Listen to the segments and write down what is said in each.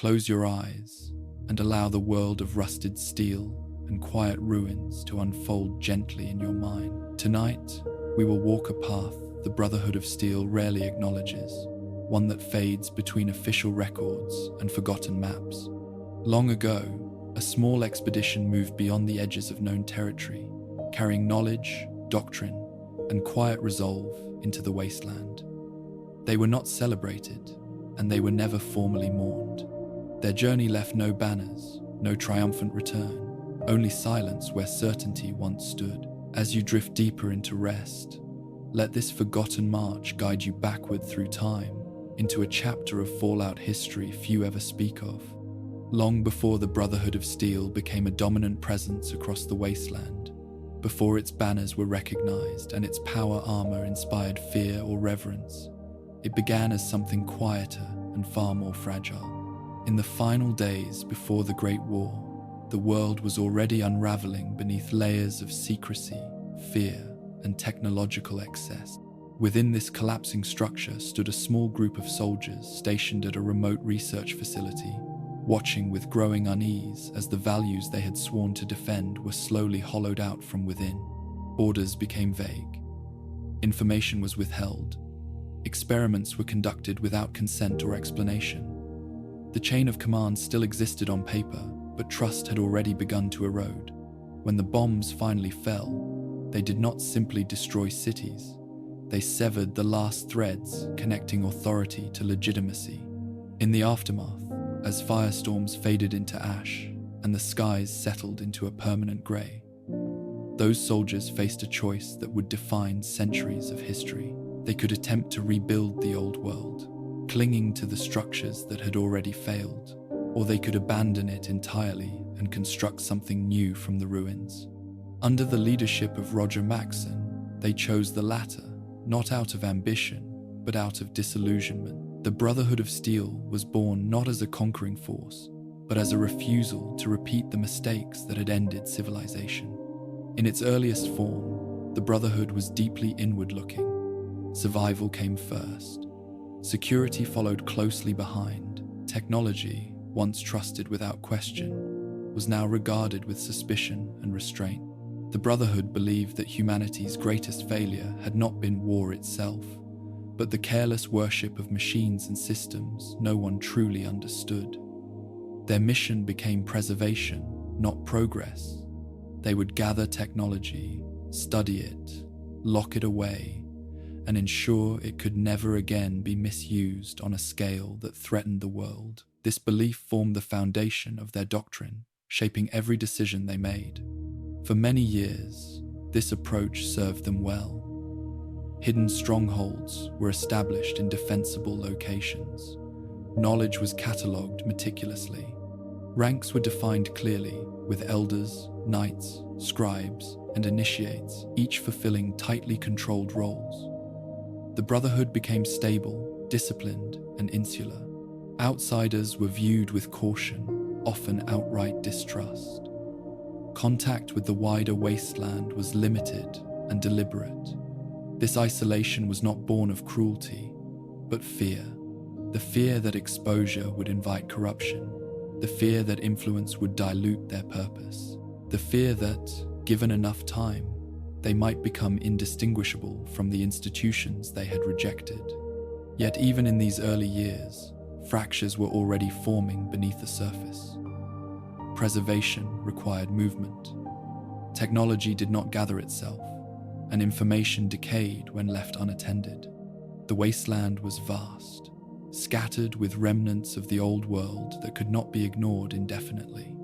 Close your eyes and allow the world of rusted steel and quiet ruins to unfold gently in your mind. Tonight, we will walk a path the Brotherhood of Steel rarely acknowledges, one that fades between official records and forgotten maps. Long ago, a small expedition moved beyond the edges of known territory, carrying knowledge, doctrine, and quiet resolve into the wasteland. They were not celebrated, and they were never formally mourned. Their journey left no banners, no triumphant return, only silence where certainty once stood. As you drift deeper into rest, let this forgotten march guide you backward through time, into a chapter of fallout history few ever speak of. Long before the Brotherhood of Steel became a dominant presence across the wasteland, before its banners were recognized and its power armor inspired fear or reverence, it began as something quieter and far more fragile. In the final days before the Great War, the world was already unraveling beneath layers of secrecy, fear, and technological excess. Within this collapsing structure stood a small group of soldiers stationed at a remote research facility, watching with growing unease as the values they had sworn to defend were slowly hollowed out from within. Orders became vague. Information was withheld. Experiments were conducted without consent or explanation. The chain of command still existed on paper, but trust had already begun to erode. When the bombs finally fell, they did not simply destroy cities. They severed the last threads connecting authority to legitimacy. In the aftermath, as firestorms faded into ash and the skies settled into a permanent grey, those soldiers faced a choice that would define centuries of history. They could attempt to rebuild the old world, clinging to the structures that had already failed, or they could abandon it entirely and construct something new from the ruins. Under the leadership of Roger Maxson, they chose the latter, not out of ambition, but out of disillusionment. The Brotherhood of Steel was born not as a conquering force, but as a refusal to repeat the mistakes that had ended civilization. In its earliest form, the Brotherhood was deeply inward-looking. Survival came first. Security followed closely behind. Technology, once trusted without question, was now regarded with suspicion and restraint. The Brotherhood believed that humanity's greatest failure had not been war itself, but the careless worship of machines and systems no one truly understood. Their mission became preservation, not progress. They would gather technology, study it, lock it away, and ensure it could never again be misused on a scale that threatened the world. This belief formed the foundation of their doctrine, shaping every decision they made. For many years, this approach served them well. Hidden strongholds were established in defensible locations. Knowledge was catalogued meticulously. Ranks were defined clearly, with elders, knights, scribes, and initiates, each fulfilling tightly controlled roles. The Brotherhood became stable, disciplined, and insular. Outsiders were viewed with caution, often outright distrust. Contact with the wider wasteland was limited and deliberate. This isolation was not born of cruelty, but fear. The fear that exposure would invite corruption. The fear that influence would dilute their purpose. The fear that, given enough time, they might become indistinguishable from the institutions they had rejected. Yet even in these early years, fractures were already forming beneath the surface. Preservation required movement. Technology did not gather itself, and information decayed when left unattended. The wasteland was vast, scattered with remnants of the old world that could not be ignored indefinitely.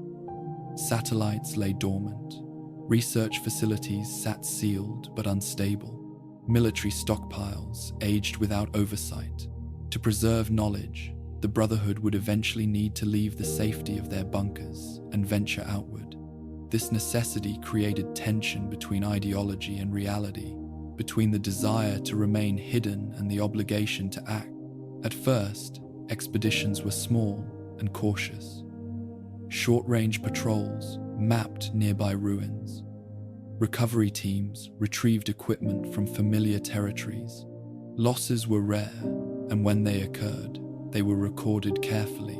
Satellites lay dormant. Research facilities sat sealed but unstable. Military stockpiles aged without oversight. To preserve knowledge, the Brotherhood would eventually need to leave the safety of their bunkers and venture outward. This necessity created tension between ideology and reality, between the desire to remain hidden and the obligation to act. At first, expeditions were small and cautious. Short-range patrols mapped nearby ruins. Recovery teams retrieved equipment from familiar territories. Losses were rare, and when they occurred, they were recorded carefully,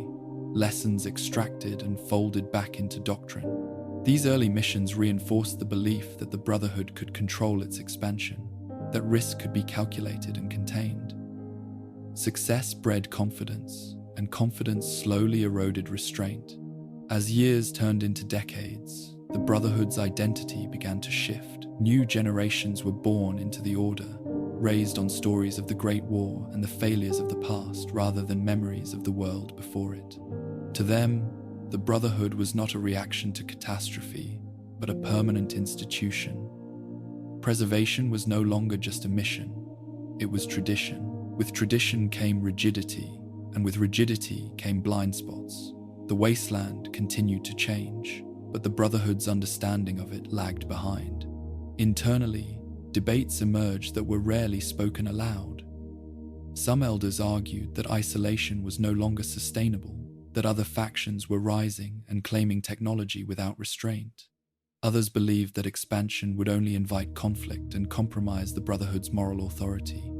lessons extracted and folded back into doctrine. These early missions reinforced the belief that the Brotherhood could control its expansion, that risk could be calculated and contained. Success bred confidence, and confidence slowly eroded restraint. As years turned into decades, the Brotherhood's identity began to shift. New generations were born into the Order, raised on stories of the Great War and the failures of the past rather than memories of the world before it. To them, the Brotherhood was not a reaction to catastrophe, but a permanent institution. Preservation was no longer just a mission, it was tradition. With tradition came rigidity, and with rigidity came blind spots. The wasteland continued to change, but the Brotherhood's understanding of it lagged behind. Internally, debates emerged that were rarely spoken aloud. Some elders argued that isolation was no longer sustainable, that other factions were rising and claiming technology without restraint. Others believed that expansion would only invite conflict and compromise the Brotherhood's moral authority.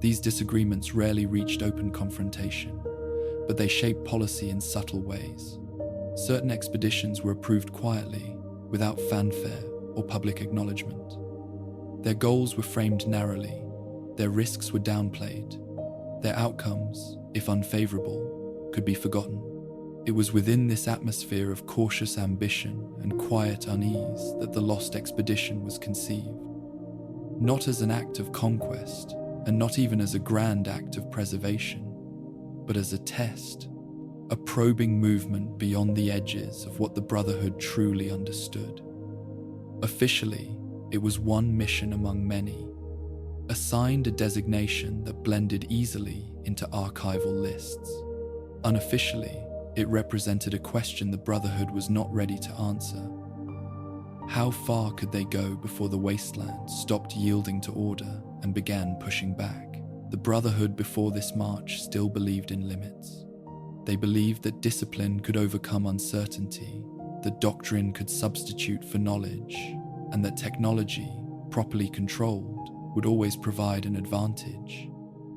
These disagreements rarely reached open confrontation, but they shaped policy in subtle ways. Certain expeditions were approved quietly, without fanfare or public acknowledgement. Their goals were framed narrowly, their risks were downplayed, their outcomes, if unfavorable, could be forgotten. It was within this atmosphere of cautious ambition and quiet unease that the Lost Expedition was conceived. Not as an act of conquest, and not even as a grand act of preservation, but as a test, a probing movement beyond the edges of what the Brotherhood truly understood. Officially, it was one mission among many, assigned a designation that blended easily into archival lists. Unofficially, it represented a question the Brotherhood was not ready to answer. How far could they go before the wasteland stopped yielding to order and began pushing back? The Brotherhood before this march still believed in limits. They believed that discipline could overcome uncertainty, that doctrine could substitute for knowledge, and that technology, properly controlled, would always provide an advantage.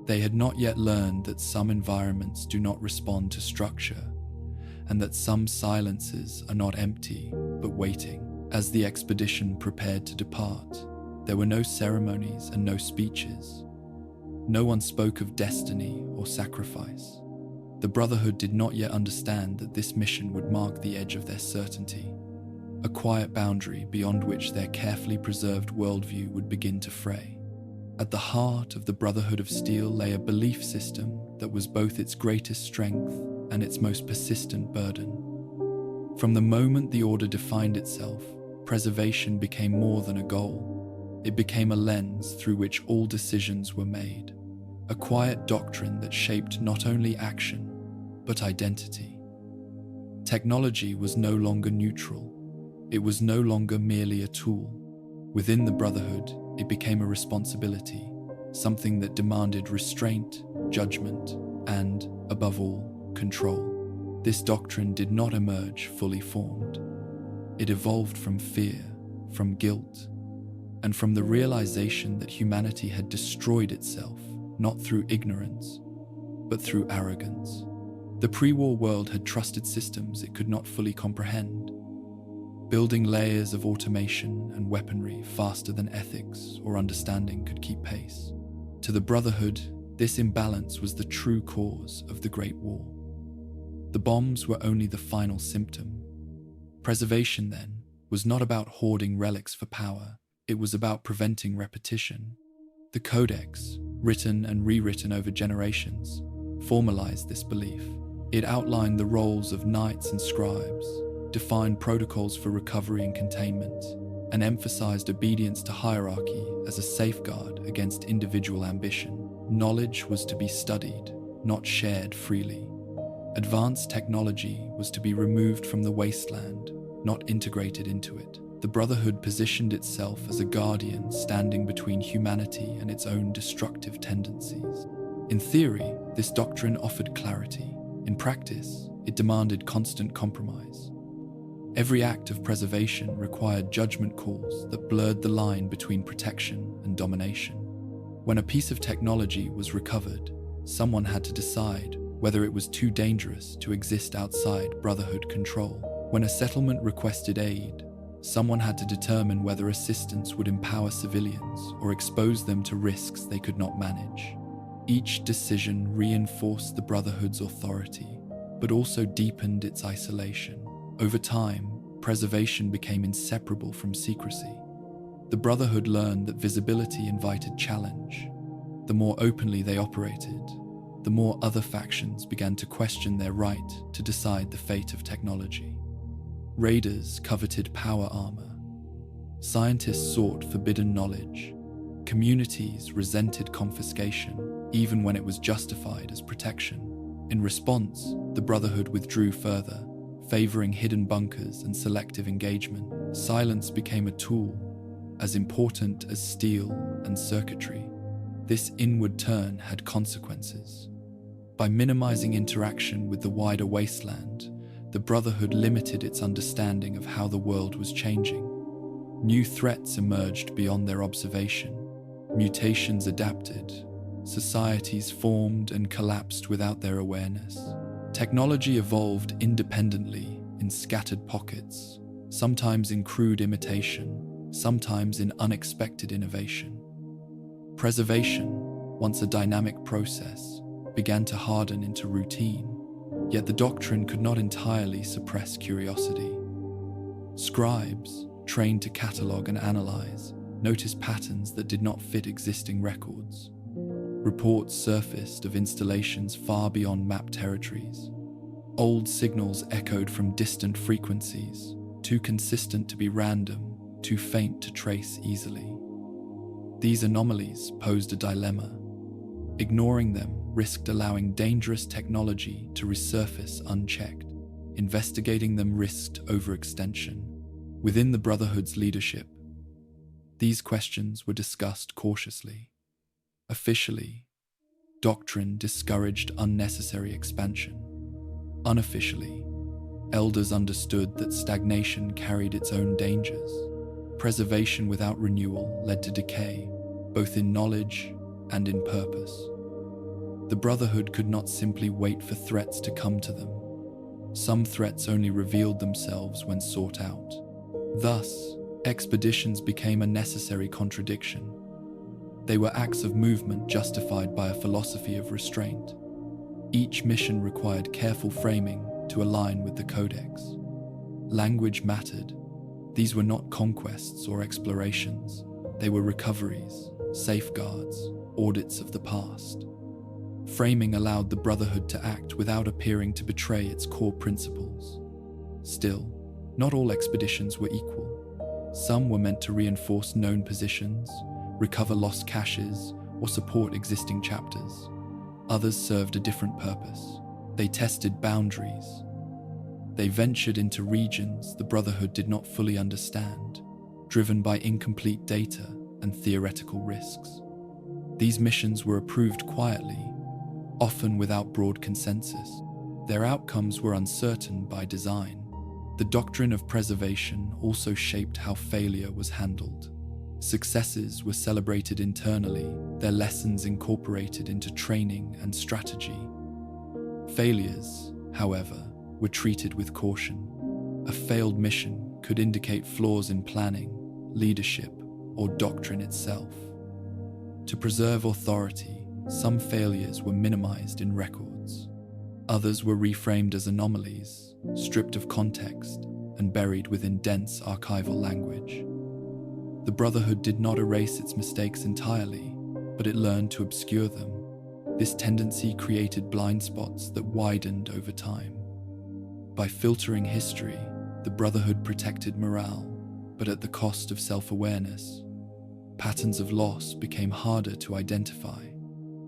They had not yet learned that some environments do not respond to structure, and that some silences are not empty, but waiting. As the expedition prepared to depart, there were no ceremonies and no speeches. No one spoke of destiny or sacrifice. The Brotherhood did not yet understand that this mission would mark the edge of their certainty, a quiet boundary beyond which their carefully preserved worldview would begin to fray. At the heart of the Brotherhood of Steel lay a belief system that was both its greatest strength and its most persistent burden. From the moment the Order defined itself, preservation became more than a goal. It became a lens through which all decisions were made, a quiet doctrine that shaped not only action, but identity. Technology was no longer neutral. It was no longer merely a tool. Within the Brotherhood, it became a responsibility, something that demanded restraint, judgment, and, above all, control. This doctrine did not emerge fully formed. It evolved from fear, from guilt, and from the realization that humanity had destroyed itself, not through ignorance, but through arrogance. The pre-war world had trusted systems it could not fully comprehend, building layers of automation and weaponry faster than ethics or understanding could keep pace. To the Brotherhood, this imbalance was the true cause of the Great War. The bombs were only the final symptom. Preservation, then, was not about hoarding relics for power. It was about preventing repetition. The Codex, written and rewritten over generations, formalized this belief. It outlined the roles of knights and scribes, defined protocols for recovery and containment, and emphasized obedience to hierarchy as a safeguard against individual ambition. Knowledge was to be studied, not shared freely. Advanced technology was to be removed from the wasteland, not integrated into it. The Brotherhood positioned itself as a guardian standing between humanity and its own destructive tendencies. In theory, this doctrine offered clarity. In practice, it demanded constant compromise. Every act of preservation required judgment calls that blurred the line between protection and domination. When a piece of technology was recovered, someone had to decide, whether it was too dangerous to exist outside Brotherhood control. When a settlement requested aid, someone had to determine whether assistance would empower civilians or expose them to risks they could not manage. Each decision reinforced the Brotherhood's authority, but also deepened its isolation. Over time, preservation became inseparable from secrecy. The Brotherhood learned that visibility invited challenge. The more openly they operated, the more other factions began to question their right to decide the fate of technology. Raiders coveted power armor. Scientists sought forbidden knowledge. Communities resented confiscation, even when it was justified as protection. In response, the Brotherhood withdrew further, favoring hidden bunkers and selective engagement. Silence became a tool as important as steel and circuitry. This inward turn had consequences. By minimizing interaction with the wider wasteland, the Brotherhood limited its understanding of how the world was changing. New threats emerged beyond their observation. Mutations adapted. Societies formed and collapsed without their awareness. Technology evolved independently in scattered pockets, sometimes in crude imitation, sometimes in unexpected innovation. Preservation, once a dynamic process, began to harden into routine, yet the doctrine could not entirely suppress curiosity. Scribes, trained to catalog and analyze, noticed patterns that did not fit existing records. Reports surfaced of installations far beyond mapped territories. Old signals echoed from distant frequencies, too consistent to be random, too faint to trace easily. These anomalies posed a dilemma. Ignoring them risked allowing dangerous technology to resurface unchecked. Investigating them risked overextension. Within the Brotherhood's leadership, these questions were discussed cautiously. Officially, doctrine discouraged unnecessary expansion. Unofficially, elders understood that stagnation carried its own dangers. Preservation without renewal led to decay, both in knowledge and in purpose. The Brotherhood could not simply wait for threats to come to them. Some threats only revealed themselves when sought out. Thus, expeditions became a necessary contradiction. They were acts of movement justified by a philosophy of restraint. Each mission required careful framing to align with the Codex. Language mattered. These were not conquests or explorations. They were recoveries, safeguards, audits of the past. Framing allowed the Brotherhood to act without appearing to betray its core principles. Still, not all expeditions were equal. Some were meant to reinforce known positions, recover lost caches, or support existing chapters. Others served a different purpose. They tested boundaries. They ventured into regions the Brotherhood did not fully understand, driven by incomplete data and theoretical risks. These missions were approved quietly, often without broad consensus. Their outcomes were uncertain by design. The doctrine of preservation also shaped how failure was handled. Successes were celebrated internally, their lessons incorporated into training and strategy. Failures, however, were treated with caution. A failed mission could indicate flaws in planning, leadership, or doctrine itself. To preserve authority, some failures were minimized in records. Others were reframed as anomalies, stripped of context, and buried within dense archival language. The Brotherhood did not erase its mistakes entirely, but it learned to obscure them. This tendency created blind spots that widened over time. By filtering history, the Brotherhood protected morale, but at the cost of self-awareness. Patterns of loss became harder to identify.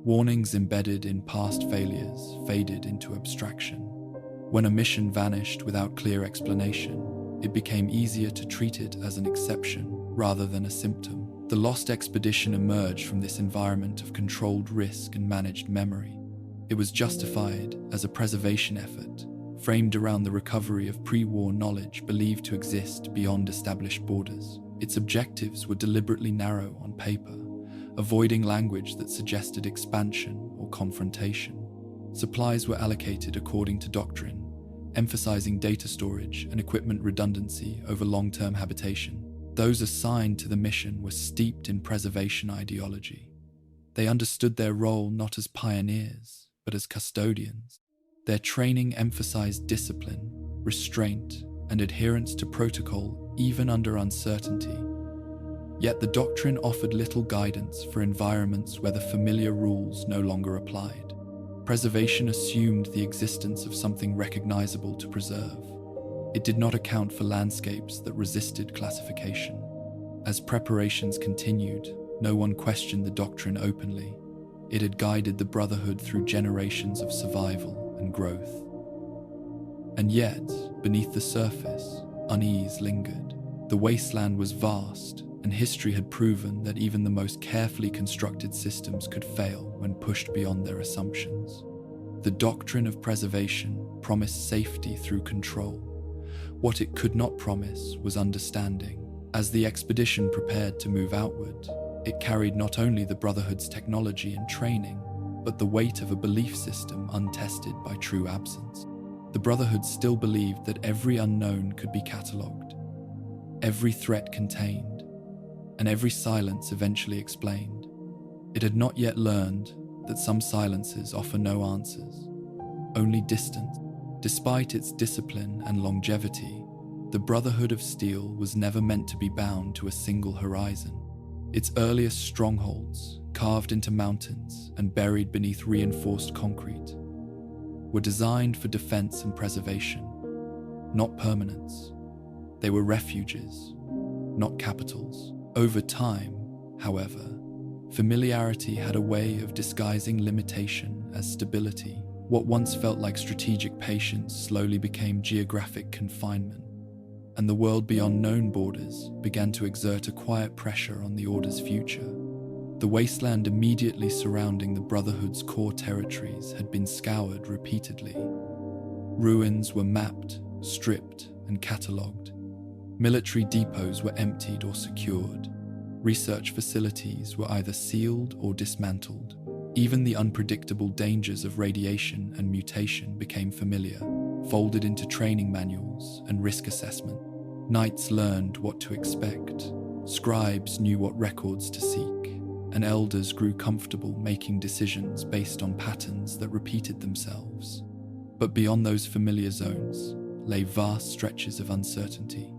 Warnings embedded in past failures faded into abstraction. When a mission vanished without clear explanation, it became easier to treat it as an exception rather than a symptom. The lost expedition emerged from this environment of controlled risk and managed memory. It was justified as a preservation effort, framed around the recovery of pre-war knowledge believed to exist beyond established borders. Its objectives were deliberately narrow on paper, avoiding language that suggested expansion or confrontation. Supplies were allocated according to doctrine, emphasizing data storage and equipment redundancy over long-term habitation. Those assigned to the mission were steeped in preservation ideology. They understood their role not as pioneers, but as custodians. Their training emphasized discipline, restraint, and adherence to protocol even under uncertainty. Yet the doctrine offered little guidance for environments where the familiar rules no longer applied. Preservation assumed the existence of something recognizable to preserve. It did not account for landscapes that resisted classification. As preparations continued, no one questioned the doctrine openly. It had guided the Brotherhood through generations of survival and growth. And yet, beneath the surface, unease lingered. The wasteland was vast, and history had proven that even the most carefully constructed systems could fail when pushed beyond their assumptions. The doctrine of preservation promised safety through control. What it could not promise was understanding. As the expedition prepared to move outward, it carried not only the Brotherhood's technology and training, but the weight of a belief system untested by true absence. The Brotherhood still believed that every unknown could be catalogued, every threat contained, and every silence eventually explained. It had not yet learned that some silences offer no answers, only distance. Despite its discipline and longevity, the Brotherhood of Steel was never meant to be bound to a single horizon. Its earliest strongholds, carved into mountains and buried beneath reinforced concrete, were designed for defense and preservation, not permanence. They were refuges, not capitals. Over time, however, familiarity had a way of disguising limitation as stability. What once felt like strategic patience slowly became geographic confinement, and the world beyond known borders began to exert a quiet pressure on the Order's future. The wasteland immediately surrounding the Brotherhood's core territories had been scoured repeatedly. Ruins were mapped, stripped, and catalogued. Military depots were emptied or secured. Research facilities were either sealed or dismantled. Even the unpredictable dangers of radiation and mutation became familiar, folded into training manuals and risk assessment. Knights learned what to expect, scribes knew what records to seek, and elders grew comfortable making decisions based on patterns that repeated themselves. But beyond those familiar zones lay vast stretches of uncertainty.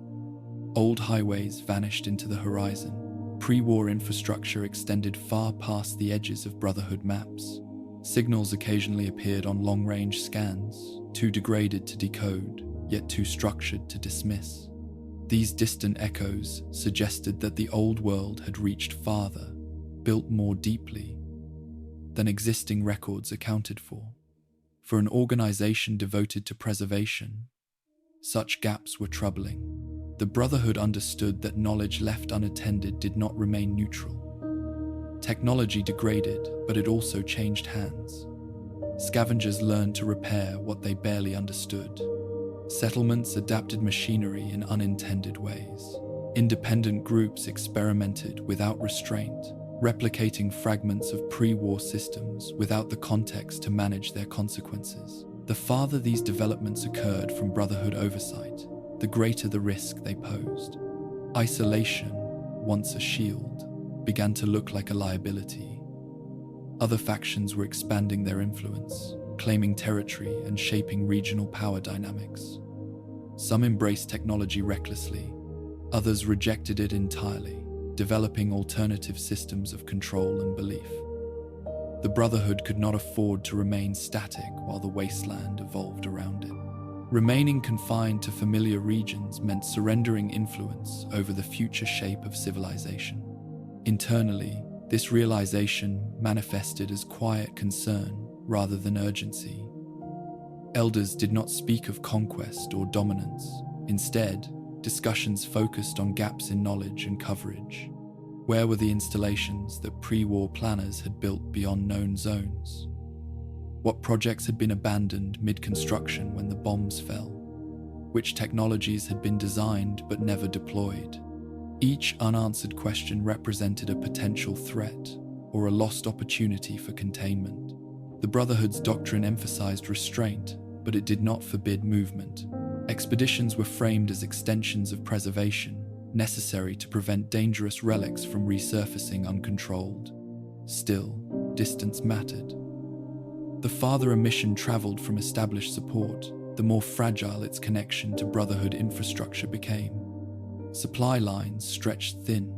Old highways vanished into the horizon. Pre-war infrastructure extended far past the edges of Brotherhood maps. Signals occasionally appeared on long-range scans, too degraded to decode, yet too structured to dismiss. These distant echoes suggested that the old world had reached farther, built more deeply, than existing records accounted for. For an organization devoted to preservation, such gaps were troubling. The Brotherhood understood that knowledge left unattended did not remain neutral. Technology degraded, but it also changed hands. Scavengers learned to repair what they barely understood. Settlements adapted machinery in unintended ways. Independent groups experimented without restraint, replicating fragments of pre-war systems without the context to manage their consequences. The farther these developments occurred from Brotherhood oversight, the greater the risk they posed. Isolation, once a shield, began to look like a liability. Other factions were expanding their influence, claiming territory and shaping regional power dynamics. Some embraced technology recklessly, others rejected it entirely, developing alternative systems of control and belief. The Brotherhood could not afford to remain static while the wasteland evolved around it. Remaining confined to familiar regions meant surrendering influence over the future shape of civilization. Internally, this realization manifested as quiet concern rather than urgency. Elders did not speak of conquest or dominance. Instead, discussions focused on gaps in knowledge and coverage. Where were the installations that pre-war planners had built beyond known zones? What projects had been abandoned mid-construction when the bombs fell? Which technologies had been designed but never deployed? Each unanswered question represented a potential threat or a lost opportunity for containment. The Brotherhood's doctrine emphasized restraint, but it did not forbid movement. Expeditions were framed as extensions of preservation, necessary to prevent dangerous relics from resurfacing uncontrolled. Still, distance mattered. The farther a mission traveled from established support, the more fragile its connection to Brotherhood infrastructure became. Supply lines stretched thin,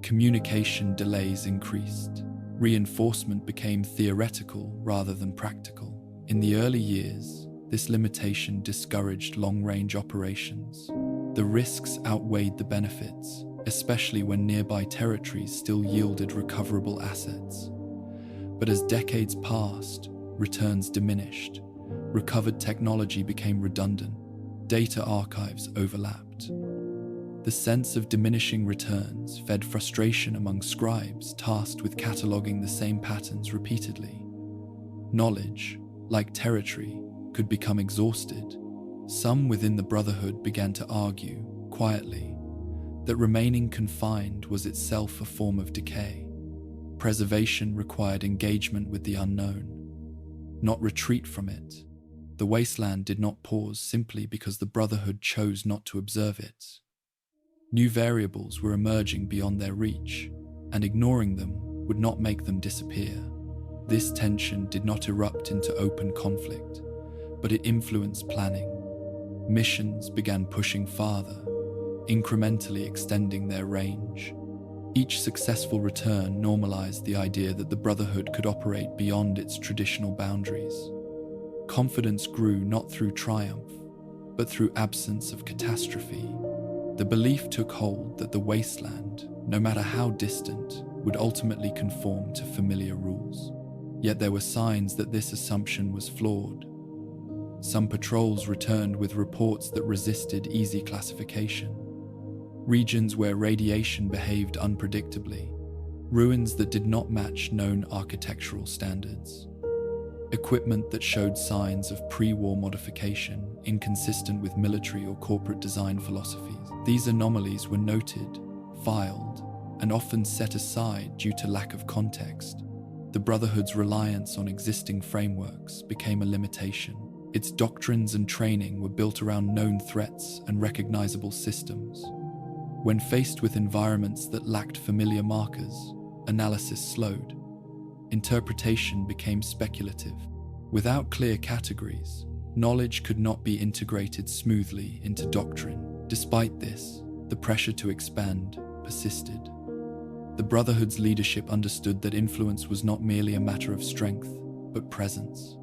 communication delays increased, reinforcement became theoretical rather than practical. In the early years, this limitation discouraged long-range operations. The risks outweighed the benefits, especially when nearby territories still yielded recoverable assets. But as decades passed, returns diminished. Recovered technology became redundant. Data archives overlapped. The sense of diminishing returns fed frustration among scribes tasked with cataloging the same patterns repeatedly. Knowledge, like territory, could become exhausted. Some within the Brotherhood began to argue, quietly, that remaining confined was itself a form of decay. Preservation required engagement with the unknown, not retreat from it. The wasteland did not pause simply because the Brotherhood chose not to observe it. New variables were emerging beyond their reach, and ignoring them would not make them disappear. This tension did not erupt into open conflict, but it influenced planning. Missions began pushing farther, incrementally extending their range. Each successful return normalized the idea that the Brotherhood could operate beyond its traditional boundaries. Confidence grew not through triumph, but through absence of catastrophe. The belief took hold that the wasteland, no matter how distant, would ultimately conform to familiar rules. Yet there were signs that this assumption was flawed. Some patrols returned with reports that resisted easy classification. Regions where radiation behaved unpredictably, ruins that did not match known architectural standards, equipment that showed signs of pre-war modification inconsistent with military or corporate design philosophies. These anomalies were noted, filed, and often set aside due to lack of context. The Brotherhood's reliance on existing frameworks became a limitation. Its doctrines and training were built around known threats and recognizable systems. When faced with environments that lacked familiar markers, analysis slowed. Interpretation became speculative. Without clear categories, knowledge could not be integrated smoothly into doctrine. Despite this, the pressure to expand persisted. The Brotherhood's leadership understood that influence was not merely a matter of strength, but presence.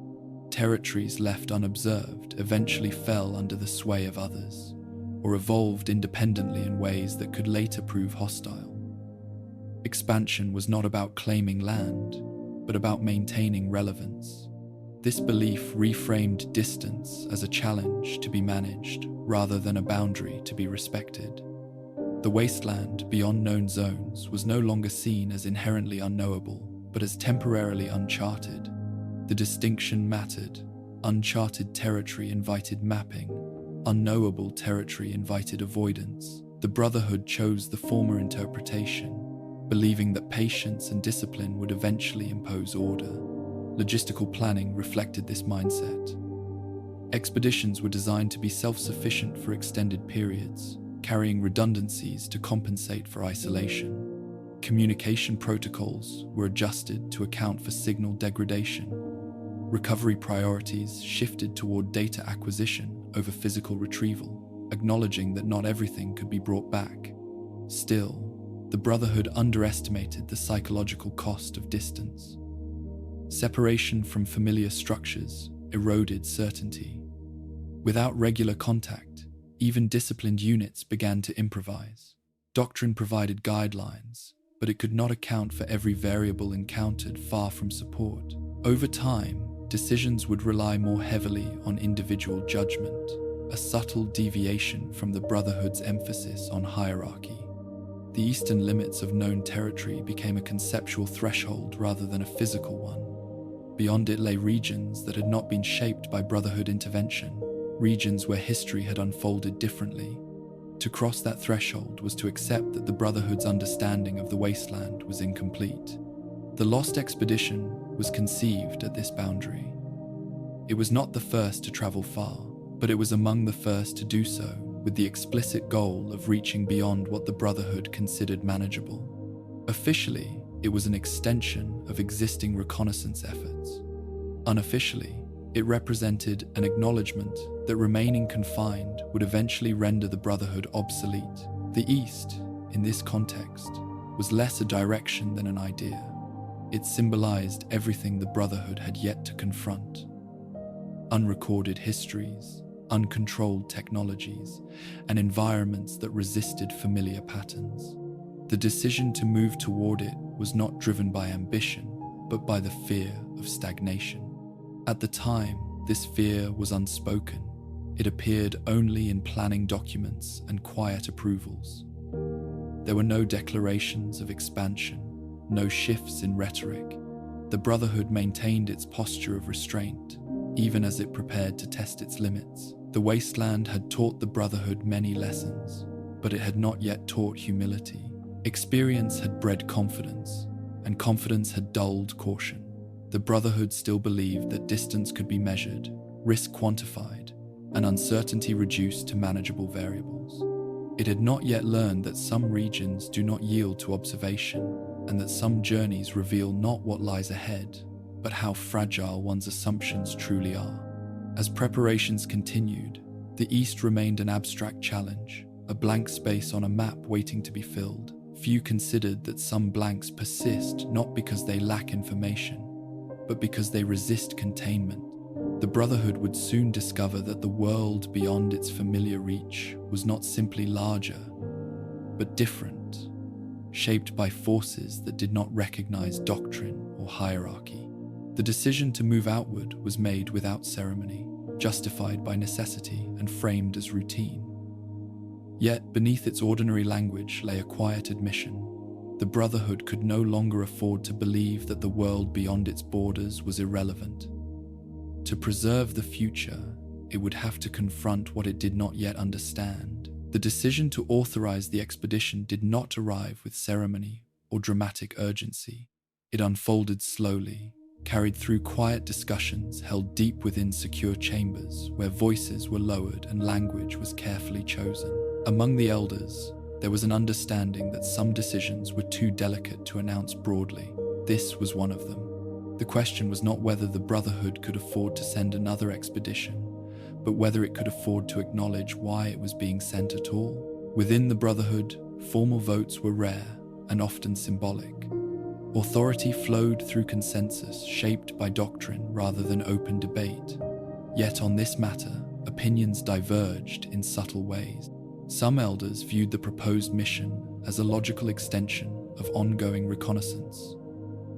Territories left unobserved eventually fell under the sway of others, or evolved independently in ways that could later prove hostile. Expansion was not about claiming land, but about maintaining relevance. This belief reframed distance as a challenge to be managed rather than a boundary to be respected. The wasteland beyond known zones was no longer seen as inherently unknowable, but as temporarily uncharted. The distinction mattered. Uncharted territory invited mapping. Unknowable territory invited avoidance. The Brotherhood chose the former interpretation, believing that patience and discipline would eventually impose order. Logistical planning reflected this mindset. Expeditions were designed to be self-sufficient for extended periods, carrying redundancies to compensate for isolation. Communication protocols were adjusted to account for signal degradation. Recovery priorities shifted toward data acquisition over physical retrieval, acknowledging that not everything could be brought back. Still, the Brotherhood underestimated the psychological cost of distance. Separation from familiar structures eroded certainty. Without regular contact, even disciplined units began to improvise. Doctrine provided guidelines, but it could not account for every variable encountered far from support. Over time, decisions would rely more heavily on individual judgment, a subtle deviation from the Brotherhood's emphasis on hierarchy. The eastern limits of known territory became a conceptual threshold rather than a physical one. Beyond it lay regions that had not been shaped by Brotherhood intervention, regions where history had unfolded differently. To cross that threshold was to accept that the Brotherhood's understanding of the wasteland was incomplete. The Lost Expedition was conceived at this boundary. It was not the first to travel far, but it was among the first to do so, with the explicit goal of reaching beyond what the Brotherhood considered manageable. Officially, it was an extension of existing reconnaissance efforts. Unofficially, it represented an acknowledgement that remaining confined would eventually render the Brotherhood obsolete. The East, in this context, was less a direction than an idea. It symbolized everything the Brotherhood had yet to confront: unrecorded histories, uncontrolled technologies, and environments that resisted familiar patterns. The decision to move toward it was not driven by ambition, but by the fear of stagnation. At the time, this fear was unspoken. It appeared only in planning documents and quiet approvals. There were no declarations of expansion, no shifts in rhetoric. The Brotherhood maintained its posture of restraint, even as it prepared to test its limits. The wasteland had taught the Brotherhood many lessons, but it had not yet taught humility. Experience had bred confidence, and confidence had dulled caution. The Brotherhood still believed that distance could be measured, risk quantified, and uncertainty reduced to manageable variables. It had not yet learned that some regions do not yield to observation, and that some journeys reveal not what lies ahead, but how fragile one's assumptions truly are. As preparations continued, the East remained an abstract challenge, a blank space on a map waiting to be filled. Few considered that some blanks persist not because they lack information, but because they resist containment. The Brotherhood would soon discover that the world beyond its familiar reach was not simply larger, but different, shaped by forces that did not recognize doctrine or hierarchy. The decision to move outward was made without ceremony, justified by necessity and framed as routine. Yet, beneath its ordinary language lay a quiet admission. The Brotherhood could no longer afford to believe that the world beyond its borders was irrelevant. To preserve the future, it would have to confront what it did not yet understand. The decision to authorize the expedition did not arrive with ceremony or dramatic urgency. It unfolded slowly, carried through quiet discussions held deep within secure chambers where voices were lowered and language was carefully chosen. Among the elders, there was an understanding that some decisions were too delicate to announce broadly. This was one of them. The question was not whether the Brotherhood could afford to send another expedition, but whether it could afford to acknowledge why it was being sent at all. Within the Brotherhood, formal votes were rare and often symbolic. Authority flowed through consensus shaped by doctrine rather than open debate. Yet on this matter, opinions diverged in subtle ways. Some elders viewed the proposed mission as a logical extension of ongoing reconnaissance,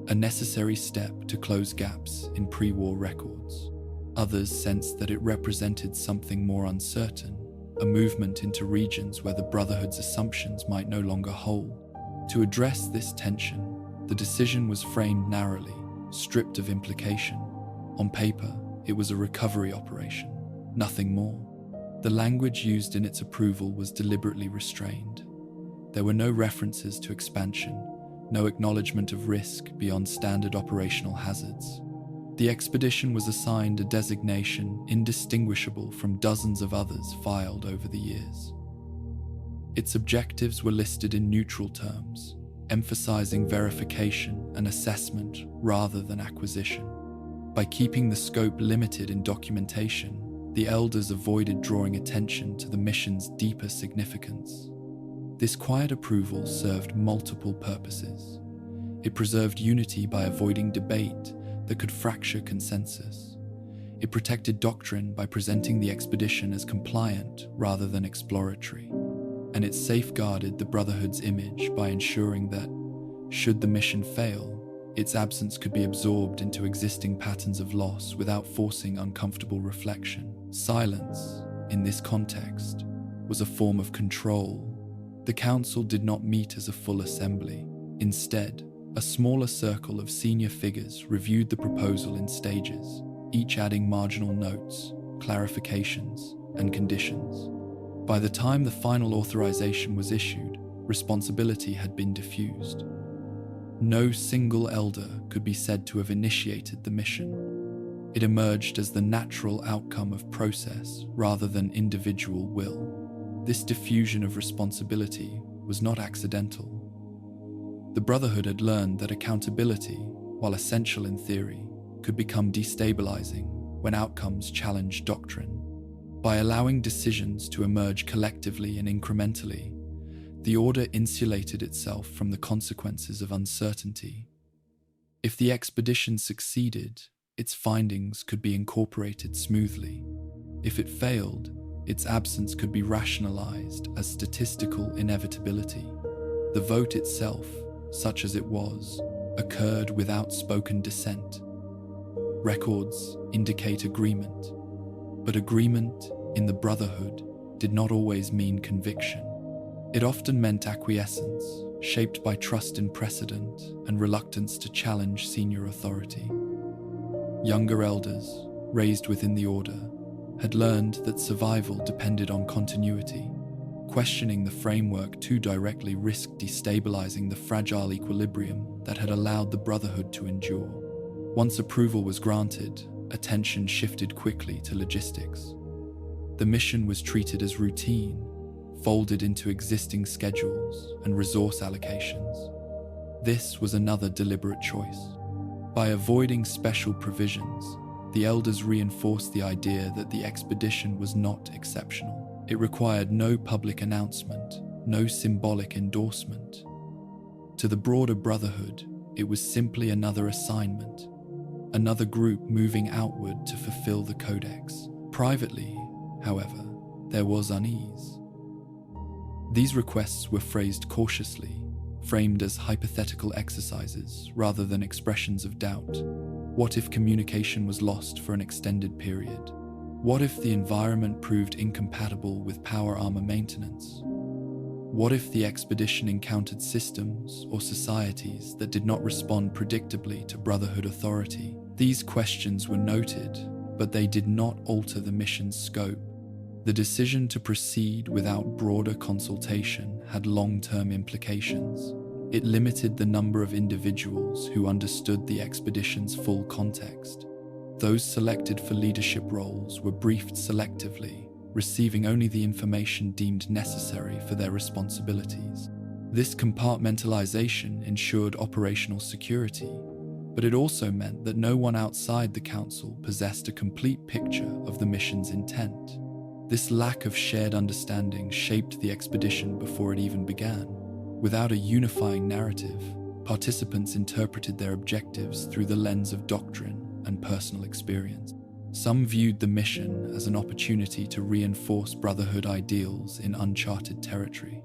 a necessary step to close gaps in pre-war records. Others sensed that it represented something more uncertain, a movement into regions where the Brotherhood's assumptions might no longer hold. To address this tension, the decision was framed narrowly, stripped of implication. On paper, it was a recovery operation, nothing more. The language used in its approval was deliberately restrained. There were no references to expansion, no acknowledgement of risk beyond standard operational hazards. The expedition was assigned a designation indistinguishable from dozens of others filed over the years. Its objectives were listed in neutral terms, emphasizing verification and assessment rather than acquisition. By keeping the scope limited in documentation, the elders avoided drawing attention to the mission's deeper significance. This quiet approval served multiple purposes. It preserved unity by avoiding debate that could fracture consensus. It protected doctrine by presenting the expedition as compliant rather than exploratory. And it safeguarded the Brotherhood's image by ensuring that, should the mission fail, its absence could be absorbed into existing patterns of loss without forcing uncomfortable reflection. Silence, in this context, was a form of control. The council did not meet as a full assembly. Instead, a smaller circle of senior figures reviewed the proposal in stages, each adding marginal notes, clarifications, and conditions. By the time the final authorization was issued, responsibility had been diffused. No single elder could be said to have initiated the mission. It emerged as the natural outcome of process rather than individual will. This diffusion of responsibility was not accidental. The Brotherhood had learned that accountability, while essential in theory, could become destabilizing when outcomes challenged doctrine. By allowing decisions to emerge collectively and incrementally, the Order insulated itself from the consequences of uncertainty. If the expedition succeeded, its findings could be incorporated smoothly. If it failed, its absence could be rationalized as statistical inevitability. The vote itself, such as it was, occurred without spoken dissent. Records indicate agreement, but agreement in the Brotherhood did not always mean conviction. It often meant acquiescence, shaped by trust in precedent and reluctance to challenge senior authority. Younger elders, raised within the Order, had learned that survival depended on continuity. Questioning the framework too directly risked destabilizing the fragile equilibrium that had allowed the Brotherhood to endure. Once approval was granted, attention shifted quickly to logistics. The mission was treated as routine, folded into existing schedules and resource allocations. This was another deliberate choice. By avoiding special provisions, the elders reinforced the idea that the expedition was not exceptional. It required no public announcement, no symbolic endorsement. To the broader Brotherhood, it was simply another assignment, another group moving outward to fulfill the Codex. Privately, however, there was unease. These requests were phrased cautiously, framed as hypothetical exercises rather than expressions of doubt. What if communication was lost for an extended period? What if the environment proved incompatible with power armor maintenance? What if the expedition encountered systems or societies that did not respond predictably to Brotherhood authority? These questions were noted, but they did not alter the mission's scope. The decision to proceed without broader consultation had long-term implications. It limited the number of individuals who understood the expedition's full context. Those selected for leadership roles were briefed selectively, receiving only the information deemed necessary for their responsibilities. This compartmentalization ensured operational security, but it also meant that no one outside the Council possessed a complete picture of the mission's intent. This lack of shared understanding shaped the expedition before it even began. Without a unifying narrative, participants interpreted their objectives through the lens of doctrine and personal experience. Some viewed the mission as an opportunity to reinforce Brotherhood ideals in uncharted territory.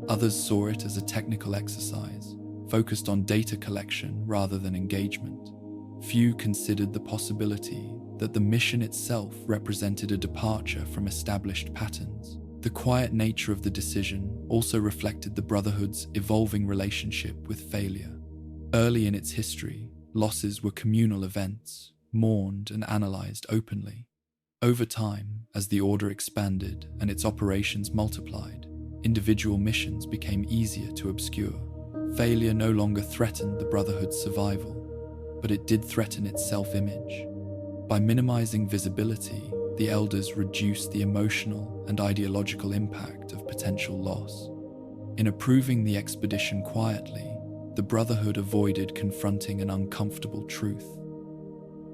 Others saw it as a technical exercise, focused on data collection rather than engagement. Few considered the possibility that the mission itself represented a departure from established patterns. The quiet nature of the decision also reflected the Brotherhood's evolving relationship with failure. Early in its history, losses were communal events, mourned and analyzed openly. Over time, as the Order expanded and its operations multiplied, individual missions became easier to obscure. Failure no longer threatened the Brotherhood's survival, but it did threaten its self-image. By minimizing visibility, the elders reduced the emotional and ideological impact of potential loss. In approving the expedition quietly, the Brotherhood avoided confronting an uncomfortable truth.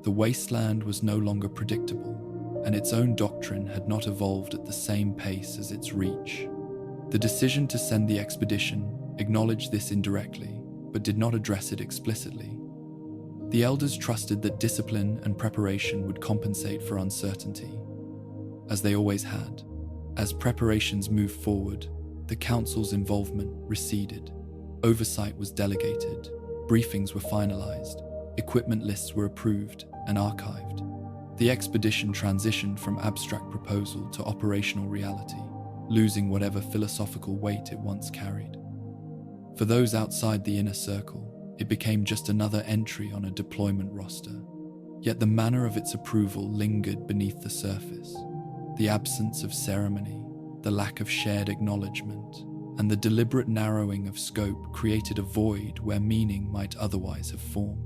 The wasteland was no longer predictable, and its own doctrine had not evolved at the same pace as its reach. The decision to send the expedition acknowledged this indirectly, but did not address it explicitly. The elders trusted that discipline and preparation would compensate for uncertainty, as they always had. As preparations moved forward, the Council's involvement receded. Oversight was delegated, briefings were finalized, equipment lists were approved and archived. The expedition transitioned from abstract proposal to operational reality, losing whatever philosophical weight it once carried. For those outside the inner circle, it became just another entry on a deployment roster. Yet the manner of its approval lingered beneath the surface. The absence of ceremony, the lack of shared acknowledgement, and the deliberate narrowing of scope created a void where meaning might otherwise have formed.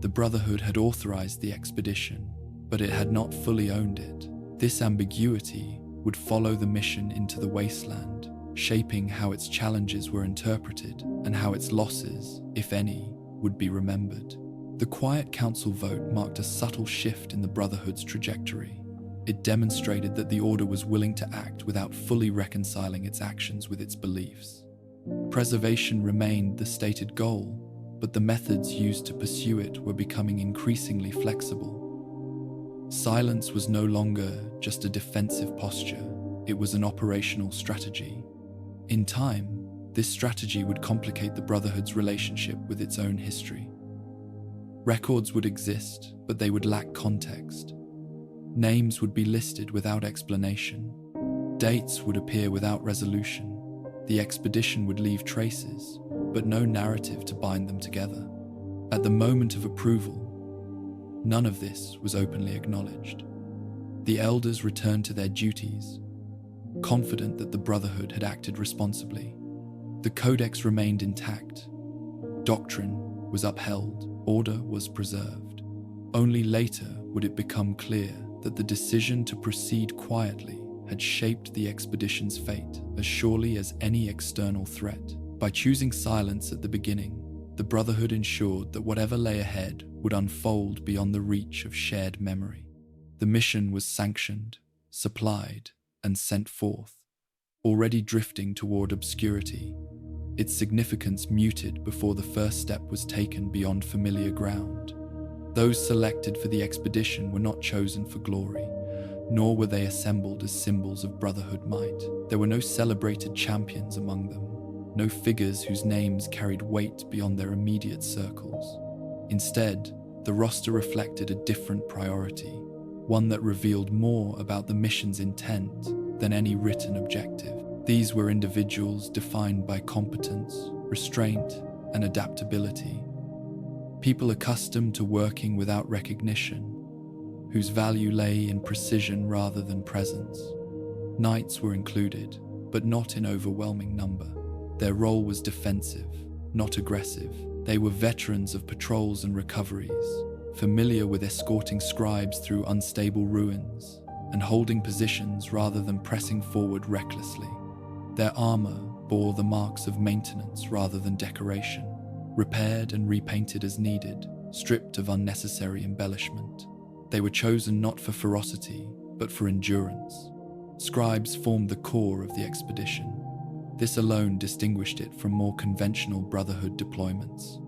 The Brotherhood had authorized the expedition, but it had not fully owned it. This ambiguity would follow the mission into the wasteland, shaping how its challenges were interpreted and how its losses, if any, would be remembered. The quiet council vote marked a subtle shift in the Brotherhood's trajectory. It demonstrated that the Order was willing to act without fully reconciling its actions with its beliefs. Preservation remained the stated goal, but the methods used to pursue it were becoming increasingly flexible. Silence was no longer just a defensive posture, it was an operational strategy. In time, this strategy would complicate the Brotherhood's relationship with its own history. Records would exist, but they would lack context. Names would be listed without explanation. Dates would appear without resolution. The expedition would leave traces, but no narrative to bind them together. At the moment of approval, none of this was openly acknowledged. The elders returned to their duties, confident that the Brotherhood had acted responsibly. The codex remained intact. Doctrine was upheld, order was preserved. Only later would it become clear that the decision to proceed quietly had shaped the expedition's fate as surely as any external threat. By choosing silence at the beginning, the Brotherhood ensured that whatever lay ahead would unfold beyond the reach of shared memory. The mission was sanctioned, supplied, and sent forth, already drifting toward obscurity, its significance muted before the first step was taken beyond familiar ground. Those selected for the expedition were not chosen for glory, nor were they assembled as symbols of Brotherhood might. There were no celebrated champions among them, no figures whose names carried weight beyond their immediate circles. Instead, the roster reflected a different priority, one that revealed more about the mission's intent than any written objective. These were individuals defined by competence, restraint, and adaptability. People accustomed to working without recognition, whose value lay in precision rather than presence. Knights were included, but not in overwhelming number. Their role was defensive, not aggressive. They were veterans of patrols and recoveries, familiar with escorting scribes through unstable ruins and holding positions rather than pressing forward recklessly. Their armor bore the marks of maintenance rather than decoration, repaired and repainted as needed, stripped of unnecessary embellishment. They were chosen not for ferocity, but for endurance. Scribes formed the core of the expedition. This alone distinguished it from more conventional Brotherhood deployments.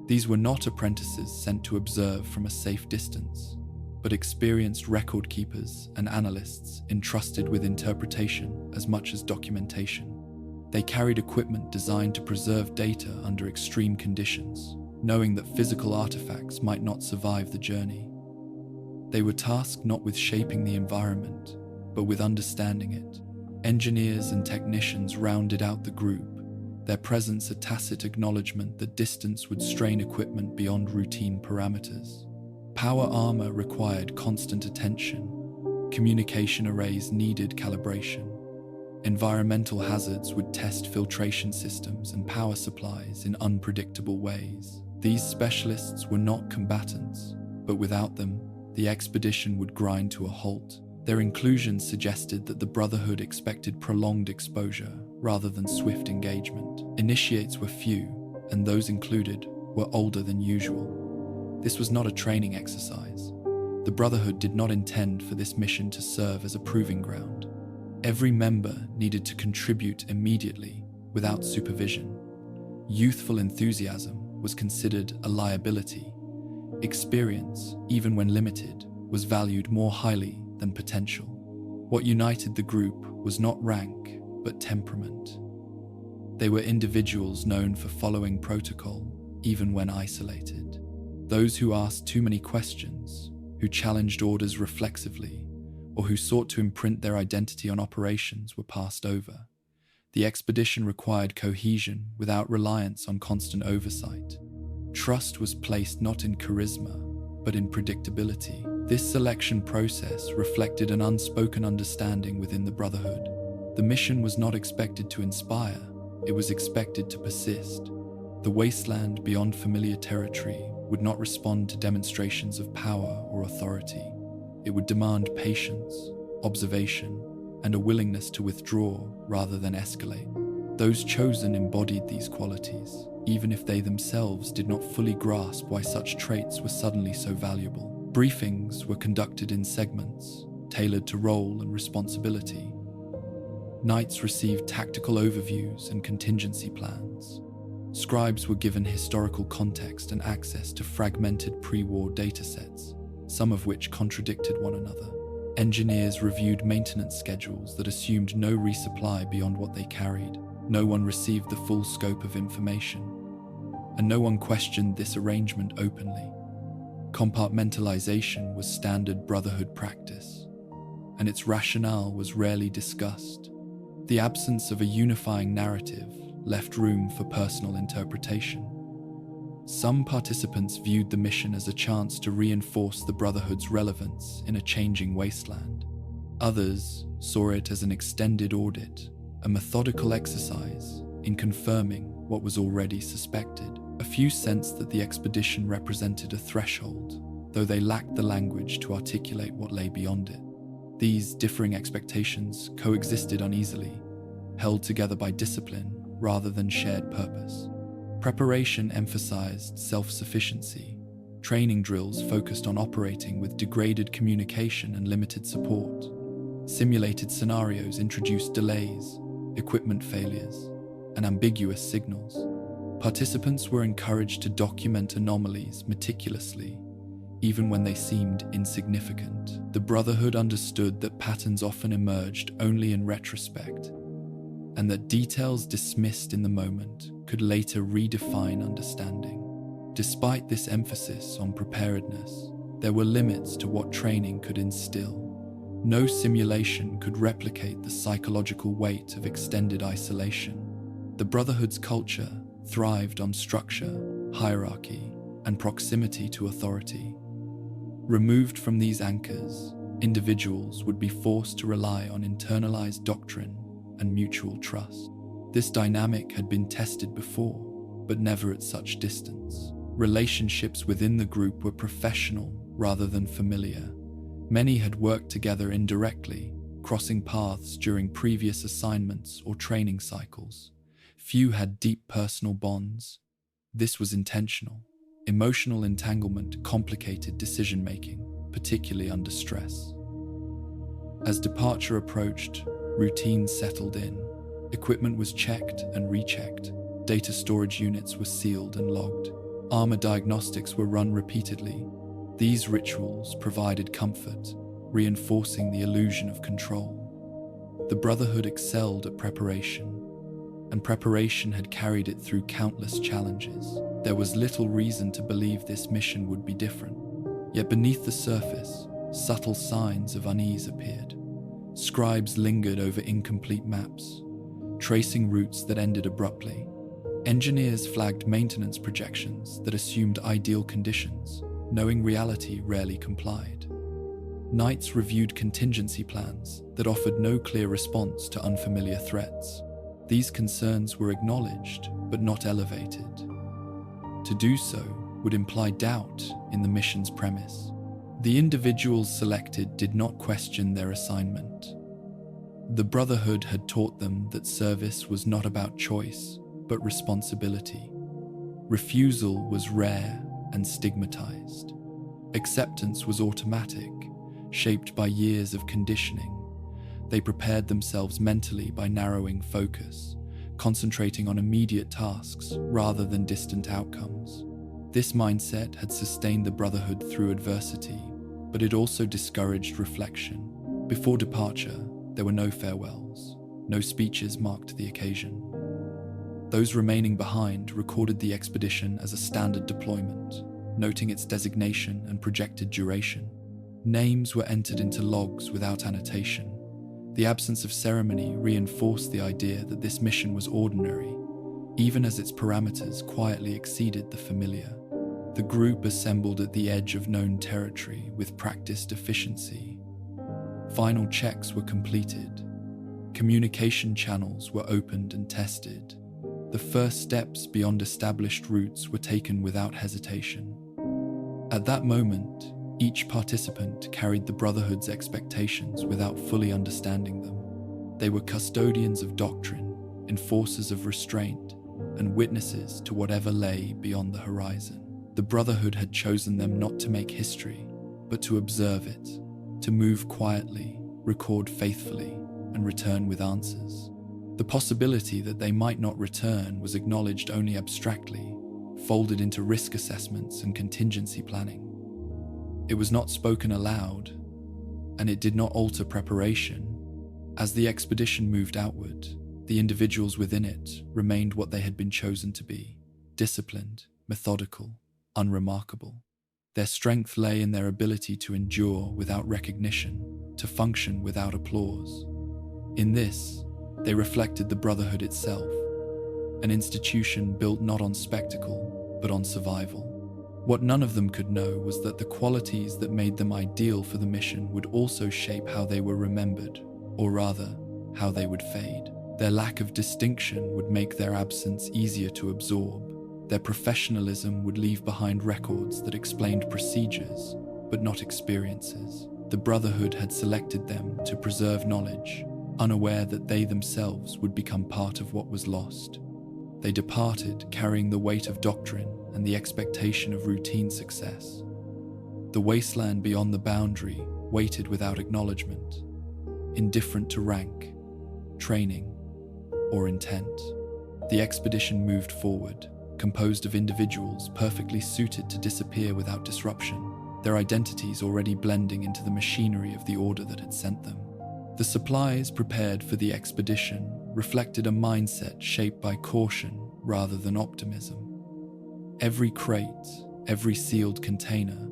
These were not apprentices sent to observe from a safe distance, but experienced record keepers and analysts entrusted with interpretation as much as documentation. They carried equipment designed to preserve data under extreme conditions, knowing that physical artifacts might not survive the journey. They were tasked not with shaping the environment, but with understanding it. Engineers and technicians rounded out the group, their presence a tacit acknowledgement that distance would strain equipment beyond routine parameters. Power armor required constant attention. Communication arrays needed calibration. Environmental hazards would test filtration systems and power supplies in unpredictable ways. These specialists were not combatants, but without them, the expedition would grind to a halt. Their inclusion suggested that the Brotherhood expected prolonged exposure rather than swift engagement. Initiates were few, and those included were older than usual. This was not a training exercise. The Brotherhood did not intend for this mission to serve as a proving ground. Every member needed to contribute immediately, without supervision. Youthful enthusiasm was considered a liability. Experience, even when limited, was valued more highly than potential. What united the group was not rank, but temperament. They were individuals known for following protocol, even when isolated. Those who asked too many questions, who challenged orders reflexively, or who sought to imprint their identity on operations were passed over. The expedition required cohesion without reliance on constant oversight. Trust was placed not in charisma, but in predictability. This selection process reflected an unspoken understanding within the Brotherhood. The mission was not expected to inspire, it was expected to persist. The wasteland beyond familiar territory would not respond to demonstrations of power or authority. It would demand patience, observation, and a willingness to withdraw rather than escalate. Those chosen embodied these qualities, even if they themselves did not fully grasp why such traits were suddenly so valuable. Briefings were conducted in segments, tailored to role and responsibility. Knights received tactical overviews and contingency plans. Scribes were given historical context and access to fragmented pre-war datasets, some of which contradicted one another. Engineers reviewed maintenance schedules that assumed no resupply beyond what they carried. No one received the full scope of information, and no one questioned this arrangement openly. Compartmentalization was standard Brotherhood practice, and its rationale was rarely discussed. The absence of a unifying narrative left room for personal interpretation. Some participants viewed the mission as a chance to reinforce the Brotherhood's relevance in a changing wasteland. Others saw it as an extended audit, a methodical exercise in confirming what was already suspected. A few sensed that the expedition represented a threshold, though they lacked the language to articulate what lay beyond it. These differing expectations coexisted uneasily, held together by discipline rather than shared purpose. Preparation emphasized self-sufficiency. Training drills focused on operating with degraded communication and limited support. Simulated scenarios introduced delays, equipment failures, and ambiguous signals. Participants were encouraged to document anomalies meticulously, even when they seemed insignificant. The Brotherhood understood that patterns often emerged only in retrospect, and that details dismissed in the moment could later redefine understanding. Despite this emphasis on preparedness, there were limits to what training could instill. No simulation could replicate the psychological weight of extended isolation. The Brotherhood's culture thrived on structure, hierarchy, and proximity to authority. Removed from these anchors, individuals would be forced to rely on internalized doctrine and mutual trust. This dynamic had been tested before, but never at such distance. Relationships within the group were professional rather than familiar. Many had worked together indirectly, crossing paths during previous assignments or training cycles. Few had deep personal bonds. This was intentional. Emotional entanglement complicated decision-making, particularly under stress. As departure approached, routines settled in. Equipment was checked and rechecked. Data storage units were sealed and logged. Armor diagnostics were run repeatedly. These rituals provided comfort, reinforcing the illusion of control. The Brotherhood excelled at preparation, and preparation had carried it through countless challenges. There was little reason to believe this mission would be different. Yet beneath the surface, subtle signs of unease appeared. Scribes lingered over incomplete maps, tracing routes that ended abruptly. Engineers flagged maintenance projections that assumed ideal conditions, knowing reality rarely complied. Knights reviewed contingency plans that offered no clear response to unfamiliar threats. These concerns were acknowledged, but not elevated. To do so would imply doubt in the mission's premise. The individuals selected did not question their assignment. The Brotherhood had taught them that service was not about choice, but responsibility. Refusal was rare and stigmatized. Acceptance was automatic, shaped by years of conditioning. They prepared themselves mentally by narrowing focus, concentrating on immediate tasks rather than distant outcomes. This mindset had sustained the Brotherhood through adversity, but it also discouraged reflection. Before departure, there were no farewells. No speeches marked the occasion. Those remaining behind recorded the expedition as a standard deployment, noting its designation and projected duration. Names were entered into logs without annotation. The absence of ceremony reinforced the idea that this mission was ordinary, even as its parameters quietly exceeded the familiar. The group assembled at the edge of known territory with practiced efficiency. Final checks were completed. Communication channels were opened and tested. The first steps beyond established routes were taken without hesitation. At that moment, each participant carried the Brotherhood's expectations without fully understanding them. They were custodians of doctrine, enforcers of restraint, and witnesses to whatever lay beyond the horizon. The Brotherhood had chosen them not to make history, but to observe it, to move quietly, record faithfully, and return with answers. The possibility that they might not return was acknowledged only abstractly, folded into risk assessments and contingency planning. It was not spoken aloud, and it did not alter preparation. As the expedition moved outward, the individuals within it remained what they had been chosen to be: disciplined, methodical, unremarkable. Their strength lay in their ability to endure without recognition, to function without applause. In this, they reflected the Brotherhood itself, an institution built not on spectacle, but on survival. What none of them could know was that the qualities that made them ideal for the mission would also shape how they were remembered, or rather, how they would fade. Their lack of distinction would make their absence easier to absorb. Their professionalism would leave behind records that explained procedures, but not experiences. The Brotherhood had selected them to preserve knowledge, unaware that they themselves would become part of what was lost. They departed carrying the weight of doctrine and the expectation of routine success. The wasteland beyond the boundary waited without acknowledgement, indifferent to rank, training, or intent. The expedition moved forward, composed of individuals perfectly suited to disappear without disruption, their identities already blending into the machinery of the order that had sent them. The supplies prepared for the expedition reflected a mindset shaped by caution rather than optimism. Every crate, every sealed container,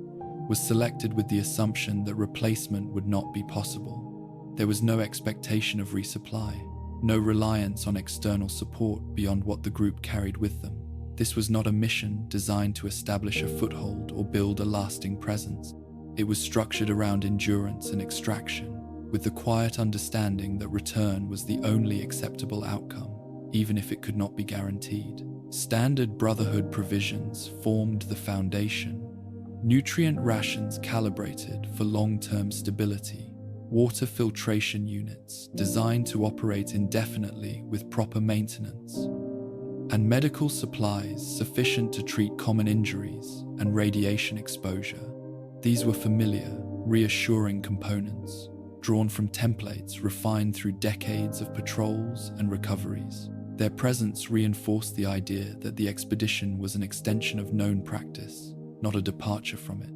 was selected with the assumption that replacement would not be possible. There was no expectation of resupply, no reliance on external support beyond what the group carried with them. This was not a mission designed to establish a foothold or build a lasting presence. It was structured around endurance and extraction, with the quiet understanding that return was the only acceptable outcome, even if it could not be guaranteed. Standard Brotherhood provisions formed the foundation. Nutrient rations calibrated for long-term stability, water filtration units designed to operate indefinitely with proper maintenance, and medical supplies sufficient to treat common injuries and radiation exposure. These were familiar, reassuring components, drawn from templates refined through decades of patrols and recoveries. Their presence reinforced the idea that the expedition was an extension of known practice, not a departure from it.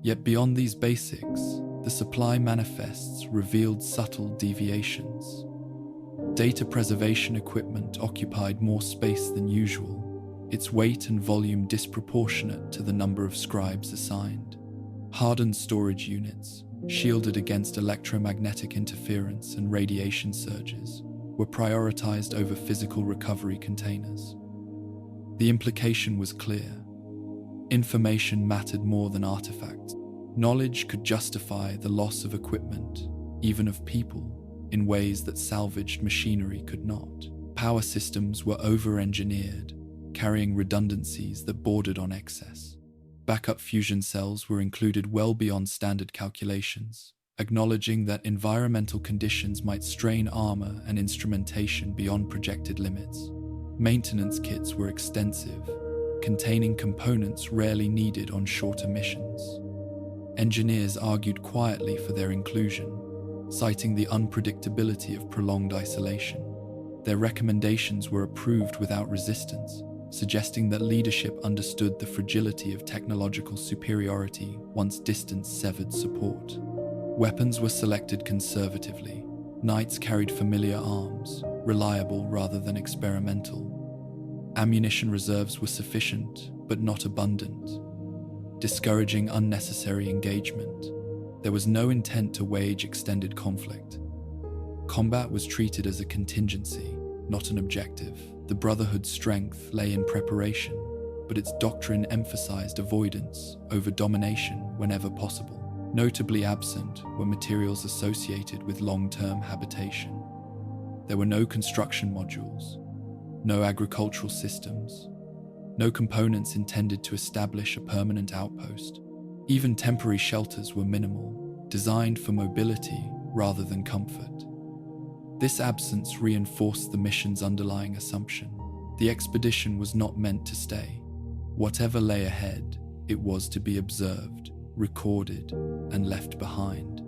Yet beyond these basics, the supply manifests revealed subtle deviations. Data preservation equipment occupied more space than usual, its weight and volume disproportionate to the number of scribes assigned. Hardened storage units, shielded against electromagnetic interference and radiation surges, were prioritized over physical recovery containers. The implication was clear. Information mattered more than artifacts. Knowledge could justify the loss of equipment, even of people, in ways that salvaged machinery could not. Power systems were over-engineered, carrying redundancies that bordered on excess. Backup fusion cells were included well beyond standard calculations, acknowledging that environmental conditions might strain armor and instrumentation beyond projected limits. Maintenance kits were extensive, containing components rarely needed on shorter missions. Engineers argued quietly for their inclusion, citing the unpredictability of prolonged isolation. Their recommendations were approved without resistance, suggesting that leadership understood the fragility of technological superiority once distance severed support. Weapons were selected conservatively. Knights carried familiar arms, reliable rather than experimental. Ammunition reserves were sufficient, but not abundant, discouraging unnecessary engagement. There was no intent to wage extended conflict. Combat was treated as a contingency, not an objective. The Brotherhood's strength lay in preparation, but its doctrine emphasized avoidance over domination whenever possible. Notably absent were materials associated with long-term habitation. There were no construction modules, no agricultural systems, no components intended to establish a permanent outpost. Even temporary shelters were minimal, designed for mobility rather than comfort. This absence reinforced the mission's underlying assumption. The expedition was not meant to stay. Whatever lay ahead, it was to be observed, recorded, and left behind.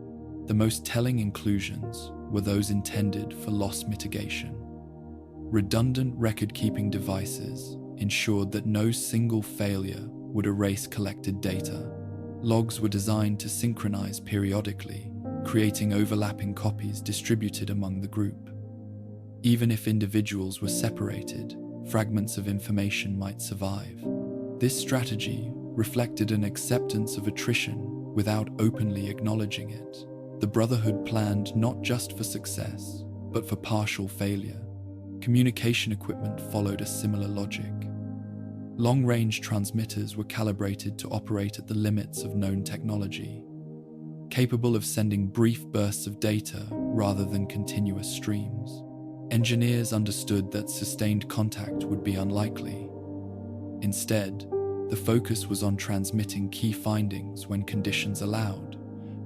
The most telling inclusions were those intended for loss mitigation. Redundant record-keeping devices ensured that no single failure would erase collected data. Logs were designed to synchronize periodically, creating overlapping copies distributed among the group. Even if individuals were separated, fragments of information might survive. This strategy reflected an acceptance of attrition without openly acknowledging it. The Brotherhood planned not just for success, but for partial failure. Communication equipment followed a similar logic. Long-range transmitters were calibrated to operate at the limits of known technology, capable of sending brief bursts of data rather than continuous streams. Engineers understood that sustained contact would be unlikely. Instead, the focus was on transmitting key findings when conditions allowed,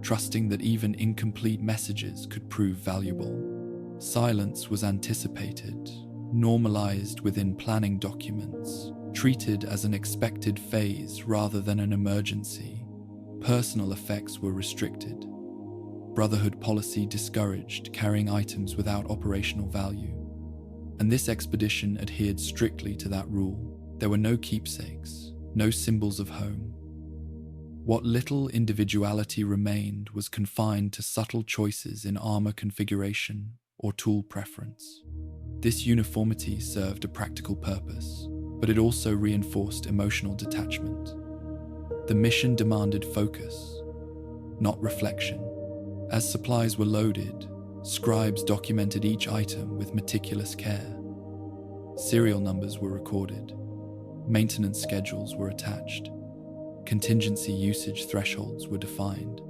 trusting that even incomplete messages could prove valuable. Silence was anticipated, normalized within planning documents, treated as an expected phase rather than an emergency. Personal effects were restricted. Brotherhood policy discouraged carrying items without operational value, and this expedition adhered strictly to that rule. There were no keepsakes, no symbols of home. What little individuality remained was confined to subtle choices in armor configuration or tool preference. This uniformity served a practical purpose, but it also reinforced emotional detachment. The mission demanded focus, not reflection. As supplies were loaded, scribes documented each item with meticulous care. Serial numbers were recorded. Maintenance schedules were attached. Contingency usage thresholds were defined.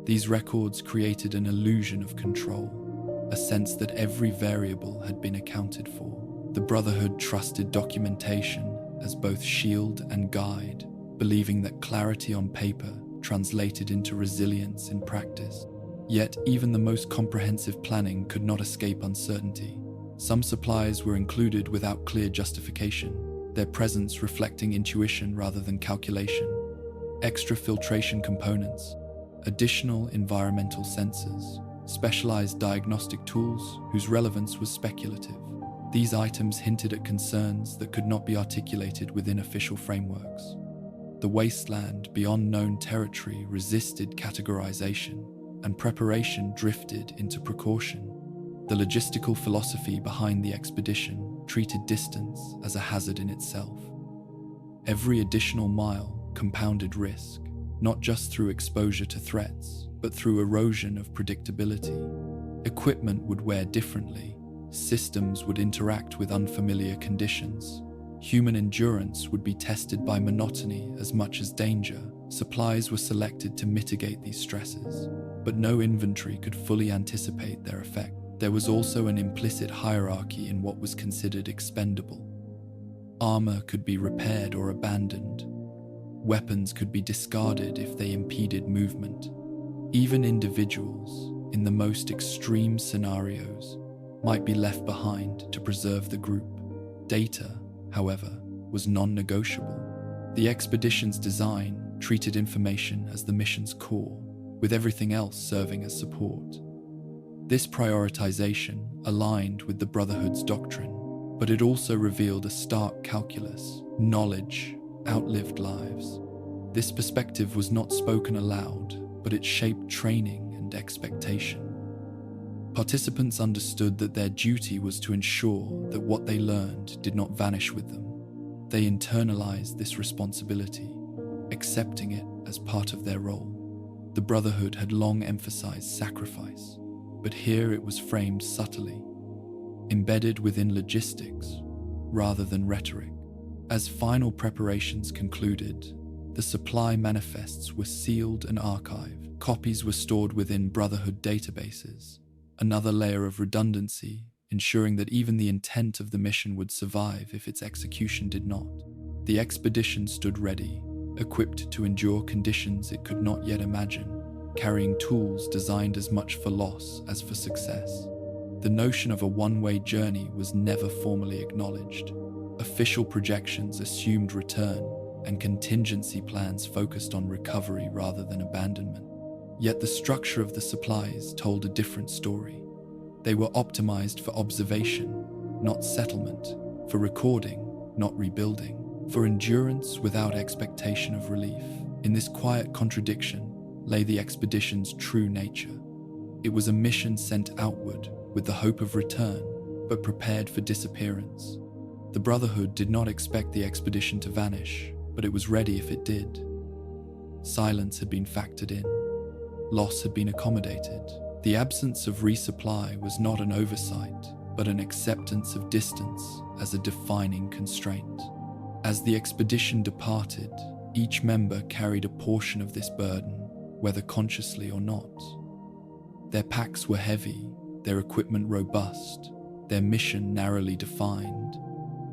These records created an illusion of control, a sense that every variable had been accounted for. The Brotherhood trusted documentation as both shield and guide, believing that clarity on paper translated into resilience in practice. Yet, even the most comprehensive planning could not escape uncertainty. Some supplies were included without clear justification, their presence reflecting intuition rather than calculation. Extra filtration components, additional environmental sensors, specialized diagnostic tools whose relevance was speculative. These items hinted at concerns that could not be articulated within official frameworks. The wasteland beyond known territory resisted categorization, and preparation drifted into precaution. The logistical philosophy behind the expedition treated distance as a hazard in itself. Every additional mile compounded risk, not just through exposure to threats, but through erosion of predictability. Equipment would wear differently, systems would interact with unfamiliar conditions, human endurance would be tested by monotony as much as danger. Supplies were selected to mitigate these stresses, but no inventory could fully anticipate their effect. There was also an implicit hierarchy in what was considered expendable. Armor could be repaired or abandoned. Weapons could be discarded if they impeded movement. Even individuals, in the most extreme scenarios, might be left behind to preserve the group. Data, however, was non-negotiable. The expedition's design treated information as the mission's core, with everything else serving as support. This prioritization aligned with the Brotherhood's doctrine, but it also revealed a stark calculus: knowledge outlived lives. This perspective was not spoken aloud, but it shaped training and expectation. Participants understood that their duty was to ensure that what they learned did not vanish with them. They internalized this responsibility, accepting it as part of their role. The Brotherhood had long emphasized sacrifice, but here it was framed subtly, embedded within logistics rather than rhetoric. As final preparations concluded, the supply manifests were sealed and archived. Copies were stored within Brotherhood databases, another layer of redundancy ensuring that even the intent of the mission would survive if its execution did not. The expedition stood ready, equipped to endure conditions it could not yet imagine, carrying tools designed as much for loss as for success. The notion of a one-way journey was never formally acknowledged. Official projections assumed return, and contingency plans focused on recovery rather than abandonment. Yet the structure of the supplies told a different story. They were optimized for observation, not settlement, for recording, not rebuilding, for endurance without expectation of relief. In this quiet contradiction lay the expedition's true nature. It was a mission sent outward with the hope of return, but prepared for disappearance. The Brotherhood did not expect the expedition to vanish, but it was ready if it did. Silence had been factored in. Loss had been accommodated. The absence of resupply was not an oversight, but an acceptance of distance as a defining constraint. As the expedition departed, each member carried a portion of this burden, whether consciously or not. Their packs were heavy, their equipment robust, their mission narrowly defined.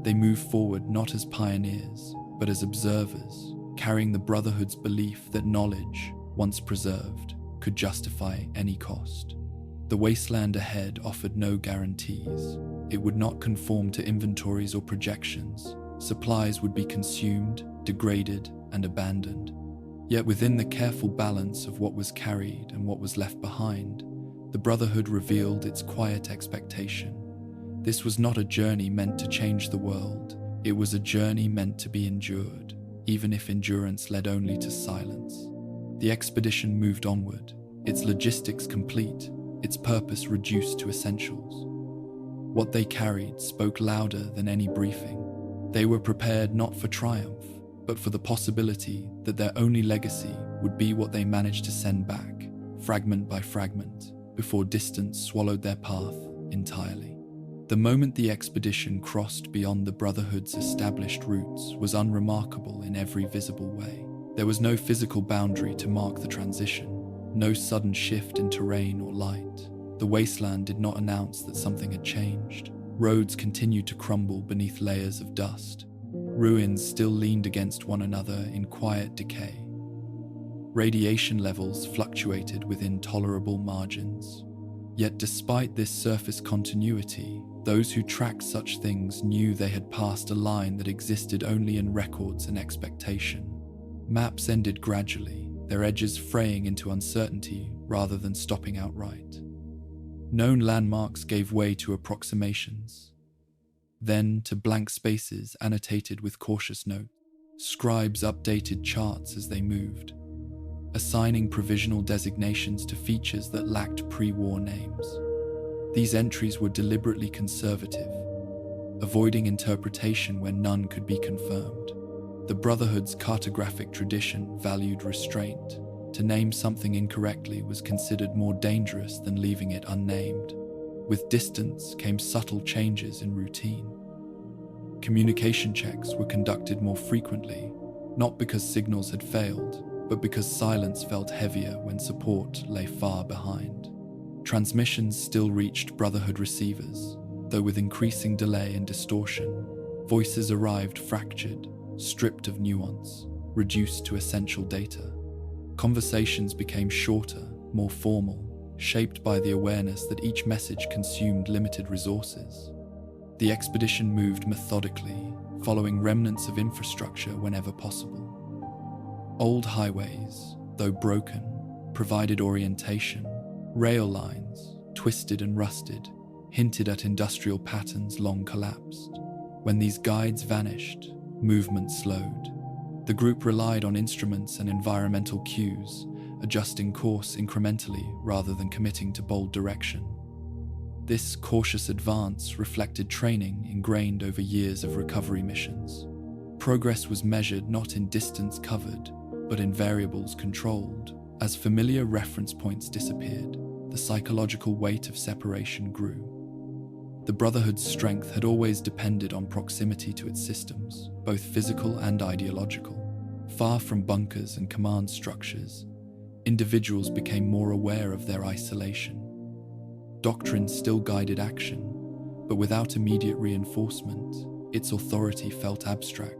They moved forward not as pioneers, but as observers, carrying the Brotherhood's belief that knowledge, once preserved, could justify any cost. The wasteland ahead offered no guarantees. It would not conform to inventories or projections. Supplies would be consumed, degraded, and abandoned. Yet within the careful balance of what was carried and what was left behind, the Brotherhood revealed its quiet expectation. This was not a journey meant to change the world. It was a journey meant to be endured, even if endurance led only to silence. The expedition moved onward, its logistics complete, its purpose reduced to essentials. What they carried spoke louder than any briefing. They were prepared not for triumph, but for the possibility that their only legacy would be what they managed to send back, fragment by fragment, before distance swallowed their path entirely. The moment the expedition crossed beyond the Brotherhood's established routes was unremarkable in every visible way. There was no physical boundary to mark the transition, no sudden shift in terrain or light. The wasteland did not announce that something had changed. Roads continued to crumble beneath layers of dust. Ruins still leaned against one another in quiet decay. Radiation levels fluctuated within tolerable margins. Yet despite this surface continuity, those who tracked such things knew they had passed a line that existed only in records and expectation. Maps ended gradually, their edges fraying into uncertainty rather than stopping outright. Known landmarks gave way to approximations, then to blank spaces annotated with cautious notes. Scribes updated charts as they moved, assigning provisional designations to features that lacked pre-war names. These entries were deliberately conservative, avoiding interpretation where none could be confirmed. The Brotherhood's cartographic tradition valued restraint. To name something incorrectly was considered more dangerous than leaving it unnamed. With distance came subtle changes in routine. Communication checks were conducted more frequently, not because signals had failed, but because silence felt heavier when support lay far behind. Transmissions still reached Brotherhood receivers, though with increasing delay and distortion. Voices arrived fractured, stripped of nuance, reduced to essential data. Conversations became shorter, more formal, shaped by the awareness that each message consumed limited resources. The expedition moved methodically, following remnants of infrastructure whenever possible. Old highways, though broken, provided orientation. Rail lines, twisted and rusted, hinted at industrial patterns long collapsed. When these guides vanished, movement slowed. The group relied on instruments and environmental cues, adjusting course incrementally rather than committing to bold direction. This cautious advance reflected training ingrained over years of recovery missions. Progress was measured not in distance covered, but in variables controlled. As familiar reference points disappeared, the psychological weight of separation grew. The Brotherhood's strength had always depended on proximity to its systems, both physical and ideological. Far from bunkers and command structures, individuals became more aware of their isolation. Doctrine still guided action, but without immediate reinforcement, its authority felt abstract.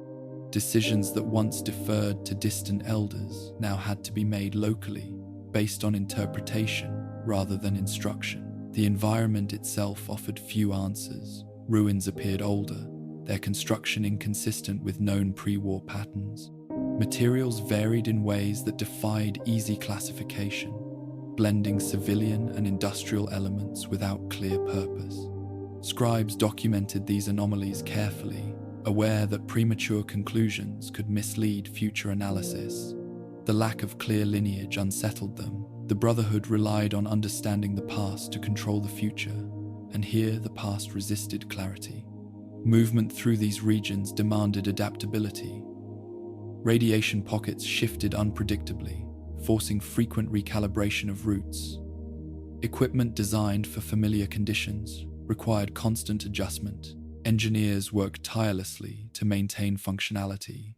Decisions that once deferred to distant elders now had to be made locally, based on interpretation rather than instruction. The environment itself offered few answers. Ruins appeared older, their construction inconsistent with known pre-war patterns. Materials varied in ways that defied easy classification, blending civilian and industrial elements without clear purpose. Scribes documented these anomalies carefully, aware that premature conclusions could mislead future analysis. The lack of clear lineage unsettled them. The Brotherhood relied on understanding the past to control the future, and here the past resisted clarity. Movement through these regions demanded adaptability. Radiation pockets shifted unpredictably, forcing frequent recalibration of routes. Equipment designed for familiar conditions required constant adjustment. Engineers worked tirelessly to maintain functionality,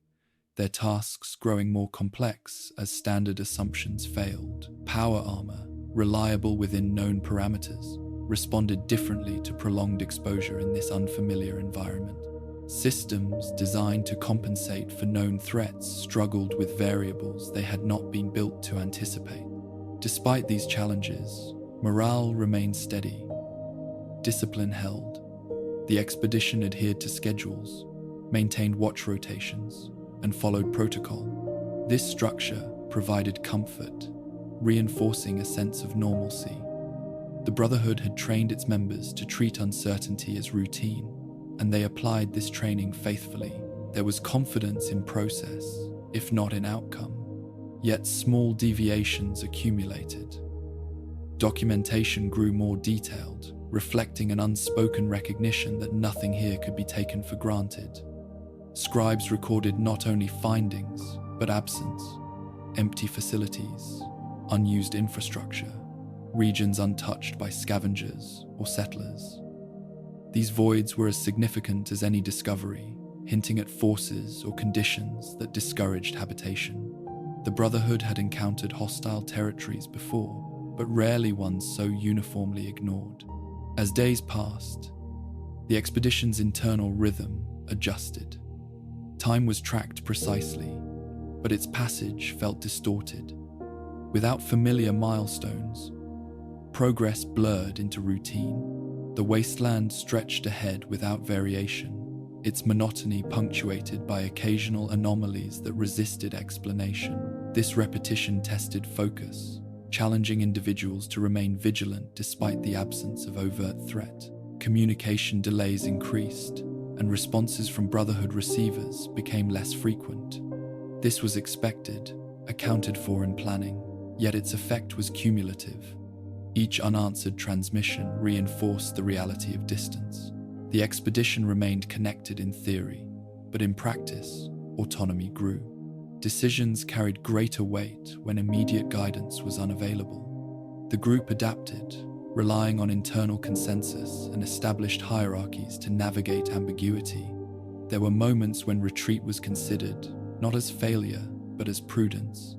their tasks growing more complex as standard assumptions failed. Power armor, reliable within known parameters, responded differently to prolonged exposure in this unfamiliar environment. Systems designed to compensate for known threats struggled with variables they had not been built to anticipate. Despite these challenges, morale remained steady. Discipline held. The expedition adhered to schedules, maintained watch rotations, and followed protocol. This structure provided comfort, reinforcing a sense of normalcy. The Brotherhood had trained its members to treat uncertainty as routine, and they applied this training faithfully. There was confidence in process, if not in outcome, yet small deviations accumulated. Documentation grew more detailed, reflecting an unspoken recognition that nothing here could be taken for granted. Scribes recorded not only findings, but absence, empty facilities, unused infrastructure, regions untouched by scavengers or settlers. These voids were as significant as any discovery, hinting at forces or conditions that discouraged habitation. The Brotherhood had encountered hostile territories before, but rarely ones so uniformly ignored. As days passed, the expedition's internal rhythm adjusted. Time was tracked precisely, but its passage felt distorted. Without familiar milestones, progress blurred into routine. The wasteland stretched ahead without variation, its monotony punctuated by occasional anomalies that resisted explanation. This repetition tested focus, challenging individuals to remain vigilant despite the absence of overt threat. Communication delays increased, and responses from Brotherhood receivers became less frequent. This was expected, accounted for in planning, yet its effect was cumulative. Each unanswered transmission reinforced the reality of distance. The expedition remained connected in theory, but in practice, autonomy grew. Decisions carried greater weight when immediate guidance was unavailable. The group adapted, relying on internal consensus and established hierarchies to navigate ambiguity. There were moments when retreat was considered, not as failure, but as prudence.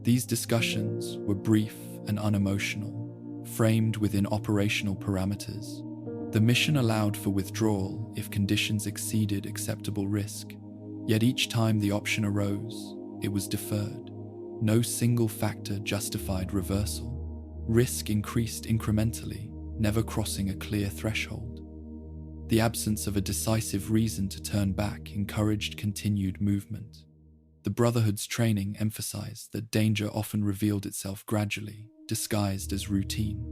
These discussions were brief and unemotional, framed within operational parameters. The mission allowed for withdrawal if conditions exceeded acceptable risk. Yet each time the option arose, it was deferred. No single factor justified reversal. Risk increased incrementally, never crossing a clear threshold. The absence of a decisive reason to turn back encouraged continued movement. The Brotherhood's training emphasized that danger often revealed itself gradually, disguised as routine.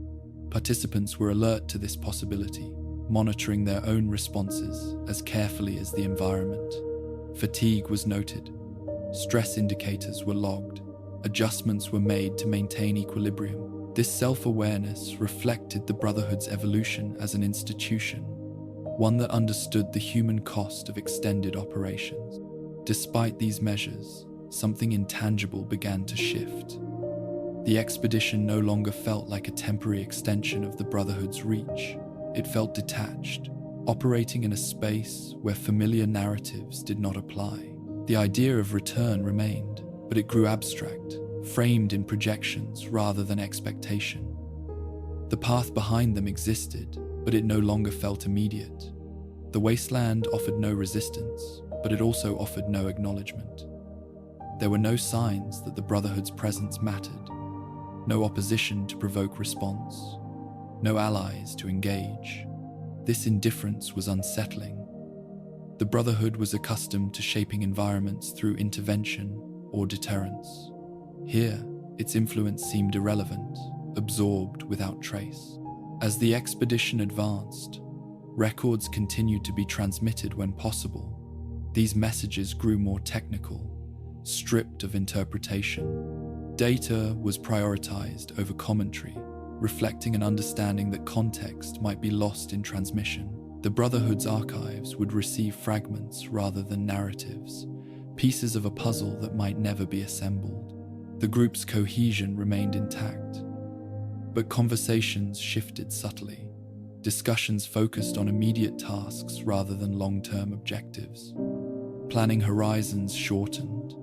Participants were alert to this possibility, monitoring their own responses as carefully as the environment. Fatigue was noted. Stress indicators were logged. Adjustments were made to maintain equilibrium. This self-awareness reflected the Brotherhood's evolution as an institution, one that understood the human cost of extended operations. Despite these measures, something intangible began to shift. The expedition no longer felt like a temporary extension of the Brotherhood's reach. It felt detached, operating in a space where familiar narratives did not apply. The idea of return remained, but it grew abstract, framed in projections rather than expectation. The path behind them existed, but it no longer felt immediate. The wasteland offered no resistance, but it also offered no acknowledgement. There were no signs that the Brotherhood's presence mattered, no opposition to provoke response, no allies to engage. This indifference was unsettling. The Brotherhood was accustomed to shaping environments through intervention or deterrence. Here, its influence seemed irrelevant, absorbed without trace. As the expedition advanced, records continued to be transmitted when possible. These messages grew more technical, stripped of interpretation. Data was prioritized over commentary, reflecting an understanding that context might be lost in transmission. The Brotherhood's archives would receive fragments rather than narratives, pieces of a puzzle that might never be assembled. The group's cohesion remained intact, but conversations shifted subtly. Discussions focused on immediate tasks rather than long-term objectives. Planning horizons shortened.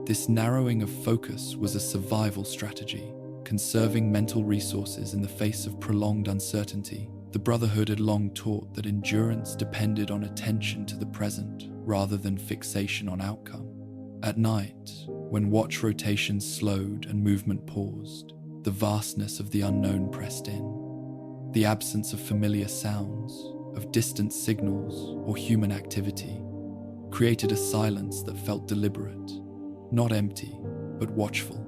This narrowing of focus was a survival strategy, conserving mental resources in the face of prolonged uncertainty. The Brotherhood had long taught that endurance depended on attention to the present rather than fixation on outcome. At night, when watch rotations slowed and movement paused, the vastness of the unknown pressed in. The absence of familiar sounds, of distant signals or human activity, created a silence that felt deliberate, not empty, but watchful.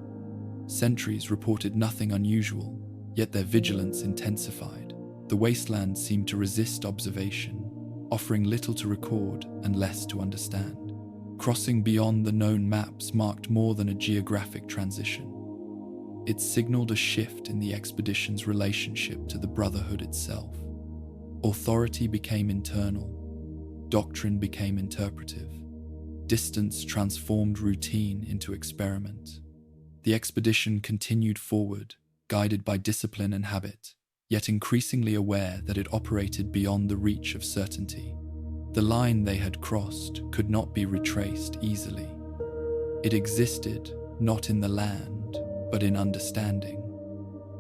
Sentries reported nothing unusual, yet their vigilance intensified. The wasteland seemed to resist observation, offering little to record and less to understand. Crossing beyond the known maps marked more than a geographic transition. It signaled a shift in the expedition's relationship to the Brotherhood itself. Authority became internal, doctrine became interpretive. Distance transformed routine into experiment. The expedition continued forward, guided by discipline and habit, yet increasingly aware that it operated beyond the reach of certainty. The line they had crossed could not be retraced easily. It existed not in the land, but in understanding.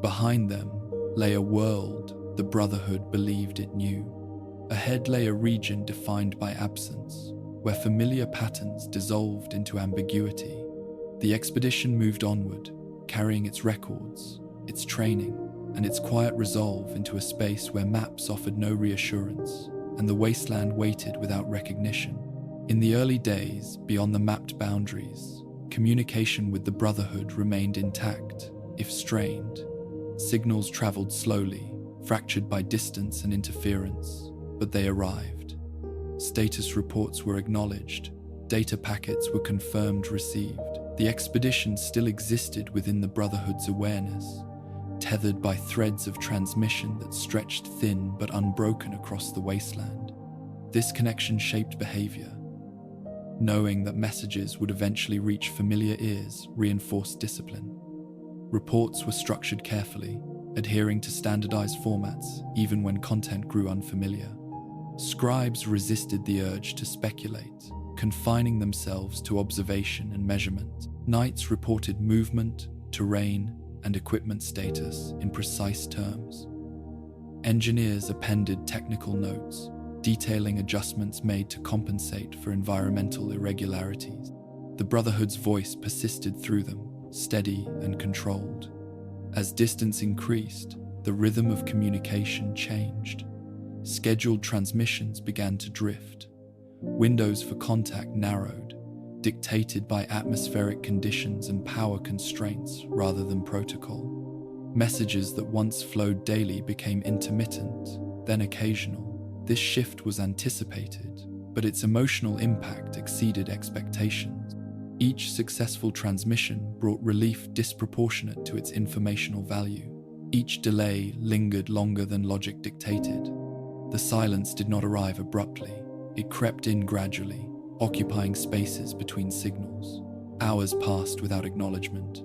Behind them lay a world the Brotherhood believed it knew. Ahead lay a region defined by absence, where familiar patterns dissolved into ambiguity. The expedition moved onward, carrying its records, its training, and its quiet resolve into a space where maps offered no reassurance, and the wasteland waited without recognition. In the early days, beyond the mapped boundaries, communication with the Brotherhood remained intact, if strained. Signals traveled slowly, fractured by distance and interference, but they arrived. Status reports were acknowledged, data packets were confirmed received. The expedition still existed within the Brotherhood's awareness, tethered by threads of transmission that stretched thin but unbroken across the wasteland. This connection shaped behavior. Knowing that messages would eventually reach familiar ears reinforced discipline. Reports were structured carefully, adhering to standardized formats even when content grew unfamiliar. Scribes resisted the urge to speculate, confining themselves to observation and measurement. Knights reported movement, terrain, and equipment status in precise terms. Engineers appended technical notes, detailing adjustments made to compensate for environmental irregularities. The Brotherhood's voice persisted through them, steady and controlled. As distance increased, the rhythm of communication changed. Scheduled transmissions began to drift. Windows for contact narrowed, dictated by atmospheric conditions and power constraints rather than protocol. Messages that once flowed daily became intermittent, then occasional. This shift was anticipated, but its emotional impact exceeded expectations. Each successful transmission brought relief disproportionate to its informational value. Each delay lingered longer than logic dictated. The silence did not arrive abruptly. It crept in gradually, occupying spaces between signals. Hours passed without acknowledgement.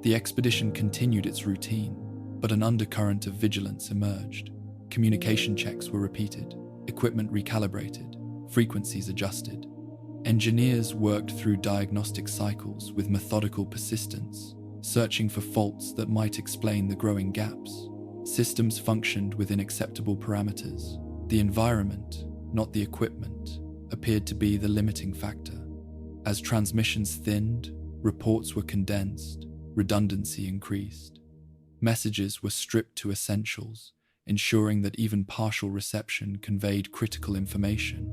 The expedition continued its routine, but an undercurrent of vigilance emerged. Communication checks were repeated, equipment recalibrated, frequencies adjusted. Engineers worked through diagnostic cycles with methodical persistence, searching for faults that might explain the growing gaps. Systems functioned within acceptable parameters. The environment, not the equipment, appeared to be the limiting factor. As transmissions thinned, reports were condensed, redundancy increased. Messages were stripped to essentials, ensuring that even partial reception conveyed critical information.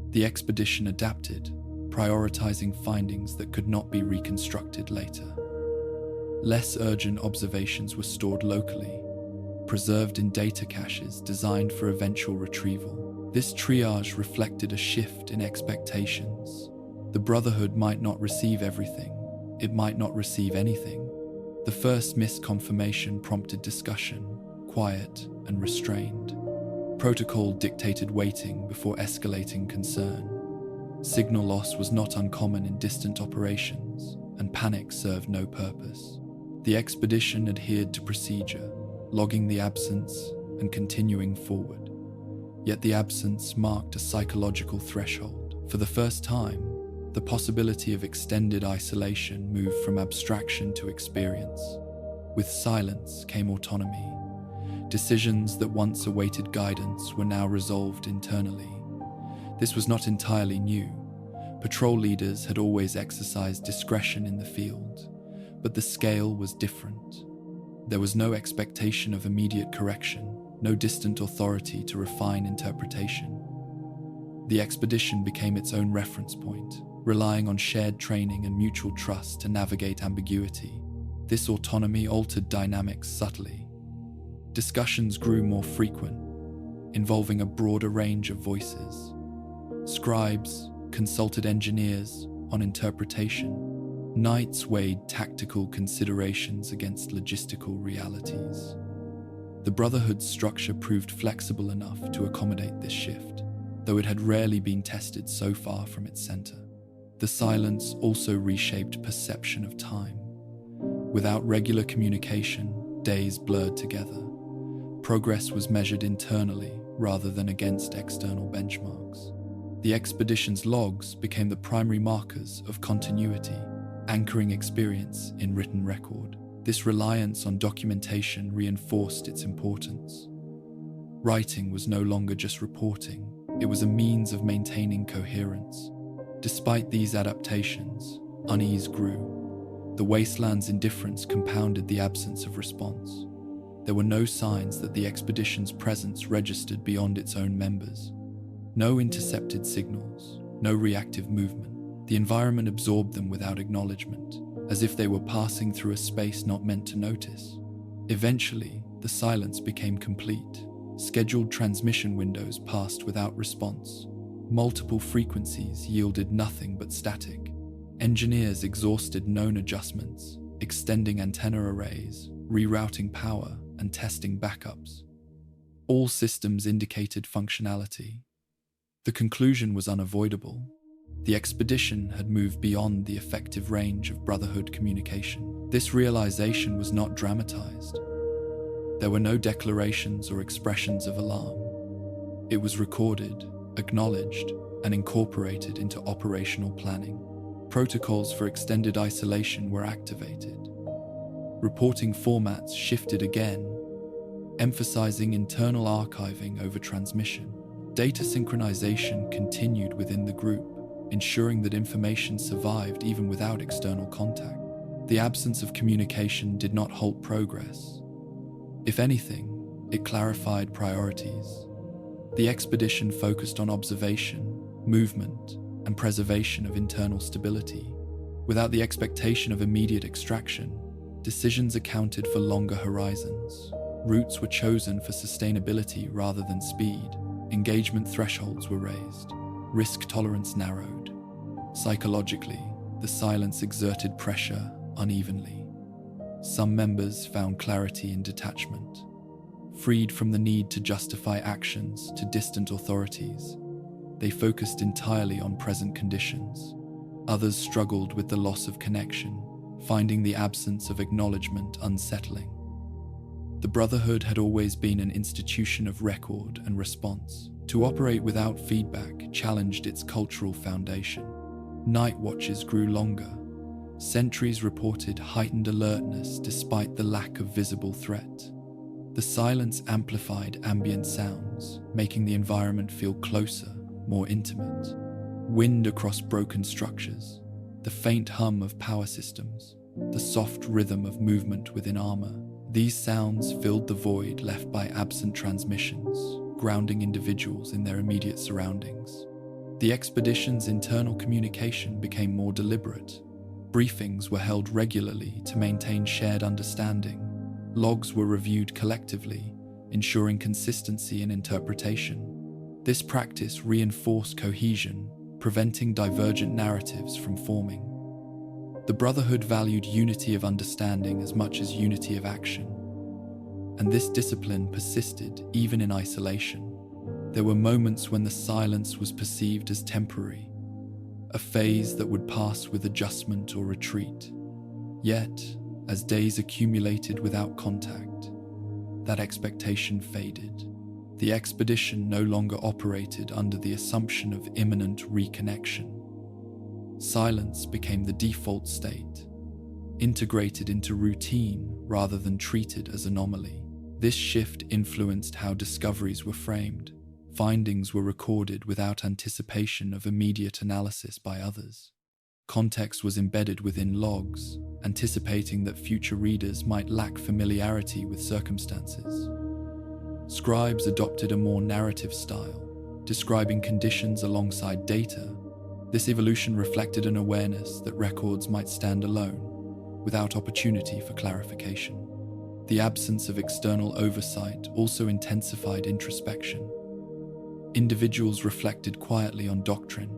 The expedition adapted, prioritizing findings that could not be reconstructed later. Less urgent observations were stored locally, preserved in data caches designed for eventual retrieval. This triage reflected a shift in expectations. The Brotherhood might not receive everything, it might not receive anything. The first misconfirmation prompted discussion, quiet and restrained. Protocol dictated waiting before escalating concern. Signal loss was not uncommon in distant operations, and panic served no purpose. The expedition adhered to procedure, logging the absence and continuing forward. Yet the absence marked a psychological threshold. For the first time, the possibility of extended isolation moved from abstraction to experience. With silence came autonomy. Decisions that once awaited guidance were now resolved internally. This was not entirely new. Patrol leaders had always exercised discretion in the field, but the scale was different. There was no expectation of immediate correction, no distant authority to refine interpretation. The expedition became its own reference point, relying on shared training and mutual trust to navigate ambiguity. This autonomy altered dynamics subtly. Discussions grew more frequent, involving a broader range of voices. Scribes consulted engineers on interpretation. Knights weighed tactical considerations against logistical realities. The Brotherhood's structure proved flexible enough to accommodate this shift, though it had rarely been tested so far from its center. The silence also reshaped perception of time. Without regular communication, days blurred together. Progress was measured internally rather than against external benchmarks. The expedition's logs became the primary markers of continuity, anchoring experience in written record. This reliance on documentation reinforced its importance. Writing was no longer just reporting, it was a means of maintaining coherence. Despite these adaptations, unease grew. The wasteland's indifference compounded the absence of response. There were no signs that the expedition's presence registered beyond its own members. No intercepted signals, no reactive movement. The environment absorbed them without acknowledgement, as if they were passing through a space not meant to notice. Eventually, the silence became complete. Scheduled transmission windows passed without response. Multiple frequencies yielded nothing but static. Engineers exhausted known adjustments, extending antenna arrays, rerouting power, and testing backups. All systems indicated functionality. The conclusion was unavoidable. The expedition had moved beyond the effective range of Brotherhood communication. This realization was not dramatized. There were no declarations or expressions of alarm. It was recorded, acknowledged, and incorporated into operational planning. Protocols for extended isolation were activated. Reporting formats shifted again, emphasizing internal archiving over transmission. Data synchronization continued within the group, ensuring that information survived even without external contact. The absence of communication did not halt progress. If anything, it clarified priorities. The expedition focused on observation, movement, and preservation of internal stability. Without the expectation of immediate extraction, decisions accounted for longer horizons. Routes were chosen for sustainability rather than speed. Engagement thresholds were raised. Risk tolerance narrowed. Psychologically, the silence exerted pressure unevenly. Some members found clarity in detachment. Freed from the need to justify actions to distant authorities, they focused entirely on present conditions. Others struggled with the loss of connection, finding the absence of acknowledgement unsettling. The Brotherhood had always been an institution of record and response. To operate without feedback challenged its cultural foundation. Night watches grew longer. Sentries reported heightened alertness despite the lack of visible threat. The silence amplified ambient sounds, making the environment feel closer, more intimate. Wind across broken structures, the faint hum of power systems, the soft rhythm of movement within armor. These sounds filled the void left by absent transmissions, grounding individuals in their immediate surroundings. The expedition's internal communication became more deliberate. Briefings were held regularly to maintain shared understanding. Logs were reviewed collectively, ensuring consistency in interpretation. This practice reinforced cohesion, preventing divergent narratives from forming. The Brotherhood valued unity of understanding as much as unity of action, and this discipline persisted even in isolation. There were moments when the silence was perceived as temporary, a phase that would pass with adjustment or retreat. Yet, as days accumulated without contact, that expectation faded. The expedition no longer operated under the assumption of imminent reconnection. Silence became the default state, integrated into routine rather than treated as anomaly. This shift influenced how discoveries were framed. Findings were recorded without anticipation of immediate analysis by others. Context was embedded within logs, anticipating that future readers might lack familiarity with circumstances. Scribes adopted a more narrative style, describing conditions alongside data. This evolution reflected an awareness that records might stand alone, without opportunity for clarification. The absence of external oversight also intensified introspection. Individuals reflected quietly on doctrine,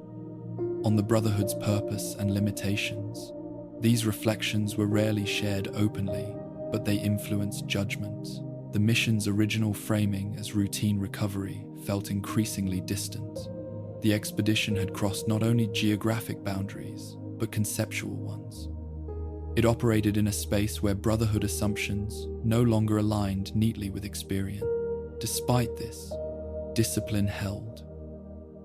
on the Brotherhood's purpose and limitations. These reflections were rarely shared openly, but they influenced judgment. The mission's original framing as routine recovery felt increasingly distant. The expedition had crossed not only geographic boundaries, but conceptual ones. It operated in a space where Brotherhood assumptions no longer aligned neatly with experience. Despite this, discipline held.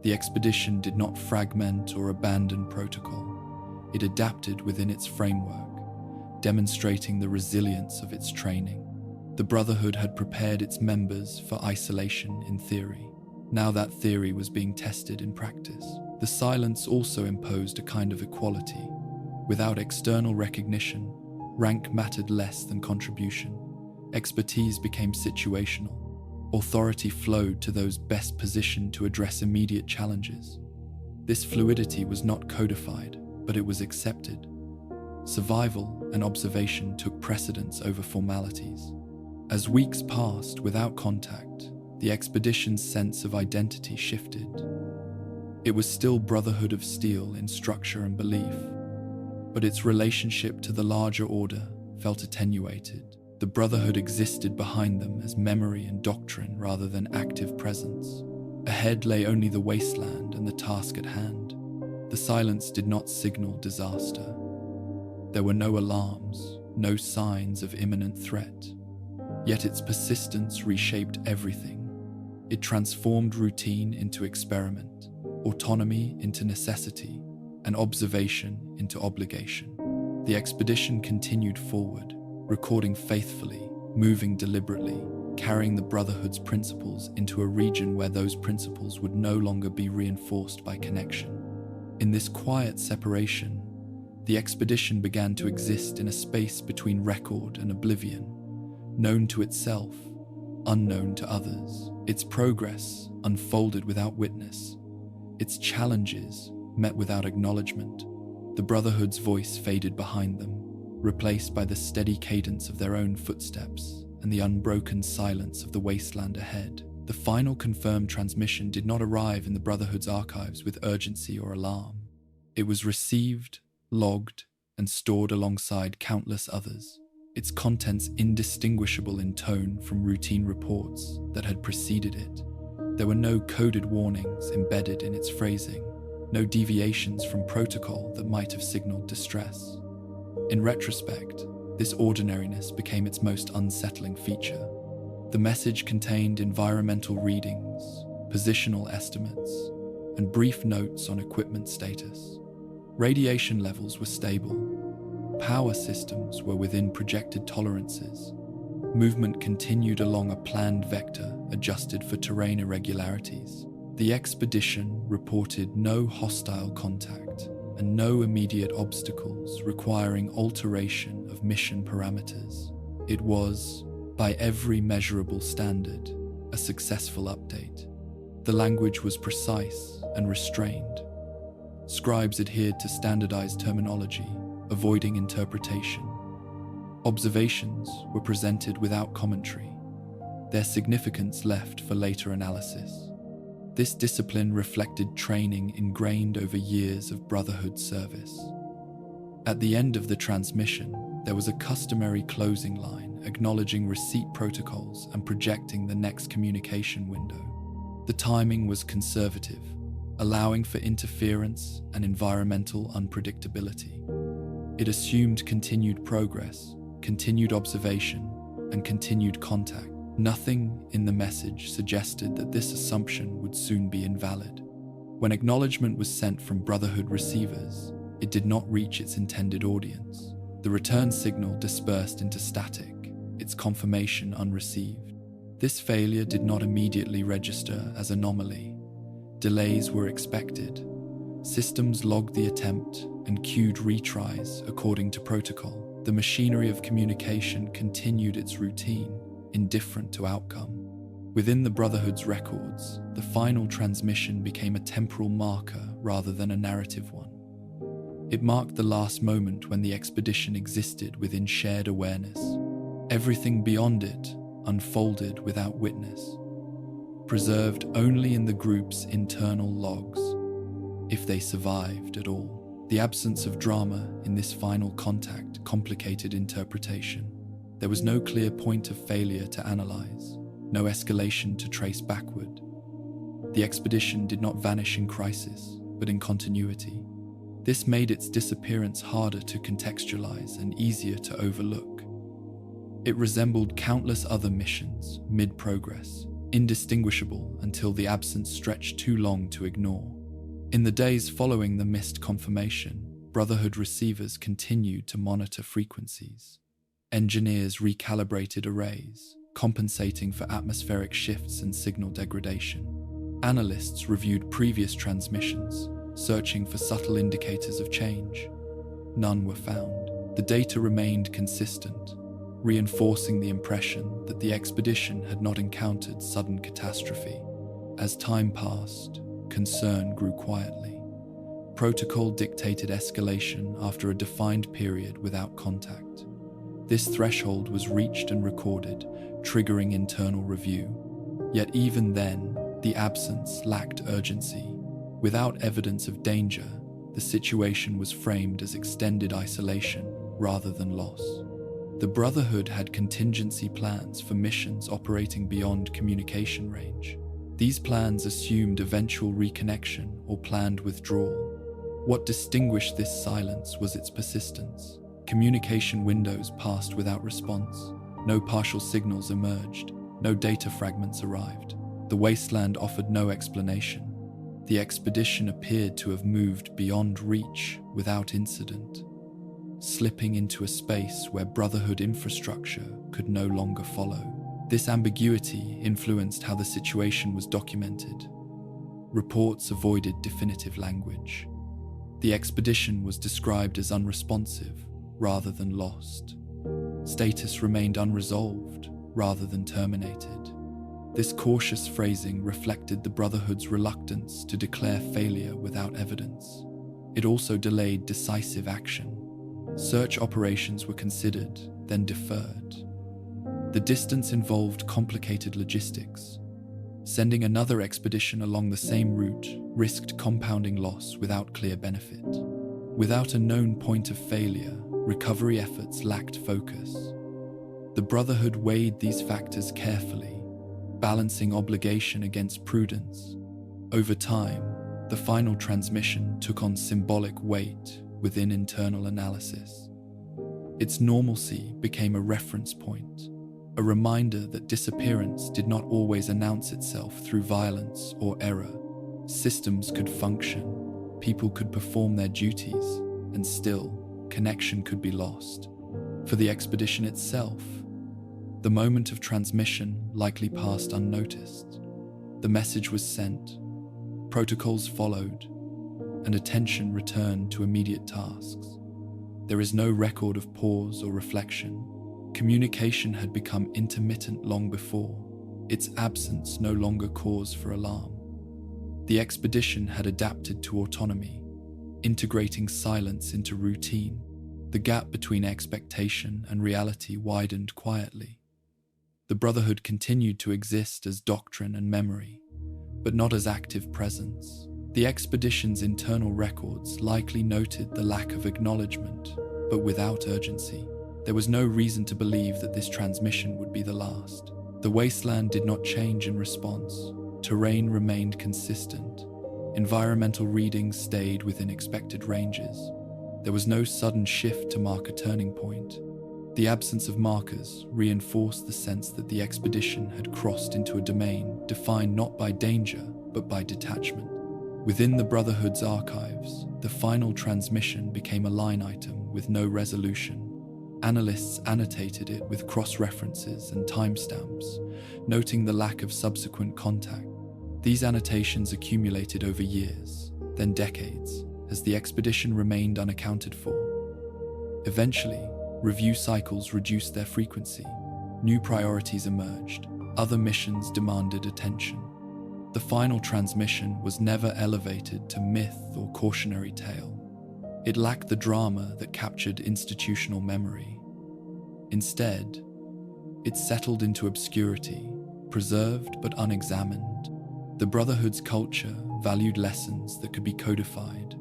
The expedition did not fragment or abandon protocol. It adapted within its framework, demonstrating the resilience of its training. The Brotherhood had prepared its members for isolation in theory. Now that theory was being tested in practice. The silence also imposed a kind of equality. Without external recognition, rank mattered less than contribution. Expertise became situational. Authority flowed to those best positioned to address immediate challenges. This fluidity was not codified, but it was accepted. Survival and observation took precedence over formalities. As weeks passed without contact, the expedition's sense of identity shifted. It was still Brotherhood of Steel in structure and belief, but its relationship to the larger order felt attenuated. The Brotherhood existed behind them as memory and doctrine rather than active presence. Ahead lay only the wasteland and the task at hand. The silence did not signal disaster. There were no alarms, no signs of imminent threat. Yet its persistence reshaped everything. It transformed routine into experiment, autonomy into necessity, and observation into obligation. The expedition continued forward, recording faithfully, moving deliberately, carrying the Brotherhood's principles into a region where those principles would no longer be reinforced by connection. In this quiet separation, the expedition began to exist in a space between record and oblivion, known to itself, unknown to others. Its progress unfolded without witness, its challenges met without acknowledgement. The Brotherhood's voice faded behind them, replaced by the steady cadence of their own footsteps and the unbroken silence of the wasteland ahead. The final confirmed transmission did not arrive in the Brotherhood's archives with urgency or alarm. It was received, logged, and stored alongside countless others, its contents indistinguishable in tone from routine reports that had preceded it. There were no coded warnings embedded in its phrasing, no deviations from protocol that might have signaled distress. In retrospect, this ordinariness became its most unsettling feature. The message contained environmental readings, positional estimates, and brief notes on equipment status. Radiation levels were stable. Power systems were within projected tolerances. movement continued along a planned vector adjusted for terrain irregularities. The expedition reported no hostile contact and no immediate obstacles requiring alteration of mission parameters. It was, by every measurable standard, a successful update. The language was precise and restrained. Scribes adhered to standardized terminology, avoiding interpretation. Observations were presented without commentary, their significance left for later analysis. This discipline reflected training ingrained over years of Brotherhood service. At the end of the transmission, there was a customary closing line acknowledging receipt protocols and projecting the next communication window. The timing was conservative, allowing for interference and environmental unpredictability. It assumed continued progress, continued observation, and continued contact. Nothing in the message suggested that this assumption would soon be invalid. When acknowledgement was sent from Brotherhood receivers, it did not reach its intended audience. The return signal dispersed into static, its confirmation unreceived. This failure did not immediately register as anomaly. Delays were expected. Systems logged the attempt and queued retries according to protocol. The machinery of communication continued its routine, indifferent to outcome. Within the Brotherhood's records, the final transmission became a temporal marker rather than a narrative one. It marked the last moment when the expedition existed within shared awareness. Everything beyond it unfolded without witness, preserved only in the group's internal logs, if they survived at all. The absence of drama in this final contact complicated interpretation. There was no clear point of failure to analyze, no escalation to trace backward. The expedition did not vanish in crisis, but in continuity. This made its disappearance harder to contextualize and easier to overlook. It resembled countless other missions, mid-progress, indistinguishable until the absence stretched too long to ignore. In the days following the missed confirmation, Brotherhood receivers continued to monitor frequencies. Engineers recalibrated arrays, compensating for atmospheric shifts and signal degradation. Analysts reviewed previous transmissions, searching for subtle indicators of change. None were found. The data remained consistent, reinforcing the impression that the expedition had not encountered sudden catastrophe. As time passed, concern grew quietly. Protocol dictated escalation after a defined period without contact. This threshold was reached and recorded, triggering internal review. Yet even then, the absence lacked urgency. Without evidence of danger, the situation was framed as extended isolation rather than loss. The Brotherhood had contingency plans for missions operating beyond communication range. These plans assumed eventual reconnection or planned withdrawal. What distinguished this silence was its persistence. Communication windows passed without response. No partial signals emerged. No data fragments arrived. The wasteland offered no explanation. The expedition appeared to have moved beyond reach without incident, slipping into a space where Brotherhood infrastructure could no longer follow. This ambiguity influenced how the situation was documented. Reports avoided definitive language. The expedition was described as unresponsive rather than lost. Status remained unresolved rather than terminated. This cautious phrasing reflected the Brotherhood's reluctance to declare failure without evidence. It also delayed decisive action. Search operations were considered, then deferred. The distance involved complicated logistics. Sending another expedition along the same route risked compounding loss without clear benefit. Without a known point of failure, recovery efforts lacked focus. The Brotherhood weighed these factors carefully, balancing obligation against prudence. Over time, the final transmission took on symbolic weight within internal analysis. Its normalcy became a reference point, a reminder that disappearance did not always announce itself through violence or error. Systems could function, people could perform their duties, and still, connection could be lost. For the expedition itself, The moment of transmission likely passed unnoticed. The message was sent, protocols followed, and attention returned to immediate tasks. There is no record of pause or reflection. Communication had become intermittent long before, its absence no longer cause for alarm. The expedition had adapted to autonomy, integrating silence into routine. The gap between expectation and reality widened quietly. The Brotherhood continued to exist as doctrine and memory, but not as active presence. The expedition's internal records likely noted the lack of acknowledgement, but without urgency. There was no reason to believe that this transmission would be the last. The wasteland did not change in response. Terrain remained consistent. Environmental readings stayed within expected ranges. There was no sudden shift to mark a turning point. The absence of markers reinforced the sense that the expedition had crossed into a domain defined not by danger, but by detachment. Within the Brotherhood's archives, the final transmission became a line item with no resolution. Analysts annotated it with cross-references and timestamps, noting the lack of subsequent contact. These annotations accumulated over years, then decades, as the expedition remained unaccounted for. Eventually, review cycles reduced their frequency. New priorities emerged. Other missions demanded attention. The final transmission was never elevated to myth or cautionary tale. It lacked the drama that captured institutional memory. Instead, it settled into obscurity, preserved but unexamined. The Brotherhood's culture valued lessons that could be codified,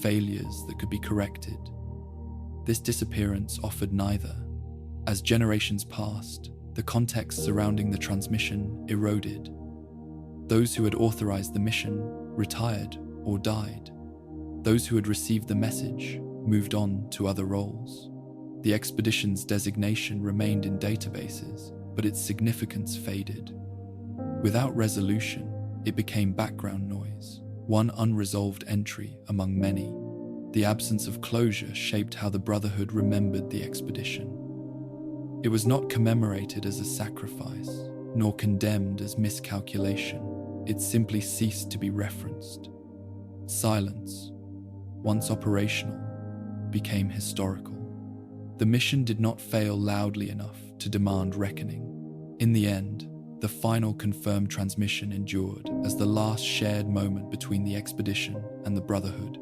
failures that could be corrected. This disappearance offered neither. As generations passed, the context surrounding the transmission eroded. Those who had authorized the mission retired or died. Those who had received the message moved on to other roles. The expedition's designation remained in databases, but its significance faded. Without resolution, it became background noise, one unresolved entry among many. The absence of closure shaped how the Brotherhood remembered the expedition. It was not commemorated as a sacrifice, nor condemned as miscalculation. It simply ceased to be referenced. Silence, once operational, became historical. The mission did not fail loudly enough to demand reckoning. In the end, the final confirmed transmission endured as the last shared moment between the expedition and the Brotherhood.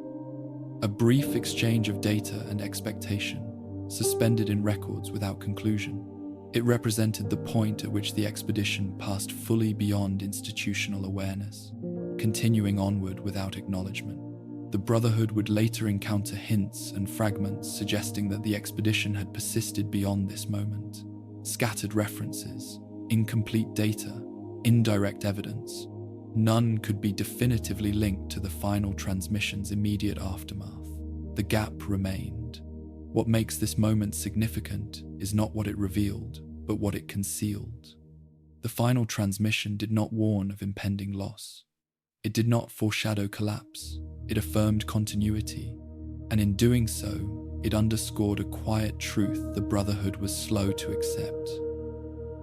A brief exchange of data and expectation, suspended in records without conclusion. It represented the point at which the expedition passed fully beyond institutional awareness, continuing onward without acknowledgement. The Brotherhood would later encounter hints and fragments suggesting that the expedition had persisted beyond this moment. Scattered references, incomplete data, indirect evidence. None could be definitively linked to the final transmission's immediate aftermath. The gap remained. What makes this moment significant is not what it revealed, but what it concealed. The final transmission did not warn of impending loss. It did not foreshadow collapse. It affirmed continuity, and in doing so, it underscored a quiet truth the Brotherhood was slow to accept.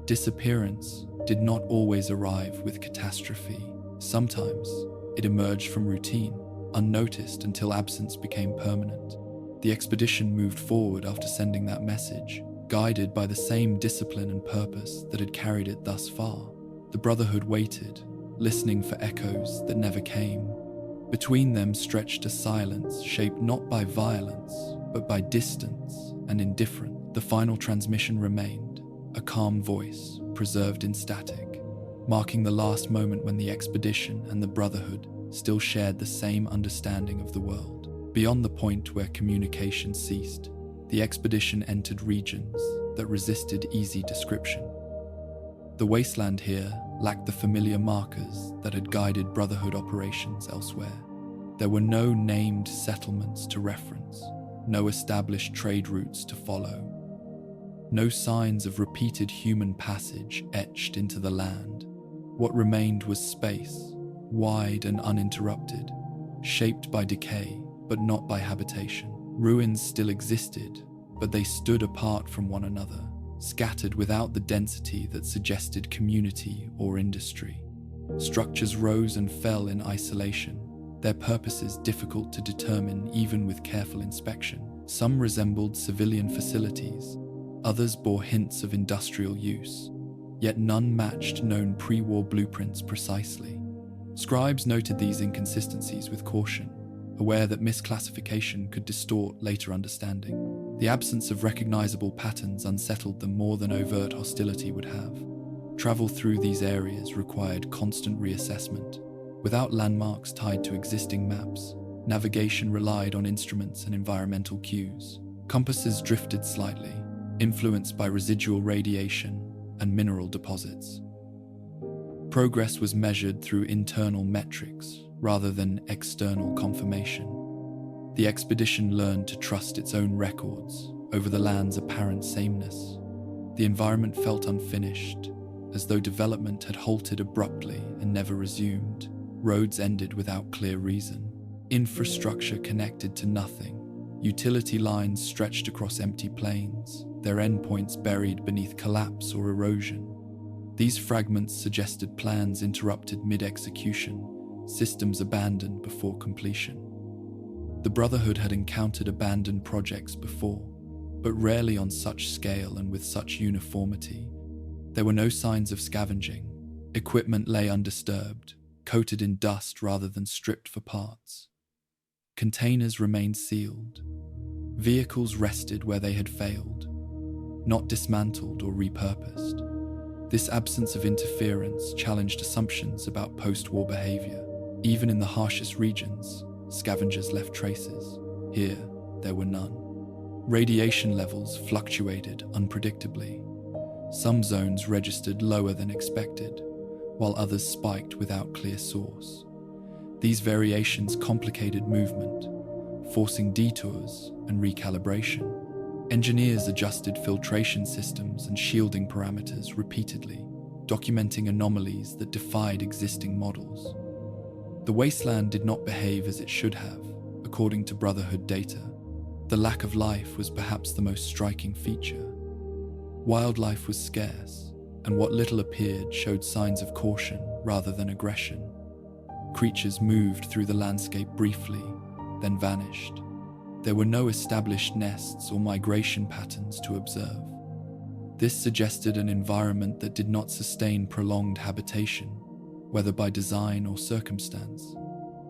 Disappearance did not always arrive with catastrophe. Sometimes, it emerged from routine, unnoticed until absence became permanent. The expedition moved forward after sending that message, guided by the same discipline and purpose that had carried it thus far. The Brotherhood waited, listening for echoes that never came. Between them stretched a silence shaped not by violence, but by distance and indifference. The final transmission remained, a calm voice, preserved in static, marking the last moment when the expedition and the Brotherhood still shared the same understanding of the world. Beyond the point where communication ceased, the expedition entered regions that resisted easy description. The wasteland here lacked the familiar markers that had guided Brotherhood operations elsewhere. There were no named settlements to reference, no established trade routes to follow, no signs of repeated human passage etched into the land. What remained was space, wide and uninterrupted, shaped by decay, but not by habitation. Ruins still existed, but they stood apart from one another, scattered without the density that suggested community or industry. Structures rose and fell in isolation, their purposes difficult to determine even with careful inspection. Some resembled civilian facilities, others bore hints of industrial use, yet none matched known pre-war blueprints precisely. Scribes noted these inconsistencies with caution, aware that misclassification could distort later understanding. The absence of recognizable patterns unsettled them more than overt hostility would have. Travel through these areas required constant reassessment. Without landmarks tied to existing maps, navigation relied on instruments and environmental cues. Compasses drifted slightly, influenced by residual radiation and mineral deposits. Progress was measured through internal metrics rather than external confirmation. The expedition learned to trust its own records over the land's apparent sameness. The environment felt unfinished, as though development had halted abruptly and never resumed. Roads ended without clear reason. Infrastructure connected to nothing. Utility lines stretched across empty plains, their endpoints buried beneath collapse or erosion. These fragments suggested plans interrupted mid-execution, systems abandoned before completion. The Brotherhood had encountered abandoned projects before, but rarely on such scale and with such uniformity. There were no signs of scavenging. Equipment lay undisturbed, coated in dust rather than stripped for parts. Containers remained sealed. Vehicles rested where they had failed, not dismantled or repurposed. This absence of interference challenged assumptions about post-war behavior. Even in the harshest regions, scavengers left traces. Here, there were none. Radiation levels fluctuated unpredictably. Some zones registered lower than expected, while others spiked without clear source. These variations complicated movement, forcing detours and recalibration. Engineers adjusted filtration systems and shielding parameters repeatedly, documenting anomalies that defied existing models. The wasteland did not behave as it should have, according to Brotherhood data. The lack of life was perhaps the most striking feature. Wildlife was scarce, and what little appeared showed signs of caution rather than aggression. Creatures moved through the landscape briefly, then vanished. There were no established nests or migration patterns to observe. This suggested an environment that did not sustain prolonged habitation, whether by design or circumstance.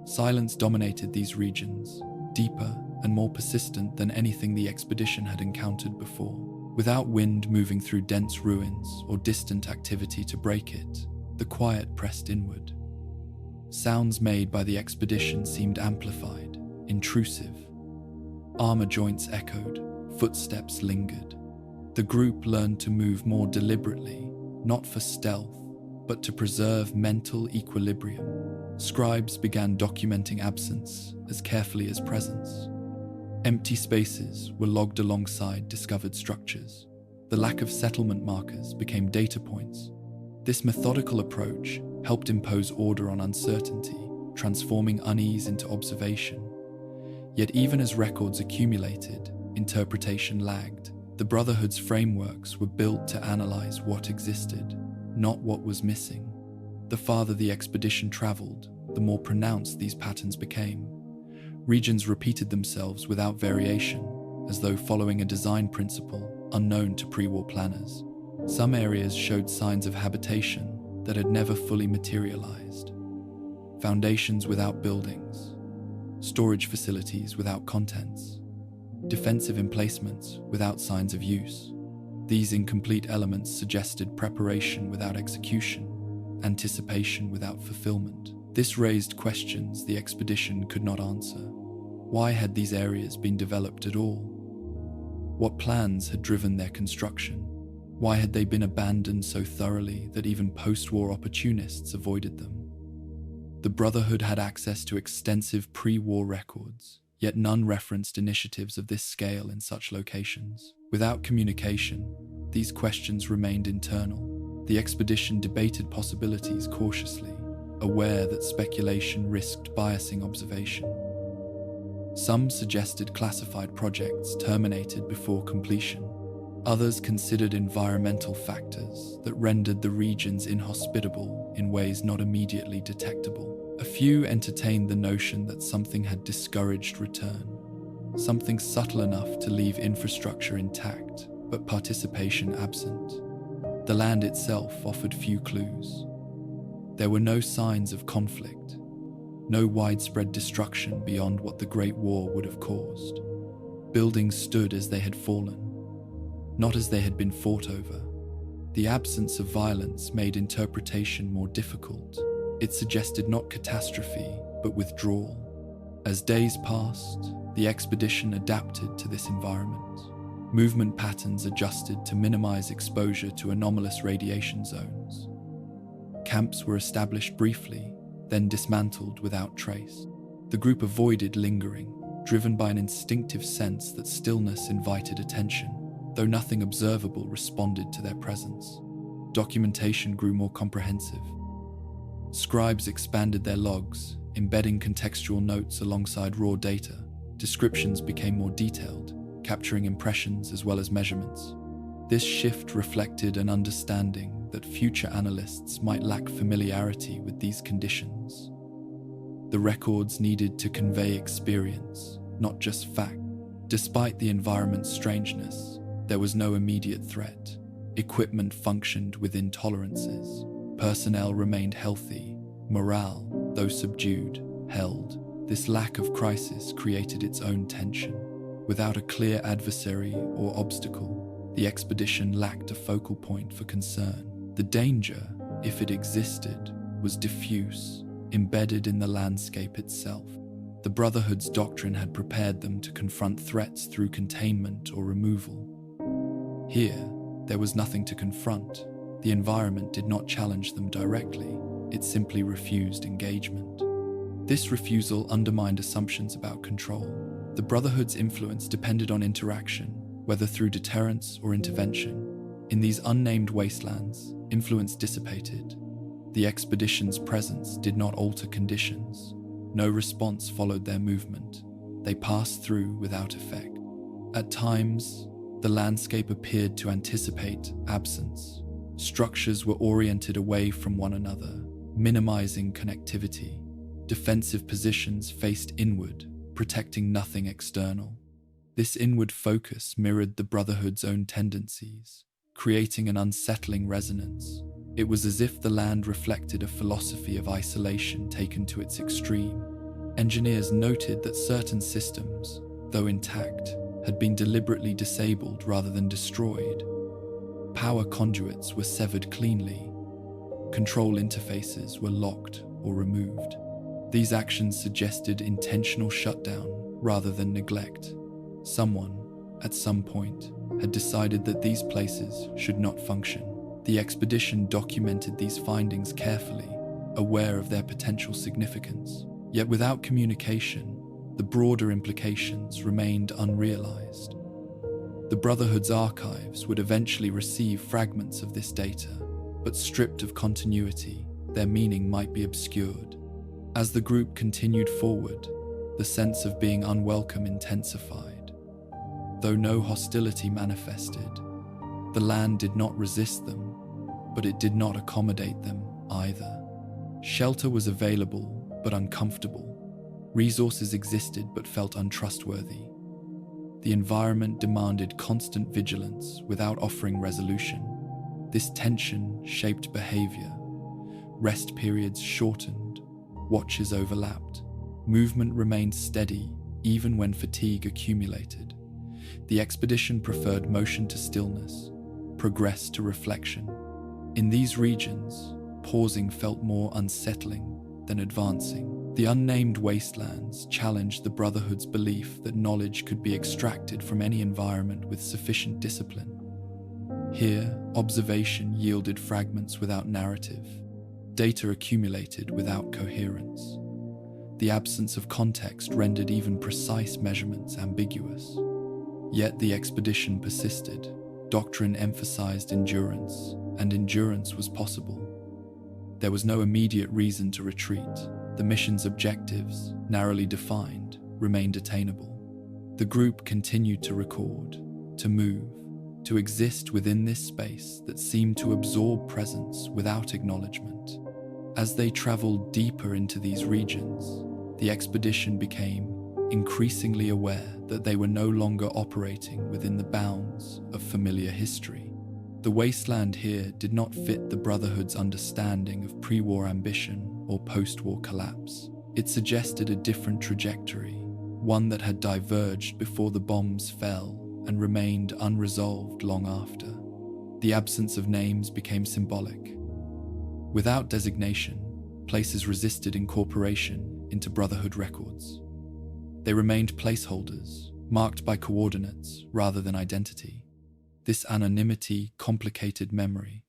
Silence dominated these regions, deeper and more persistent than anything the expedition had encountered before. Without wind moving through dense ruins or distant activity to break it, the quiet pressed inward. Sounds made by the expedition seemed amplified, intrusive. Armor joints echoed, footsteps lingered. The group learned to move more deliberately, not for stealth, but to preserve mental equilibrium. Scribes began documenting absence as carefully as presence. Empty spaces were logged alongside discovered structures. The lack of settlement markers became data points. This methodical approach helped impose order on uncertainty, transforming unease into observation. Yet even as records accumulated, interpretation lagged. The Brotherhood's frameworks were built to analyze what existed, not what was missing. The farther the expedition traveled, the more pronounced these patterns became. Regions repeated themselves without variation, as though following a design principle unknown to pre-war planners. Some areas showed signs of habitation that had never fully materialized. Foundations without buildings, storage facilities without contents, defensive emplacements without signs of use. These incomplete elements suggested preparation without execution, anticipation without fulfillment. This raised questions the expedition could not answer. Why had these areas been developed at all? What plans had driven their construction? Why had they been abandoned so thoroughly that even post-war opportunists avoided them? The Brotherhood had access to extensive pre-war records, yet none referenced initiatives of this scale in such locations. Without communication, these questions remained internal. The expedition debated possibilities cautiously, aware that speculation risked biasing observation. Some suggested classified projects terminated before completion. Others considered environmental factors that rendered the regions inhospitable in ways not immediately detectable. A few entertained the notion that something had discouraged return, something subtle enough to leave infrastructure intact, but participation absent. The land itself offered few clues. There were no signs of conflict, no widespread destruction beyond what the Great War would have caused. Buildings stood as they had fallen, not as they had been fought over. The absence of violence made interpretation more difficult. It suggested not catastrophe, but withdrawal. As days passed, the expedition adapted to this environment. Movement patterns adjusted to minimize exposure to anomalous radiation zones. Camps were established briefly, then dismantled without trace. The group avoided lingering, driven by an instinctive sense that stillness invited attention, though nothing observable responded to their presence. Documentation grew more comprehensive. Scribes expanded their logs, embedding contextual notes alongside raw data. Descriptions became more detailed, capturing impressions as well as measurements. This shift reflected an understanding that future analysts might lack familiarity with these conditions. The records needed to convey experience, not just fact. Despite the environment's strangeness, there was no immediate threat. Equipment functioned within tolerances. Personnel remained healthy. Morale, though subdued, held. This lack of crisis created its own tension. Without a clear adversary or obstacle, the expedition lacked a focal point for concern. The danger, if it existed, was diffuse, embedded in the landscape itself. The Brotherhood's doctrine had prepared them to confront threats through containment or removal. Here, there was nothing to confront. The environment did not challenge them directly, it simply refused engagement. This refusal undermined assumptions about control. The Brotherhood's influence depended on interaction, whether through deterrence or intervention. In these unnamed wastelands, influence dissipated. The expedition's presence did not alter conditions. No response followed their movement. They passed through without effect. At times, the landscape appeared to anticipate absence. Structures were oriented away from one another, minimizing connectivity. Defensive positions faced inward, protecting nothing external. This inward focus mirrored the Brotherhood's own tendencies, creating an unsettling resonance. It was as if the land reflected a philosophy of isolation taken to its extreme. Engineers noted that certain systems, though intact, had been deliberately disabled rather than destroyed. Power conduits were severed cleanly. Control interfaces were locked or removed. These actions suggested intentional shutdown rather than neglect. Someone, at some point, had decided that these places should not function. The expedition documented these findings carefully, aware of their potential significance. Yet without communication, the broader implications remained unrealized. The Brotherhood's archives would eventually receive fragments of this data, but stripped of continuity, their meaning might be obscured. As the group continued forward, the sense of being unwelcome intensified. Though no hostility manifested, the land did not resist them, but it did not accommodate them either. Shelter was available, but uncomfortable. Resources existed, but felt untrustworthy. The environment demanded constant vigilance without offering resolution. This tension shaped behavior. Rest periods shortened, watches overlapped. Movement remained steady, even when fatigue accumulated. The expedition preferred motion to stillness, progress to reflection. In these regions, pausing felt more unsettling than advancing. The unnamed wastelands challenged the Brotherhood's belief that knowledge could be extracted from any environment with sufficient discipline. Here, observation yielded fragments without narrative, data accumulated without coherence. The absence of context rendered even precise measurements ambiguous. Yet the expedition persisted. Doctrine emphasized endurance, and endurance was possible. There was no immediate reason to retreat. The mission's objectives, narrowly defined, remained attainable. The group continued to record, to move, to exist within this space that seemed to absorb presence without acknowledgement. As they traveled deeper into these regions, the expedition became increasingly aware that they were no longer operating within the bounds of familiar history. The wasteland here did not fit the Brotherhood's understanding of pre-war ambition or post-war collapse. It suggested a different trajectory, one that had diverged before the bombs fell and remained unresolved long after. The absence of names became symbolic. Without designation, places resisted incorporation into Brotherhood records. They remained placeholders, marked by coordinates rather than identity. This anonymity complicated memory.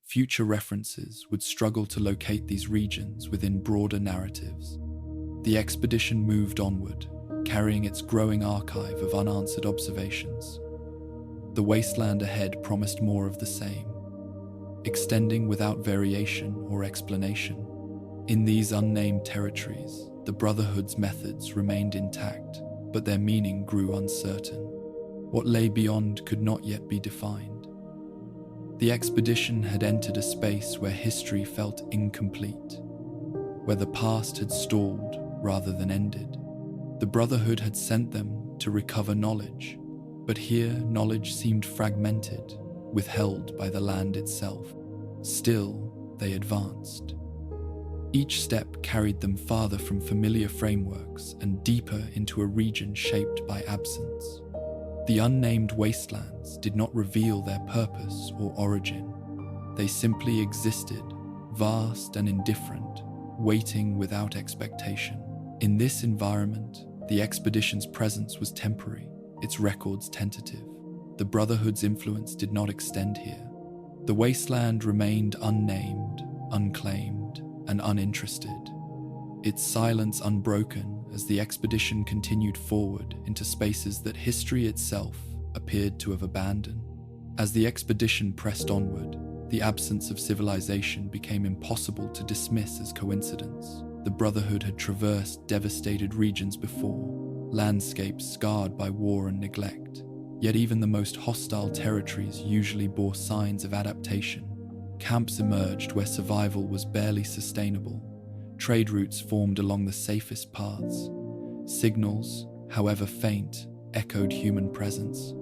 Future references would struggle to locate these regions within broader narratives. The expedition moved onward, carrying its growing archive of unanswered observations. The wasteland ahead promised more of the same, extending without variation or explanation. In these unnamed territories, the Brotherhood's methods remained intact, but their meaning grew uncertain. What lay beyond could not yet be defined. The expedition had entered a space where history felt incomplete, where the past had stalled rather than ended. The Brotherhood had sent them to recover knowledge, but here knowledge seemed fragmented, withheld by the land itself. Still, they advanced. Each step carried them farther from familiar frameworks and deeper into a region shaped by absence. The unnamed wastelands did not reveal their purpose or origin. They simply existed, vast and indifferent, waiting without expectation. In this environment, the expedition's presence was temporary, its records tentative. The Brotherhood's influence did not extend here. The wasteland remained unnamed, unclaimed, and uninterested, its silence unbroken as the expedition continued forward into spaces that history itself appeared to have abandoned. As the expedition pressed onward, the absence of civilization became impossible to dismiss as coincidence. The Brotherhood had traversed devastated regions before, landscapes scarred by war and neglect. Yet even the most hostile territories usually bore signs of adaptation. Camps emerged where survival was barely sustainable. Trade routes formed along the safest paths. Signals, however faint, echoed human presence.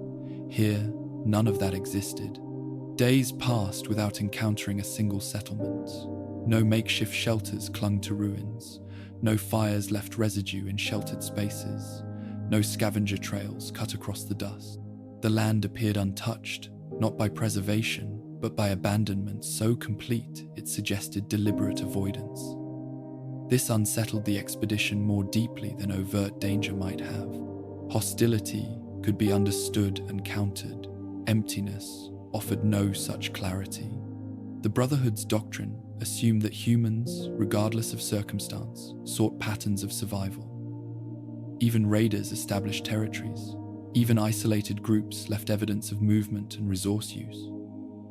Here, none of that existed. Days passed without encountering a single settlement. No makeshift shelters clung to ruins. No fires left residue in sheltered spaces. No scavenger trails cut across the dust. The land appeared untouched, not by preservation, but by abandonment so complete it suggested deliberate avoidance. This unsettled the expedition more deeply than overt danger might have. Hostility could be understood and countered. Emptiness offered no such clarity. The Brotherhood's doctrine assumed that humans, regardless of circumstance, sought patterns of survival. Even raiders established territories. Even isolated groups left evidence of movement and resource use.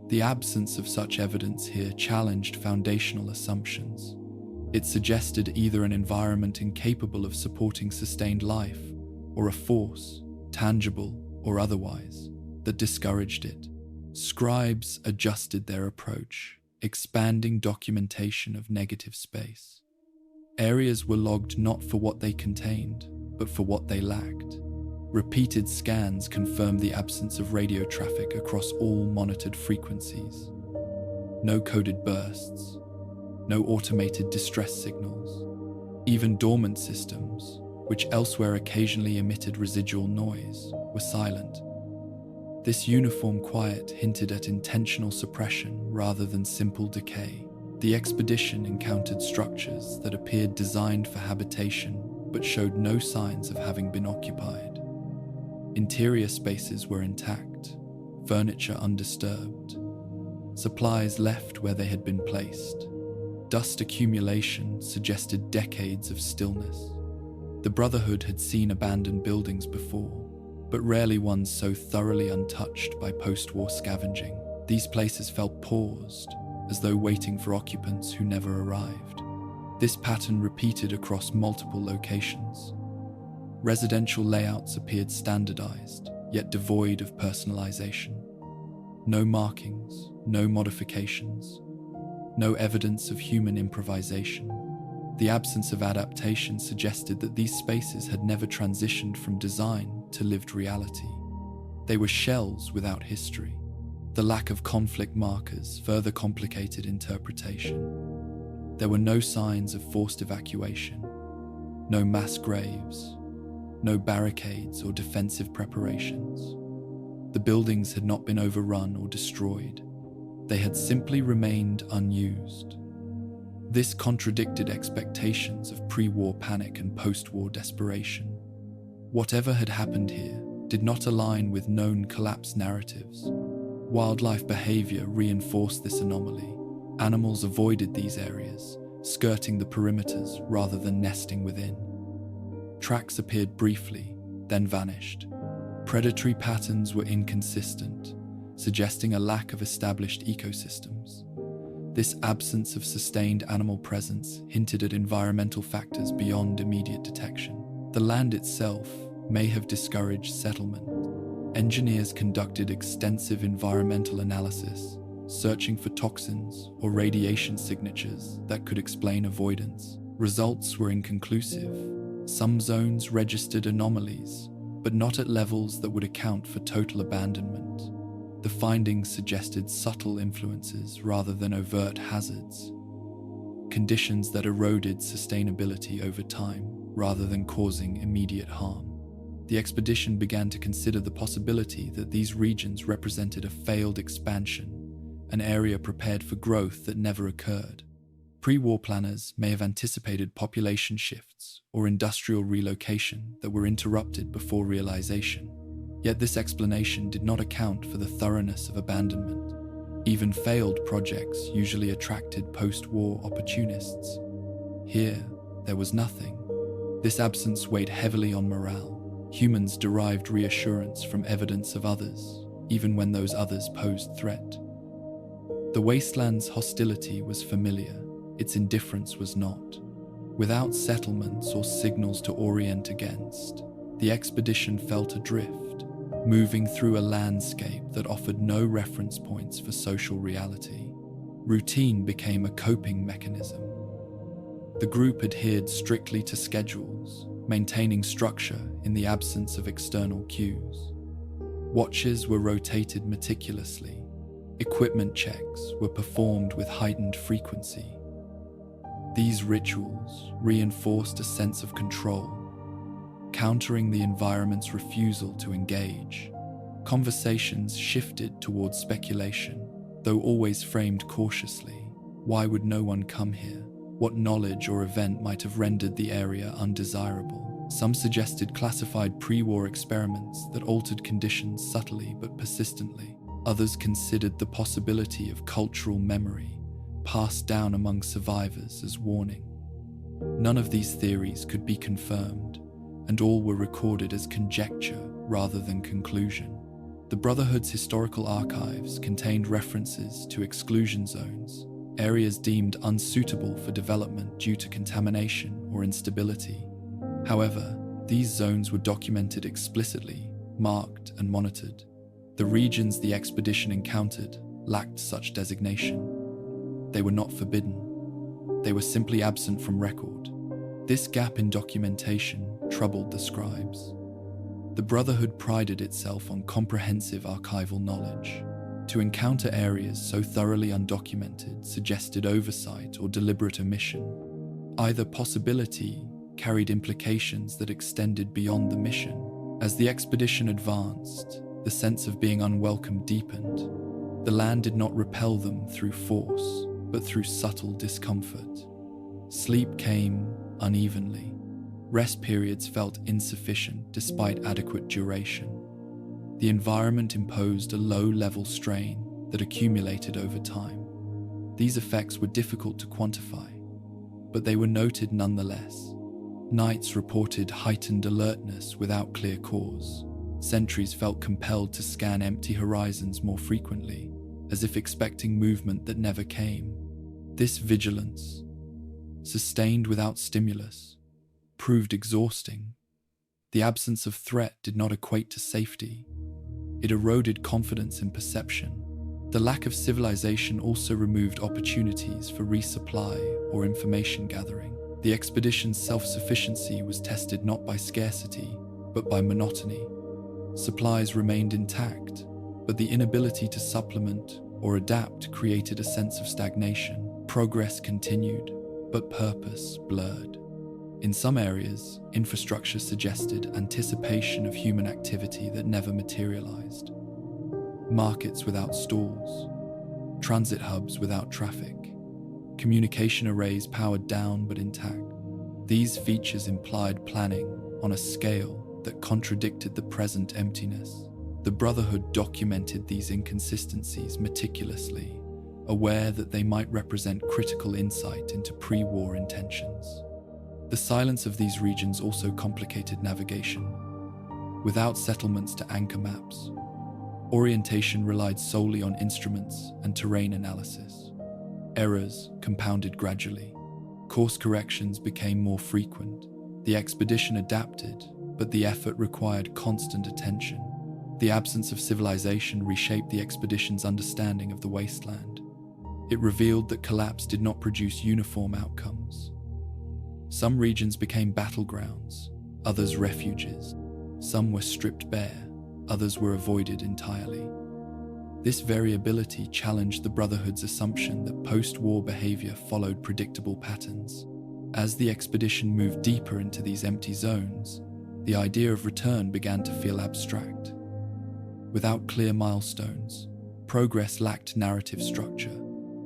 The absence of such evidence here challenged foundational assumptions. It suggested either an environment incapable of supporting sustained life, or a force, tangible or otherwise, that discouraged it. Scribes adjusted their approach, expanding documentation of negative space. Areas were logged not for what they contained, but for what they lacked. Repeated scans confirmed the absence of radio traffic across all monitored frequencies. No coded bursts, no automated distress signals. Even dormant systems, which elsewhere occasionally emitted residual noise, were silent. This uniform quiet hinted at intentional suppression rather than simple decay. The expedition encountered structures that appeared designed for habitation but showed no signs of having been occupied. Interior spaces were intact, furniture undisturbed, supplies left where they had been placed. Dust accumulation suggested decades of stillness. The Brotherhood had seen abandoned buildings before, but rarely ones so thoroughly untouched by post-war scavenging. These places felt paused, as though waiting for occupants who never arrived. This pattern repeated across multiple locations. Residential layouts appeared standardized, yet devoid of personalization. No markings, no modifications, no evidence of human improvisation. The absence of adaptation suggested that these spaces had never transitioned from design to lived reality. They were shells without history. The lack of conflict markers further complicated interpretation. There were no signs of forced evacuation, no mass graves, no barricades or defensive preparations. The buildings had not been overrun or destroyed. They had simply remained unused. This contradicted expectations of pre-war panic and post-war desperation. Whatever had happened here did not align with known collapse narratives. Wildlife behavior reinforced this anomaly. Animals avoided these areas, skirting the perimeters rather than nesting within. Tracks appeared briefly, then vanished. Predatory patterns were inconsistent, suggesting a lack of established ecosystems. This absence of sustained animal presence hinted at environmental factors beyond immediate detection. The land itself may have discouraged settlement. Engineers conducted extensive environmental analysis, searching for toxins or radiation signatures that could explain avoidance. Results were inconclusive. Some zones registered anomalies, but not at levels that would account for total abandonment. The findings suggested subtle influences rather than overt hazards, conditions that eroded sustainability over time rather than causing immediate harm. The expedition began to consider the possibility that these regions represented a failed expansion, an area prepared for growth that never occurred. Pre-war planners may have anticipated population shifts or industrial relocation that were interrupted before realization. Yet this explanation did not account for the thoroughness of abandonment. Even failed projects usually attracted post-war opportunists. Here, there was nothing. This absence weighed heavily on morale. Humans derived reassurance from evidence of others, even when those others posed threat. The wasteland's hostility was familiar, its indifference was not. Without settlements or signals to orient against, the expedition felt adrift, moving through a landscape that offered no reference points for social reality. Routine became a coping mechanism. The group adhered strictly to schedules, maintaining structure in the absence of external cues. Watches were rotated meticulously. Equipment checks were performed with heightened frequency. These rituals reinforced a sense of control, countering the environment's refusal to engage. Conversations shifted towards speculation, though always framed cautiously. Why would no one come here? What knowledge or event might have rendered the area undesirable? Some suggested classified pre-war experiments that altered conditions subtly but persistently. Others considered the possibility of cultural memory passed down among survivors as warning. None of these theories could be confirmed, and all were recorded as conjecture rather than conclusion. The Brotherhood's historical archives contained references to exclusion zones, areas deemed unsuitable for development due to contamination or instability. However, these zones were documented explicitly, marked and monitored. The regions the expedition encountered lacked such designation. They were not forbidden. They were simply absent from record. This gap in documentation troubled the scribes. The Brotherhood prided itself on comprehensive archival knowledge. To encounter areas so thoroughly undocumented suggested oversight or deliberate omission. Either possibility carried implications that extended beyond the mission. As the expedition advanced, the sense of being unwelcome deepened. The land did not repel them through force, but through subtle discomfort. Sleep came unevenly. Rest periods felt insufficient despite adequate duration. The environment imposed a low-level strain that accumulated over time. These effects were difficult to quantify, but they were noted nonetheless. Nights reported heightened alertness without clear cause. Sentries felt compelled to scan empty horizons more frequently, as if expecting movement that never came. This vigilance, sustained without stimulus, proved exhausting. The absence of threat did not equate to safety. It eroded confidence in perception. The lack of civilization also removed opportunities for resupply or information gathering. The expedition's self-sufficiency was tested not by scarcity, but by monotony. Supplies remained intact, but the inability to supplement or adapt created a sense of stagnation. Progress continued, but purpose blurred. In some areas, infrastructure suggested anticipation of human activity that never materialized. Markets without stalls, transit hubs without traffic, communication arrays powered down but intact. These features implied planning on a scale that contradicted the present emptiness. The Brotherhood documented these inconsistencies meticulously, aware that they might represent critical insight into pre-war intentions. The silence of these regions also complicated navigation. Without settlements to anchor maps, orientation relied solely on instruments and terrain analysis. Errors compounded gradually. Course corrections became more frequent. The expedition adapted, but the effort required constant attention. The absence of civilization reshaped the expedition's understanding of the wasteland. It revealed that collapse did not produce uniform outcomes. Some regions became battlegrounds, others refuges. Some were stripped bare, others were avoided entirely. This variability challenged the Brotherhood's assumption that post-war behavior followed predictable patterns. As the expedition moved deeper into these empty zones, the idea of return began to feel abstract. Without clear milestones, progress lacked narrative structure.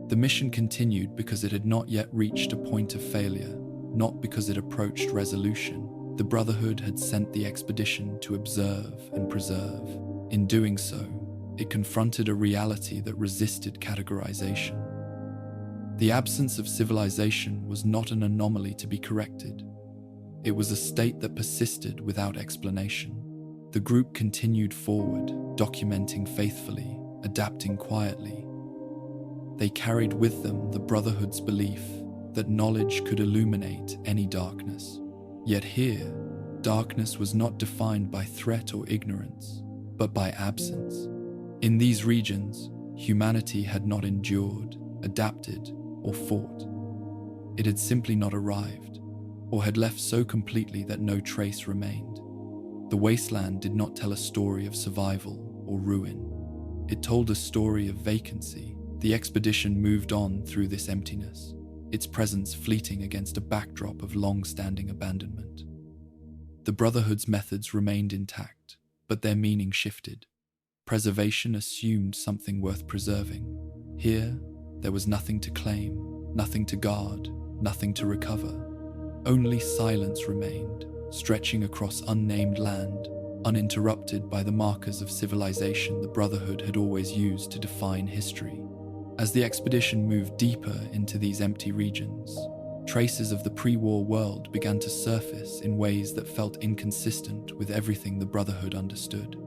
The mission continued because it had not yet reached a point of failure, not because it approached resolution. The Brotherhood had sent the expedition to observe and preserve. In doing so, it confronted a reality that resisted categorization. The absence of civilization was not an anomaly to be corrected. It was a state that persisted without explanation. The group continued forward, documenting faithfully, adapting quietly. They carried with them the Brotherhood's belief that knowledge could illuminate any darkness. Yet here, darkness was not defined by threat or ignorance, but by absence. In these regions, humanity had not endured, adapted, or fought. It had simply not arrived, or had left so completely that no trace remained. The wasteland did not tell a story of survival or ruin. It told a story of vacancy. The expedition moved on through this emptiness, its presence fleeting against a backdrop of long-standing abandonment. The Brotherhood's methods remained intact, but their meaning shifted. Preservation assumed something worth preserving. Here, there was nothing to claim, nothing to guard, nothing to recover. Only silence remained, stretching across unnamed land, uninterrupted by the markers of civilization the Brotherhood had always used to define history. As the expedition moved deeper into these empty regions, traces of the pre-war world began to surface in ways that felt inconsistent with everything the Brotherhood understood.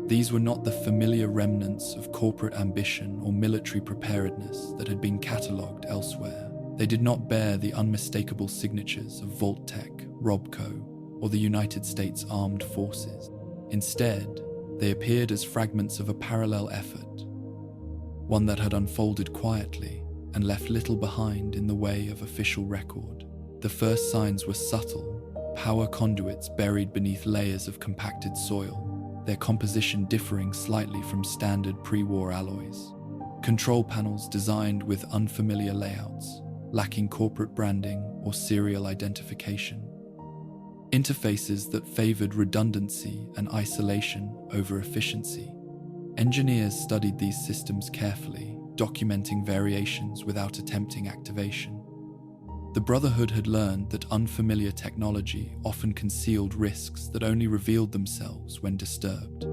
These were not the familiar remnants of corporate ambition or military preparedness that had been catalogued elsewhere. They did not bear the unmistakable signatures of Vault-Tech, Robco, or the United States Armed Forces. Instead, they appeared as fragments of a parallel effort, one that had unfolded quietly and left little behind in the way of official record. The first signs were subtle, power conduits buried beneath layers of compacted soil, their composition differing slightly from standard pre-war alloys. Control panels designed with unfamiliar layouts, lacking corporate branding or serial identification. Interfaces that favored redundancy and isolation over efficiency. Engineers studied these systems carefully, documenting variations without attempting activation. The Brotherhood had learned that unfamiliar technology often concealed risks that only revealed themselves when disturbed.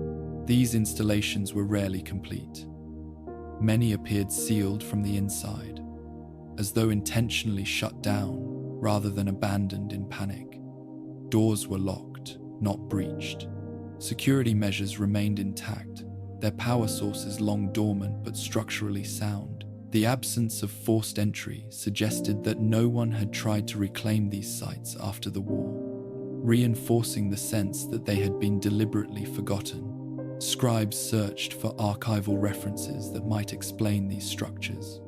These installations were rarely complete. Many appeared sealed from the inside, as though intentionally shut down rather than abandoned in panic. Doors were locked, not breached. Security measures remained intact, their power sources long dormant but structurally sound. The absence of forced entry suggested that no one had tried to reclaim these sites after the war, reinforcing the sense that they had been deliberately forgotten. Scribes searched for archival references that might explain these structures.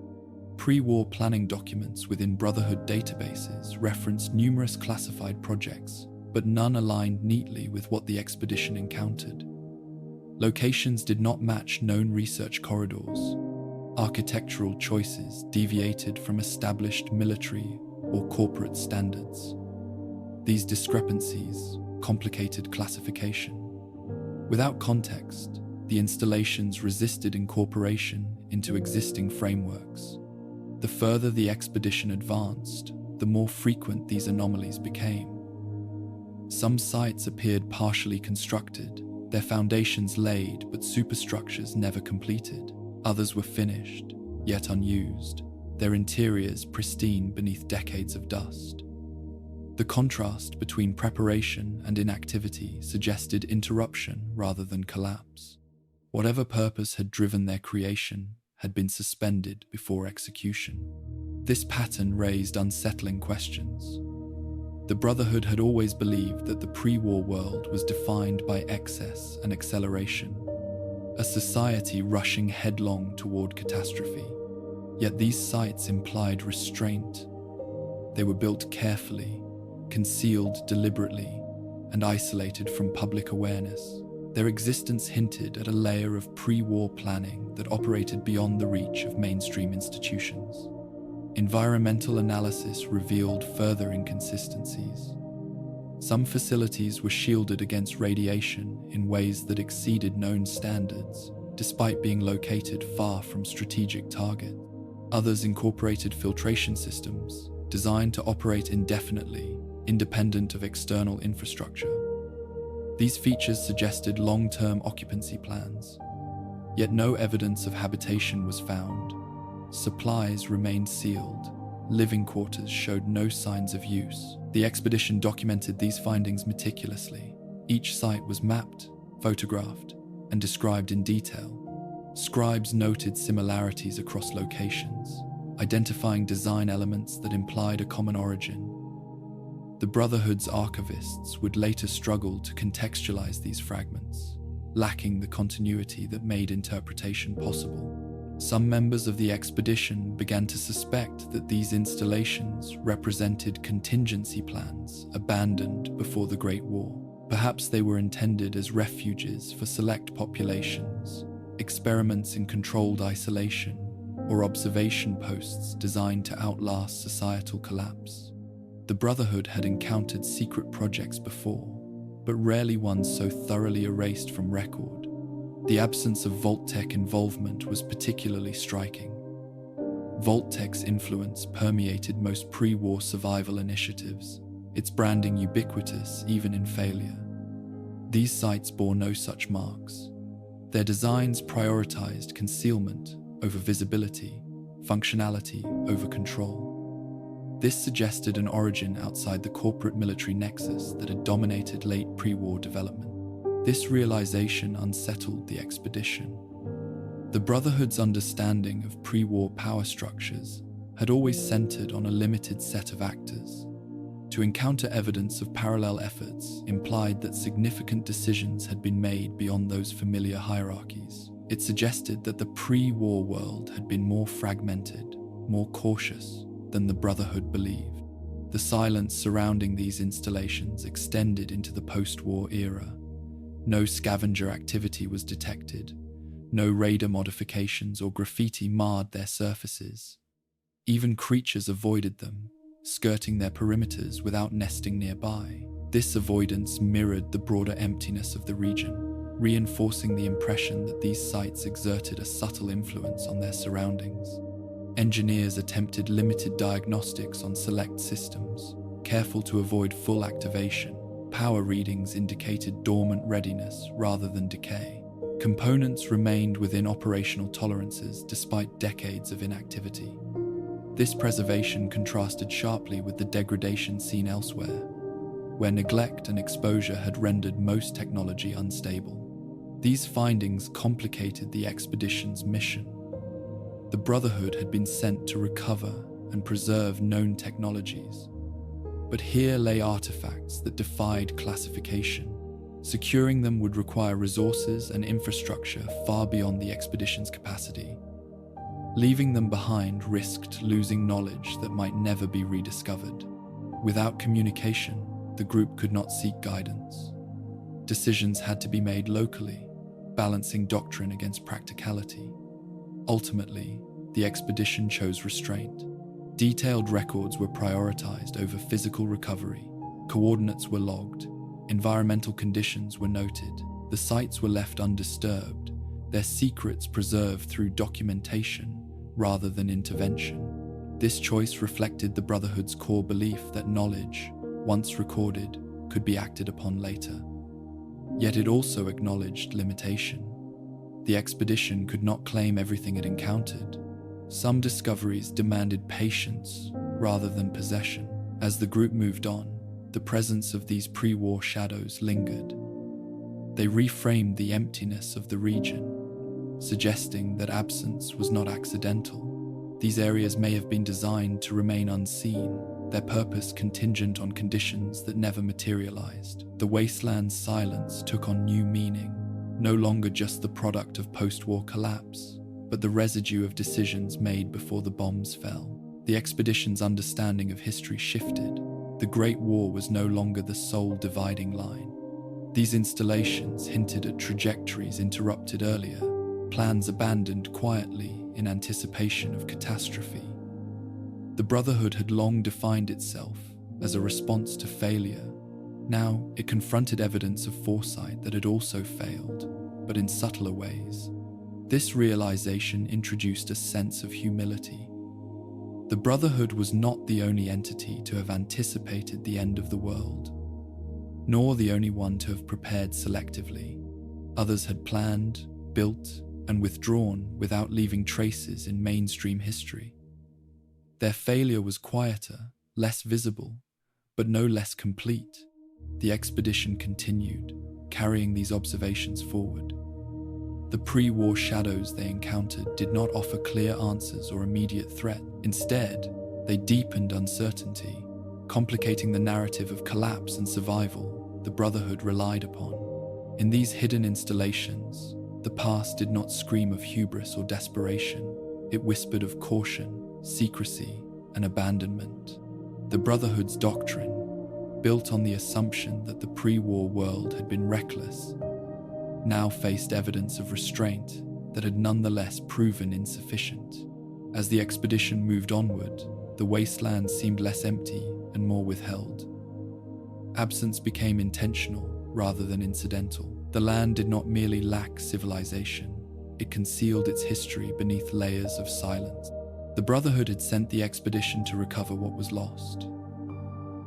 Pre-war planning documents within Brotherhood databases referenced numerous classified projects, but none aligned neatly with what the expedition encountered. Locations did not match known research corridors. Architectural choices deviated from established military or corporate standards. These discrepancies complicated classification. Without context, the installations resisted incorporation into existing frameworks. The further the expedition advanced, the more frequent these anomalies became. Some sites appeared partially constructed, their foundations laid but superstructures never completed. Others were finished, yet unused, their interiors pristine beneath decades of dust. The contrast between preparation and inactivity suggested interruption rather than collapse. Whatever purpose had driven their creation had been suspended before execution. This pattern raised unsettling questions. The Brotherhood had always believed that the pre-war world was defined by excess and acceleration, a society rushing headlong toward catastrophe. Yet these sites implied restraint. They were built carefully, concealed deliberately, and isolated from public awareness. Their existence hinted at a layer of pre-war planning that operated beyond the reach of mainstream institutions. Environmental analysis revealed further inconsistencies. Some facilities were shielded against radiation in ways that exceeded known standards, despite being located far from strategic targets. Others incorporated filtration systems designed to operate indefinitely, independent of external infrastructure. These features suggested long-term occupancy plans, yet no evidence of habitation was found. Supplies remained sealed. Living quarters showed no signs of use. The expedition documented these findings meticulously. Each site was mapped, photographed, and described in detail. Scribes noted similarities across locations, identifying design elements that implied a common origin. The Brotherhood's archivists would later struggle to contextualize these fragments, lacking the continuity that made interpretation possible. Some members of the expedition began to suspect that these installations represented contingency plans abandoned before the Great War. Perhaps they were intended as refuges for select populations, experiments in controlled isolation, or observation posts designed to outlast societal collapse. The Brotherhood had encountered secret projects before, but rarely ones so thoroughly erased from record. The absence of Vault-Tec involvement was particularly striking. Vault-Tec's influence permeated most pre-war survival initiatives, its branding ubiquitous even in failure. These sites bore no such marks. Their designs prioritized concealment over visibility, functionality over control. This suggested an origin outside the corporate military nexus that had dominated late pre-war development. This realization unsettled the expedition. The Brotherhood's understanding of pre-war power structures had always centered on a limited set of actors. To encounter evidence of parallel efforts implied that significant decisions had been made beyond those familiar hierarchies. It suggested that the pre-war world had been more fragmented, more cautious than the Brotherhood believed. The silence surrounding these installations extended into the post-war era. No scavenger activity was detected. No raider modifications or graffiti marred their surfaces. Even creatures avoided them, skirting their perimeters without nesting nearby. This avoidance mirrored the broader emptiness of the region, reinforcing the impression that these sites exerted a subtle influence on their surroundings. Engineers attempted limited diagnostics on select systems, careful to avoid full activation. Power readings indicated dormant readiness rather than decay. Components remained within operational tolerances despite decades of inactivity. This preservation contrasted sharply with the degradation seen elsewhere, where neglect and exposure had rendered most technology unstable. These findings complicated the expedition's mission. The Brotherhood had been sent to recover and preserve known technologies, but here lay artifacts that defied classification, Securing them would require resources and infrastructure far beyond the expedition's capacity. Leaving them behind risked losing knowledge that might never be rediscovered. Without communication, the group could not seek guidance. Decisions had to be made locally, balancing doctrine against practicality. Ultimately, the expedition chose restraint. Detailed records were prioritized over physical recovery. Coordinates were logged. Environmental conditions were noted. The sites were left undisturbed, their secrets preserved through documentation rather than intervention. This choice reflected the Brotherhood's core belief that knowledge, once recorded, could be acted upon later. Yet it also acknowledged limitation. The expedition could not claim everything it encountered. Some discoveries demanded patience rather than possession. As the group moved on, the presence of these pre-war shadows lingered. They reframed the emptiness of the region, suggesting that absence was not accidental. These areas may have been designed to remain unseen, their purpose contingent on conditions that never materialized. The wasteland's silence took on new meaning, no longer just the product of post-war collapse, but the residue of decisions made before the bombs fell. The expedition's understanding of history shifted. The Great War was no longer the sole dividing line. These installations hinted at trajectories interrupted earlier, plans abandoned quietly in anticipation of catastrophe. The Brotherhood had long defined itself as a response to failure. Now it confronted evidence of foresight that had also failed, but in subtler ways. This realization introduced a sense of humility. The Brotherhood was not the only entity to have anticipated the end of the world, nor the only one to have prepared selectively. Others had planned, built, and withdrawn without leaving traces in mainstream history. Their failure was quieter, less visible, but no less complete. The expedition continued, carrying these observations forward. The pre-war shadows they encountered did not offer clear answers or immediate threat. Instead, they deepened uncertainty, complicating the narrative of collapse and survival the Brotherhood relied upon. In these hidden installations, the past did not scream of hubris or desperation. It whispered of caution, secrecy, and abandonment. The Brotherhood's doctrine, built on the assumption that the pre-war world had been reckless, now faced evidence of restraint that had nonetheless proven insufficient. As the expedition moved onward, the wasteland seemed less empty and more withheld. Absence became intentional rather than incidental. The land did not merely lack civilization, it concealed its history beneath layers of silence. The Brotherhood had sent the expedition to recover what was lost.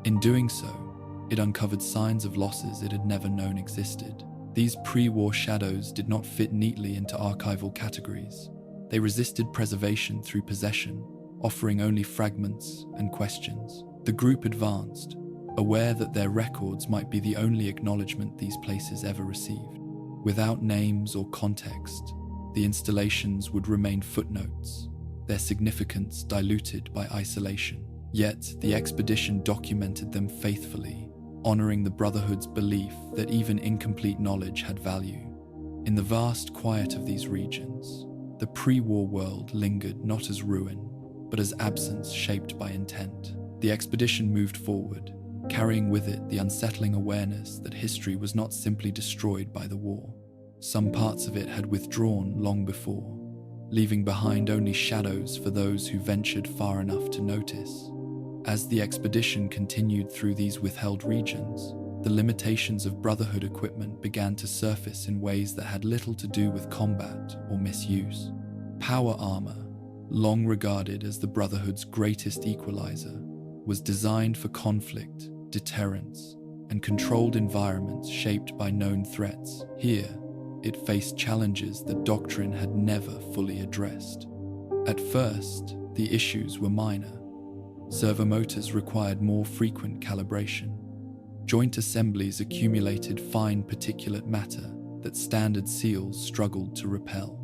In doing so, it uncovered signs of losses it had never known existed. These pre-war shadows did not fit neatly into archival categories. They resisted preservation through possession, offering only fragments and questions. The group advanced, aware that their records might be the only acknowledgement these places ever received. Without names or context, the installations would remain footnotes, their significance diluted by isolation. Yet, the expedition documented them faithfully, honoring the Brotherhood's belief that even incomplete knowledge had value. In the vast quiet of these regions, the pre-war world lingered not as ruin, but as absence shaped by intent. The expedition moved forward, carrying with it the unsettling awareness that history was not simply destroyed by the war. Some parts of it had withdrawn long before, leaving behind only shadows for those who ventured far enough to notice. As the expedition continued through these withheld regions, the limitations of Brotherhood equipment began to surface in ways that had little to do with combat or misuse. Power armor, long regarded as the Brotherhood's greatest equalizer, was designed for conflict, deterrence, and controlled environments shaped by known threats. Here, it faced challenges that doctrine had never fully addressed. At first, the issues were minor. Servomotors required more frequent calibration. Joint assemblies accumulated fine particulate matter that standard seals struggled to repel.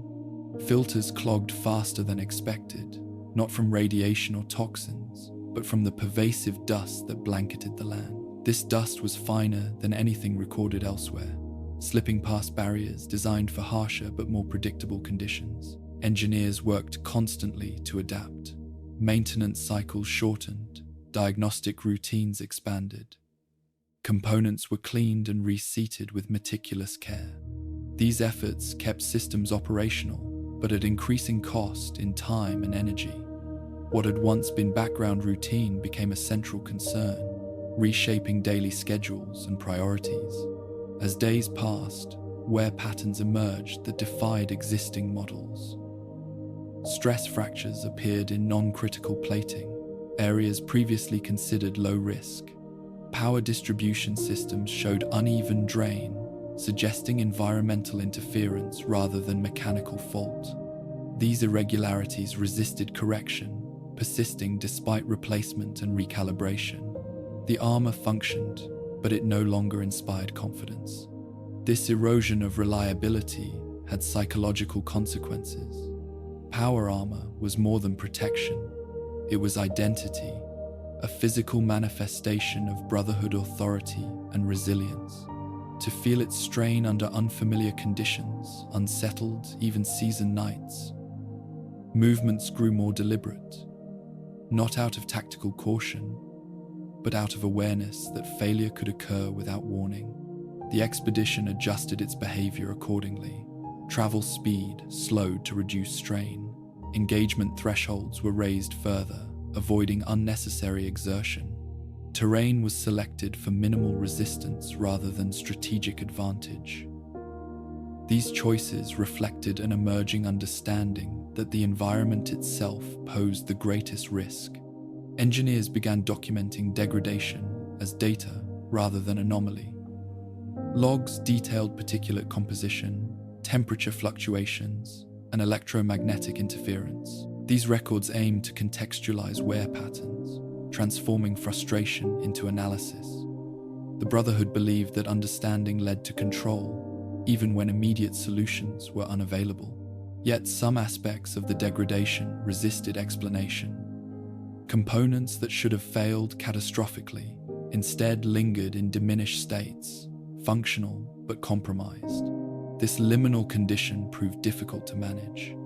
Filters clogged faster than expected, not from radiation or toxins, but from the pervasive dust that blanketed the land. This dust was finer than anything recorded elsewhere. slipping past barriers designed for harsher but more predictable conditions. Engineers worked constantly to adapt. Maintenance cycles shortened, diagnostic routines expanded. Components were cleaned and reseated with meticulous care. These efforts kept systems operational, but at increasing cost in time and energy. What had once been background routine became a central concern, reshaping daily schedules and priorities. As days passed, wear patterns emerged that defied existing models. Stress fractures appeared in non-critical plating, areas previously considered low risk. Power distribution systems showed uneven drain, suggesting environmental interference rather than mechanical fault. These irregularities resisted correction, persisting despite replacement and recalibration. The armor functioned, but it no longer inspired confidence. This erosion of reliability had psychological consequences. Power armor was more than protection. It was identity, a physical manifestation of Brotherhood authority and resilience. To feel its strain under unfamiliar conditions, unsettled, even seasoned nights. Movements grew more deliberate, not out of tactical caution, but out of awareness that failure could occur without warning. The expedition adjusted its behavior accordingly. Travel speed slowed to reduce strain. Engagement thresholds were raised further, avoiding unnecessary exertion. Terrain was selected for minimal resistance rather than strategic advantage. These choices reflected an emerging understanding that the environment itself posed the greatest risk. Engineers began documenting degradation as data rather than anomaly. Logs detailed particulate composition, temperature fluctuations, and electromagnetic interference. These records aimed to contextualize wear patterns, transforming frustration into analysis. The Brotherhood believed that understanding led to control, even when immediate solutions were unavailable. Yet some aspects of the degradation resisted explanation. Components that should have failed catastrophically instead lingered in diminished states, functional but compromised. This liminal condition proved difficult to manage.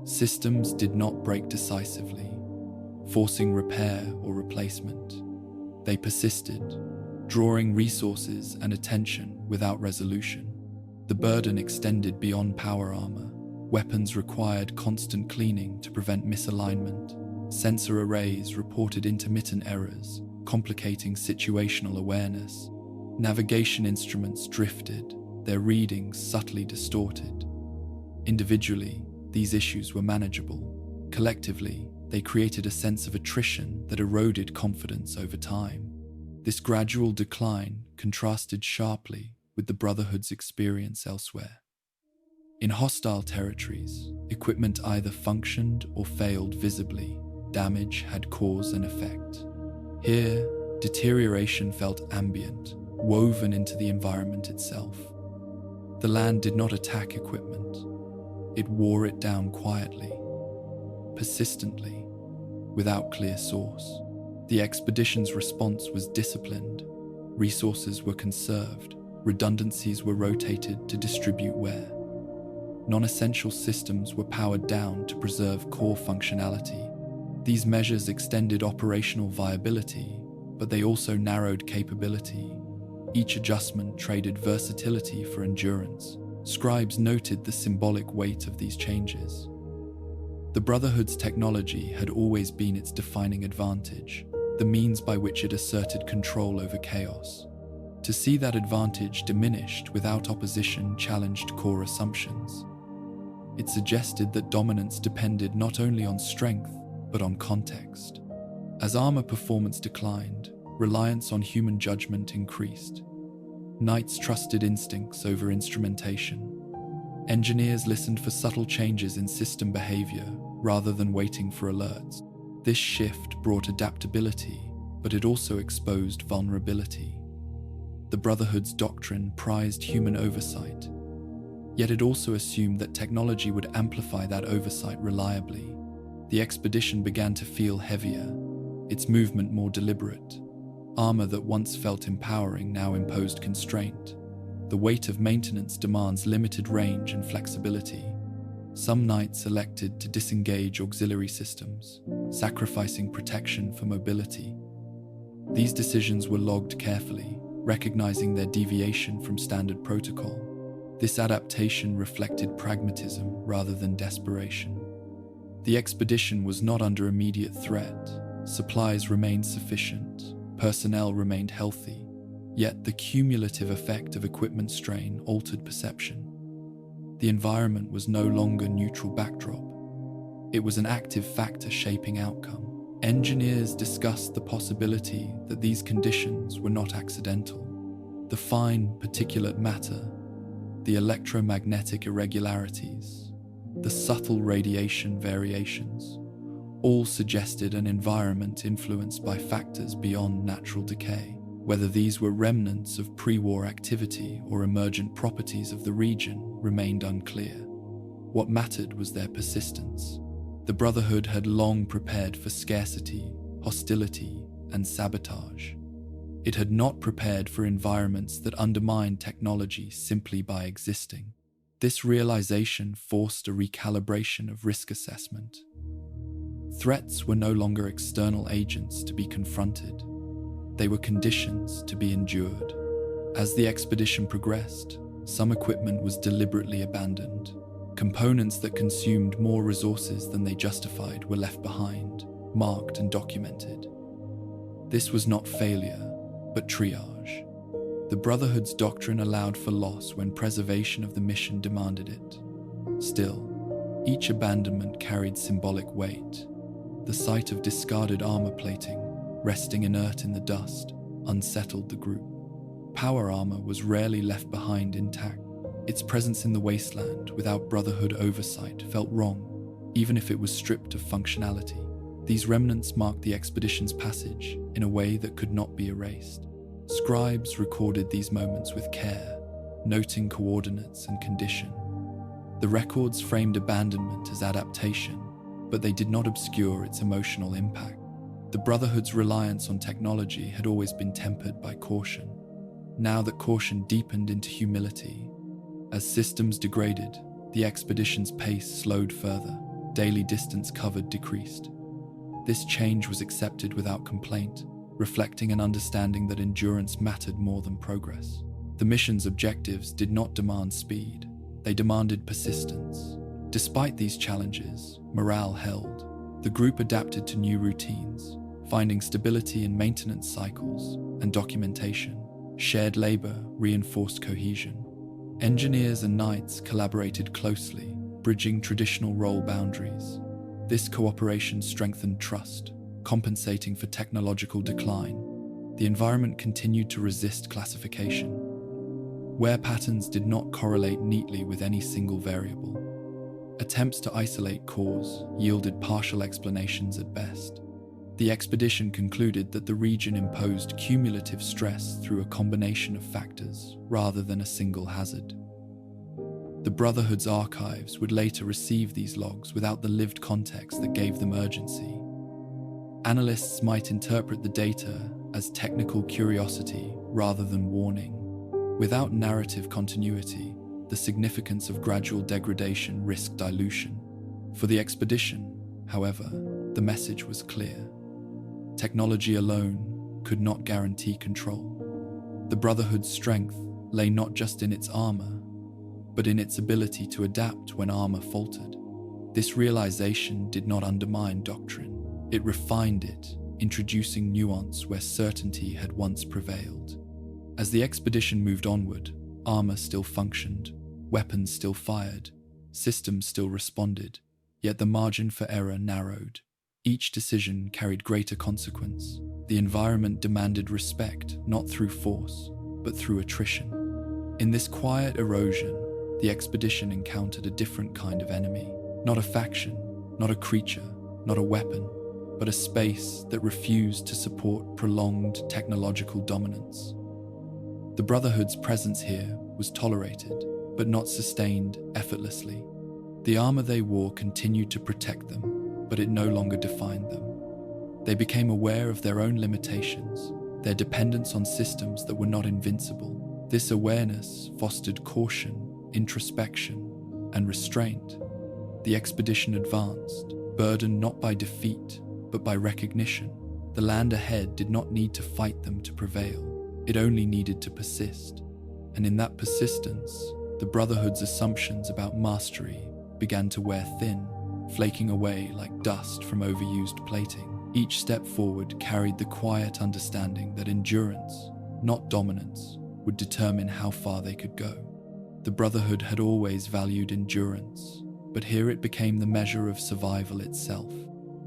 Systems did not break decisively, forcing repair or replacement. They persisted, drawing resources and attention without resolution. The burden extended beyond power armor. Weapons required constant cleaning to prevent misalignment. Sensor arrays reported intermittent errors, complicating situational awareness. Navigation instruments drifted, their readings subtly distorted. Individually, these issues were manageable. Collectively, they created a sense of attrition that eroded confidence over time. This gradual decline contrasted sharply with the Brotherhood's experience elsewhere. In hostile territories, equipment either functioned or failed visibly. Damage had cause and effect. Here, deterioration felt ambient, woven into the environment itself. The land did not attack equipment. It wore it down quietly, persistently, without clear source. The expedition's response was disciplined. Resources were conserved. Redundancies were rotated to distribute wear. Non-essential systems were powered down to preserve core functionality. These measures extended operational viability, but they also narrowed capability. Each adjustment traded versatility for endurance. Scribes noted the symbolic weight of these changes. The Brotherhood's technology had always been its defining advantage, the means by which it asserted control over chaos. To see that advantage diminished without opposition challenged core assumptions. It suggested that dominance depended not only on strength, but on context. As armor performance declined, reliance on human judgment increased. Knights trusted instincts over instrumentation. Engineers listened for subtle changes in system behavior rather than waiting for alerts. This shift brought adaptability, but it also exposed vulnerability. The Brotherhood's doctrine prized human oversight, yet it also assumed that technology would amplify that oversight reliably. The expedition began to feel heavier, its movement more deliberate. Armor that once felt empowering now imposed constraint. The weight of maintenance demands limited range and flexibility. Some knights elected to disengage auxiliary systems, sacrificing protection for mobility. These decisions were logged carefully, recognizing their deviation from standard protocol. This adaptation reflected pragmatism rather than desperation. The expedition was not under immediate threat. Supplies remained sufficient, personnel remained healthy, yet the cumulative effect of equipment strain altered perception. The environment was no longer neutral backdrop. It was an active factor shaping outcome. Engineers discussed the possibility that these conditions were not accidental. The fine particulate matter, the electromagnetic irregularities, the subtle radiation variations, all suggested an environment influenced by factors beyond natural decay. Whether these were remnants of pre-war activity or emergent properties of the region remained unclear. What mattered was their persistence. The Brotherhood had long prepared for scarcity, hostility, and sabotage. It had not prepared for environments that undermined technology simply by existing. This realization forced a recalibration of risk assessment. Threats were no longer external agents to be confronted. They were conditions to be endured. As the expedition progressed, some equipment was deliberately abandoned. Components that consumed more resources than they justified were left behind, marked and documented. This was not failure, but triage. The Brotherhood's doctrine allowed for loss when preservation of the mission demanded it. Still, each abandonment carried symbolic weight. The sight of discarded armor plating, resting inert in the dust, unsettled the group. Power armor was rarely left behind intact. Its presence in the wasteland without Brotherhood oversight felt wrong, even if it was stripped of functionality. These remnants marked the expedition's passage in a way that could not be erased. Scribes recorded these moments with care, noting coordinates and condition. The records framed abandonment as adaptation, but they did not obscure its emotional impact. The Brotherhood's reliance on technology had always been tempered by caution. Now that caution deepened into humility, as systems degraded, the expedition's pace slowed further. Daily distance covered decreased. This change was accepted without complaint, reflecting an understanding that endurance mattered more than progress. The mission's objectives did not demand speed, they demanded persistence. Despite these challenges, morale held. The group adapted to new routines, finding stability in maintenance cycles and documentation. Shared labor reinforced cohesion. Engineers and knights collaborated closely, bridging traditional role boundaries. This cooperation strengthened trust, compensating for technological decline. The environment continued to resist classification. Wear patterns did not correlate neatly with any single variable. Attempts to isolate cause yielded partial explanations at best. The expedition concluded that the region imposed cumulative stress through a combination of factors rather than a single hazard. The Brotherhood's archives would later receive these logs without the lived context that gave them urgency. Analysts might interpret the data as technical curiosity rather than warning. Without narrative continuity, the significance of gradual degradation risked dilution. For the expedition, however, the message was clear. Technology alone could not guarantee control. The Brotherhood's strength lay not just in its armor, but in its ability to adapt when armor faltered. This realization did not undermine doctrine. It refined it, introducing nuance where certainty had once prevailed. As the expedition moved onward, armor still functioned, weapons still fired, systems still responded, yet the margin for error narrowed. Each decision carried greater consequence. The environment demanded respect, not through force, but through attrition. In this quiet erosion, the expedition encountered a different kind of enemy. Not a faction, not a creature, not a weapon, but a space that refused to support prolonged technological dominance. The Brotherhood's presence here was tolerated, but not sustained effortlessly. The armor they wore continued to protect them, but it no longer defined them. They became aware of their own limitations, their dependence on systems that were not invincible, This awareness fostered caution, introspection, and restraint. The expedition advanced, burdened not by defeat, but by recognition. The land ahead did not need to fight them to prevail. It only needed to persist. And in that persistence, the Brotherhood's assumptions about mastery began to wear thin, flaking away like dust from overused plating. Each step forward carried the quiet understanding that endurance, not dominance, would determine how far they could go. The Brotherhood had always valued endurance, but here it became the measure of survival itself.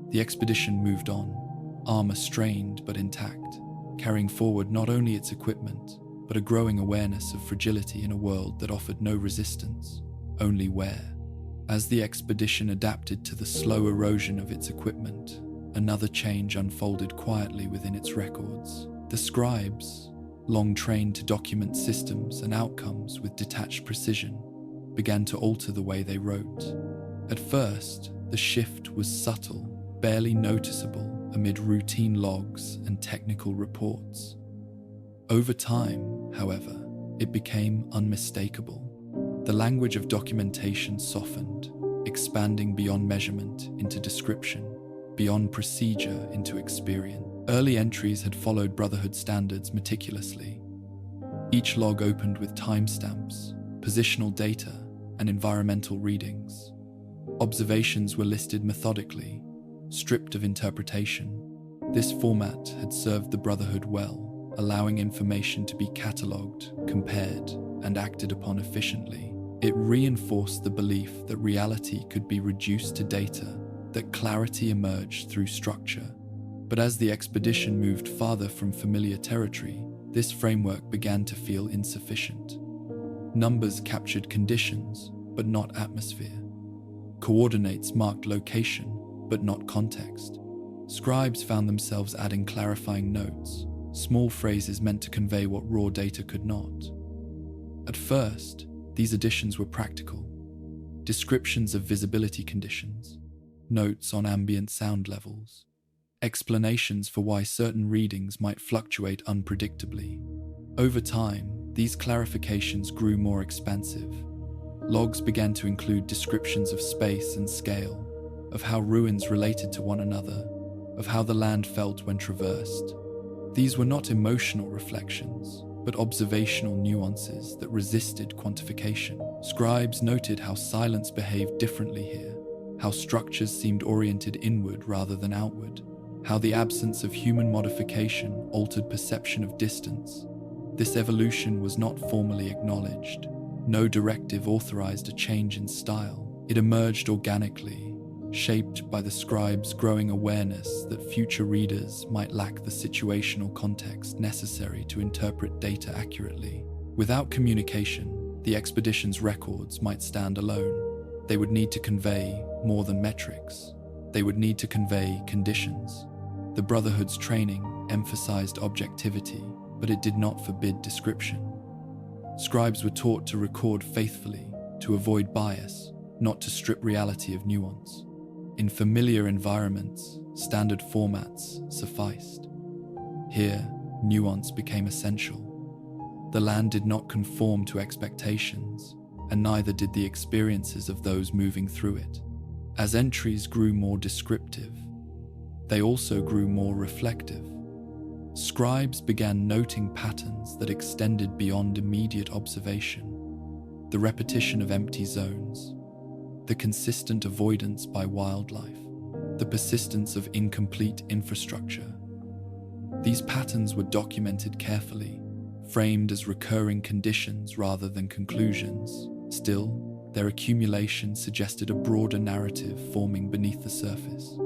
The expedition moved on, armor strained but intact, carrying forward not only its equipment, but a growing awareness of fragility in a world that offered no resistance, only wear. As the expedition adapted to the slow erosion of its equipment, another change unfolded quietly within its records. The scribes, long trained to document systems and outcomes with detached precision, began to alter the way they wrote. At first, the shift was subtle, barely noticeable amid routine logs and technical reports. Over time, however, it became unmistakable. The language of documentation softened, expanding beyond measurement into description, beyond procedure into experience. Early entries had followed Brotherhood standards meticulously. Each log opened with timestamps, positional data, and environmental readings. Observations were listed methodically, stripped of interpretation. This format had served the Brotherhood well, allowing information to be catalogued, compared, and acted upon efficiently. It reinforced the belief that reality could be reduced to data, that clarity emerged through structure. But as the expedition moved farther from familiar territory, this framework began to feel insufficient. Numbers captured conditions, but not atmosphere. Coordinates marked location, but not context. Scribes found themselves adding clarifying notes, small phrases meant to convey what raw data could not. At first, these additions were practical. Descriptions of visibility conditions, notes on ambient sound levels, explanations for why certain readings might fluctuate unpredictably. Over time, these clarifications grew more expansive. Logs began to include descriptions of space and scale, of how ruins related to one another, of how the land felt when traversed. These were not emotional reflections, but observational nuances that resisted quantification. Scribes noted how silence behaved differently here, how structures seemed oriented inward rather than outward, how the absence of human modification altered perception of distance. This evolution was not formally acknowledged. No directive authorized a change in style. It emerged organically, shaped by the scribe's growing awareness that future readers might lack the situational context necessary to interpret data accurately. Without communication, the expedition's records might stand alone. They would need to convey more than metrics. They would need to convey conditions. The Brotherhood's training emphasized objectivity, but it did not forbid description. Scribes were taught to record faithfully, to avoid bias, not to strip reality of nuance. In familiar environments, standard formats sufficed. Here, nuance became essential. The land did not conform to expectations, and neither did the experiences of those moving through it. As entries grew more descriptive, they also grew more reflective. Scribes began noting patterns that extended beyond immediate observation. The repetition of empty zones, the consistent avoidance by wildlife, the persistence of incomplete infrastructure. These patterns were documented carefully, framed as recurring conditions rather than conclusions. Still, their accumulation suggested a broader narrative forming beneath the surface.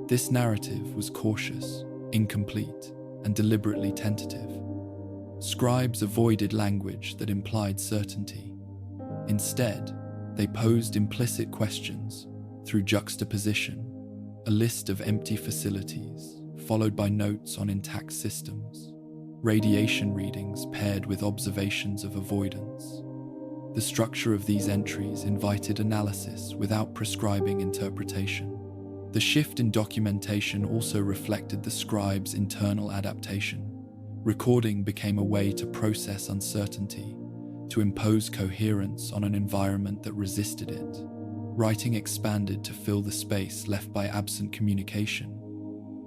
This narrative was cautious, incomplete, and deliberately tentative. Scribes avoided language that implied certainty. Instead, they posed implicit questions through juxtaposition, a list of empty facilities, followed by notes on intact systems, radiation readings paired with observations of avoidance. The structure of these entries invited analysis without prescribing interpretation. The shift in documentation also reflected the scribe's internal adaptation. Recording became a way to process uncertainty, to impose coherence on an environment that resisted it. Writing expanded to fill the space left by absent communication.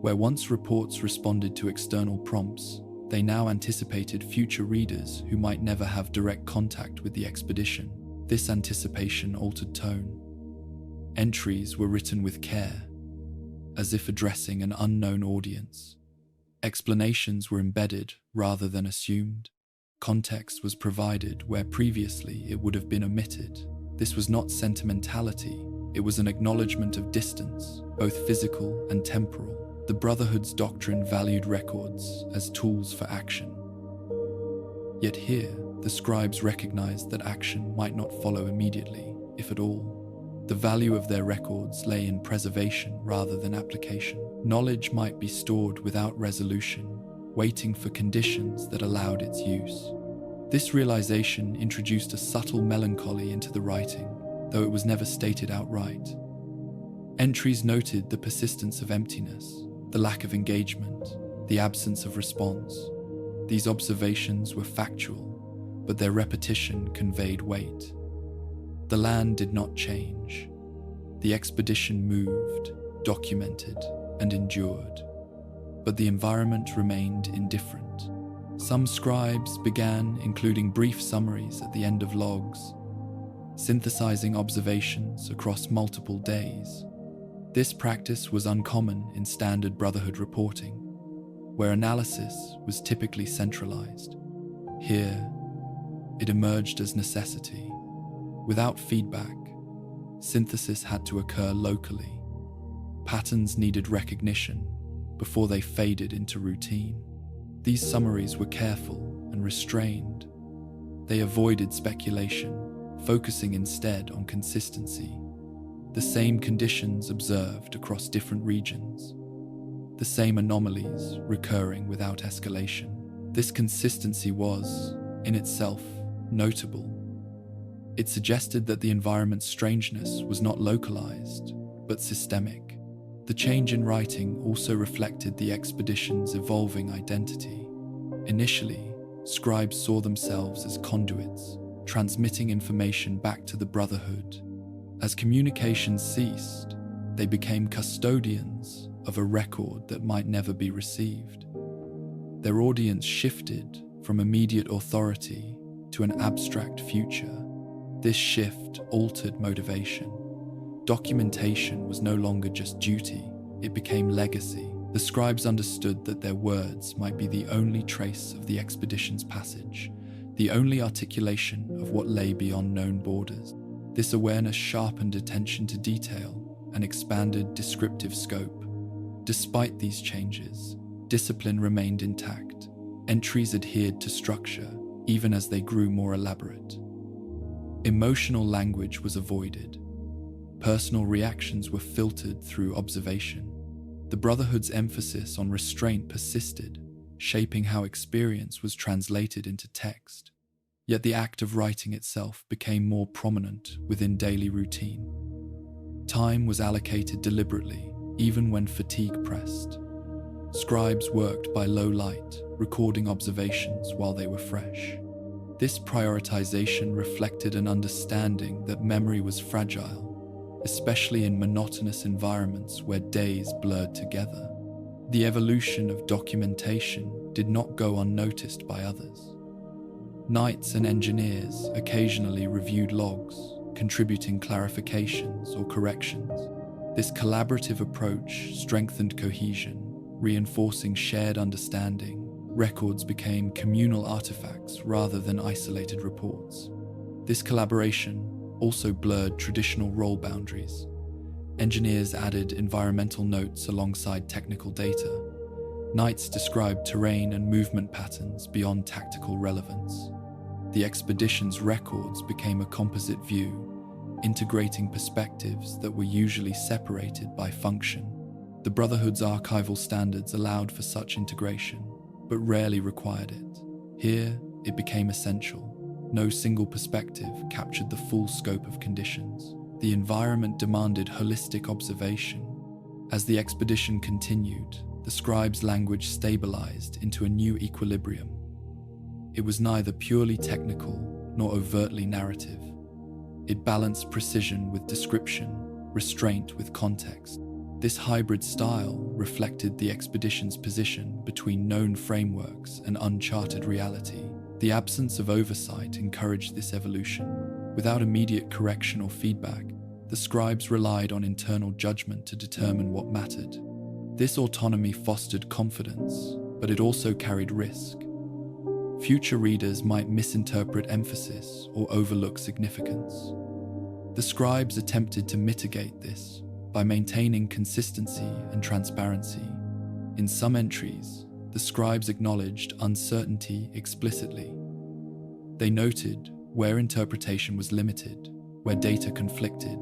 Where once reports responded to external prompts, they now anticipated future readers who might never have direct contact with the expedition. This anticipation altered tone. Entries were written with care, as if addressing an unknown audience. Explanations were embedded rather than assumed. Context was provided where previously it would have been omitted. This was not sentimentality, it was an acknowledgement of distance, both physical and temporal. The Brotherhood's doctrine valued records as tools for action. Yet here, the scribes recognized that action might not follow immediately, if at all. The value of their records lay in preservation rather than application. Knowledge might be stored without resolution, waiting for conditions that allowed its use. This realization introduced a subtle melancholy into the writing, though it was never stated outright. Entries noted the persistence of emptiness, the lack of engagement, the absence of response. These observations were factual, but their repetition conveyed weight. The land did not change. The expedition moved, documented, and endured. But the environment remained indifferent. Some scribes began including brief summaries at the end of logs, synthesizing observations across multiple days. This practice was uncommon in standard Brotherhood reporting, where analysis was typically centralized. Here, it emerged as necessity. Without feedback, synthesis had to occur locally. Patterns needed recognition before they faded into routine. These summaries were careful and restrained. They avoided speculation, focusing instead on consistency. The same conditions observed across different regions. The same anomalies recurring without escalation. This consistency was, in itself, notable. It suggested that the environment's strangeness was not localized, but systemic. The change in writing also reflected the expedition's evolving identity. Initially, scribes saw themselves as conduits, transmitting information back to the Brotherhood. As communication ceased, they became custodians of a record that might never be received. Their audience shifted from immediate authority to an abstract future. This shift altered motivation. Documentation was no longer just duty, it became legacy. The scribes understood that their words might be the only trace of the expedition's passage, the only articulation of what lay beyond known borders. This awareness sharpened attention to detail and expanded descriptive scope. Despite these changes, discipline remained intact. Entries adhered to structure, even as they grew more elaborate. Emotional language was avoided. Personal reactions were filtered through observation. The Brotherhood's emphasis on restraint persisted, shaping how experience was translated into text. Yet the act of writing itself became more prominent within daily routine. Time was allocated deliberately, even when fatigue pressed. Scribes worked by low light, recording observations while they were fresh. This prioritization reflected an understanding that memory was fragile, especially in monotonous environments where days blurred together. The evolution of documentation did not go unnoticed by others. Knights and engineers occasionally reviewed logs, contributing clarifications or corrections. This collaborative approach strengthened cohesion, reinforcing shared understanding. Records became communal artifacts rather than isolated reports. This collaboration also blurred traditional role boundaries. Engineers added environmental notes alongside technical data. Knights described terrain and movement patterns beyond tactical relevance. The expedition's records became a composite view, integrating perspectives that were usually separated by function. The Brotherhood's archival standards allowed for such integration, but rarely required it. Here, it became essential. No single perspective captured the full scope of conditions. The environment demanded holistic observation. As the expedition continued, the scribe's language stabilized into a new equilibrium. It was neither purely technical nor overtly narrative. It balanced precision with description, restraint with context. This hybrid style reflected the expedition's position between known frameworks and uncharted reality. The absence of oversight encouraged this evolution. Without immediate correction or feedback, the scribes relied on internal judgment to determine what mattered. This autonomy fostered confidence, but it also carried risk. Future readers might misinterpret emphasis or overlook significance. The scribes attempted to mitigate this by maintaining consistency and transparency. In some entries, the scribes acknowledged uncertainty explicitly. They noted where interpretation was limited, where data conflicted,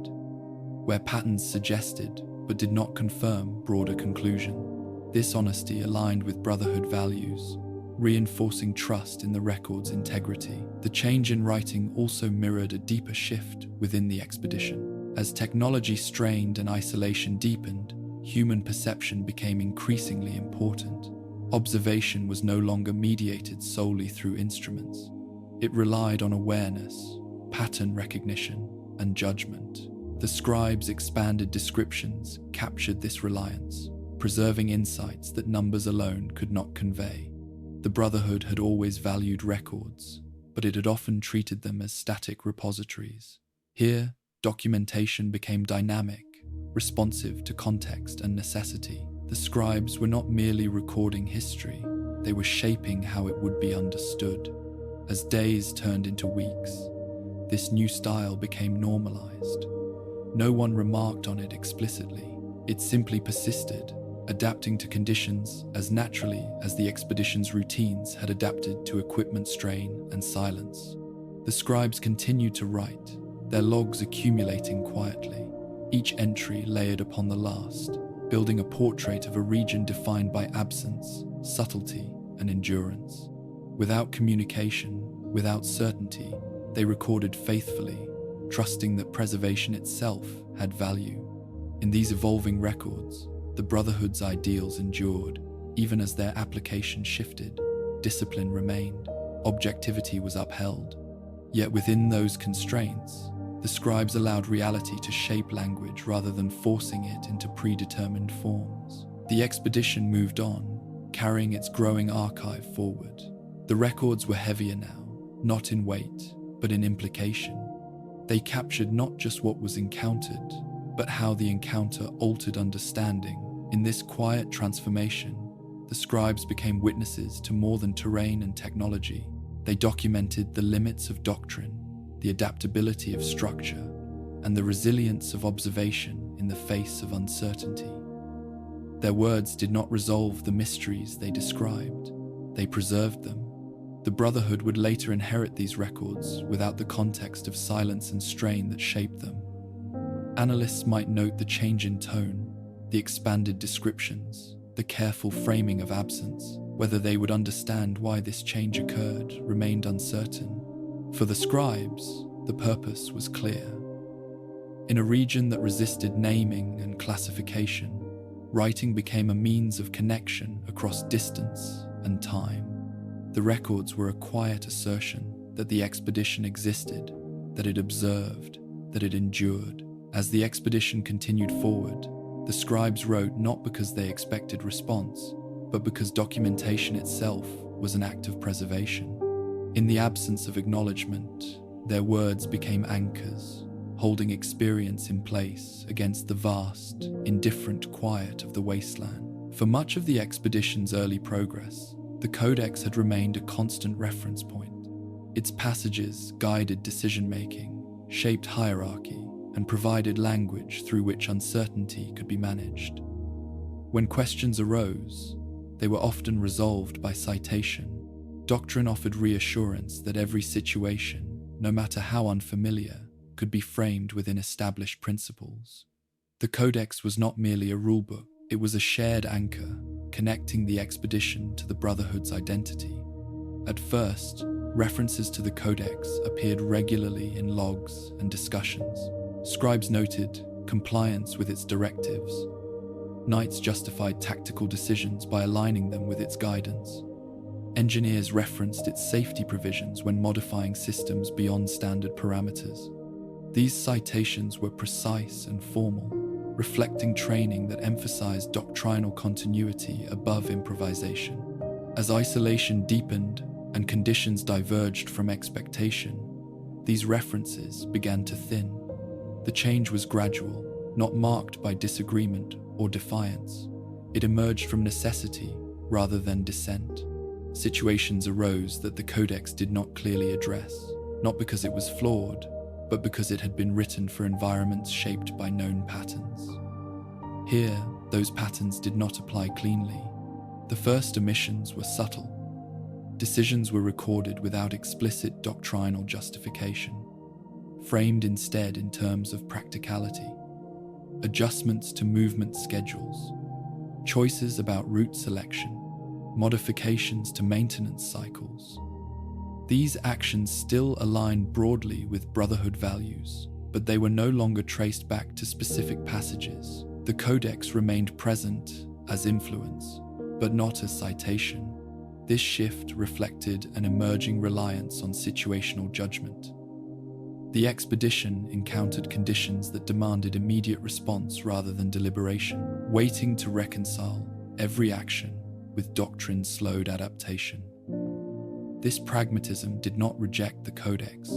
where patterns suggested but did not confirm broader conclusion. This honesty aligned with Brotherhood values, reinforcing trust in the record's integrity. The change in writing also mirrored a deeper shift within the expedition. As technology strained and isolation deepened, human perception became increasingly important. Observation was no longer mediated solely through instruments. It relied on awareness, pattern recognition, and judgment. The scribes' expanded descriptions captured this reliance, preserving insights that numbers alone could not convey. The Brotherhood had always valued records, but it had often treated them as static repositories. Here, documentation became dynamic, responsive to context and necessity. The scribes were not merely recording history, they were shaping how it would be understood. As days turned into weeks, this new style became normalized. No one remarked on it explicitly. It simply persisted, adapting to conditions as naturally as the expedition's routines had adapted to equipment strain and silence. The scribes continued to write, their logs accumulating quietly, each entry layered upon the last, building a portrait of a region defined by absence, subtlety, and endurance. Without communication, without certainty, they recorded faithfully, trusting that preservation itself had value. In these evolving records, the Brotherhood's ideals endured, even as their application shifted. Discipline remained, objectivity was upheld. Yet within those constraints, the scribes allowed reality to shape language rather than forcing it into predetermined forms. The expedition moved on, carrying its growing archive forward. The records were heavier now, not in weight, but in implication. They captured not just what was encountered, but how the encounter altered understanding. In this quiet transformation, the scribes became witnesses to more than terrain and technology. They documented the limits of doctrine, the adaptability of structure, and the resilience of observation in the face of uncertainty. Their words did not resolve the mysteries they described, they preserved them. The Brotherhood would later inherit these records without the context of silence and strain that shaped them. Analysts might note the change in tone, the expanded descriptions, the careful framing of absence. Whether they would understand why this change occurred remained uncertain. For the scribes, the purpose was clear. In a region that resisted naming and classification, writing became a means of connection across distance and time. The records were a quiet assertion that the expedition existed, that it observed, that it endured. As the expedition continued forward, the scribes wrote not because they expected response, but because documentation itself was an act of preservation. In the absence of acknowledgement, their words became anchors, holding experience in place against the vast, indifferent quiet of the wasteland. For much of the expedition's early progress, the Codex had remained a constant reference point. Its passages guided decision-making, shaped hierarchy, and provided language through which uncertainty could be managed. When questions arose, they were often resolved by citation. Doctrine offered reassurance that every situation, no matter how unfamiliar, could be framed within established principles. The Codex was not merely a rulebook, it was a shared anchor, connecting the expedition to the Brotherhood's identity. At first, references to the Codex appeared regularly in logs and discussions. Scribes noted compliance with its directives. Knights justified tactical decisions by aligning them with its guidance. Engineers referenced its safety provisions when modifying systems beyond standard parameters. These citations were precise and formal, reflecting training that emphasized doctrinal continuity above improvisation. As isolation deepened and conditions diverged from expectation, these references began to thin. The change was gradual, not marked by disagreement or defiance. It emerged from necessity rather than dissent. Situations arose that the Codex did not clearly address, not because it was flawed, but because it had been written for environments shaped by known patterns. Here, those patterns did not apply cleanly. The first omissions were subtle. Decisions were recorded without explicit doctrinal justification, framed instead in terms of practicality. Adjustments to movement schedules, choices about route selection, modifications to maintenance cycles. These actions still aligned broadly with Brotherhood values, but they were no longer traced back to specific passages. The Codex remained present as influence, but not as citation. This shift reflected an emerging reliance on situational judgment. The expedition encountered conditions that demanded immediate response rather than deliberation, waiting to reconcile every action with doctrine's slowed adaptation. This pragmatism did not reject the Codex,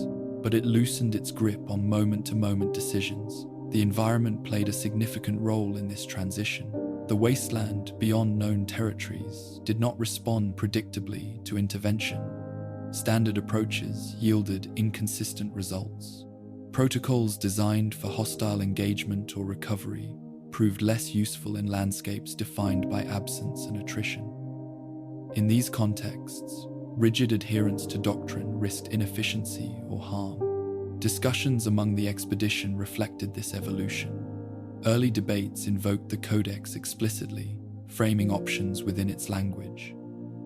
but it loosened its grip on moment-to-moment decisions. The environment played a significant role in this transition. The wasteland beyond known territories did not respond predictably to intervention. Standard approaches yielded inconsistent results. Protocols designed for hostile engagement or recovery proved less useful in landscapes defined by absence and attrition. In these contexts, rigid adherence to doctrine risked inefficiency or harm. Discussions among the expedition reflected this evolution. Early debates invoked the Codex explicitly, framing options within its language.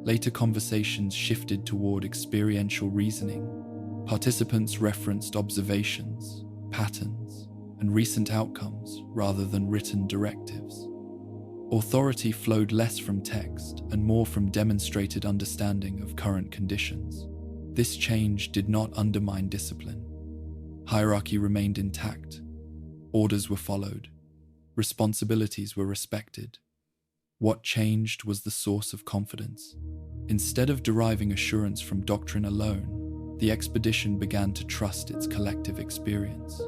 Later conversations shifted toward experiential reasoning. Participants referenced observations, patterns, and recent outcomes rather than written directives. Authority flowed less from text and more from demonstrated understanding of current conditions. This change did not undermine discipline. Hierarchy remained intact. Orders were followed. Responsibilities were respected. What changed was the source of confidence. Instead of deriving assurance from doctrine alone, the expedition began to trust its collective experience.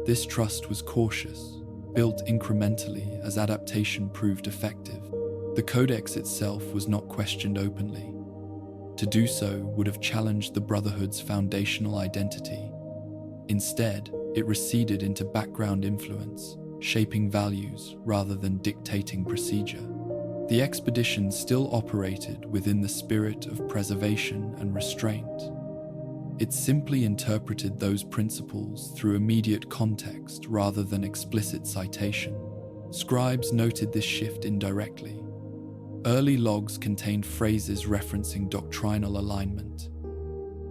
This trust was cautious, built incrementally as adaptation proved effective. The Codex itself was not questioned openly. To do so would have challenged the Brotherhood's foundational identity. Instead, it receded into background influence, shaping values rather than dictating procedure. The expedition still operated within the spirit of preservation and restraint. It simply interpreted those principles through immediate context rather than explicit citation. Scribes noted this shift indirectly. Early logs contained phrases referencing doctrinal alignment.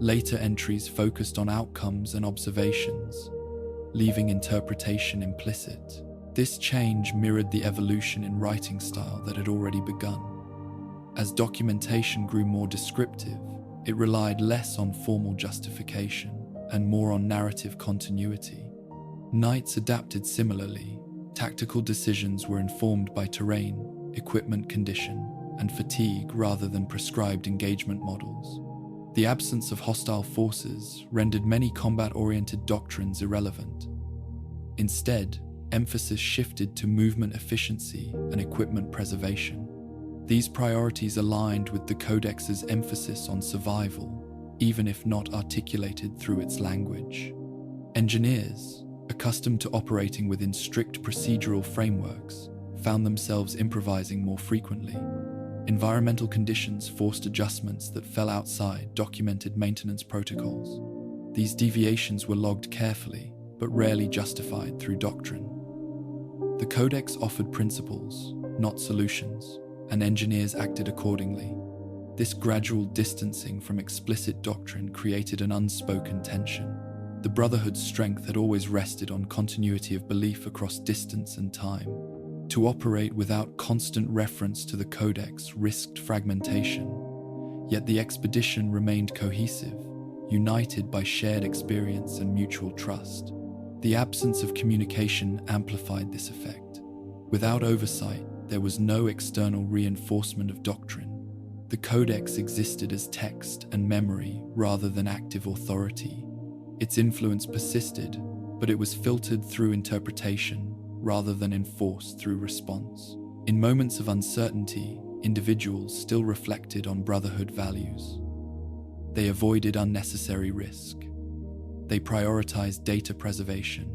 Later entries focused on outcomes and observations, leaving interpretation implicit. This change mirrored the evolution in writing style that had already begun. As documentation grew more descriptive, it relied less on formal justification and more on narrative continuity. Knights adapted similarly. Tactical decisions were informed by terrain, equipment condition, and fatigue rather than prescribed engagement models. The absence of hostile forces rendered many combat-oriented doctrines irrelevant. Instead, emphasis shifted to movement efficiency and equipment preservation. These priorities aligned with the Codex's emphasis on survival, even if not articulated through its language. Engineers, accustomed to operating within strict procedural frameworks, found themselves improvising more frequently. Environmental conditions forced adjustments that fell outside documented maintenance protocols. These deviations were logged carefully, but rarely justified through doctrine. The Codex offered principles, not solutions, and engineers acted accordingly. This gradual distancing from explicit doctrine created an unspoken tension. The Brotherhood's strength had always rested on continuity of belief across distance and time. To operate without constant reference to the Codex risked fragmentation. Yet the expedition remained cohesive, united by shared experience and mutual trust. The absence of communication amplified this effect. Without oversight, there was no external reinforcement of doctrine. The Codex existed as text and memory rather than active authority. Its influence persisted, but it was filtered through interpretation rather than enforced through response. In moments of uncertainty, individuals still reflected on Brotherhood values. They avoided unnecessary risk. They prioritized data preservation.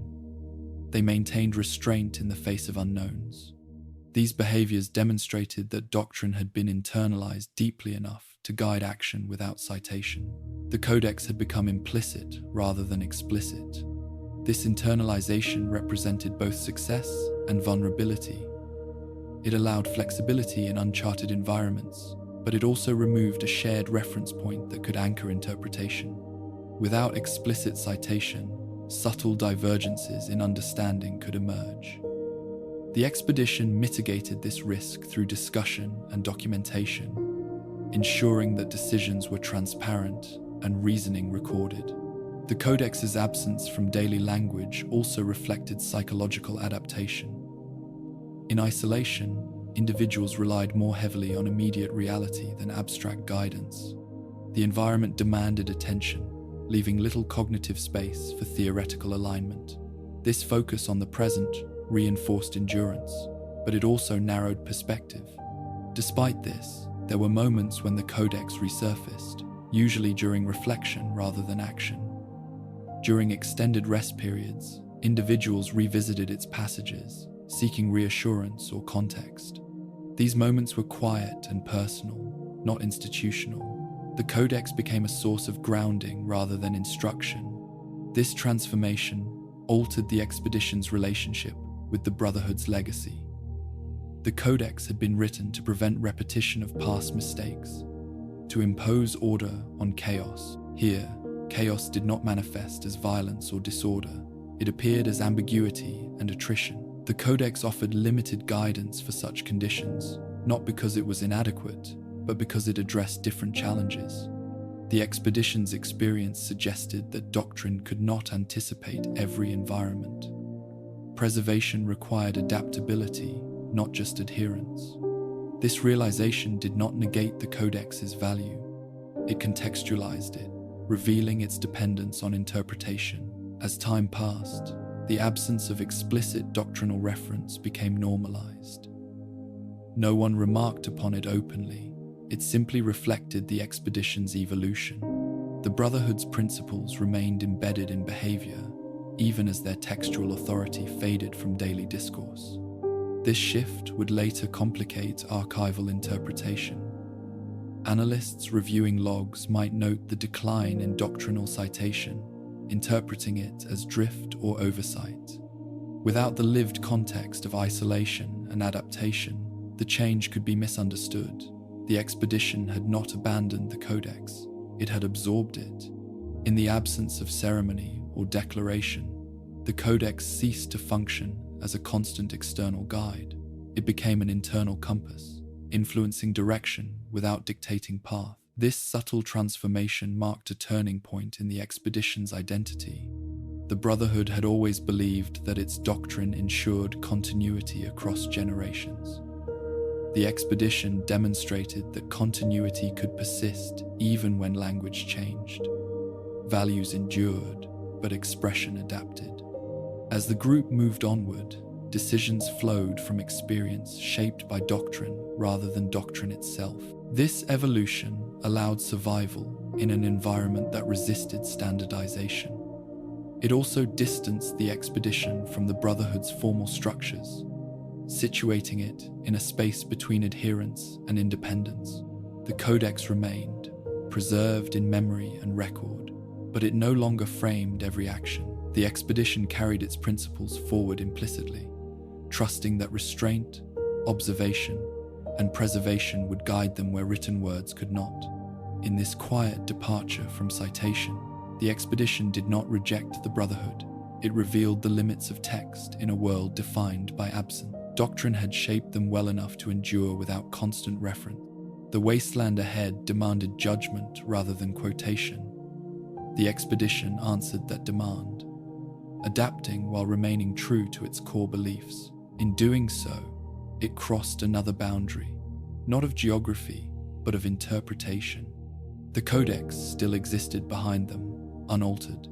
They maintained restraint in the face of unknowns. These behaviors demonstrated that doctrine had been internalized deeply enough to guide action without citation. The Codex had become implicit rather than explicit. This internalization represented both success and vulnerability. It allowed flexibility in uncharted environments, but it also removed a shared reference point that could anchor interpretation. Without explicit citation, subtle divergences in understanding could emerge. The expedition mitigated this risk through discussion and documentation, ensuring that decisions were transparent and reasoning recorded. The Codex's absence from daily language also reflected psychological adaptation. In isolation, individuals relied more heavily on immediate reality than abstract guidance. The environment demanded attention, leaving little cognitive space for theoretical alignment. This focus on the present reinforced endurance, but it also narrowed perspective. Despite this, there were moments when the Codex resurfaced, usually during reflection rather than action. During extended rest periods, individuals revisited its passages, seeking reassurance or context. These moments were quiet and personal, not institutional. The Codex became a source of grounding rather than instruction. This transformation altered the expedition's relationship with the Brotherhood's legacy. The Codex had been written to prevent repetition of past mistakes, to impose order on chaos. Here, chaos did not manifest as violence or disorder. It appeared as ambiguity and attrition. The Codex offered limited guidance for such conditions, not because it was inadequate, but because it addressed different challenges. The expedition's experience suggested that doctrine could not anticipate every environment. Preservation required adaptability, not just adherence. This realization did not negate the Codex's value. It contextualized it, revealing its dependence on interpretation. As time passed, the absence of explicit doctrinal reference became normalized. No one remarked upon it openly. It simply reflected the expedition's evolution. The Brotherhood's principles remained embedded in behavior, even as their textual authority faded from daily discourse. This shift would later complicate archival interpretation. Analysts reviewing logs might note the decline in doctrinal citation, interpreting it as drift or oversight. Without the lived context of isolation and adaptation, the change could be misunderstood. The expedition had not abandoned the Codex, it had absorbed it. In the absence of ceremony or declaration, the Codex ceased to function as a constant external guide. It became an internal compass, influencing direction without dictating path. This subtle transformation marked a turning point in the expedition's identity. The Brotherhood had always believed that its doctrine ensured continuity across generations. The expedition demonstrated that continuity could persist even when language changed. Values endured, but expression adapted. As the group moved onward, decisions flowed from experience shaped by doctrine rather than doctrine itself. This evolution allowed survival in an environment that resisted standardization. It also distanced the expedition from the Brotherhood's formal structures, situating it in a space between adherence and independence. The Codex remained, preserved in memory and record, but it no longer framed every action. The expedition carried its principles forward implicitly, trusting that restraint, observation, and preservation would guide them where written words could not. In this quiet departure from citation, the expedition did not reject the Brotherhood. It revealed the limits of text in a world defined by absence. Doctrine had shaped them well enough to endure without constant reference. The wasteland ahead demanded judgment rather than quotation. The expedition answered that demand, adapting while remaining true to its core beliefs. In doing so, it crossed another boundary, not of geography, but of interpretation. The codex still existed behind them, unaltered.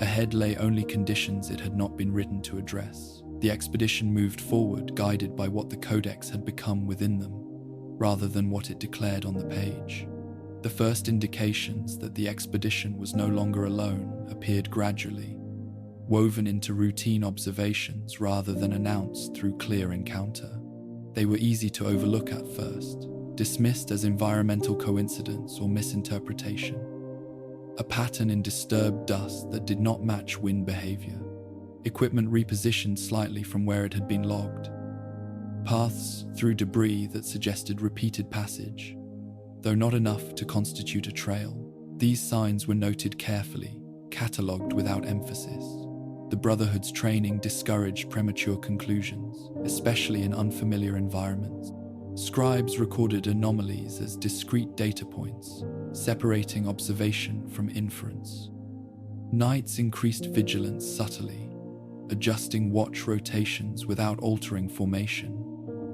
Ahead lay only conditions it had not been written to address. The expedition moved forward, guided by what the codex had become within them, rather than what it declared on the page. The first indications that the expedition was no longer alone appeared gradually, woven into routine observations rather than announced through clear encounter. They were easy to overlook at first, dismissed as environmental coincidence or misinterpretation. A pattern in disturbed dust that did not match wind behavior. Equipment repositioned slightly from where it had been logged. Paths through debris that suggested repeated passage, though not enough to constitute a trail. These signs were noted carefully, catalogued without emphasis. The Brotherhood's training discouraged premature conclusions, especially in unfamiliar environments. Scribes recorded anomalies as discrete data points, separating observation from inference. Knights increased vigilance subtly, adjusting watch rotations without altering formation.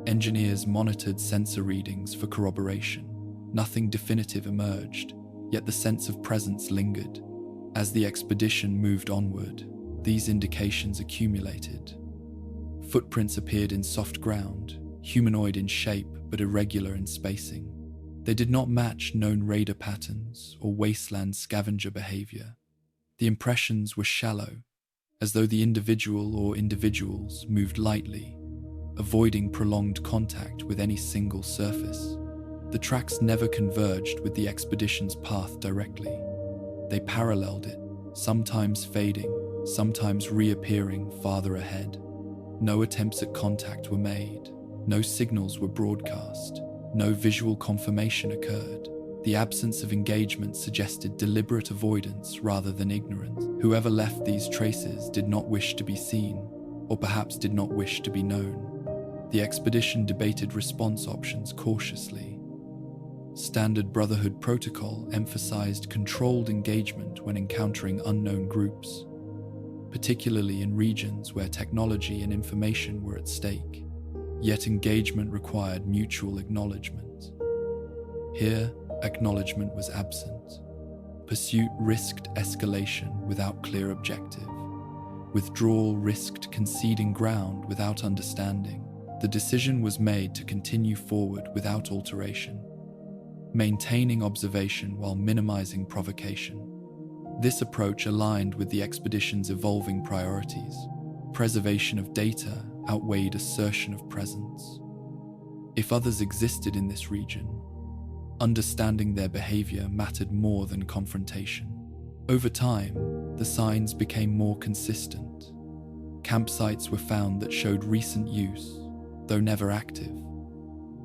Engineers monitored sensor readings for corroboration. Nothing definitive emerged, yet the sense of presence lingered. As the expedition moved onward, these indications accumulated. Footprints appeared in soft ground, humanoid in shape but irregular in spacing. They did not match known raider patterns or wasteland scavenger behavior. The impressions were shallow, as though the individual or individuals moved lightly, avoiding prolonged contact with any single surface. The tracks never converged with the expedition's path directly. They paralleled it, sometimes fading, sometimes reappearing farther ahead. No attempts at contact were made. No signals were broadcast. No visual confirmation occurred. The absence of engagement suggested deliberate avoidance rather than ignorance. Whoever left these traces did not wish to be seen, or perhaps did not wish to be known. The expedition debated response options cautiously. Standard Brotherhood protocol emphasized controlled engagement when encountering unknown groups, particularly in regions where technology and information were at stake. Yet engagement required mutual acknowledgement. Here, acknowledgement was absent. Pursuit risked escalation without clear objective. Withdrawal risked conceding ground without understanding. The decision was made to continue forward without alteration, maintaining observation while minimizing provocation. This approach aligned with the expedition's evolving priorities. Preservation of data outweighed assertion of presence. If others existed in this region, understanding their behavior mattered more than confrontation. Over time, the signs became more consistent. Campsites were found that showed recent use, though never active.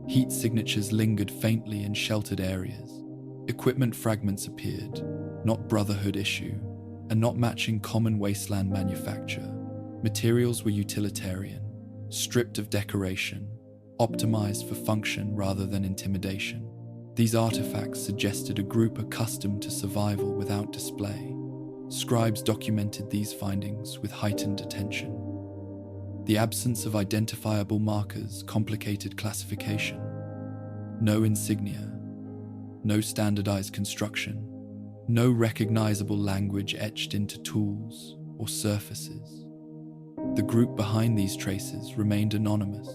Heat signatures lingered faintly in sheltered areas. Equipment fragments appeared, not Brotherhood issue, and not matching common wasteland manufacture. Materials were utilitarian, stripped of decoration, optimized for function rather than intimidation. These artifacts suggested a group accustomed to survival without display. Scribes documented these findings with heightened attention. The absence of identifiable markers complicated classification. No insignia, no standardized construction, no recognizable language etched into tools or surfaces. The group behind these traces remained anonymous,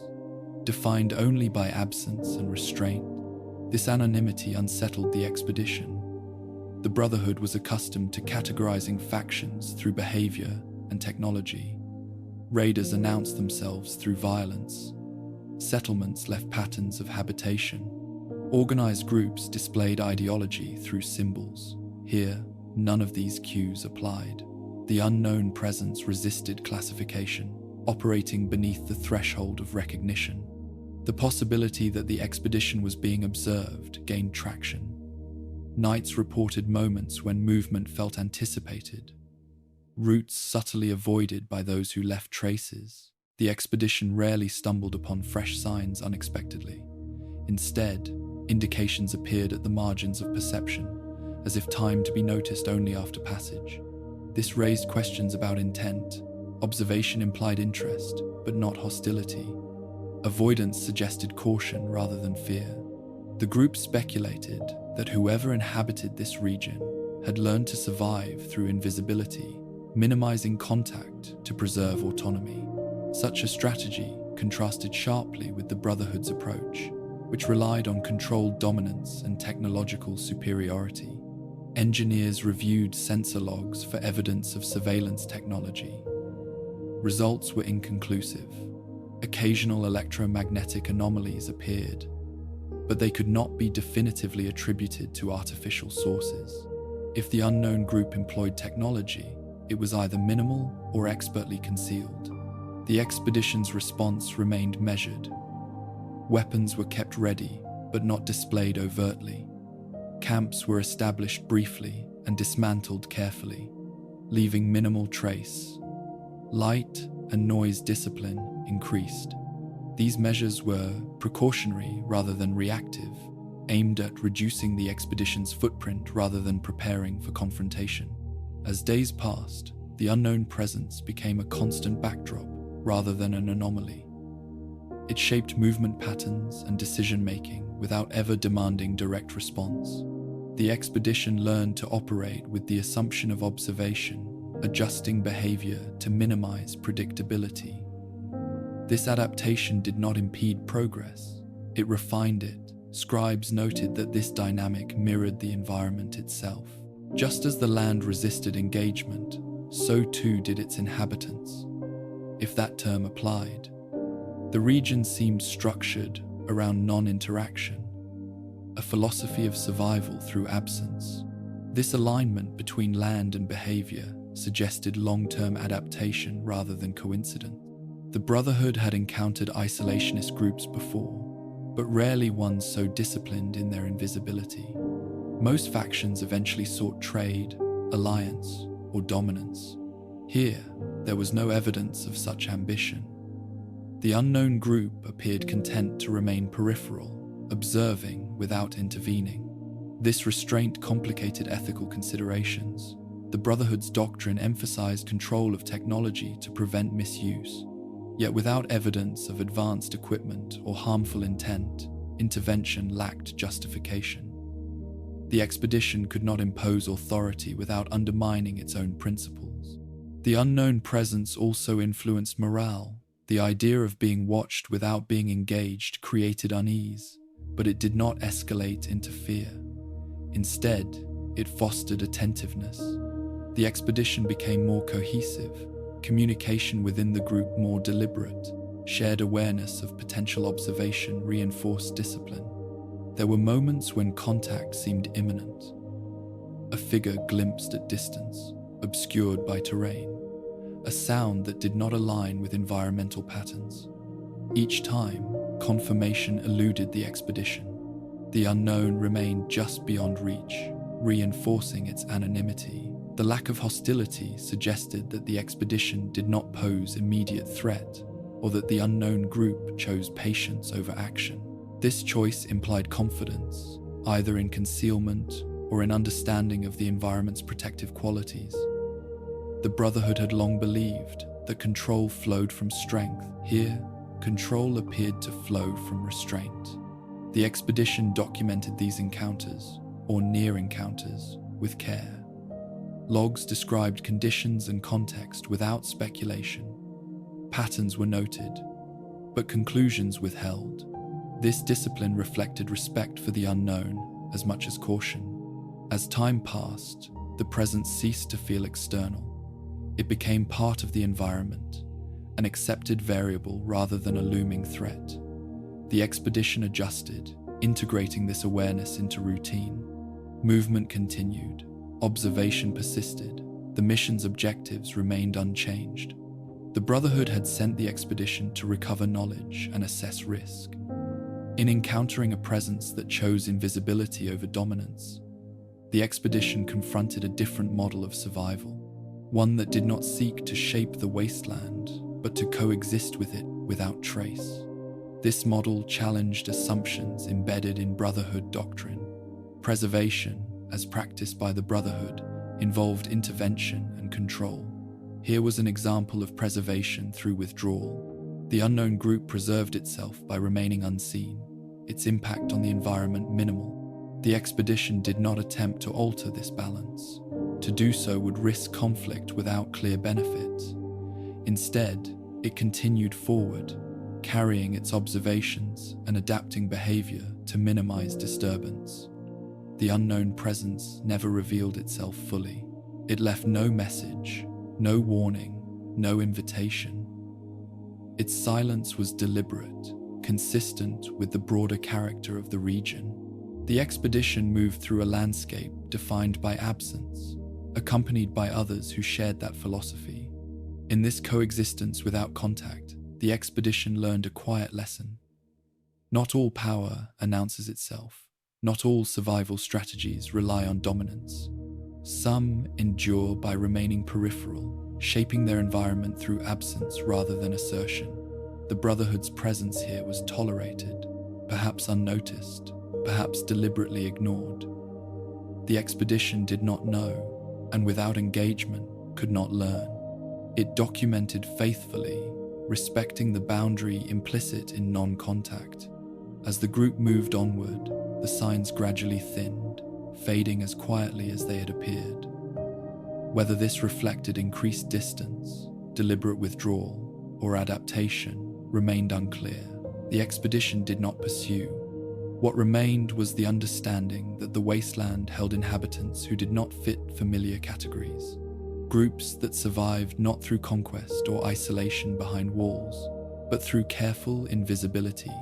defined only by absence and restraint. This anonymity unsettled the expedition. The Brotherhood was accustomed to categorizing factions through behavior and technology. Raiders announced themselves through violence. Settlements left patterns of habitation. Organized groups displayed ideology through symbols. Here, none of these cues applied. The unknown presence resisted classification, operating beneath the threshold of recognition. The possibility that the expedition was being observed gained traction. Knights reported moments when movement felt anticipated, routes subtly avoided by those who left traces. The expedition rarely stumbled upon fresh signs unexpectedly. Instead, Indications appeared at the margins of perception, as if time to be noticed only after passage. This raised questions about intent. Observation implied interest, but not hostility. Avoidance suggested caution rather than fear. The group speculated that whoever inhabited this region had learned to survive through invisibility, minimizing contact to preserve autonomy. Such a strategy contrasted sharply with the Brotherhood's approach, which relied on controlled dominance and technological superiority. Engineers reviewed sensor logs for evidence of surveillance technology. Results were inconclusive. Occasional electromagnetic anomalies appeared, but they could not be definitively attributed to artificial sources. If the unknown group employed technology, it was either minimal or expertly concealed. The expedition's response remained measured. Weapons were kept ready, but not displayed overtly. Camps were established briefly and dismantled carefully, leaving minimal trace. Light and noise discipline increased. These measures were precautionary rather than reactive, aimed at reducing the expedition's footprint rather than preparing for confrontation. As days passed, the unknown presence became a constant backdrop rather than an anomaly. It shaped movement patterns and decision-making without ever demanding direct response. The expedition learned to operate with the assumption of observation, adjusting behavior to minimize predictability. This adaptation did not impede progress, it refined it. Scribes noted that this dynamic mirrored the environment itself. Just as the land resisted engagement, so too did its inhabitants, if that term applied. The region seemed structured around non-interaction, a philosophy of survival through absence. This alignment between land and behavior suggested long-term adaptation rather than coincidence. The Brotherhood had encountered isolationist groups before, but rarely ones so disciplined in their invisibility. Most factions eventually sought trade, alliance, or dominance. Here, there was no evidence of such ambition. The unknown group appeared content to remain peripheral, observing without intervening. This restraint complicated ethical considerations. The Brotherhood's doctrine emphasized control of technology to prevent misuse. Yet without evidence of advanced equipment or harmful intent, intervention lacked justification. The expedition could not impose authority without undermining its own principles. The unknown presence also influenced morale. The idea of being watched without being engaged created unease, but it did not escalate into fear. Instead, it fostered attentiveness. The expedition became more cohesive, communication within the group more deliberate, shared awareness of potential observation reinforced discipline. There were moments when contact seemed imminent. A figure glimpsed at distance, obscured by terrain, a sound that did not align with environmental patterns. Each time, confirmation eluded the expedition. The unknown remained just beyond reach, reinforcing its anonymity. The lack of hostility suggested that the expedition did not pose immediate threat, or that the unknown group chose patience over action. This choice implied confidence, either in concealment or in understanding of the environment's protective qualities. The Brotherhood had long believed that control flowed from strength. Here, control appeared to flow from restraint. The expedition documented these encounters, or near encounters, with care. Logs described conditions and context without speculation. Patterns were noted, but conclusions withheld. This discipline reflected respect for the unknown as much as caution. As time passed, the presence ceased to feel external. It became part of the environment, an accepted variable rather than a looming threat. The expedition adjusted, integrating this awareness into routine. Movement continued. Observation persisted. The mission's objectives remained unchanged. The Brotherhood had sent the expedition to recover knowledge and assess risk. In encountering a presence that chose invisibility over dominance, the expedition confronted a different model of survival, one that did not seek to shape the wasteland, but to coexist with it without trace. This model challenged assumptions embedded in Brotherhood doctrine. Preservation, as practiced by the Brotherhood, involved intervention and control. Here was an example of preservation through withdrawal. The unknown group preserved itself by remaining unseen, its impact on the environment minimal. The expedition did not attempt to alter this balance. To do so would risk conflict without clear benefit. Instead, it continued forward, carrying its observations and adapting behavior to minimize disturbance. The unknown presence never revealed itself fully. It left no message, no warning, no invitation. Its silence was deliberate, consistent with the broader character of the region. The expedition moved through a landscape defined by absence, accompanied by others who shared that philosophy. In this coexistence without contact, the expedition learned a quiet lesson. Not all power announces itself. Not all survival strategies rely on dominance. Some endure by remaining peripheral, shaping their environment through absence rather than assertion. The Brotherhood's presence here was tolerated, perhaps unnoticed, perhaps deliberately ignored. The expedition did not know, and without engagement could not learn. It documented faithfully, respecting the boundary implicit in non-contact. As the group moved onward, the signs gradually thinned, fading as quietly as they had appeared. Whether this reflected increased distance, deliberate withdrawal, or adaptation remained unclear. The expedition did not pursue. What remained was the understanding that the wasteland held inhabitants who did not fit familiar categories. Groups that survived not through conquest or isolation behind walls, but through careful invisibility.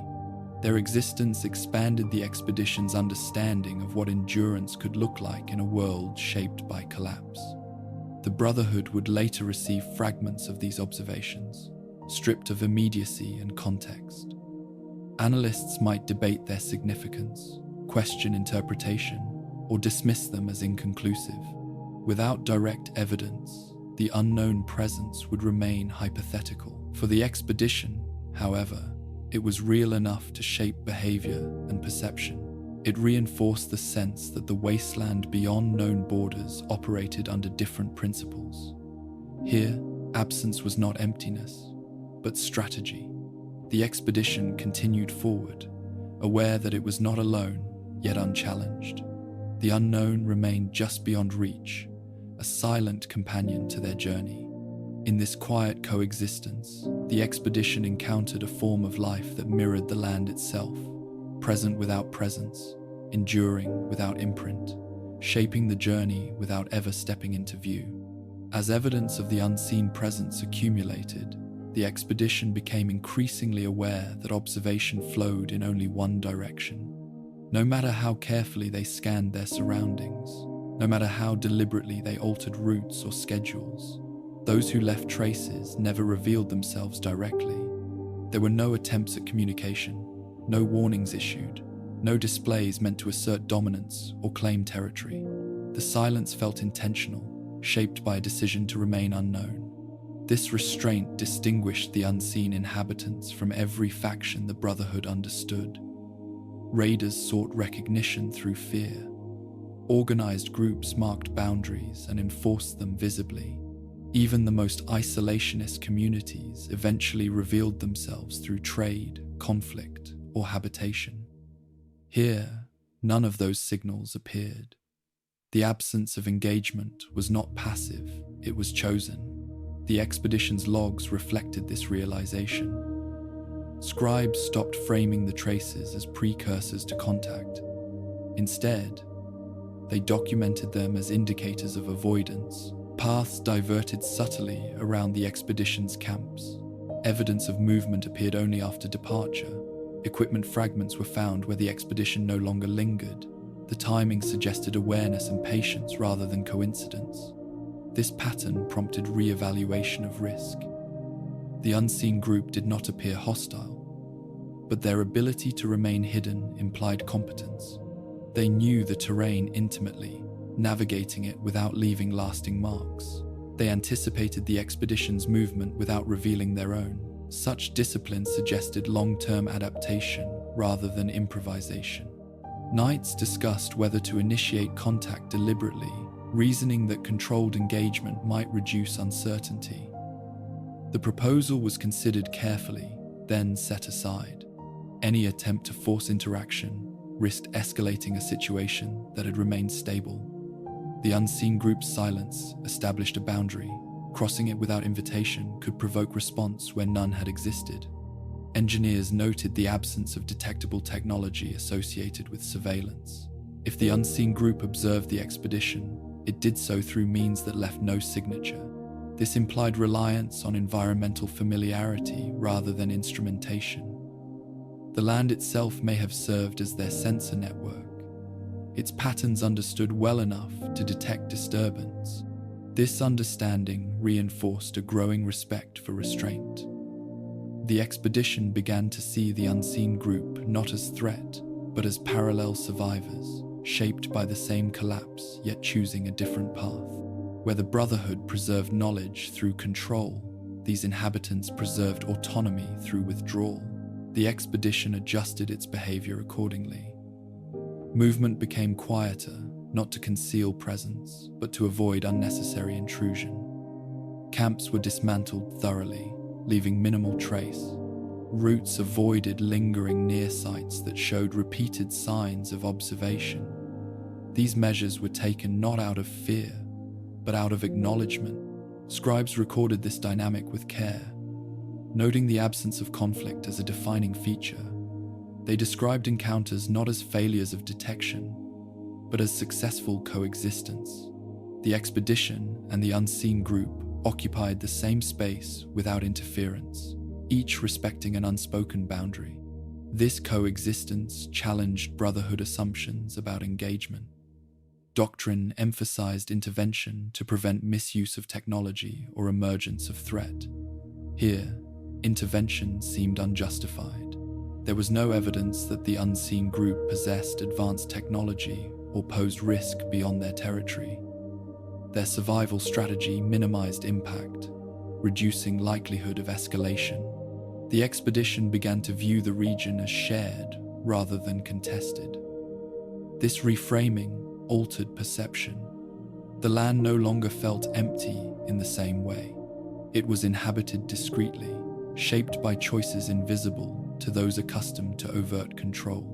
Their existence expanded the expedition's understanding of what endurance could look like in a world shaped by collapse. The Brotherhood would later receive fragments of these observations, stripped of immediacy and context. Analysts might debate their significance, question interpretation, or dismiss them as inconclusive. Without direct evidence, the unknown presence would remain hypothetical. For the expedition, however, it was real enough to shape behavior and perception. It reinforced the sense that the wasteland beyond known borders operated under different principles. Here, absence was not emptiness, but strategy. The expedition continued forward, aware that it was not alone, yet unchallenged. The unknown remained just beyond reach, a silent companion to their journey. In this quiet coexistence, the expedition encountered a form of life that mirrored the land itself, present without presence, enduring without imprint, shaping the journey without ever stepping into view. As evidence of the unseen presence accumulated, the expedition became increasingly aware that observation flowed in only one direction. No matter how carefully they scanned their surroundings, no matter how deliberately they altered routes or schedules, those who left traces never revealed themselves directly. There were no attempts at communication, no warnings issued, no displays meant to assert dominance or claim territory. The silence felt intentional, shaped by a decision to remain unknown. This restraint distinguished the unseen inhabitants from every faction the Brotherhood understood. Raiders sought recognition through fear. Organized groups marked boundaries and enforced them visibly. Even the most isolationist communities eventually revealed themselves through trade, conflict, or habitation. Here, none of those signals appeared. The absence of engagement was not passive, it was chosen. The expedition's logs reflected this realization. Scribes stopped framing the traces as precursors to contact. Instead, they documented them as indicators of avoidance. Paths diverted subtly around the expedition's camps. Evidence of movement appeared only after departure. Equipment fragments were found where the expedition no longer lingered. The timing suggested awareness and patience rather than coincidence. This pattern prompted re-evaluation of risk. The unseen group did not appear hostile, but their ability to remain hidden implied competence. They knew the terrain intimately, navigating it without leaving lasting marks. They anticipated the expedition's movement without revealing their own. Such discipline suggested long-term adaptation rather than improvisation. Knights discussed whether to initiate contact deliberately, reasoning that controlled engagement might reduce uncertainty. The proposal was considered carefully, then set aside. Any attempt to force interaction risked escalating a situation that had remained stable. The unseen group's silence established a boundary. Crossing it without invitation could provoke response where none had existed. Engineers noted the absence of detectable technology associated with surveillance. If the unseen group observed the expedition, it did so through means that left no signature. This implied reliance on environmental familiarity rather than instrumentation. The land itself may have served as their sensor network, its patterns understood well enough to detect disturbance. This understanding reinforced a growing respect for restraint. The expedition began to see the unseen group not as threat, but as parallel survivors, shaped by the same collapse yet choosing a different path. Where the Brotherhood preserved knowledge through control, these inhabitants preserved autonomy through withdrawal. The expedition adjusted its behavior accordingly. Movement became quieter, not to conceal presence, but to avoid unnecessary intrusion. Camps were dismantled thoroughly, leaving minimal trace. Routes avoided lingering near sites that showed repeated signs of observation. These measures were taken not out of fear, but out of acknowledgement. Scribes recorded this dynamic with care, noting the absence of conflict as a defining feature. They described encounters not as failures of detection, but as successful coexistence. The expedition and the unseen group occupied the same space without interference, each respecting an unspoken boundary. This coexistence challenged Brotherhood assumptions about engagement. Doctrine emphasized intervention to prevent misuse of technology or emergence of threat. Here, intervention seemed unjustified. There was no evidence that the unseen group possessed advanced technology or posed risk beyond their territory. Their survival strategy minimized impact, reducing likelihood of escalation. The expedition began to view the region as shared rather than contested. This reframing altered perception. The land no longer felt empty in the same way. It was inhabited discreetly, shaped by choices invisible to those accustomed to overt control.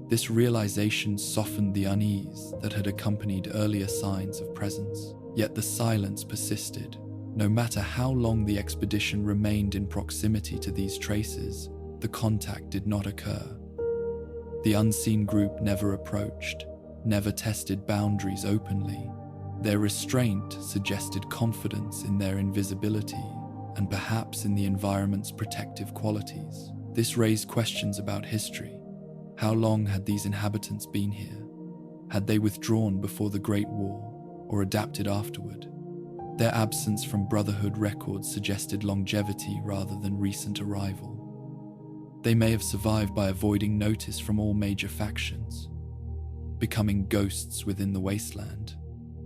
This realization softened the unease that had accompanied earlier signs of presence. Yet the silence persisted. No matter how long the expedition remained in proximity to these traces, the contact did not occur. The unseen group never approached, never tested boundaries openly. Their restraint suggested confidence in their invisibility and perhaps in the environment's protective qualities. This raised questions about history. How long had these inhabitants been here? Had they withdrawn before the Great War or adapted afterward? Their absence from Brotherhood records suggested longevity rather than recent arrival. They may have survived by avoiding notice from all major factions, becoming ghosts within the wasteland.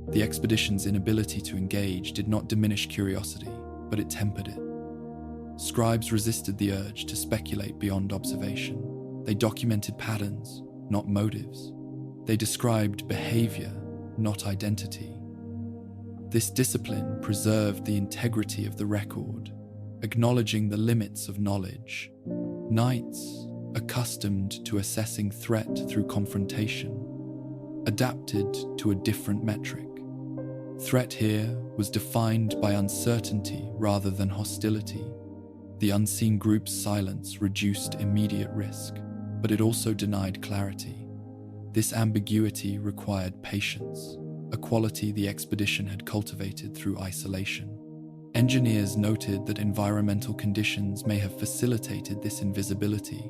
The expedition's inability to engage did not diminish curiosity, but it tempered it. Scribes resisted the urge to speculate beyond observation. They documented patterns, not motives. They described behavior, not identity. This discipline preserved the integrity of the record, acknowledging the limits of knowledge. Knights, accustomed to assessing threat through confrontation, adapted to a different metric. Threat here was defined by uncertainty rather than hostility. The unseen group's silence reduced immediate risk, but it also denied clarity. This ambiguity required patience, a quality the expedition had cultivated through isolation. Engineers noted that environmental conditions may have facilitated this invisibility.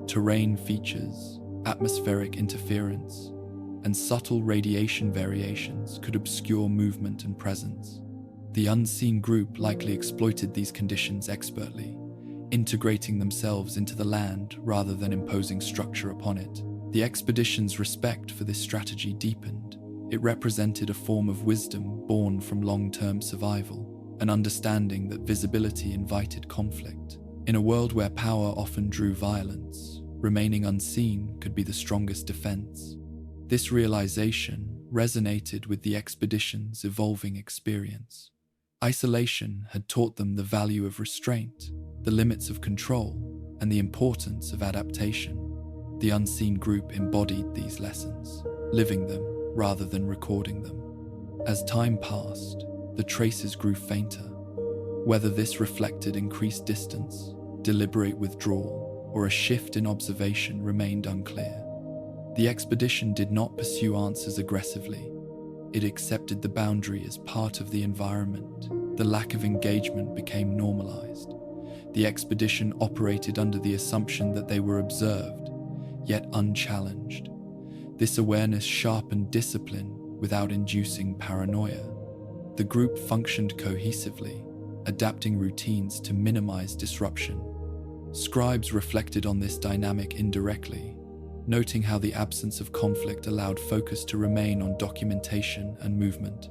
Terrain features, atmospheric interference, and subtle radiation variations could obscure movement and presence. The unseen group likely exploited these conditions expertly, integrating themselves into the land rather than imposing structure upon it. The expedition's respect for this strategy deepened. It represented a form of wisdom born from long-term survival. an understanding that visibility invited conflict. In a world where power often drew violence, remaining unseen could be the strongest defense. This realization resonated with the expedition's evolving experience. Isolation had taught them the value of restraint, the limits of control, and the importance of adaptation. The unseen group embodied these lessons, living them rather than recording them. As time passed, the traces grew fainter. Whether this reflected increased distance, deliberate withdrawal, or a shift in observation remained unclear. The expedition did not pursue answers aggressively. It accepted the boundary as part of the environment. The lack of engagement became normalized. The expedition operated under the assumption that they were observed, yet unchallenged. This awareness sharpened discipline without inducing paranoia. The group functioned cohesively, adapting routines to minimize disruption. Scribes reflected on this dynamic indirectly, noting how the absence of conflict allowed focus to remain on documentation and movement.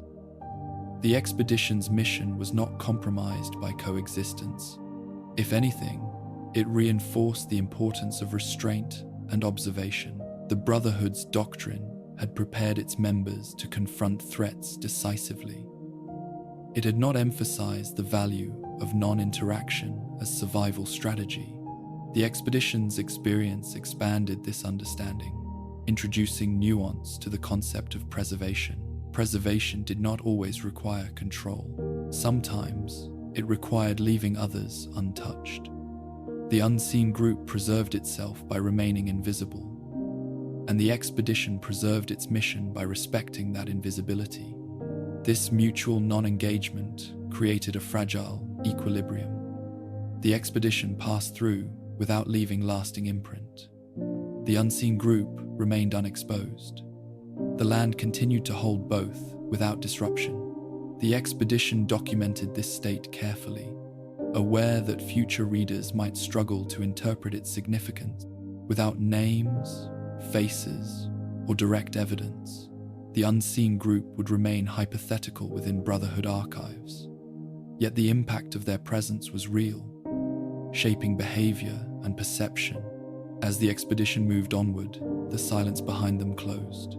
The expedition's mission was not compromised by coexistence. If anything, it reinforced the importance of restraint and observation. The Brotherhood's doctrine had prepared its members to confront threats decisively. It had not emphasized the value of non-interaction as survival strategy. The expedition's experience expanded this understanding, introducing nuance to the concept of preservation. Preservation did not always require control. Sometimes, it required leaving others untouched. The unseen group preserved itself by remaining invisible, and the expedition preserved its mission by respecting that invisibility. This mutual non-engagement created a fragile equilibrium. The expedition passed through without leaving lasting imprint. The unseen group remained unexposed. The land continued to hold both without disruption. The expedition documented this state carefully, aware that future readers might struggle to interpret its significance. Without names, faces, or direct evidence, the unseen group would remain hypothetical within Brotherhood archives. Yet the impact of their presence was real, shaping behavior and perception. As the expedition moved onward, the silence behind them closed.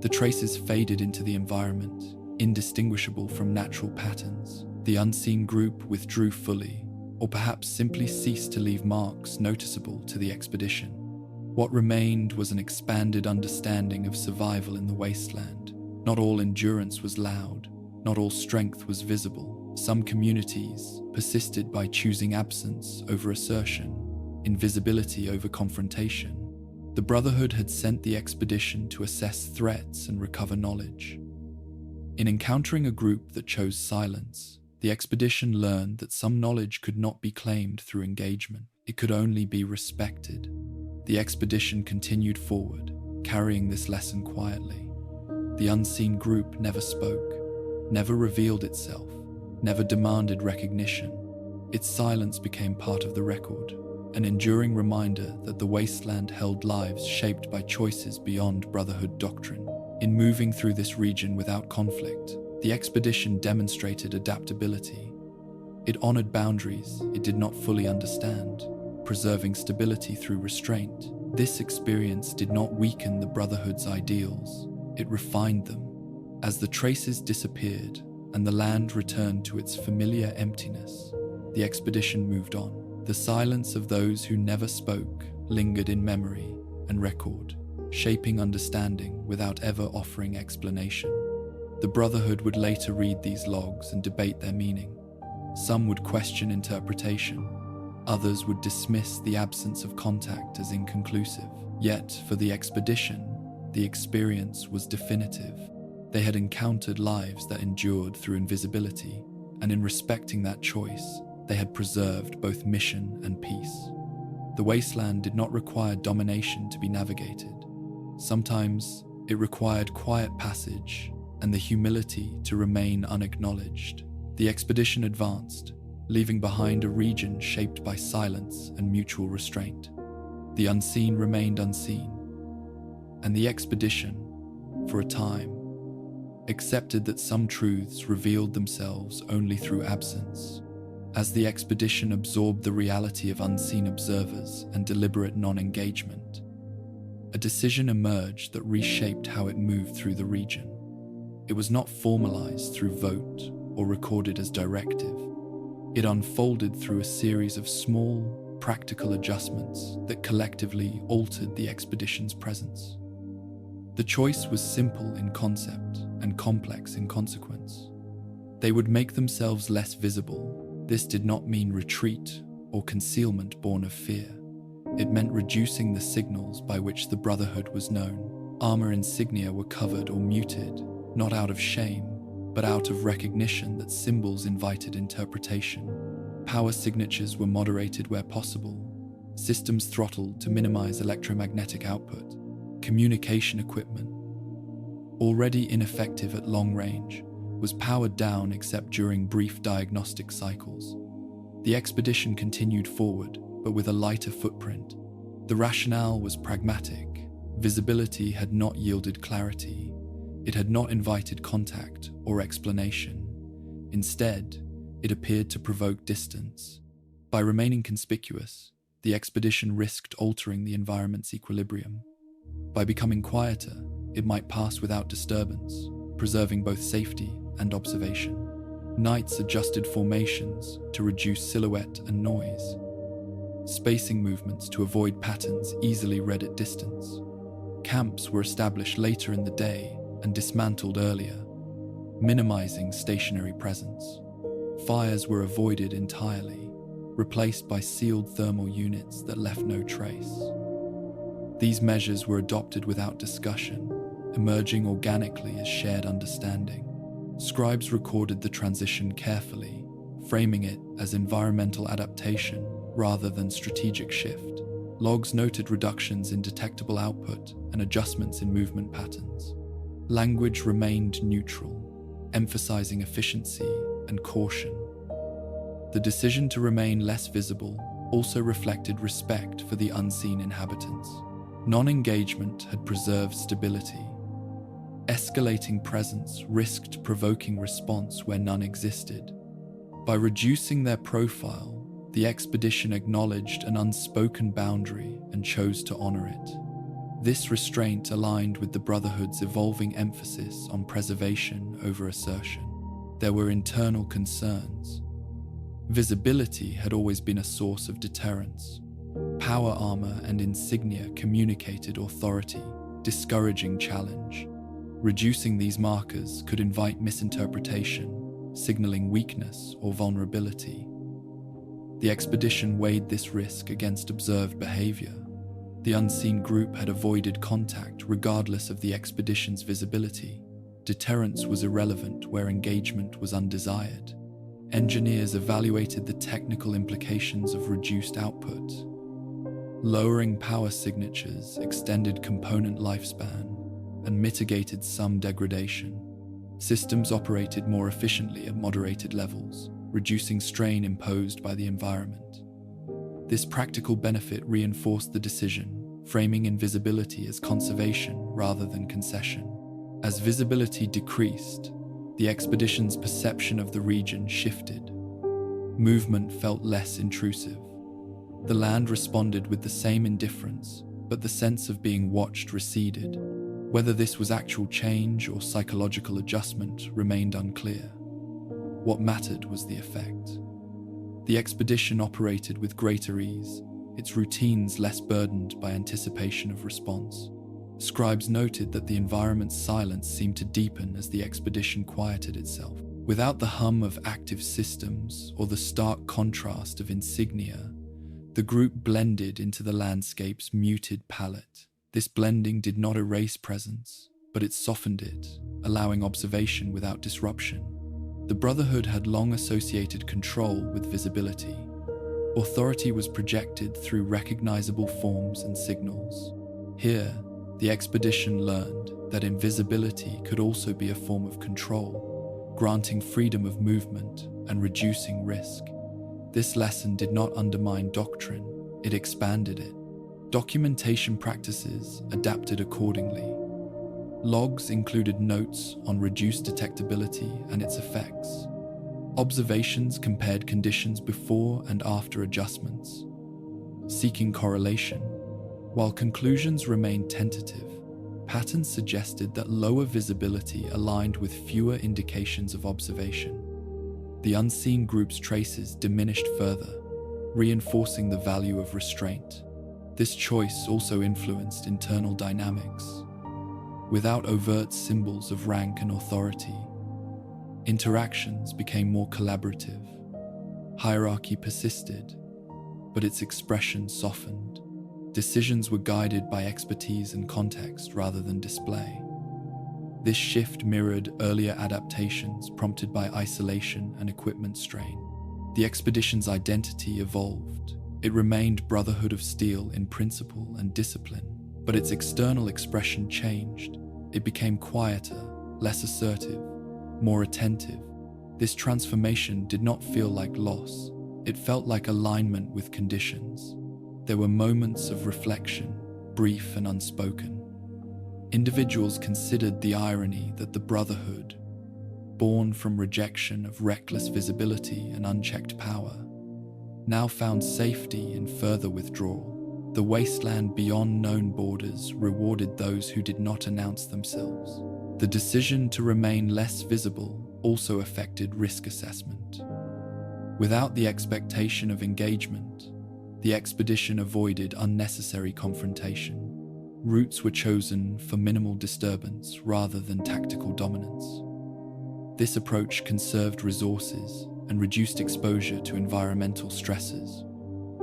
The traces faded into the environment, indistinguishable from natural patterns. The unseen group withdrew fully, or perhaps simply ceased to leave marks noticeable to the expedition. What remained was an expanded understanding of survival in the wasteland. Not all endurance was loud, not all strength was visible. Some communities persisted by choosing absence over assertion, invisibility over confrontation. The Brotherhood had sent the expedition to assess threats and recover knowledge. In encountering a group that chose silence, the expedition learned that some knowledge could not be claimed through engagement. It could only be respected. The expedition continued forward, carrying this lesson quietly. The unseen group never spoke, never revealed itself, never demanded recognition. Its silence became part of the record, an enduring reminder that the wasteland held lives shaped by choices beyond Brotherhood doctrine. In moving through this region without conflict, the expedition demonstrated adaptability. It honored boundaries it did not fully understand, preserving stability through restraint. This experience did not weaken the Brotherhood's ideals, it refined them. As the traces disappeared and the land returned to its familiar emptiness, the expedition moved on. The silence of those who never spoke lingered in memory and record, shaping understanding without ever offering explanation. The Brotherhood would later read these logs and debate their meaning. Some would question interpretation, others would dismiss the absence of contact as inconclusive. Yet, for the expedition, the experience was definitive. They had encountered lives that endured through invisibility, and in respecting that choice, they had preserved both mission and peace. The wasteland did not require domination to be navigated. Sometimes it required quiet passage and the humility to remain unacknowledged. The expedition advanced, leaving behind a region shaped by silence and mutual restraint. The unseen remained unseen, and the expedition, for a time, accepted that some truths revealed themselves only through absence. As the expedition absorbed the reality of unseen observers and deliberate non-engagement, a decision emerged that reshaped how it moved through the region. It was not formalized through vote or recorded as directive. It unfolded through a series of small, practical adjustments that collectively altered the expedition's presence. The choice was simple in concept and complex in consequence. They would make themselves less visible. This did not mean retreat or concealment born of fear. It meant reducing the signals by which the Brotherhood was known. Armor insignia were covered or muted, not out of shame, but out of recognition that symbols invited interpretation. Power signatures were moderated where possible, systems throttled to minimize electromagnetic output. Communication equipment, already ineffective at long range, was powered down except during brief diagnostic cycles. The expedition continued forward, but with a lighter footprint. The rationale was pragmatic. Visibility had not yielded clarity. It had not invited contact or explanation. Instead, it appeared to provoke distance. By remaining conspicuous, the expedition risked altering the environment's equilibrium. By becoming quieter, it might pass without disturbance, preserving both safety and observation. Knights adjusted formations to reduce silhouette and noise, spacing movements to avoid patterns easily read at distance. Camps were established later in the day and dismantled earlier, minimizing stationary presence. Fires were avoided entirely, replaced by sealed thermal units that left no trace. These measures were adopted without discussion, emerging organically as shared understanding. Scribes recorded the transition carefully, framing it as environmental adaptation rather than strategic shift. Logs noted reductions in detectable output and adjustments in movement patterns. Language remained neutral, emphasizing efficiency and caution. The decision to remain less visible also reflected respect for the unseen inhabitants. Non-engagement had preserved stability. Escalating presence risked provoking response where none existed. By reducing their profile, the expedition acknowledged an unspoken boundary and chose to honor it. This restraint aligned with the Brotherhood's evolving emphasis on preservation over assertion. There were internal concerns. Visibility had always been a source of deterrence. Power armor and insignia communicated authority, discouraging challenge. Reducing these markers could invite misinterpretation, signaling weakness or vulnerability. The expedition weighed this risk against observed behavior. The unseen group had avoided contact regardless of the expedition's visibility. Deterrence was irrelevant where engagement was undesired. Engineers evaluated the technical implications of reduced output. Lowering power signatures extended component lifespan and mitigated some degradation. Systems operated more efficiently at moderated levels, reducing strain imposed by the environment. This practical benefit reinforced the decision, framing invisibility as conservation rather than concession. As visibility decreased, the expedition's perception of the region shifted. Movement felt less intrusive. The land responded with the same indifference, but the sense of being watched receded. Whether this was actual change or psychological adjustment remained unclear. What mattered was the effect. The expedition operated with greater ease, its routines less burdened by anticipation of response. Scribes noted that the environment's silence seemed to deepen as the expedition quieted itself. Without the hum of active systems or the stark contrast of insignia, the group blended into the landscape's muted palette. This blending did not erase presence, but it softened it, allowing observation without disruption. The Brotherhood had long associated control with visibility. Authority was projected through recognizable forms and signals. Here, the expedition learned that invisibility could also be a form of control, granting freedom of movement and reducing risk. This lesson did not undermine doctrine, it expanded it. Documentation practices adapted accordingly. Logs included notes on reduced detectability and its effects. Observations compared conditions before and after adjustments, seeking correlation. While conclusions remained tentative, patterns suggested that lower visibility aligned with fewer indications of observation. The unseen group's traces diminished further, reinforcing the value of restraint. This choice also influenced internal dynamics. Without overt symbols of rank and authority, interactions became more collaborative. Hierarchy persisted, but its expression softened. Decisions were guided by expertise and context rather than display. This shift mirrored earlier adaptations prompted by isolation and equipment strain. The expedition's identity evolved. It remained Brotherhood of Steel in principle and discipline, but its external expression changed. It became quieter, less assertive, more attentive. This transformation did not feel like loss. It felt like alignment with conditions. There were moments of reflection, brief and unspoken. Individuals considered the irony that the Brotherhood, born from rejection of reckless visibility and unchecked power, now found safety in further withdrawal. The wasteland beyond known borders rewarded those who did not announce themselves. The decision to remain less visible also affected risk assessment. Without the expectation of engagement, the expedition avoided unnecessary confrontation. Routes were chosen for minimal disturbance rather than tactical dominance. This approach conserved resources and reduced exposure to environmental stresses.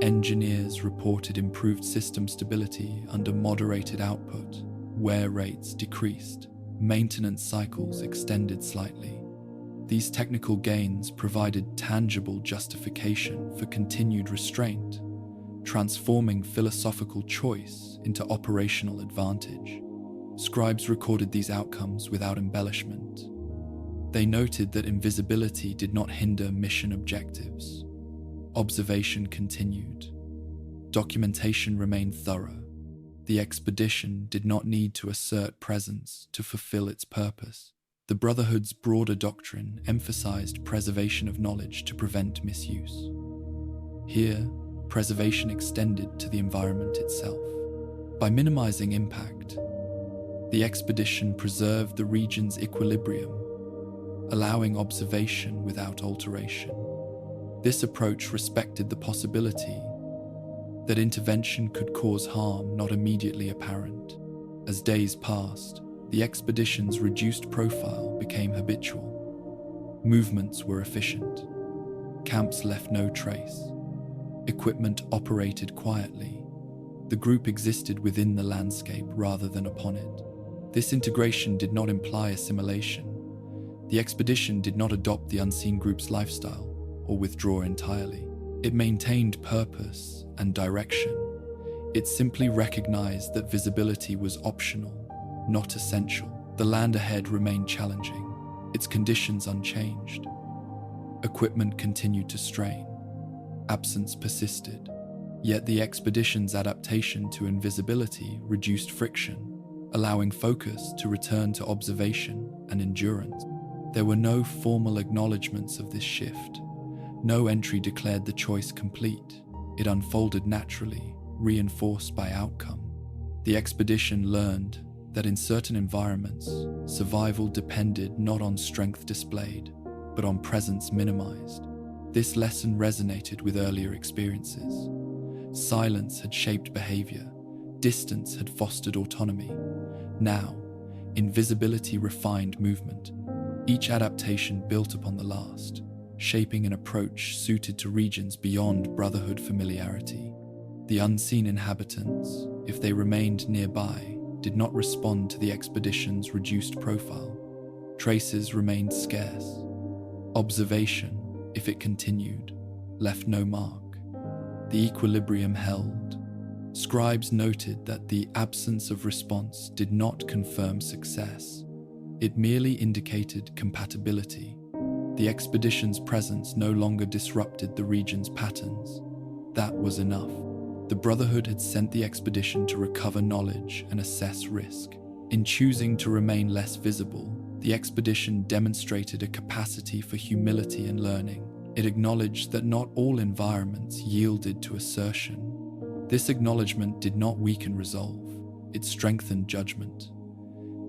Engineers reported improved system stability under moderated output. Wear rates decreased. Maintenance cycles extended slightly. These technical gains provided tangible justification for continued restraint, transforming philosophical choice into operational advantage. Scribes recorded these outcomes without embellishment. They noted that invisibility did not hinder mission objectives. Observation continued. Documentation remained thorough. The expedition did not need to assert presence to fulfill its purpose. The Brotherhood's broader doctrine emphasized preservation of knowledge to prevent misuse. Here, preservation extended to the environment itself. By minimizing impact, the expedition preserved the region's equilibrium, allowing observation without alteration. This approach respected the possibility that intervention could cause harm not immediately apparent. As days passed, the expedition's reduced profile became habitual. Movements were efficient. Camps left no trace. Equipment operated quietly. The group existed within the landscape rather than upon it. This integration did not imply assimilation. The expedition did not adopt the unseen group's lifestyle or withdraw entirely. It maintained purpose and direction. It simply recognized that visibility was optional, not essential. The land ahead remained challenging, its conditions unchanged. Equipment continued to strain. Absence persisted. Yet the expedition's adaptation to invisibility reduced friction, allowing focus to return to observation and endurance. There were no formal acknowledgements of this shift. No entry declared the choice complete. It unfolded naturally, reinforced by outcome. The expedition learned that in certain environments, survival depended not on strength displayed, but on presence minimized. This lesson resonated with earlier experiences. Silence had shaped behavior. Distance had fostered autonomy. Now, invisibility refined movement. Each adaptation built upon the last, shaping an approach suited to regions beyond Brotherhood familiarity. The unseen inhabitants, if they remained nearby, did not respond to the expedition's reduced profile. Traces remained scarce. Observation, if it continued, left no mark. The equilibrium held. Scribes noted that the absence of response did not confirm success. It merely indicated compatibility. The expedition's presence no longer disrupted the region's patterns. That was enough. The Brotherhood had sent the expedition to recover knowledge and assess risk. In choosing to remain less visible, the expedition demonstrated a capacity for humility and learning. It acknowledged that not all environments yielded to assertion. This acknowledgement did not weaken resolve, it strengthened judgment.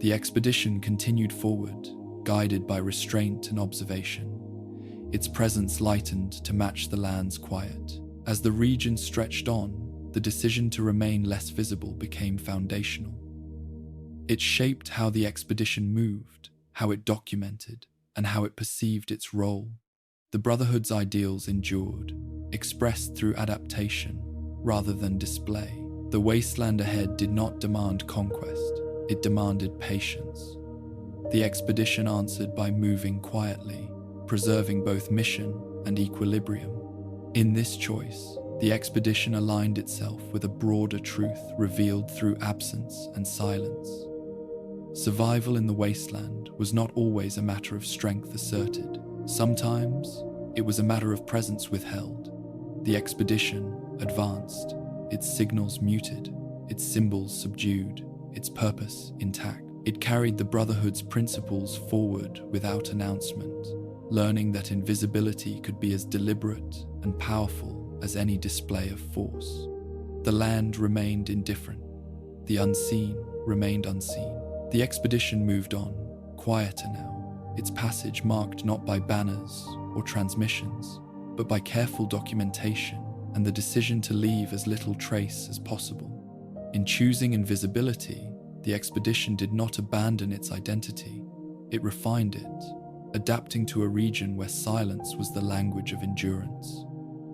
The expedition continued forward, guided by restraint and observation. Its presence lightened to match the land's quiet. As the region stretched on, the decision to remain less visible became foundational. It shaped how the expedition moved, how it documented, and how it perceived its role. The Brotherhood's ideals endured, expressed through adaptation rather than display. The wasteland ahead did not demand conquest, it demanded patience. The expedition answered by moving quietly, preserving both mission and equilibrium. In this choice, the expedition aligned itself with a broader truth revealed through absence and silence. Survival in the wasteland was not always a matter of strength asserted. Sometimes, it was a matter of presence withheld. The expedition advanced, its signals muted, its symbols subdued, its purpose intact. It carried the Brotherhood's principles forward without announcement, learning that invisibility could be as deliberate and powerful as any display of force. The land remained indifferent. The unseen remained unseen. The expedition moved on, quieter now, its passage marked not by banners or transmissions, but by careful documentation and the decision to leave as little trace as possible. In choosing invisibility, the expedition did not abandon its identity, it refined it, adapting to a region where silence was the language of endurance.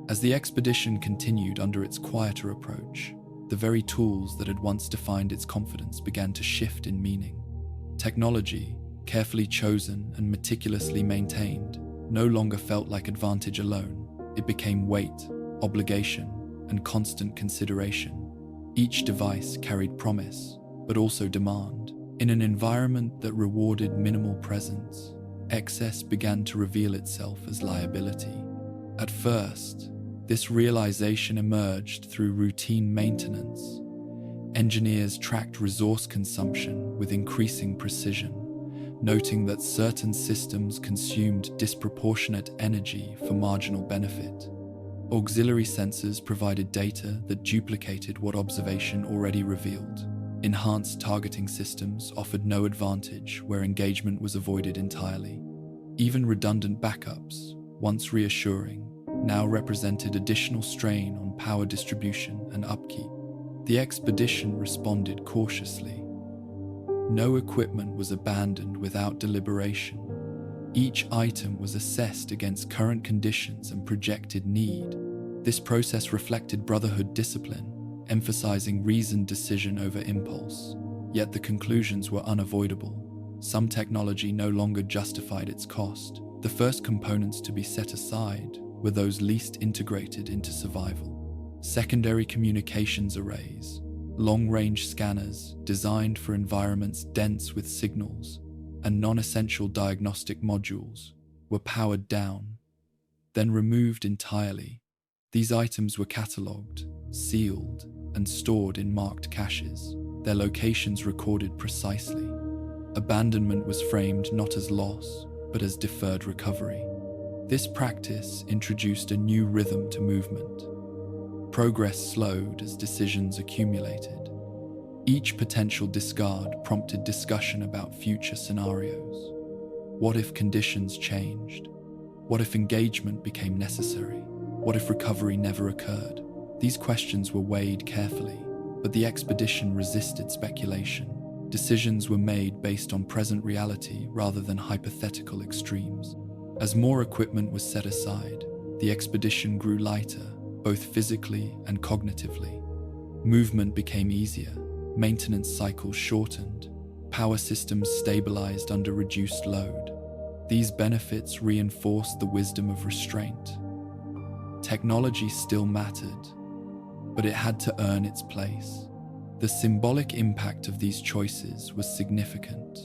As the expedition continued under its quieter approach, the very tools that had once defined its confidence began to shift in meaning. Technology, carefully chosen and meticulously maintained, no longer felt like advantage alone. It became weight, obligation, and constant consideration. Each device carried promise, but also demand. In an environment that rewarded minimal presence, excess began to reveal itself as liability. At first, this realization emerged through routine maintenance. Engineers tracked resource consumption with increasing precision, noting that certain systems consumed disproportionate energy for marginal benefit. Auxiliary sensors provided data that duplicated what observation already revealed. Enhanced targeting systems offered no advantage where engagement was avoided entirely. Even redundant backups, once reassuring, now represented additional strain on power distribution and upkeep. The expedition responded cautiously. No equipment was abandoned without deliberation. Each item was assessed against current conditions and projected need. This process reflected Brotherhood discipline, emphasizing reasoned decision over impulse. Yet the conclusions were unavoidable. Some technology no longer justified its cost. The first components to be set aside were those least integrated into survival. Secondary communications arrays, long-range scanners designed for environments dense with signals, and non-essential diagnostic modules were powered down, then removed entirely. These items were catalogued, sealed, and stored in marked caches, their locations recorded precisely. Abandonment was framed not as loss, but as deferred recovery. This practice introduced a new rhythm to movement. Progress slowed as decisions accumulated. Each potential discard prompted discussion about future scenarios. What if conditions changed? What if engagement became necessary? What if recovery never occurred? These questions were weighed carefully, but the expedition resisted speculation. Decisions were made based on present reality rather than hypothetical extremes. As more equipment was set aside, the expedition grew lighter, both physically and cognitively. Movement became easier, maintenance cycles shortened, power systems stabilized under reduced load. These benefits reinforced the wisdom of restraint. Technology still mattered, but it had to earn its place. The symbolic impact of these choices was significant.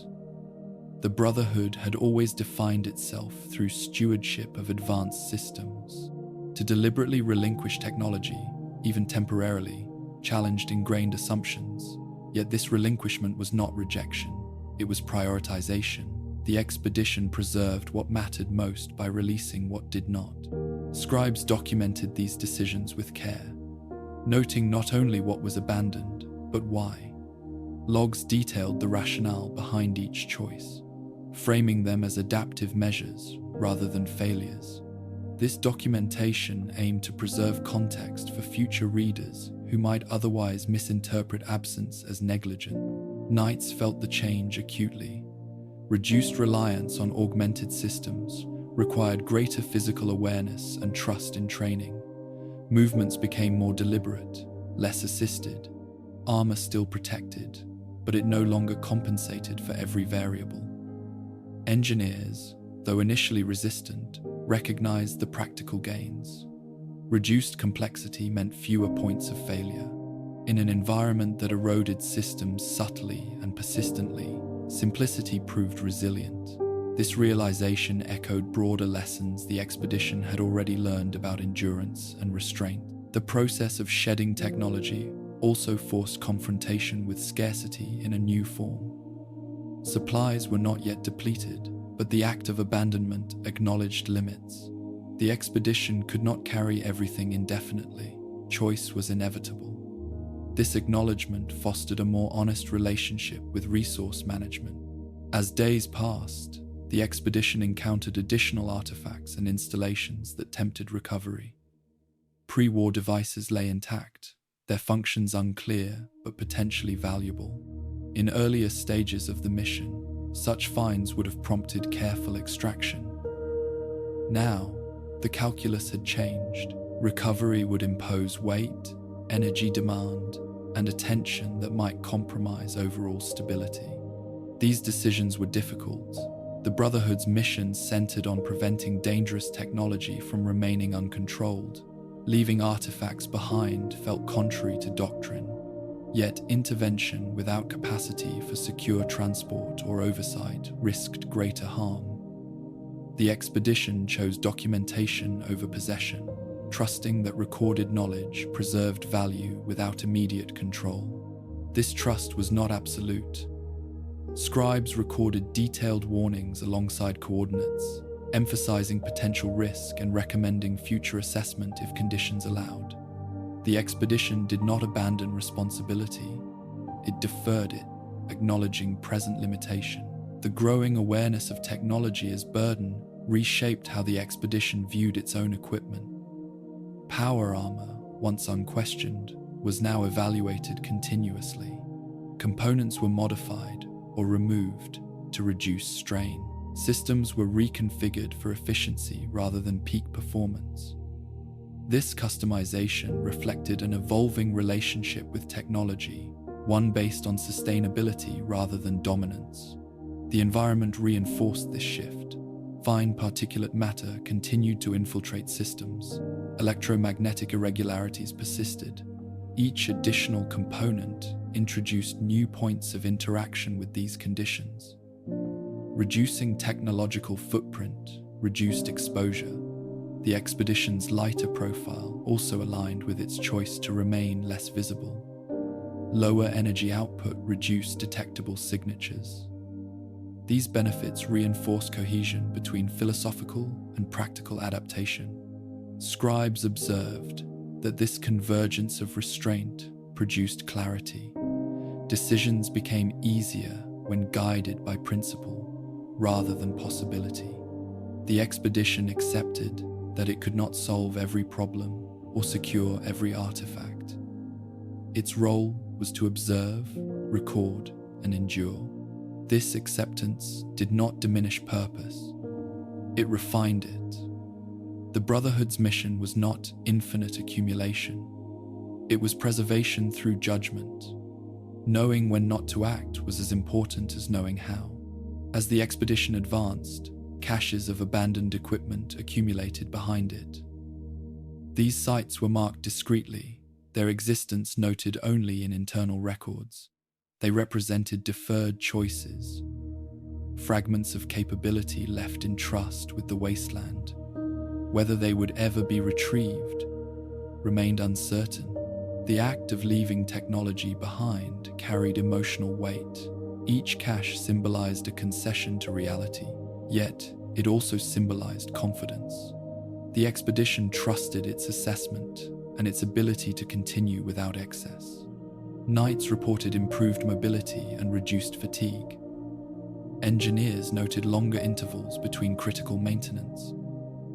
The Brotherhood had always defined itself through stewardship of advanced systems. To deliberately relinquish technology, even temporarily, challenged ingrained assumptions. Yet this relinquishment was not rejection, it was prioritization. The expedition preserved what mattered most by releasing what did not. Scribes documented these decisions with care, noting not only what was abandoned, but why. Logs detailed the rationale behind each choice, framing them as adaptive measures rather than failures. This documentation aimed to preserve context for future readers who might otherwise misinterpret absence as negligent. Knights felt the change acutely. Reduced reliance on augmented systems required greater physical awareness and trust in training. Movements became more deliberate, less assisted. Armor still protected, but it no longer compensated for every variable. Engineers, though initially resistant, recognized the practical gains. Reduced complexity meant fewer points of failure. In an environment that eroded systems subtly and persistently, simplicity proved resilient. This realization echoed broader lessons the expedition had already learned about endurance and restraint. The process of shedding technology also forced confrontation with scarcity in a new form. Supplies were not yet depleted, but the act of abandonment acknowledged limits. The expedition could not carry everything indefinitely. Choice was inevitable. This acknowledgement fostered a more honest relationship with resource management. As days passed, the expedition encountered additional artifacts and installations that tempted recovery. Pre-war devices lay intact, their functions unclear but potentially valuable. In earlier stages of the mission, such finds would have prompted careful extraction. Now, the calculus had changed. Recovery would impose weight, energy demand, and attention that might compromise overall stability. These decisions were difficult. The Brotherhood's mission centered on preventing dangerous technology from remaining uncontrolled. Leaving artifacts behind felt contrary to doctrine. Yet intervention without capacity for secure transport or oversight risked greater harm. The expedition chose documentation over possession, trusting that recorded knowledge preserved value without immediate control. This trust was not absolute. Scribes recorded detailed warnings alongside coordinates, emphasizing potential risk and recommending future assessment if conditions allowed. The expedition did not abandon responsibility. It deferred it, acknowledging present limitation. The growing awareness of technology as burden reshaped how the expedition viewed its own equipment. Power armor, once unquestioned, was now evaluated continuously. Components were modified or removed to reduce strain. Systems were reconfigured for efficiency rather than peak performance. This customization reflected an evolving relationship with technology, one based on sustainability rather than dominance. The environment reinforced this shift. Fine particulate matter continued to infiltrate systems. Electromagnetic irregularities persisted. Each additional component introduced new points of interaction with these conditions. Reducing technological footprint reduced exposure. The expedition's lighter profile also aligned with its choice to remain less visible. Lower energy output reduced detectable signatures. These benefits reinforce cohesion between philosophical and practical adaptation. Scribes observed that this convergence of restraint produced clarity. Decisions became easier when guided by principle rather than possibility. The expedition accepted that it could not solve every problem or secure every artifact. Its role was to observe, record, and endure. This acceptance did not diminish purpose. It refined it. The Brotherhood's mission was not infinite accumulation. It was preservation through judgment. Knowing when not to act was as important as knowing how. As the expedition advanced, caches of abandoned equipment accumulated behind it. These sites were marked discreetly, their existence noted only in internal records. They represented deferred choices, fragments of capability left in trust with the wasteland. Whether they would ever be retrieved remained uncertain. The act of leaving technology behind carried emotional weight. Each cache symbolized a concession to reality, yet it also symbolized confidence. The expedition trusted its assessment and its ability to continue without excess. Knights reported improved mobility and reduced fatigue. Engineers noted longer intervals between critical maintenance.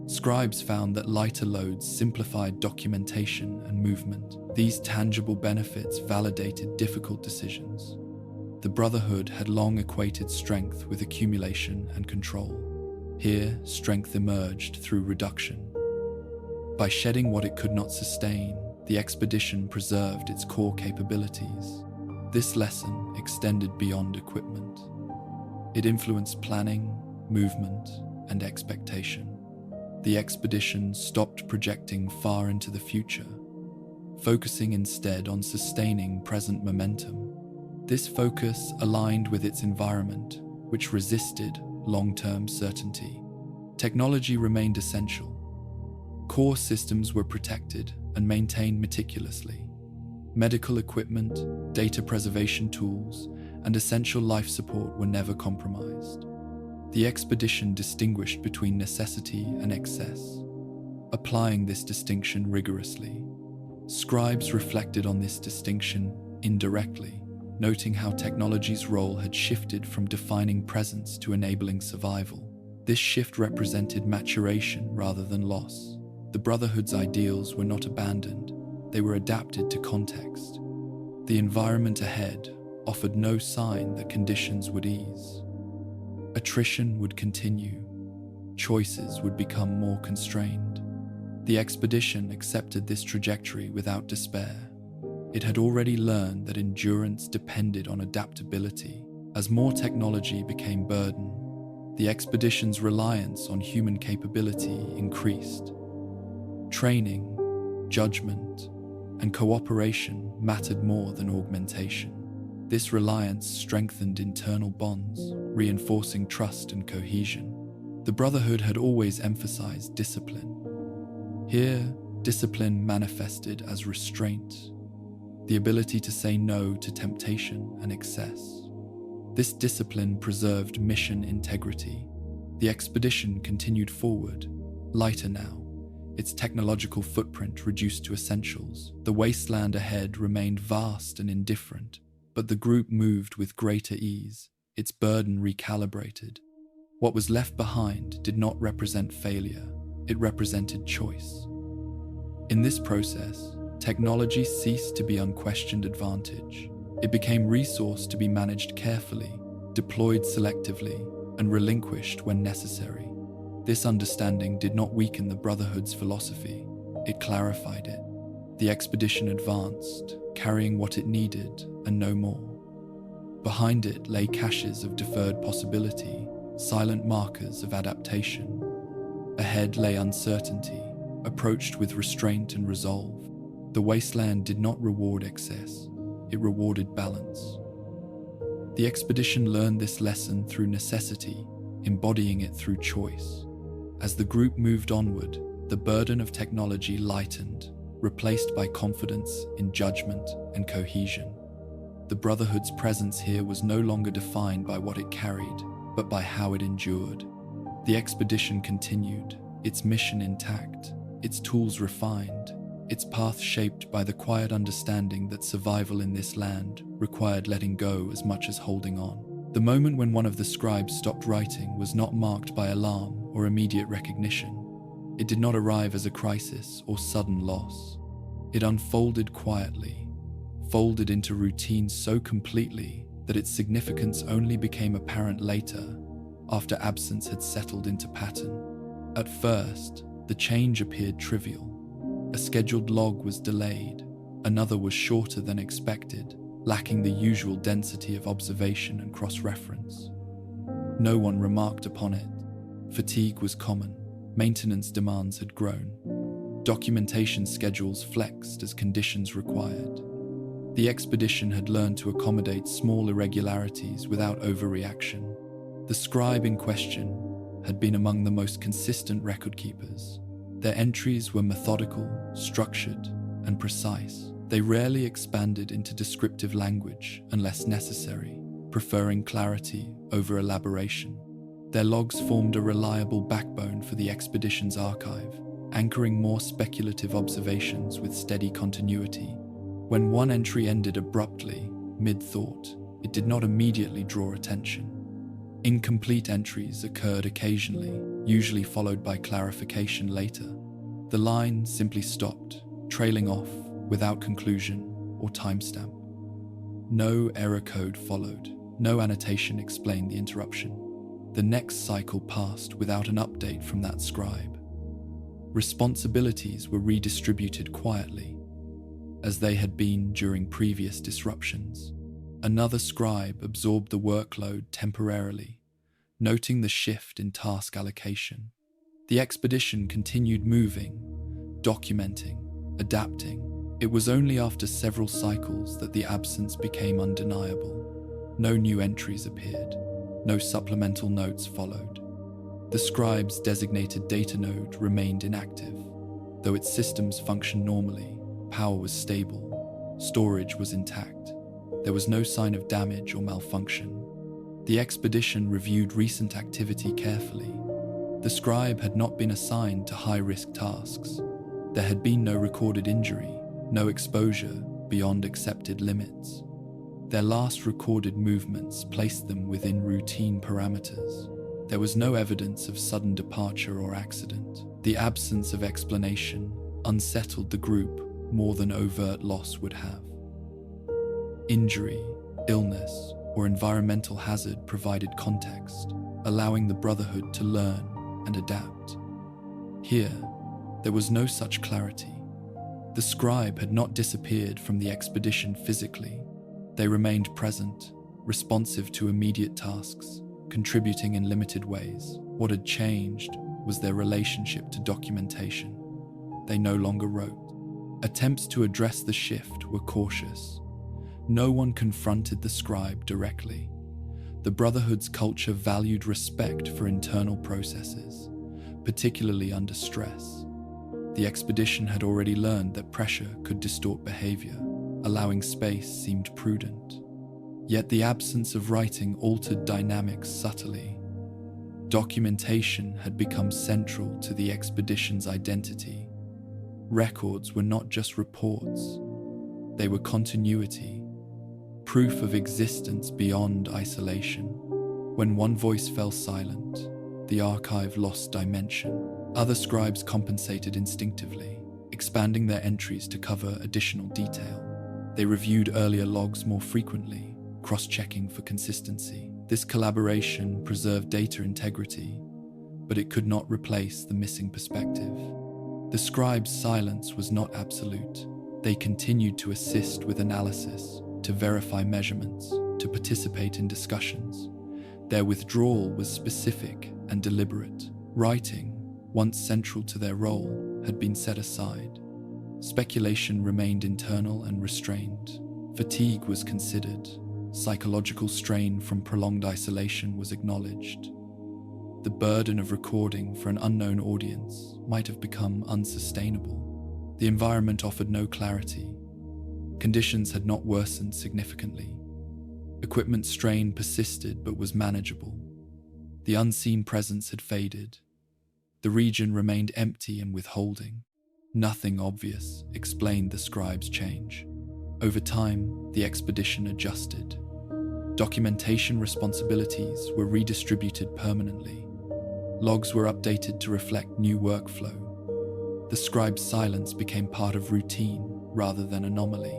Scribes found that lighter loads simplified documentation and movement. These tangible benefits validated difficult decisions. The Brotherhood had long equated strength with accumulation and control. Here, strength emerged through reduction. By shedding what it could not sustain, the expedition preserved its core capabilities. This lesson extended beyond equipment. It influenced planning, movement, and expectation. The expedition stopped projecting far into the future, focusing instead on sustaining present momentum. This focus aligned with its environment, which resisted long-term certainty. Technology remained essential. Core systems were protected and maintained meticulously. Medical equipment, data preservation tools, and essential life support were never compromised. The expedition distinguished between necessity and excess, applying this distinction rigorously. Scribes reflected on this distinction indirectly, noting how technology's role had shifted from defining presence to enabling survival. This shift represented maturation rather than loss. The Brotherhood's ideals were not abandoned, they were adapted to context. The environment ahead offered no sign that conditions would ease. Attrition would continue. Choices would become more constrained. The expedition accepted this trajectory without despair. It had already learned that endurance depended on adaptability. As more technology became burden, the expedition's reliance on human capability increased. Training, judgment, and cooperation mattered more than augmentation. This reliance strengthened internal bonds, reinforcing trust and cohesion. The Brotherhood had always emphasized discipline. Here, discipline manifested as restraint, the ability to say no to temptation and excess. This discipline preserved mission integrity. The expedition continued forward, lighter now, its technological footprint reduced to essentials. The wasteland ahead remained vast and indifferent, but the group moved with greater ease, its burden recalibrated. What was left behind did not represent failure, it represented choice. In this process, technology ceased to be unquestioned advantage. It became resource to be managed carefully, deployed selectively, and relinquished when necessary. This understanding did not weaken the Brotherhood's philosophy, it clarified it. The expedition advanced, carrying what it needed and no more. Behind it lay caches of deferred possibility, silent markers of adaptation. Ahead lay uncertainty, approached with restraint and resolve. The wasteland did not reward excess, it rewarded balance. The expedition learned this lesson through necessity, embodying it through choice. As the group moved onward, the burden of technology lightened, replaced by confidence in judgment and cohesion. The Brotherhood's presence here was no longer defined by what it carried, but by how it endured. The expedition continued, its mission intact, its tools refined, its path shaped by the quiet understanding that survival in this land required letting go as much as holding on. The moment when one of the scribes stopped writing was not marked by alarm or immediate recognition. It did not arrive as a crisis or sudden loss. It unfolded quietly, folded into routine so completely that its significance only became apparent later, after absence had settled into pattern. At first, the change appeared trivial. A scheduled log was delayed, another was shorter than expected, lacking the usual density of observation and cross-reference. No one remarked upon it. Fatigue was common. Maintenance demands had grown. Documentation schedules flexed as conditions required. The expedition had learned to accommodate small irregularities without overreaction. The scribe in question had been among the most consistent record keepers. Their entries were methodical, structured, and precise. They rarely expanded into descriptive language unless necessary, preferring clarity over elaboration. Their logs formed a reliable backbone for the expedition's archive, anchoring more speculative observations with steady continuity. When one entry ended abruptly, mid-thought, it did not immediately draw attention. Incomplete entries occurred occasionally, usually followed by clarification later. The line simply stopped, trailing off without conclusion or timestamp. No error code followed, no annotation explained the interruption. The next cycle passed without an update from that scribe. Responsibilities were redistributed quietly, as they had been during previous disruptions. Another scribe absorbed the workload temporarily, noting the shift in task allocation. The expedition continued moving, documenting, adapting. It was only after several cycles that the absence became undeniable. No new entries appeared. No supplemental notes followed. The scribe's designated data node remained inactive. Though its systems functioned normally, power was stable, storage was intact. There was no sign of damage or malfunction. The expedition reviewed recent activity carefully. The scribe had not been assigned to high-risk tasks. There had been no recorded injury, no exposure beyond accepted limits. Their last recorded movements placed them within routine parameters. There was no evidence of sudden departure or accident. The absence of explanation unsettled the group more than overt loss would have. Injury, illness, or environmental hazard provided context, allowing the Brotherhood to learn and adapt. Here, there was no such clarity. The scribe had not disappeared from the expedition physically. They remained present, responsive to immediate tasks, contributing in limited ways. What had changed was their relationship to documentation. They no longer wrote. Attempts to address the shift were cautious. No one confronted the scribe directly. The Brotherhood's culture valued respect for internal processes, particularly under stress. The expedition had already learned that pressure could distort behavior. Allowing space seemed prudent. Yet the absence of writing altered dynamics subtly. Documentation had become central to the expedition's identity. Records were not just reports. They were continuity, proof of existence beyond isolation. When one voice fell silent, the archive lost dimension. Other scribes compensated instinctively, expanding their entries to cover additional detail. They reviewed earlier logs more frequently, cross-checking for consistency. This collaboration preserved data integrity, but it could not replace the missing perspective. The scribe's silence was not absolute. They continued to assist with analysis, to verify measurements, to participate in discussions. Their withdrawal was specific and deliberate. Writing, once central to their role, had been set aside. Speculation remained internal and restrained. Fatigue was considered. Psychological strain from prolonged isolation was acknowledged. The burden of recording for an unknown audience might have become unsustainable. The environment offered no clarity. Conditions had not worsened significantly. Equipment strain persisted but was manageable. The unseen presence had faded. The region remained empty and withholding. Nothing obvious explained the scribe's change. Over time, the expedition adjusted. Documentation responsibilities were redistributed permanently. Logs were updated to reflect new workflow. The scribe's silence became part of routine rather than anomaly.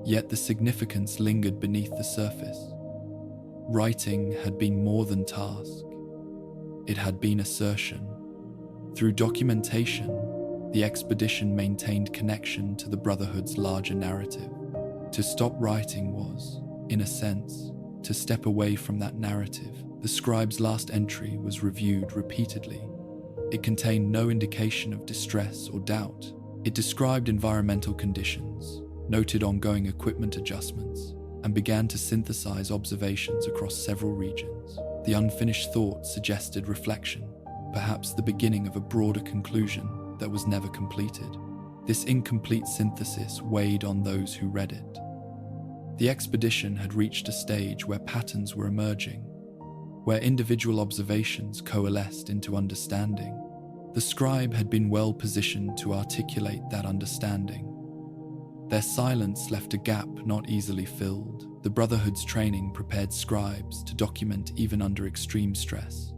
Yet the significance lingered beneath the surface. Writing had been more than task. It had been assertion. Through documentation, the expedition maintained connection to the Brotherhood's larger narrative. To stop writing was, in a sense, to step away from that narrative. The scribe's last entry was reviewed repeatedly. It contained no indication of distress or doubt. It described environmental conditions, noted ongoing equipment adjustments, and began to synthesize observations across several regions. The unfinished thought suggested reflection, perhaps the beginning of a broader conclusion that was never completed. This incomplete synthesis weighed on those who read it. The expedition had reached a stage where patterns were emerging, where individual observations coalesced into understanding. The scribe had been well positioned to articulate that understanding. Their silence left a gap not easily filled. The Brotherhood's training prepared scribes to document even under extreme stress.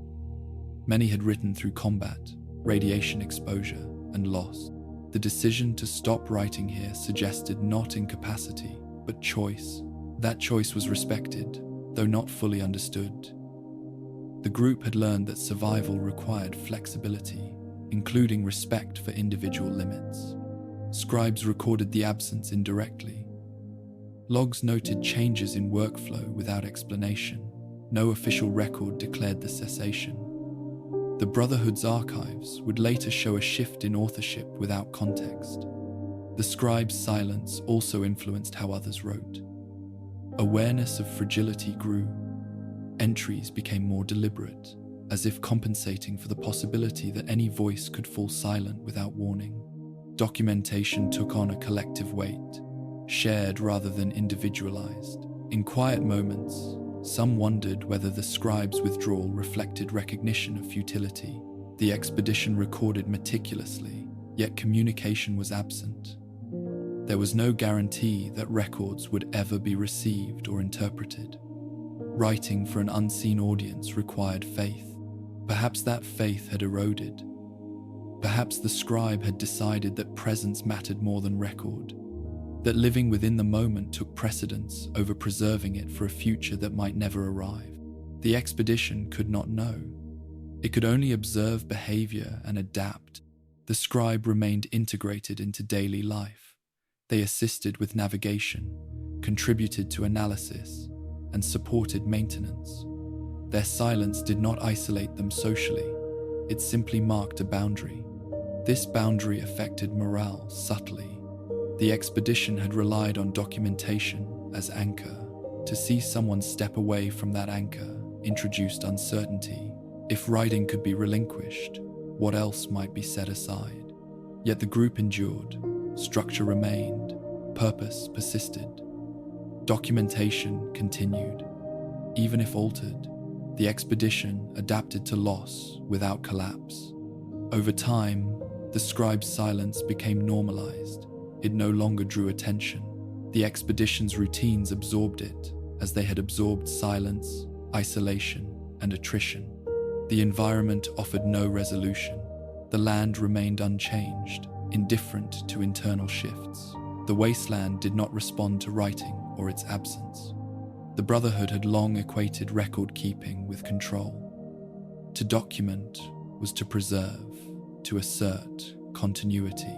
Many had written through combat, radiation exposure, and loss. The decision to stop writing here suggested not incapacity, but choice. That choice was respected, though not fully understood. The group had learned that survival required flexibility, including respect for individual limits. Scribes recorded the absence indirectly. Logs noted changes in workflow without explanation. No official record declared the cessation. The Brotherhood's archives would later show a shift in authorship without context. The scribe's silence also influenced how others wrote. Awareness of fragility grew. Entries became more deliberate, as if compensating for the possibility that any voice could fall silent without warning. Documentation took on a collective weight, shared rather than individualized. In quiet moments, some wondered whether the scribe's withdrawal reflected recognition of futility. The expedition recorded meticulously, yet communication was absent. There was no guarantee that records would ever be received or interpreted. Writing for an unseen audience required faith. Perhaps that faith had eroded. Perhaps the scribe had decided that presence mattered more than record, that living within the moment took precedence over preserving it for a future that might never arrive. The expedition could not know. It could only observe behavior and adapt. The scribe remained integrated into daily life. They assisted with navigation, contributed to analysis, and supported maintenance. Their silence did not isolate them socially. It simply marked a boundary. This boundary affected morale subtly. The expedition had relied on documentation as anchor. To see someone step away from that anchor introduced uncertainty. If writing could be relinquished, what else might be set aside? Yet the group endured. Structure remained. Purpose persisted. Documentation continued. Even if altered, the expedition adapted to loss without collapse. Over time, the scribe's silence became normalized. It no longer drew attention. The expedition's routines absorbed it, as they had absorbed silence, isolation, and attrition. The environment offered no resolution. The land remained unchanged, indifferent to internal shifts. The wasteland did not respond to writing or its absence. The Brotherhood had long equated record-keeping with control. To document was to preserve, to assert continuity.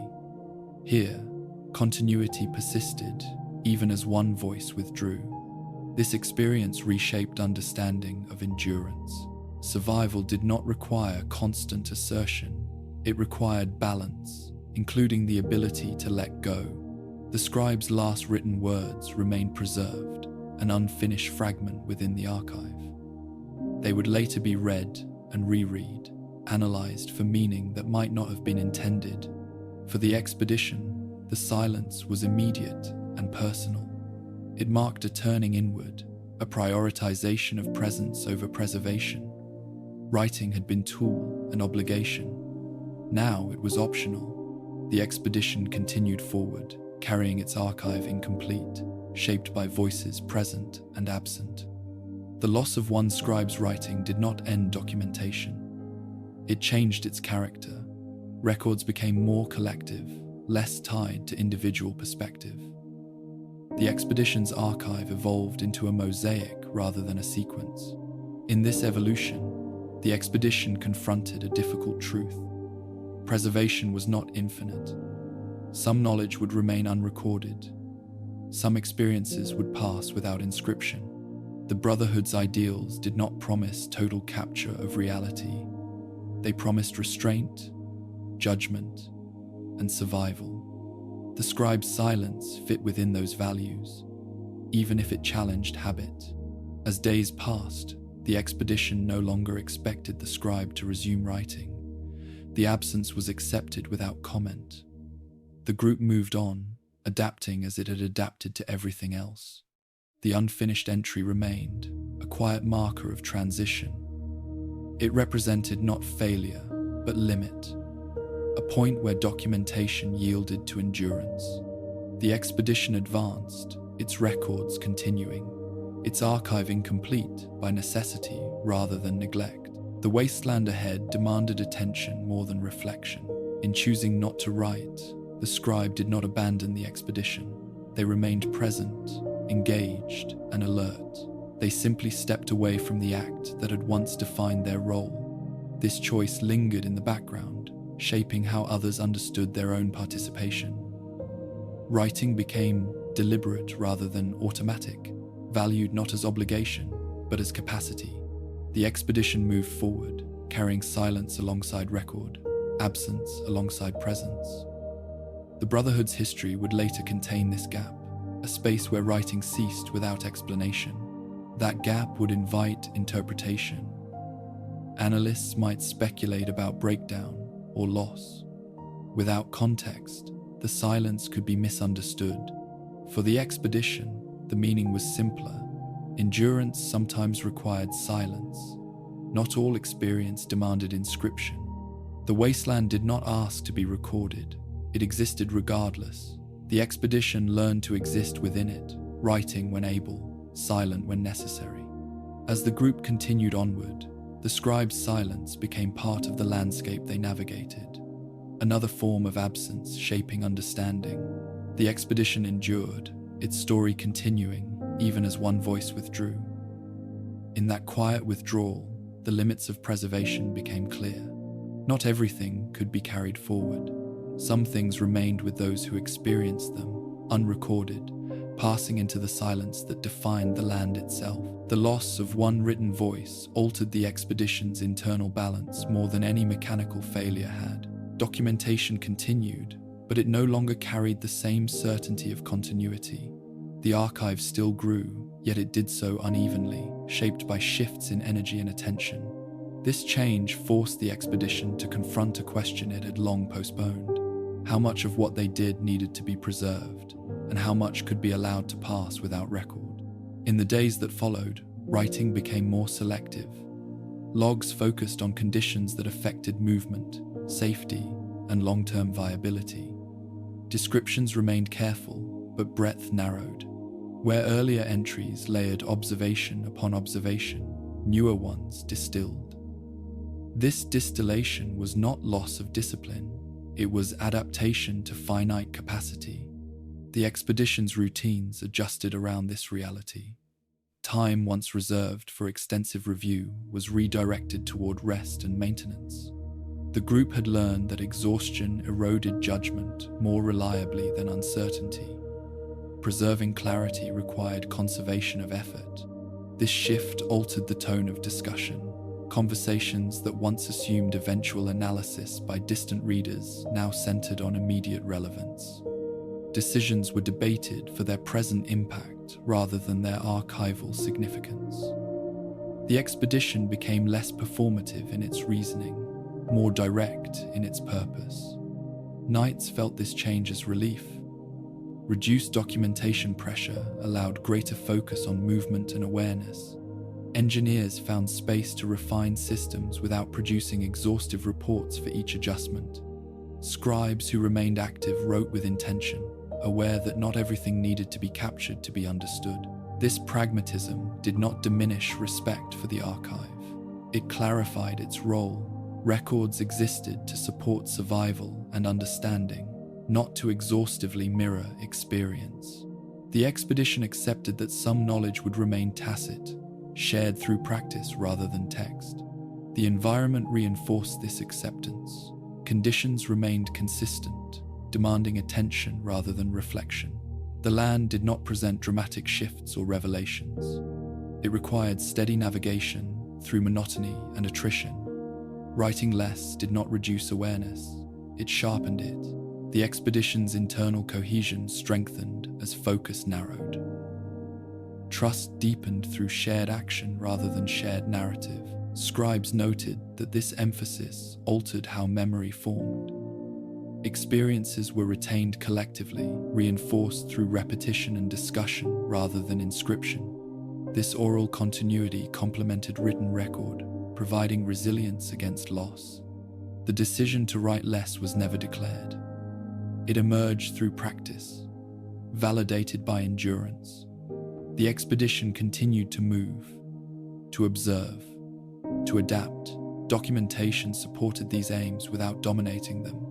Here, continuity persisted, even as one voice withdrew. This experience reshaped understanding of endurance. Survival did not require constant assertion. It required balance, including the ability to let go. The scribe's last written words remained preserved, an unfinished fragment within the archive. They would later be read and reread, analyzed for meaning that might not have been intended. For the expedition, the silence was immediate and personal. It marked a turning inward, a prioritization of presence over preservation. Writing had been tool and obligation. Now it was optional. The expedition continued forward, carrying its archive incomplete, shaped by voices present and absent. The loss of one scribe's writing did not end documentation. It changed its character. Records became more collective, less tied to individual perspective. The expedition's archive evolved into a mosaic rather than a sequence. In this evolution, the expedition confronted a difficult truth. Preservation was not infinite. Some knowledge would remain unrecorded. Some experiences would pass without inscription. The Brotherhood's ideals did not promise total capture of reality. They promised restraint, judgment, and survival. The scribe's silence fit within those values, even if it challenged habit. As days passed, the expedition no longer expected the scribe to resume writing. The absence was accepted without comment. The group moved on, adapting as it had adapted to everything else. The unfinished entry remained, a quiet marker of transition. It represented not failure, but limit, a point where documentation yielded to endurance. The expedition advanced, its records continuing, its archiving complete by necessity rather than neglect. The wasteland ahead demanded attention more than reflection. In choosing not to write, the scribe did not abandon the expedition. They remained present, engaged, and alert. They simply stepped away from the act that had once defined their role. This choice lingered in the background, shaping how others understood their own participation. Writing became deliberate rather than automatic, valued not as obligation, but as capacity. The expedition moved forward, carrying silence alongside record, absence alongside presence. The Brotherhood's history would later contain this gap, a space where writing ceased without explanation. That gap would invite interpretation. Analysts might speculate about breakdown or loss. Without context, the silence could be misunderstood. For the expedition, the meaning was simpler. Endurance sometimes required silence. Not all experience demanded inscription. The wasteland did not ask to be recorded. It existed regardless. The expedition learned to exist within it, writing when able, silent when necessary. As the group continued onward, the scribe's silence became part of the landscape they navigated, another form of absence shaping understanding. The expedition endured, its story continuing, even as one voice withdrew. In that quiet withdrawal, the limits of preservation became clear. Not everything could be carried forward. Some things remained with those who experienced them, unrecorded, passing into the silence that defined the land itself. The loss of one written voice altered the expedition's internal balance more than any mechanical failure had. Documentation continued, but it no longer carried the same certainty of continuity. The archive still grew, yet it did so unevenly, shaped by shifts in energy and attention. This change forced the expedition to confront a question it had long postponed. How much of what they did needed to be preserved, and how much could be allowed to pass without record? In the days that followed, writing became more selective. Logs focused on conditions that affected movement, safety, and long-term viability. Descriptions remained careful, but breadth narrowed. Where earlier entries layered observation upon observation, newer ones distilled. This distillation was not loss of discipline, it was adaptation to finite capacity. The expedition's routines adjusted around this reality. Time once reserved for extensive review was redirected toward rest and maintenance. The group had learned that exhaustion eroded judgment more reliably than uncertainty. Preserving clarity required conservation of effort. This shift altered the tone of discussion. Conversations that once assumed eventual analysis by distant readers now centered on immediate relevance. Decisions were debated for their present impact rather than their archival significance. The expedition became less performative in its reasoning, more direct in its purpose. Knights felt this change as relief. Reduced documentation pressure allowed greater focus on movement and awareness. Engineers found space to refine systems without producing exhaustive reports for each adjustment. Scribes who remained active wrote with intention, aware that not everything needed to be captured to be understood. This pragmatism did not diminish respect for the archive. It clarified its role. Records existed to support survival and understanding, not to exhaustively mirror experience. The expedition accepted that some knowledge would remain tacit, shared through practice rather than text. The environment reinforced this acceptance. Conditions remained consistent, demanding attention rather than reflection. The land did not present dramatic shifts or revelations. It required steady navigation through monotony and attrition. Writing less did not reduce awareness, it sharpened it. The expedition's internal cohesion strengthened as focus narrowed. Trust deepened through shared action rather than shared narrative. Scribes noted that this emphasis altered how memory formed. Experiences were retained collectively, reinforced through repetition and discussion rather than inscription. This oral continuity complemented written record, providing resilience against loss. The decision to write less was never declared. It emerged through practice, validated by endurance. The expedition continued to move, to observe, to adapt. Documentation supported these aims without dominating them.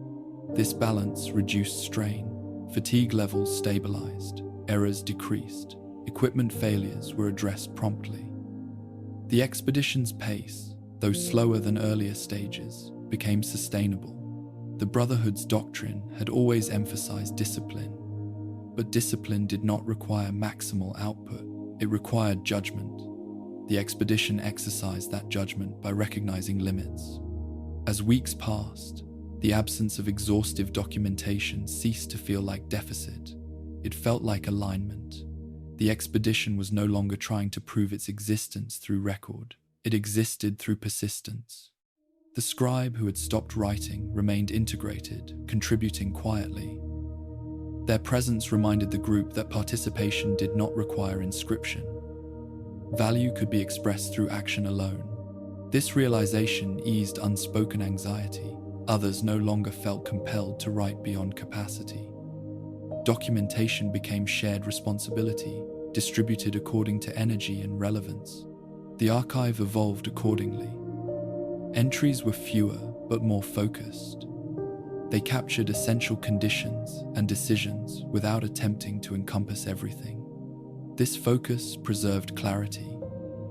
This balance reduced strain, fatigue levels stabilized, errors decreased, equipment failures were addressed promptly. The expedition's pace, though slower than earlier stages, became sustainable. The Brotherhood's doctrine had always emphasized discipline, but discipline did not require maximal output, it required judgment. The expedition exercised that judgment by recognizing limits. As weeks passed, the absence of exhaustive documentation ceased to feel like deficit. It felt like alignment. The expedition was no longer trying to prove its existence through record. It existed through persistence. The scribe who had stopped writing remained integrated, contributing quietly. Their presence reminded the group that participation did not require inscription. Value could be expressed through action alone. This realization eased unspoken anxiety. Others no longer felt compelled to write beyond capacity. Documentation became shared responsibility, distributed according to energy and relevance. The archive evolved accordingly. Entries were fewer but more focused. They captured essential conditions and decisions without attempting to encompass everything. This focus preserved clarity.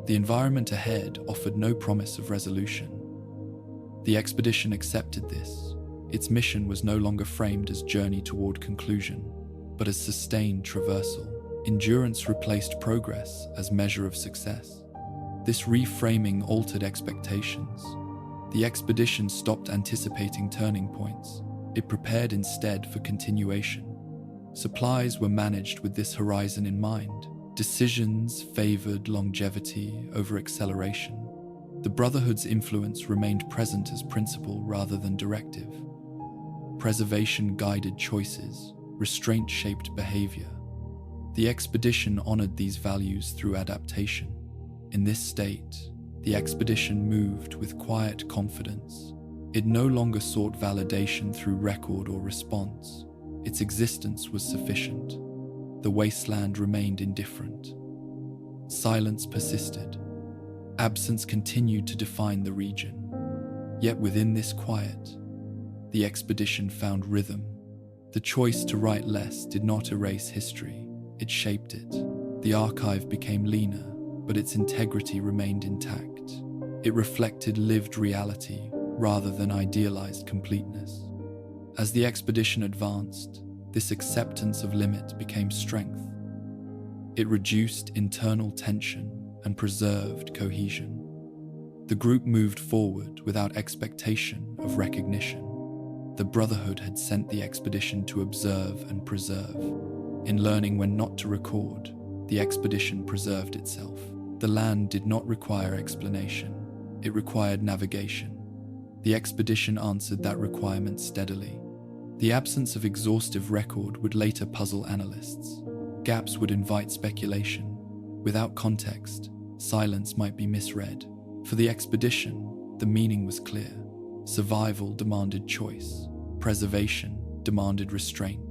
The environment ahead offered no promise of resolution. The expedition accepted this. Its mission was no longer framed as journey toward conclusion, but as sustained traversal. Endurance replaced progress as measure of success. This reframing altered expectations. The expedition stopped anticipating turning points. It prepared instead for continuation. Supplies were managed with this horizon in mind. Decisions favored longevity over acceleration. The Brotherhood's influence remained present as principle rather than directive. Preservation guided choices, restraint shaped behavior. The expedition honored these values through adaptation. In this state, the expedition moved with quiet confidence. It no longer sought validation through record or response. Its existence was sufficient. The wasteland remained indifferent. Silence persisted. Absence continued to define the region. Yet within this quiet, the expedition found rhythm. The choice to write less did not erase history, it shaped it. The archive became leaner, but its integrity remained intact. It reflected lived reality rather than idealized completeness. As the expedition advanced, this acceptance of limit became strength. It reduced internal tension and preserved cohesion. The group moved forward without expectation of recognition. The Brotherhood had sent the expedition to observe and preserve. In learning when not to record, the expedition preserved itself. The land did not require explanation, it required navigation. The expedition answered that requirement steadily. The absence of exhaustive record would later puzzle analysts. Gaps would invite speculation. Without context, silence might be misread. For the expedition, the meaning was clear. Survival demanded choice. Preservation demanded restraint.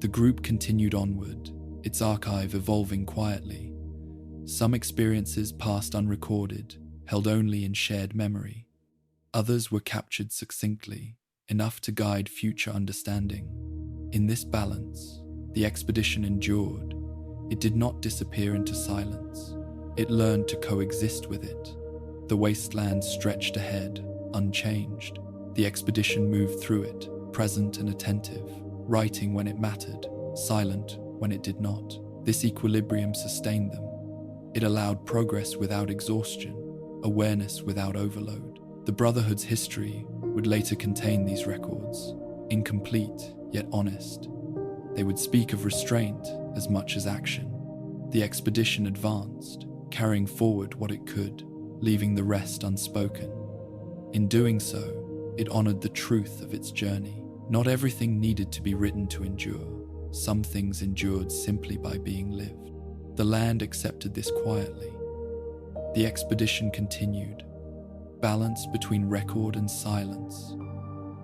The group continued onward, its archive evolving quietly. Some experiences passed unrecorded, held only in shared memory. Others were captured succinctly, enough to guide future understanding. In this balance, the expedition endured. It did not disappear into silence. It learned to coexist with it. The wasteland stretched ahead, unchanged. The expedition moved through it, present and attentive, writing when it mattered, silent when it did not. This equilibrium sustained them. It allowed progress without exhaustion, awareness without overload. The Brotherhood's history would later contain these records, incomplete yet honest. They would speak of restraint as much as action. The expedition advanced, carrying forward what it could, leaving the rest unspoken. In doing so, it honored the truth of its journey. Not everything needed to be written to endure. Some things endured simply by being lived. The land accepted this quietly. The expedition continued, balanced between record and silence,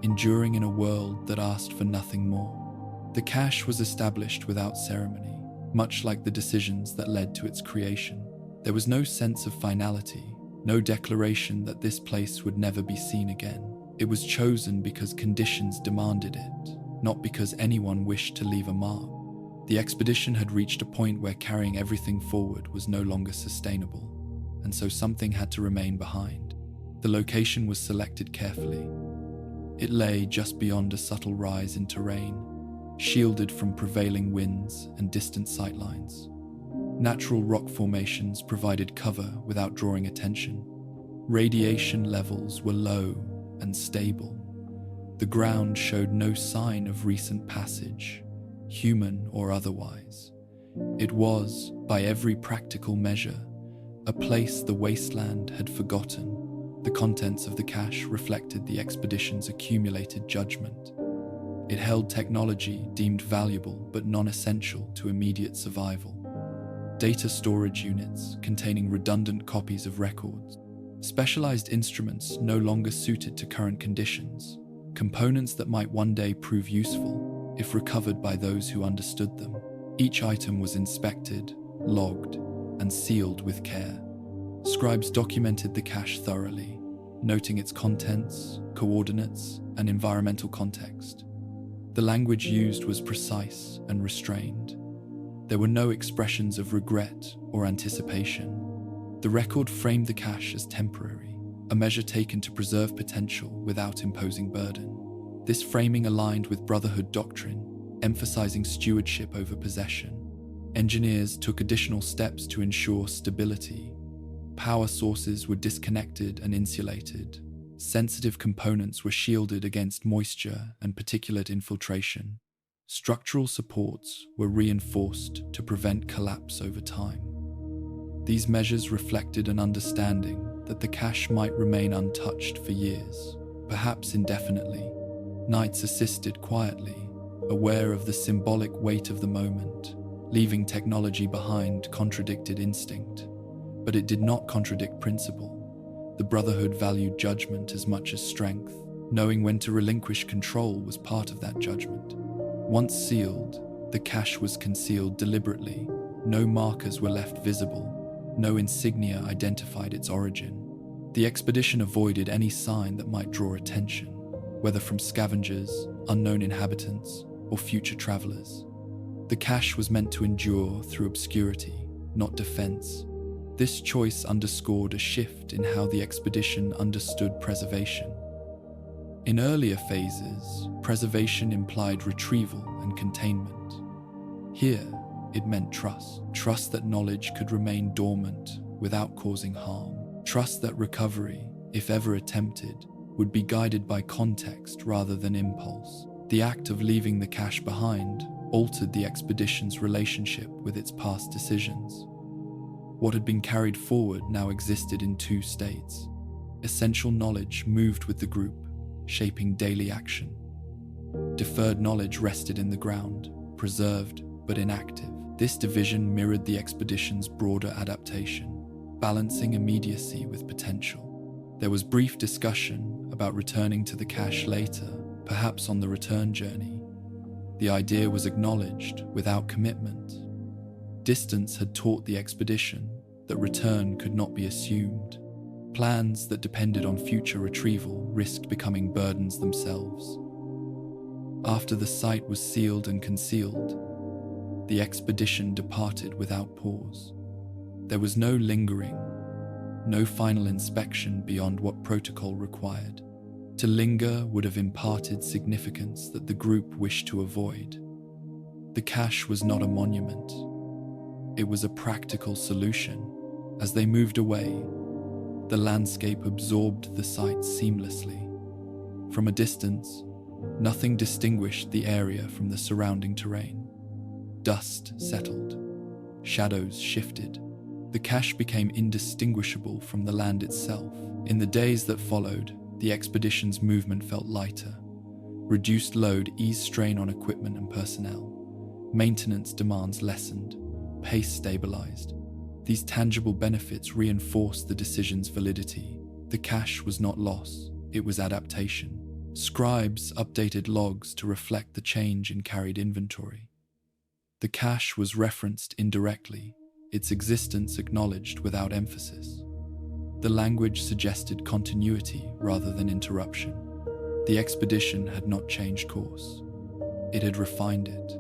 enduring in a world that asked for nothing more. The cache was established without ceremony, much like the decisions that led to its creation. There was no sense of finality, no declaration that this place would never be seen again. It was chosen because conditions demanded it, not because anyone wished to leave a mark. The expedition had reached a point where carrying everything forward was no longer sustainable, and so something had to remain behind. The location was selected carefully. It lay just beyond a subtle rise in terrain, shielded from prevailing winds and distant sightlines. Natural rock formations provided cover without drawing attention. Radiation levels were low and stable. The ground showed no sign of recent passage, human or otherwise. It was, by every practical measure, a place the wasteland had forgotten. The contents of the cache reflected the expedition's accumulated judgment. It held technology deemed valuable but non-essential to immediate survival. Data storage units containing redundant copies of records, specialized instruments no longer suited to current conditions, components that might one day prove useful if recovered by those who understood them. Each item was inspected, logged, and sealed with care. Scribes documented the cache thoroughly, noting its contents, coordinates, and environmental context. The language used was precise and restrained. There were no expressions of regret or anticipation. The record framed the cache as temporary, a measure taken to preserve potential without imposing burden. This framing aligned with Brotherhood doctrine, emphasizing stewardship over possession. Engineers took additional steps to ensure stability. Power sources were disconnected and insulated. Sensitive components were shielded against moisture and particulate infiltration. Structural supports were reinforced to prevent collapse over time. These measures reflected an understanding that the cache might remain untouched for years, perhaps indefinitely. Knights assisted quietly, aware of the symbolic weight of the moment. Leaving technology behind contradicted instinct, but it did not contradict principle. The Brotherhood valued judgment as much as strength. Knowing when to relinquish control was part of that judgment. Once sealed, the cache was concealed deliberately. No markers were left visible. No insignia identified its origin. The expedition avoided any sign that might draw attention, whether from scavengers, unknown inhabitants, or future travelers. The cache was meant to endure through obscurity, not defense. This choice underscored a shift in how the expedition understood preservation. In earlier phases, preservation implied retrieval and containment. Here, it meant trust. Trust that knowledge could remain dormant without causing harm. Trust that recovery, if ever attempted, would be guided by context rather than impulse. The act of leaving the cache behind altered the expedition's relationship with its past decisions. What had been carried forward now existed in two states. Essential knowledge moved with the group, shaping daily action. Deferred knowledge rested in the ground, preserved but inactive. This division mirrored the expedition's broader adaptation, balancing immediacy with potential. There was brief discussion about returning to the cache later, perhaps on the return journey. The idea was acknowledged without commitment. Distance had taught the expedition that return could not be assumed. Plans that depended on future retrieval risked becoming burdens themselves. After the site was sealed and concealed, the expedition departed without pause. There was no lingering, no final inspection beyond what protocol required. To linger would have imparted significance that the group wished to avoid. The cache was not a monument. It was a practical solution. As they moved away, the landscape absorbed the site seamlessly. From a distance, nothing distinguished the area from the surrounding terrain. Dust settled. Shadows shifted. The cache became indistinguishable from the land itself. In the days that followed, the expedition's movement felt lighter. Reduced load eased strain on equipment and personnel. Maintenance demands lessened, pace stabilized. These tangible benefits reinforced the decision's validity. The cache was not loss, it was adaptation. Scribes updated logs to reflect the change in carried inventory. The cache was referenced indirectly, its existence acknowledged without emphasis. The language suggested continuity rather than interruption. The expedition had not changed course. It had refined it.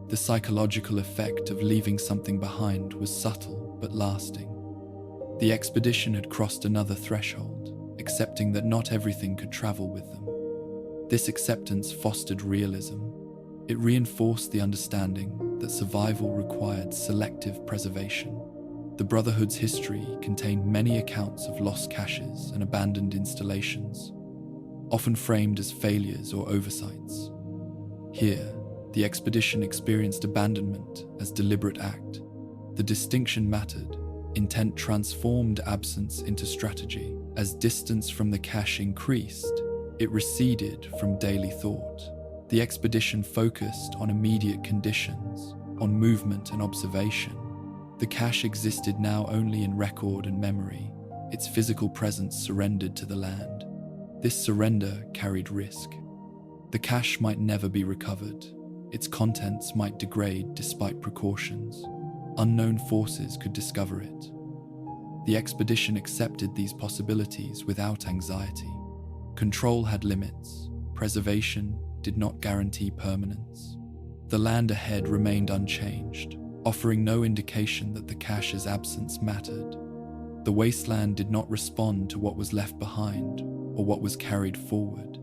The psychological effect of leaving something behind was subtle but lasting. The expedition had crossed another threshold, accepting that not everything could travel with them. This acceptance fostered realism. It reinforced the understanding that survival required selective preservation. The Brotherhood's history contained many accounts of lost caches and abandoned installations, often framed as failures or oversights. Here, the expedition experienced abandonment as deliberate act. The distinction mattered. Intent transformed absence into strategy. As distance from the cache increased, it receded from daily thought. The expedition focused on immediate conditions, on movement and observation. The cache existed now only in record and memory. Its physical presence surrendered to the land. This surrender carried risk. The cache might never be recovered. Its contents might degrade despite precautions. Unknown forces could discover it. The expedition accepted these possibilities without anxiety. Control had limits. Preservation did not guarantee permanence. The land ahead remained unchanged, offering no indication that the cache's absence mattered. The wasteland did not respond to what was left behind or what was carried forward.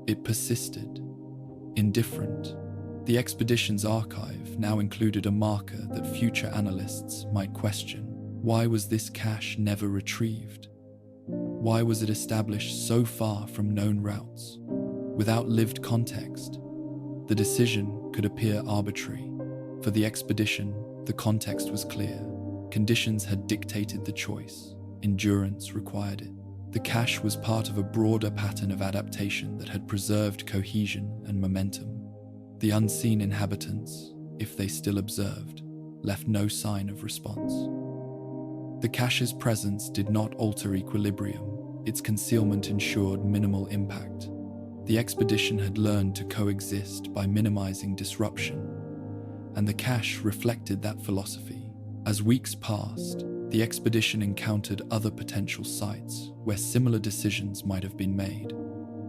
It persisted, indifferent. The expedition's archive now included a marker that future analysts might question. Why was this cache never retrieved? Why was it established so far from known routes? Without lived context, the decision could appear arbitrary. For the expedition, the context was clear. Conditions had dictated the choice. Endurance required it. The cache was part of a broader pattern of adaptation that had preserved cohesion and momentum. The unseen inhabitants, if they still observed, left no sign of response. The cache's presence did not alter equilibrium. Its concealment ensured minimal impact. The expedition had learned to coexist by minimizing disruption, and the cache reflected that philosophy. As weeks passed, the expedition encountered other potential sites where similar decisions might have been made.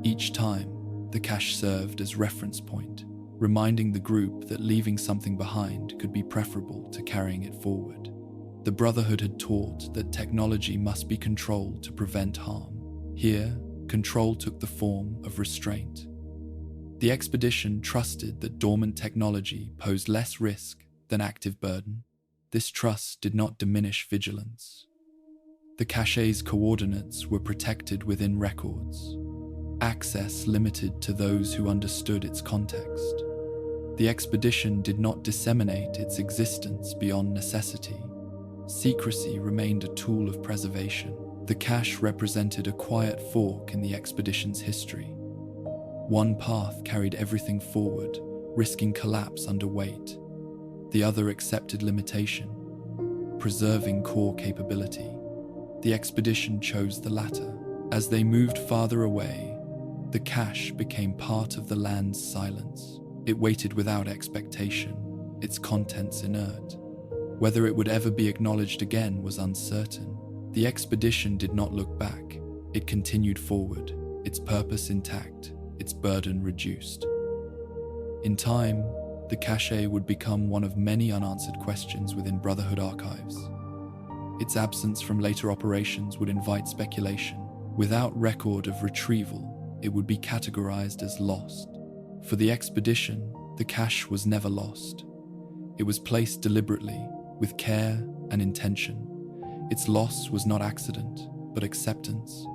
Each time, the cache served as reference point, reminding the group that leaving something behind could be preferable to carrying it forward. The Brotherhood had taught that technology must be controlled to prevent harm. Here, control took the form of restraint. The expedition trusted that dormant technology posed less risk than active burden. This trust did not diminish vigilance. The cache's coordinates were protected within records, access limited to those who understood its context. The expedition did not disseminate its existence beyond necessity. Secrecy remained a tool of preservation. The cache represented a quiet fork in the expedition's history. One path carried everything forward, risking collapse under weight. The other accepted limitation, preserving core capability. The expedition chose the latter. As they moved farther away, the cache became part of the land's silence. It waited without expectation, its contents inert. Whether it would ever be acknowledged again was uncertain. The expedition did not look back. It continued forward, its purpose intact, its burden reduced. In time, the cache would become one of many unanswered questions within Brotherhood archives. Its absence from later operations would invite speculation. Without record of retrieval, it would be categorized as lost. For the expedition, the cache was never lost. It was placed deliberately, with care and intention. Its loss was not accident, but acceptance.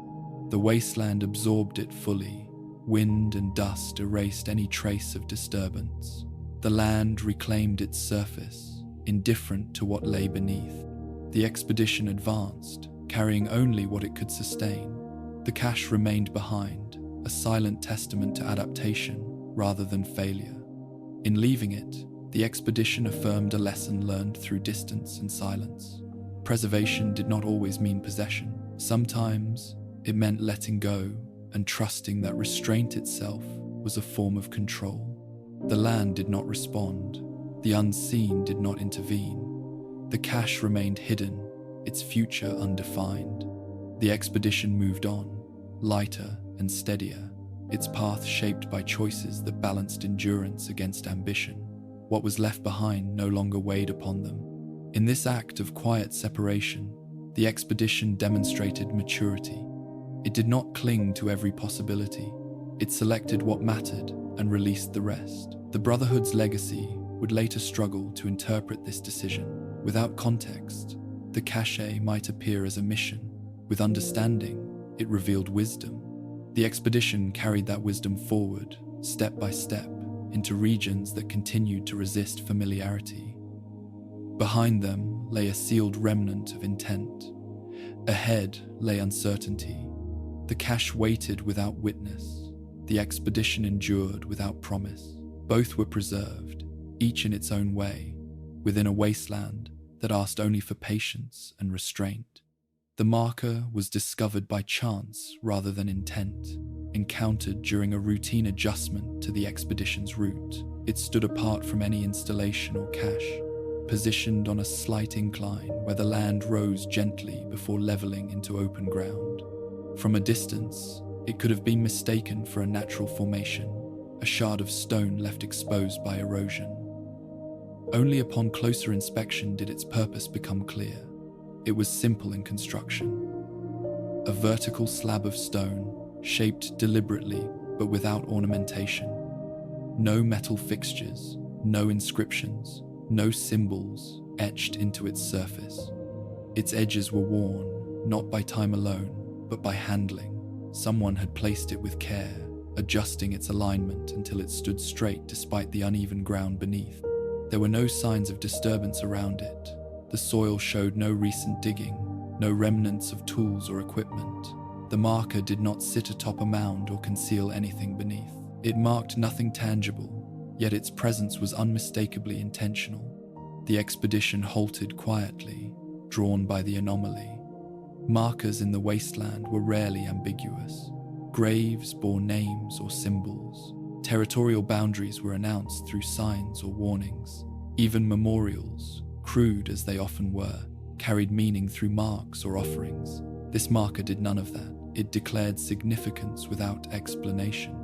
The wasteland absorbed it fully. Wind and dust erased any trace of disturbance. The land reclaimed its surface, indifferent to what lay beneath. The expedition advanced, carrying only what it could sustain. The cache remained behind, a silent testament to adaptation rather than failure. In leaving it, the expedition affirmed a lesson learned through distance and silence. Preservation did not always mean possession. Sometimes it meant letting go and trusting that restraint itself was a form of control. The land did not respond. The unseen did not intervene. The cache remained hidden, its future undefined. The expedition moved on, lighter and steadier, its path shaped by choices that balanced endurance against ambition. What was left behind no longer weighed upon them. In this act of quiet separation, the expedition demonstrated maturity. It did not cling to every possibility. It selected what mattered and released the rest. The Brotherhood's legacy would later struggle to interpret this decision. Without context, the cache might appear as a mission. With understanding, it revealed wisdom. The expedition carried that wisdom forward, step by step, into regions that continued to resist familiarity. Behind them lay a sealed remnant of intent. Ahead lay uncertainty. The cache waited without witness. The expedition endured without promise. Both were preserved, each in its own way, within a wasteland that asked only for patience and restraint. The marker was discovered by chance rather than intent, encountered during a routine adjustment to the expedition's route. It stood apart from any installation or cache, positioned on a slight incline where the land rose gently before leveling into open ground. From a distance, it could have been mistaken for a natural formation, a shard of stone left exposed by erosion. Only upon closer inspection did its purpose become clear. It was simple in construction. A vertical slab of stone, shaped deliberately but without ornamentation. No metal fixtures, no inscriptions, no symbols etched into its surface. Its edges were worn, not by time alone, but by handling. Someone had placed it with care, adjusting its alignment until it stood straight despite the uneven ground beneath. There were no signs of disturbance around it. The soil showed no recent digging, no remnants of tools or equipment. The marker did not sit atop a mound or conceal anything beneath. It marked nothing tangible, yet its presence was unmistakably intentional. The expedition halted quietly, drawn by the anomaly. Markers in the wasteland were rarely ambiguous. Graves bore names or symbols. Territorial boundaries were announced through signs or warnings. Even memorials, crude as they often were, carried meaning through marks or offerings. This marker did none of that. It declared significance without explanation.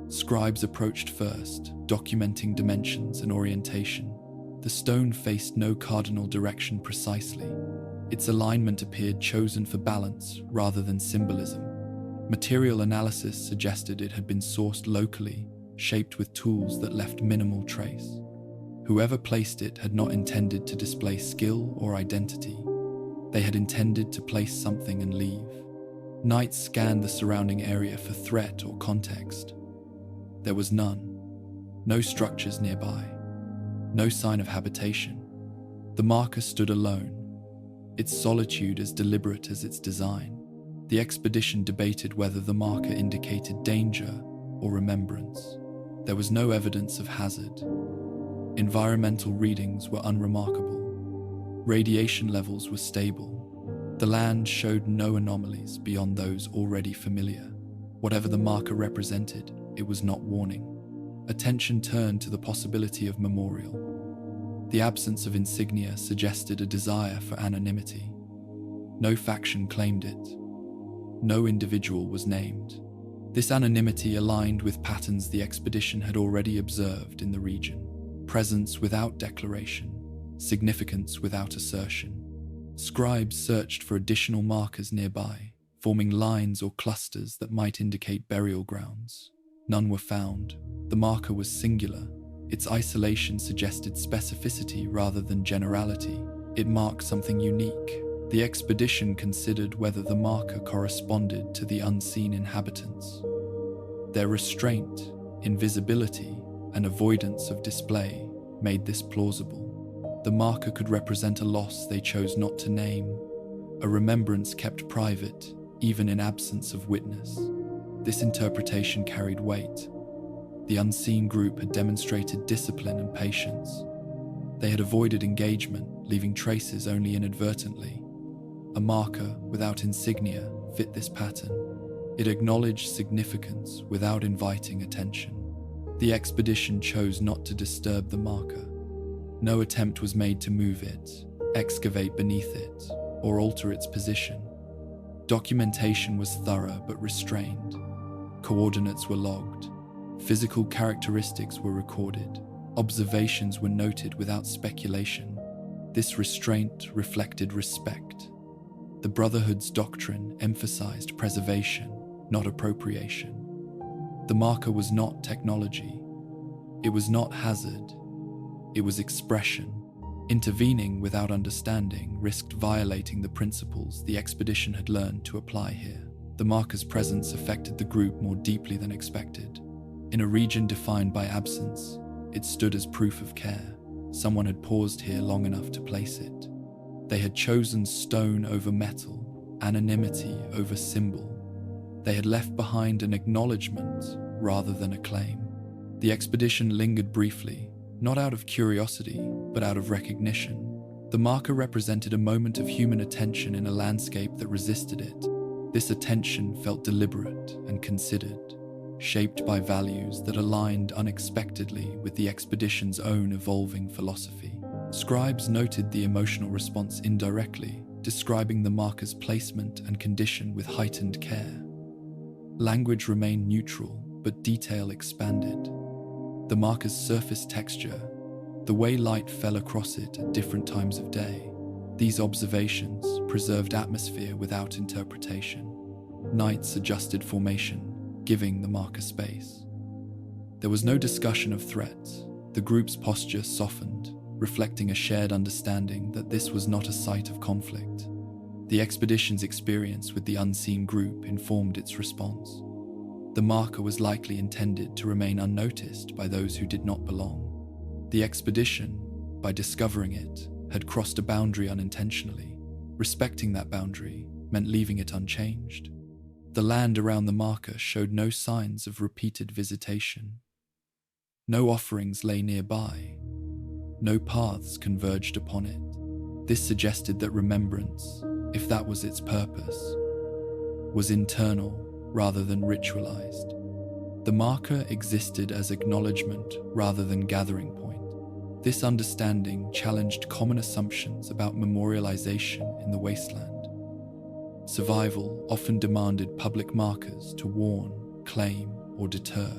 Scribes approached first, documenting dimensions and orientation. The stone faced no cardinal direction precisely. Its alignment appeared chosen for balance rather than symbolism. Material analysis suggested it had been sourced locally, shaped with tools that left minimal trace. Whoever placed it had not intended to display skill or identity. They had intended to place something and leave. Knights scanned the surrounding area for threat or context. There was none. No structures nearby. No sign of habitation. The marker stood alone, its solitude as deliberate as its design. The expedition debated whether the marker indicated danger or remembrance. There was no evidence of hazard. Environmental readings were unremarkable. Radiation levels were stable. The land showed no anomalies beyond those already familiar. Whatever the marker represented, it was not warning. Attention turned to the possibility of memorial. The absence of insignia suggested a desire for anonymity. No faction claimed it. No individual was named. This anonymity aligned with patterns the expedition had already observed in the region. Presence without declaration, significance without assertion. Scribes searched for additional markers nearby, forming lines or clusters that might indicate burial grounds. None were found. The marker was singular. Its isolation suggested specificity rather than generality. It marked something unique. The expedition considered whether the marker corresponded to the unseen inhabitants. Their restraint, invisibility, and avoidance of display made this plausible. The marker could represent a loss they chose not to name, a remembrance kept private, even in absence of witness. This interpretation carried weight. The unseen group had demonstrated discipline and patience. They had avoided engagement, leaving traces only inadvertently. A marker without insignia fit this pattern. It acknowledged significance without inviting attention. The expedition chose not to disturb the marker. No attempt was made to move it, excavate beneath it, or alter its position. Documentation was thorough but restrained. Coordinates were logged. Physical characteristics were recorded. Observations were noted without speculation. This restraint reflected respect. The Brotherhood's doctrine emphasized preservation, not appropriation. The marker was not technology. It was not hazard. It was expression. Intervening without understanding risked violating the principles the expedition had learned to apply here. The marker's presence affected the group more deeply than expected. In a region defined by absence, it stood as proof of care. Someone had paused here long enough to place it. They had chosen stone over metal, anonymity over symbol. They had left behind an acknowledgement rather than a claim. The expedition lingered briefly, not out of curiosity, but out of recognition. The marker represented a moment of human attention in a landscape that resisted it. This attention felt deliberate and considered, shaped by values that aligned unexpectedly with the expedition's own evolving philosophy. Scribes noted the emotional response indirectly, describing the marker's placement and condition with heightened care. Language remained neutral, but detail expanded. The marker's surface texture, the way light fell across it at different times of day, these observations preserved atmosphere without interpretation. Nights adjusted formation, giving the marker space. There was no discussion of threats. The group's posture softened, reflecting a shared understanding that this was not a site of conflict. The expedition's experience with the unseen group informed its response. The marker was likely intended to remain unnoticed by those who did not belong. The expedition, by discovering it, had crossed a boundary unintentionally. Respecting that boundary meant leaving it unchanged. The land around the marker showed no signs of repeated visitation. No offerings lay nearby. No paths converged upon it. This suggested that remembrance, if that was its purpose, was internal rather than ritualized. The marker existed as acknowledgement rather than gathering point. This understanding challenged common assumptions about memorialization in the wasteland. Survival often demanded public markers to warn, claim, or deter.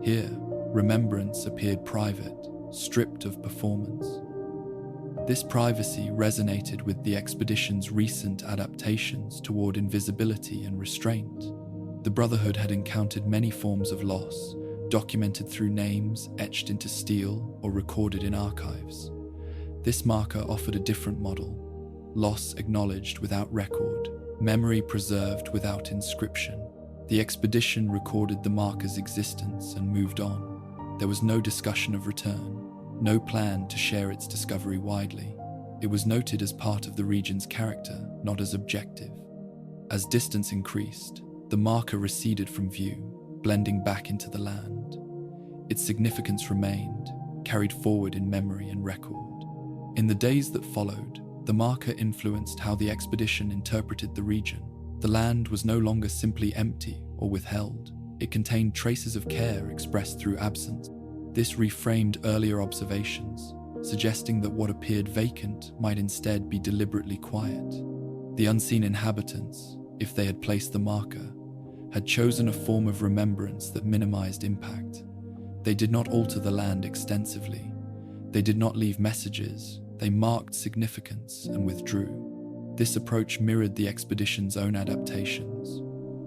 Here, remembrance appeared private, stripped of performance. This privacy resonated with the expedition's recent adaptations toward invisibility and restraint. The Brotherhood had encountered many forms of loss, documented through names etched into steel or recorded in archives. This marker offered a different model: loss acknowledged without record, memory preserved without inscription. The expedition recorded the marker's existence and moved on. There was no discussion of return, no plan to share its discovery widely. It was noted as part of the region's character, not as objective. As distance increased, the marker receded from view, blending back into the land. Its significance remained, carried forward in memory and record. In the days that followed, the marker influenced how the expedition interpreted the region. The land was no longer simply empty or withheld. It contained traces of care expressed through absence. This reframed earlier observations, suggesting that what appeared vacant might instead be deliberately quiet. The unseen inhabitants, if they had placed the marker, had chosen a form of remembrance that minimized impact. They did not alter the land extensively. They did not leave messages. They marked significance and withdrew. This approach mirrored the expedition's own adaptations: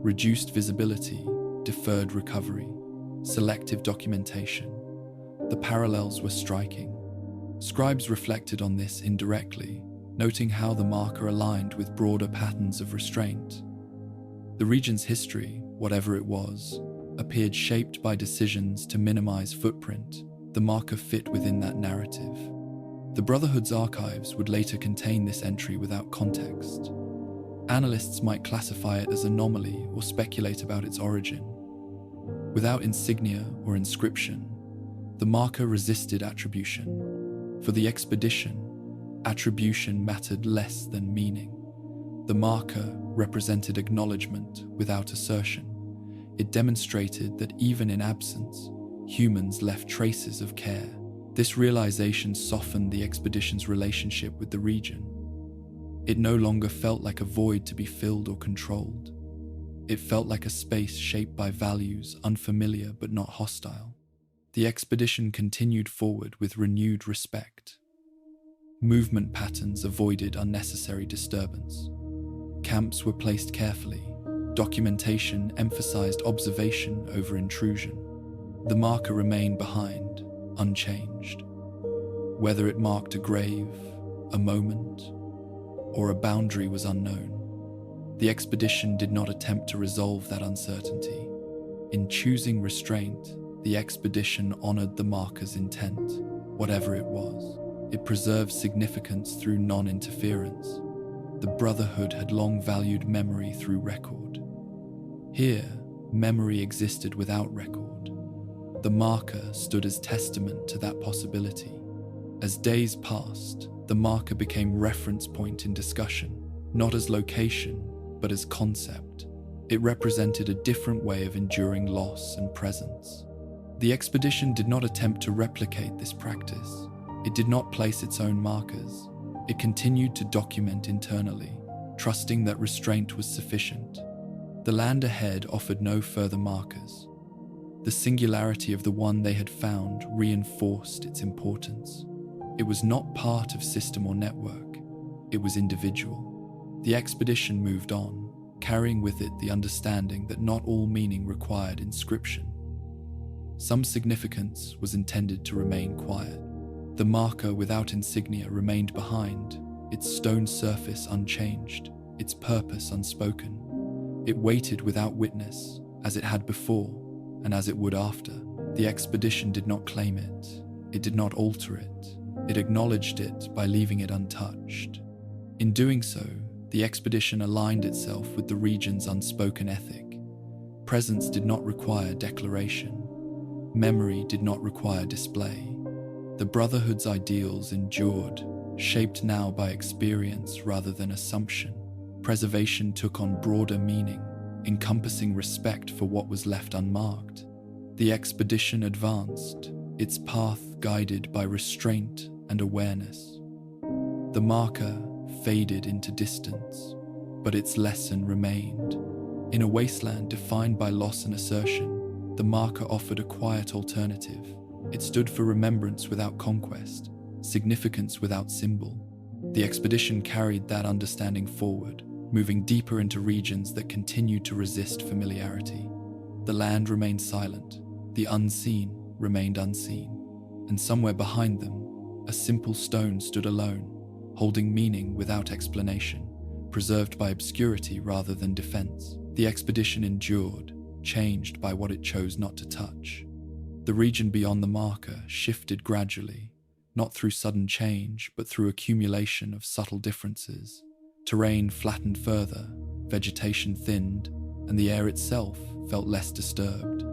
reduced visibility, deferred recovery, selective documentation. The parallels were striking. Scribes reflected on this indirectly, noting how the marker aligned with broader patterns of restraint. The region's history, whatever it was, appeared shaped by decisions to minimize footprint. The marker fit within that narrative. The Brotherhood's archives would later contain this entry without context. Analysts might classify it as anomaly or speculate about its origin. Without insignia or inscription, the marker resisted attribution. For the expedition, attribution mattered less than meaning. The marker represented acknowledgement without assertion. It demonstrated that even in absence, humans left traces of care. This realization softened the expedition's relationship with the region. It no longer felt like a void to be filled or controlled. It felt like a space shaped by values unfamiliar but not hostile. The expedition continued forward with renewed respect. Movement patterns avoided unnecessary disturbance. Camps were placed carefully. Documentation emphasized observation over intrusion. The marker remained behind, unchanged. Whether it marked a grave, a moment, or a boundary was unknown. The expedition did not attempt to resolve that uncertainty. In choosing restraint, the expedition honored the marker's intent, whatever it was. It preserved significance through non-interference. The Brotherhood had long valued memory through record. Here, memory existed without record. The marker stood as testament to that possibility. As days passed, the marker became reference point in discussion, not as location, but as concept. It represented a different way of enduring loss and presence. The expedition did not attempt to replicate this practice. It did not place its own markers. It continued to document internally, trusting that restraint was sufficient. The land ahead offered no further markers. The singularity of the one they had found reinforced its importance. It was not part of system or network. It was individual. The expedition moved on, carrying with it the understanding that not all meaning required inscription. Some significance was intended to remain quiet. The marker without insignia remained behind, its stone surface unchanged, its purpose unspoken. It waited without witness, as it had before, and as it would after. The expedition did not claim it. It did not alter it. It acknowledged it by leaving it untouched. In doing so, the expedition aligned itself with the region's unspoken ethic. Presence did not require declaration. Memory did not require display. The Brotherhood's ideals endured, shaped now by experience rather than assumption. Preservation took on broader meaning, encompassing respect for what was left unmarked. The expedition advanced, its path guided by restraint and awareness. The marker faded into distance, but its lesson remained. In a wasteland defined by loss and assertion, the marker offered a quiet alternative. It stood for remembrance without conquest, significance without symbol. The expedition carried that understanding forward, moving deeper into regions that continued to resist familiarity. The land remained silent, the unseen remained unseen, and somewhere behind them, a simple stone stood alone, holding meaning without explanation, preserved by obscurity rather than defense. The expedition endured, changed by what it chose not to touch. The region beyond the marker shifted gradually, not through sudden change, but through accumulation of subtle differences. Terrain flattened further, vegetation thinned, and the air itself felt less disturbed.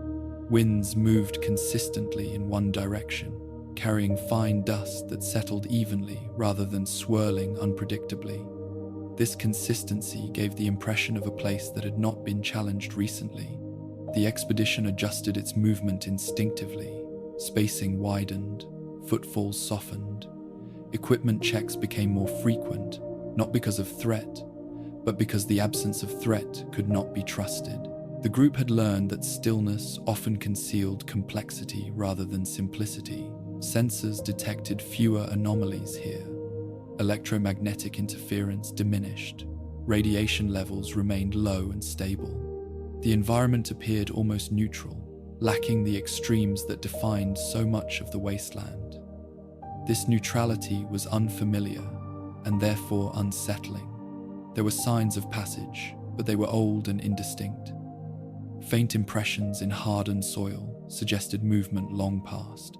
Winds moved consistently in one direction, carrying fine dust that settled evenly rather than swirling unpredictably. This consistency gave the impression of a place that had not been challenged recently. The expedition adjusted its movement instinctively. Spacing widened, footfalls softened. Equipment checks became more frequent, not because of threat, but because the absence of threat could not be trusted. The group had learned that stillness often concealed complexity rather than simplicity. Sensors detected fewer anomalies here. Electromagnetic interference diminished. Radiation levels remained low and stable. The environment appeared almost neutral, lacking the extremes that defined so much of the wasteland. This neutrality was unfamiliar and therefore unsettling. There were signs of passage, but they were old and indistinct. Faint impressions in hardened soil suggested movement long past.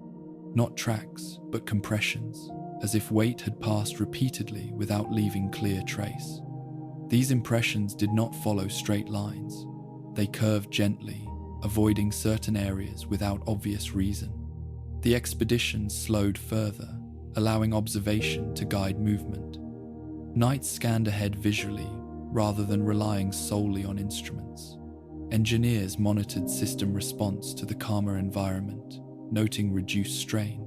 Not tracks, but compressions, as if weight had passed repeatedly without leaving clear trace. These impressions did not follow straight lines. They curved gently, avoiding certain areas without obvious reason. The expedition slowed further, allowing observation to guide movement. Knights scanned ahead visually, rather than relying solely on instruments. Engineers monitored system response to the calmer environment, noting reduced strain.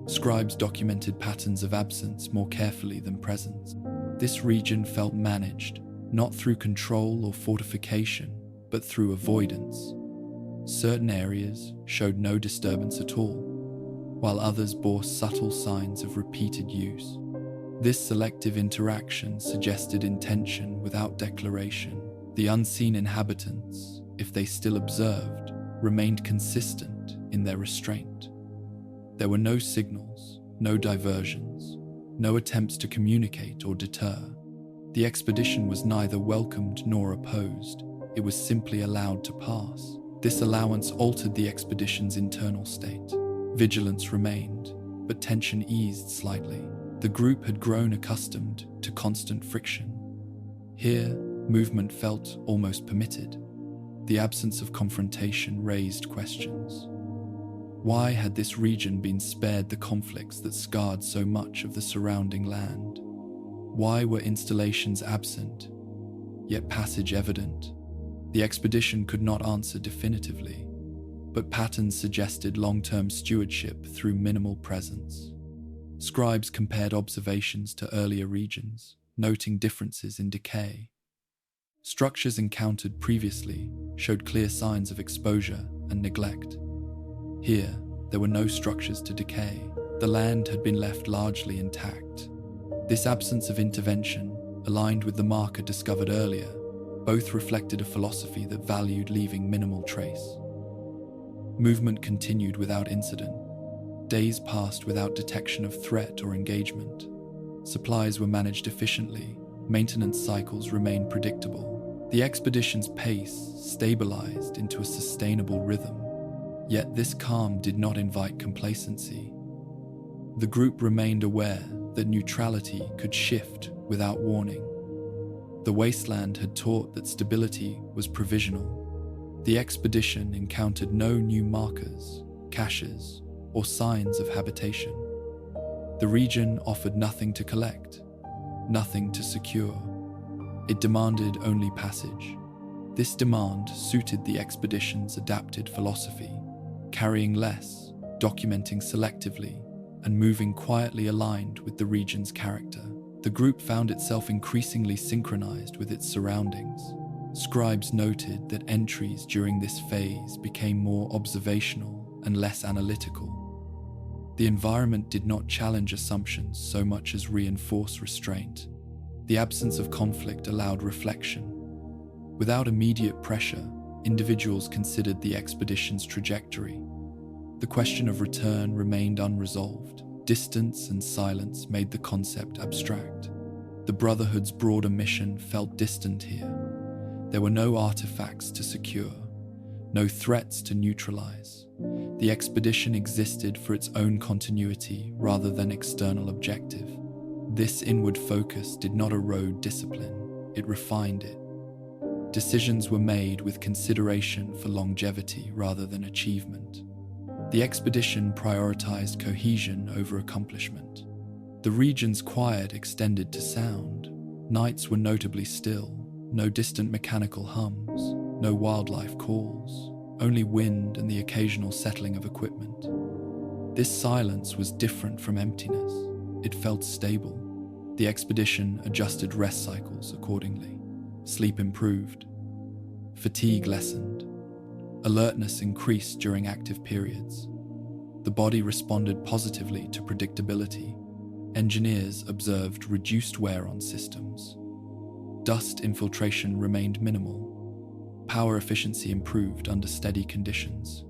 Scribes documented patterns of absence more carefully than presence. This region felt managed, not through control or fortification, but through avoidance. Certain areas showed no disturbance at all, while others bore subtle signs of repeated use. This selective interaction suggested intention without declaration. The unseen inhabitants, if they still observed, remained consistent in their restraint. There were no signals, no diversions, no attempts to communicate or deter. The expedition was neither welcomed nor opposed. It was simply allowed to pass. This allowance altered the expedition's internal state. Vigilance remained, but tension eased slightly. The group had grown accustomed to constant friction. Here, movement felt almost permitted. The absence of confrontation raised questions. Why had this region been spared the conflicts that scarred so much of the surrounding land? Why were installations absent, yet passage evident? The expedition could not answer definitively, but patterns suggested long-term stewardship through minimal presence. Scribes compared observations to earlier regions, noting differences in decay. Structures encountered previously showed clear signs of exposure and neglect. Here, there were no structures to decay. The land had been left largely intact. This absence of intervention, aligned with the marker discovered earlier, both reflected a philosophy that valued leaving minimal trace. Movement continued without incident. Days passed without detection of threat or engagement. Supplies were managed efficiently. Maintenance cycles remained predictable. The expedition's pace stabilized into a sustainable rhythm. Yet this calm did not invite complacency. The group remained aware that neutrality could shift without warning. The wasteland had taught that stability was provisional. The expedition encountered no new markers, caches, or signs of habitation. The region offered nothing to collect, nothing to secure. It demanded only passage. This demand suited the expedition's adapted philosophy, carrying less, documenting selectively, and moving quietly aligned with the region's character. The group found itself increasingly synchronized with its surroundings. Scribes noted that entries during this phase became more observational and less analytical. The environment did not challenge assumptions so much as reinforce restraint. The absence of conflict allowed reflection. Without immediate pressure, individuals considered the expedition's trajectory. The question of return remained unresolved. Distance and silence made the concept abstract. The Brotherhood's broader mission felt distant here. There were no artifacts to secure, no threats to neutralize. The expedition existed for its own continuity rather than external objective. This inward focus did not erode discipline, it refined it. Decisions were made with consideration for longevity rather than achievement. The expedition prioritized cohesion over accomplishment. The region's quiet extended to sound. Nights were notably still, no distant mechanical hums, no wildlife calls, only wind and the occasional settling of equipment. This silence was different from emptiness. It felt stable. The expedition adjusted rest cycles accordingly. Sleep improved. Fatigue lessened. Alertness increased during active periods. The body responded positively to predictability. Engineers observed reduced wear on systems. Dust infiltration remained minimal. Power efficiency improved under steady conditions.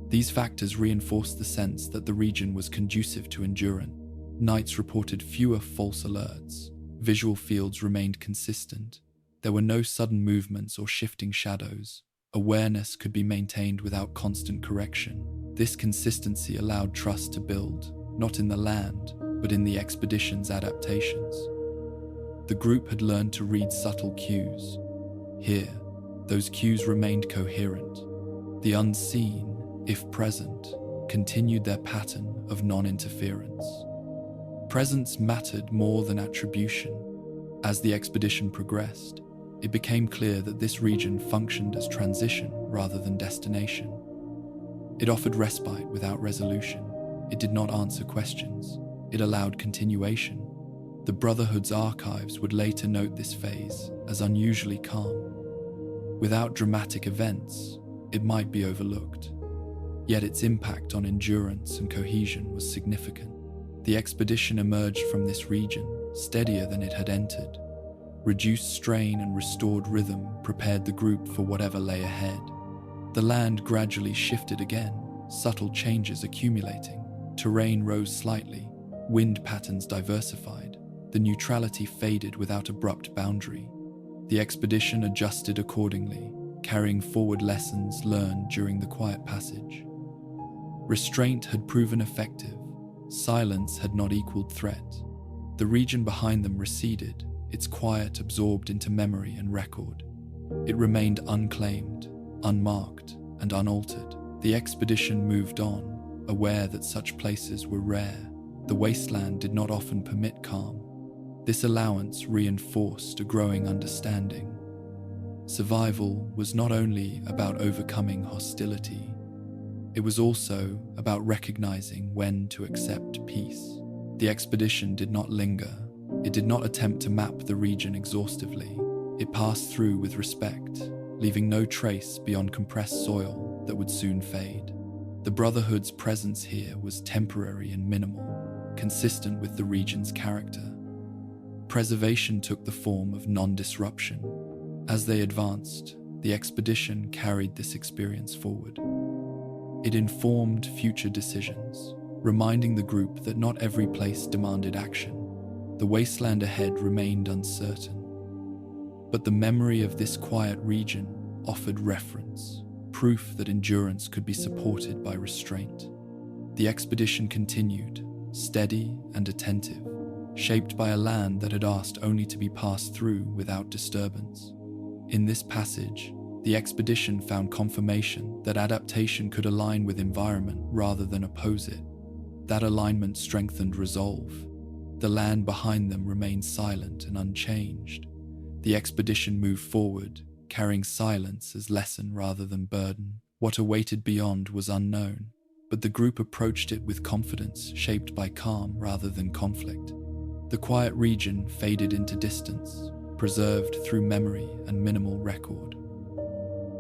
These factors reinforced the sense that the region was conducive to endurance. Nights reported fewer false alerts. Visual fields remained consistent. There were no sudden movements or shifting shadows. Awareness could be maintained without constant correction. This consistency allowed trust to build, not in the land, but in the expedition's adaptations. The group had learned to read subtle cues. Here, those cues remained coherent. The unseen, if present, continued their pattern of non-interference. Presence mattered more than attribution. As the expedition progressed, it became clear that this region functioned as transition rather than destination. It offered respite without resolution. It did not answer questions. It allowed continuation. The Brotherhood's archives would later note this phase as unusually calm. Without dramatic events, it might be overlooked. Yet its impact on endurance and cohesion was significant. The expedition emerged from this region steadier than it had entered. Reduced strain and restored rhythm prepared the group for whatever lay ahead. The land gradually shifted again, subtle changes accumulating. Terrain rose slightly, wind patterns diversified. The neutrality faded without abrupt boundary. The expedition adjusted accordingly, carrying forward lessons learned during the quiet passage. Restraint had proven effective. Silence had not equaled threat. The region behind them receded, its quiet absorbed into memory and record. It remained unclaimed, unmarked, and unaltered. The expedition moved on, aware that such places were rare. The wasteland did not often permit calm. This allowance reinforced a growing understanding. Survival was not only about overcoming hostility, it was also about recognizing when to accept peace. The expedition did not linger. It did not attempt to map the region exhaustively. It passed through with respect, leaving no trace beyond compressed soil that would soon fade. The Brotherhood's presence here was temporary and minimal, consistent with the region's character. Preservation took the form of non-disruption. As they advanced, the expedition carried this experience forward. It informed future decisions, reminding the group that not every place demanded action. The wasteland ahead remained uncertain. But the memory of this quiet region offered reference, proof that endurance could be supported by restraint. The expedition continued, steady and attentive, shaped by a land that had asked only to be passed through without disturbance. In this passage, the expedition found confirmation that adaptation could align with environment rather than oppose it. That alignment strengthened resolve. The land behind them remained silent and unchanged. The expedition moved forward, carrying silence as lesson rather than burden. What awaited beyond was unknown, but the group approached it with confidence, shaped by calm rather than conflict. The quiet region faded into distance, preserved through memory and minimal record.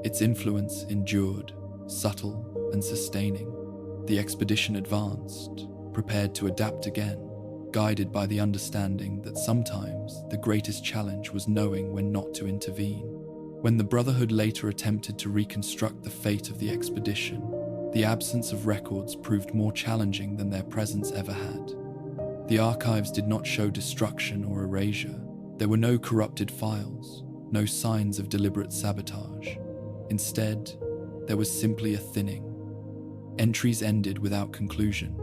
Its influence endured, subtle and sustaining. The expedition advanced, prepared to adapt again, guided by the understanding that sometimes the greatest challenge was knowing when not to intervene. When the Brotherhood later attempted to reconstruct the fate of the expedition, the absence of records proved more challenging than their presence ever had. The archives did not show destruction or erasure. There were no corrupted files, no signs of deliberate sabotage. Instead, there was simply a thinning. Entries ended without conclusion.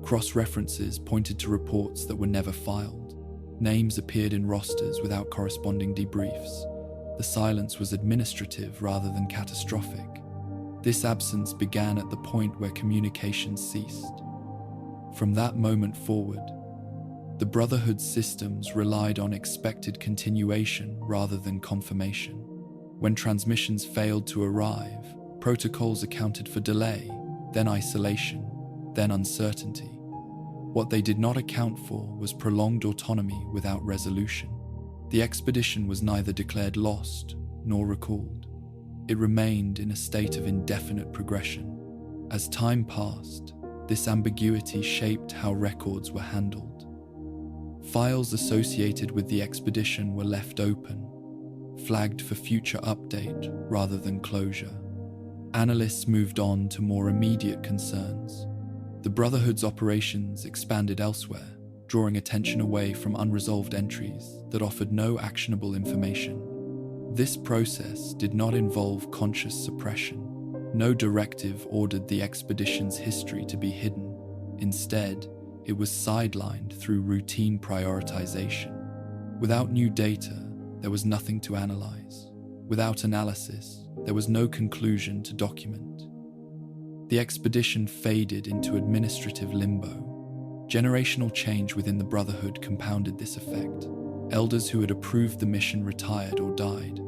Cross-references pointed to reports that were never filed. Names appeared in rosters without corresponding debriefs. The silence was administrative rather than catastrophic. This absence began at the point where communication ceased. From that moment forward, the Brotherhood's systems relied on expected continuation rather than confirmation. When transmissions failed to arrive, protocols accounted for delay, then isolation, then uncertainty. What they did not account for was prolonged autonomy without resolution. The expedition was neither declared lost nor recalled. It remained in a state of indefinite progression. As time passed, this ambiguity shaped how records were handled. Files associated with the expedition were left open, flagged for future update rather than closure. Analysts moved on to more immediate concerns. The Brotherhood's operations expanded elsewhere, drawing attention away from unresolved entries that offered no actionable information. This process did not involve conscious suppression. No directive ordered the expedition's history to be hidden. Instead, it was sidelined through routine prioritization. Without new data, there was nothing to analyze. Without analysis, there was no conclusion to document. The expedition faded into administrative limbo. Generational change within the Brotherhood compounded this effect. Elders who had approved the mission retired or died.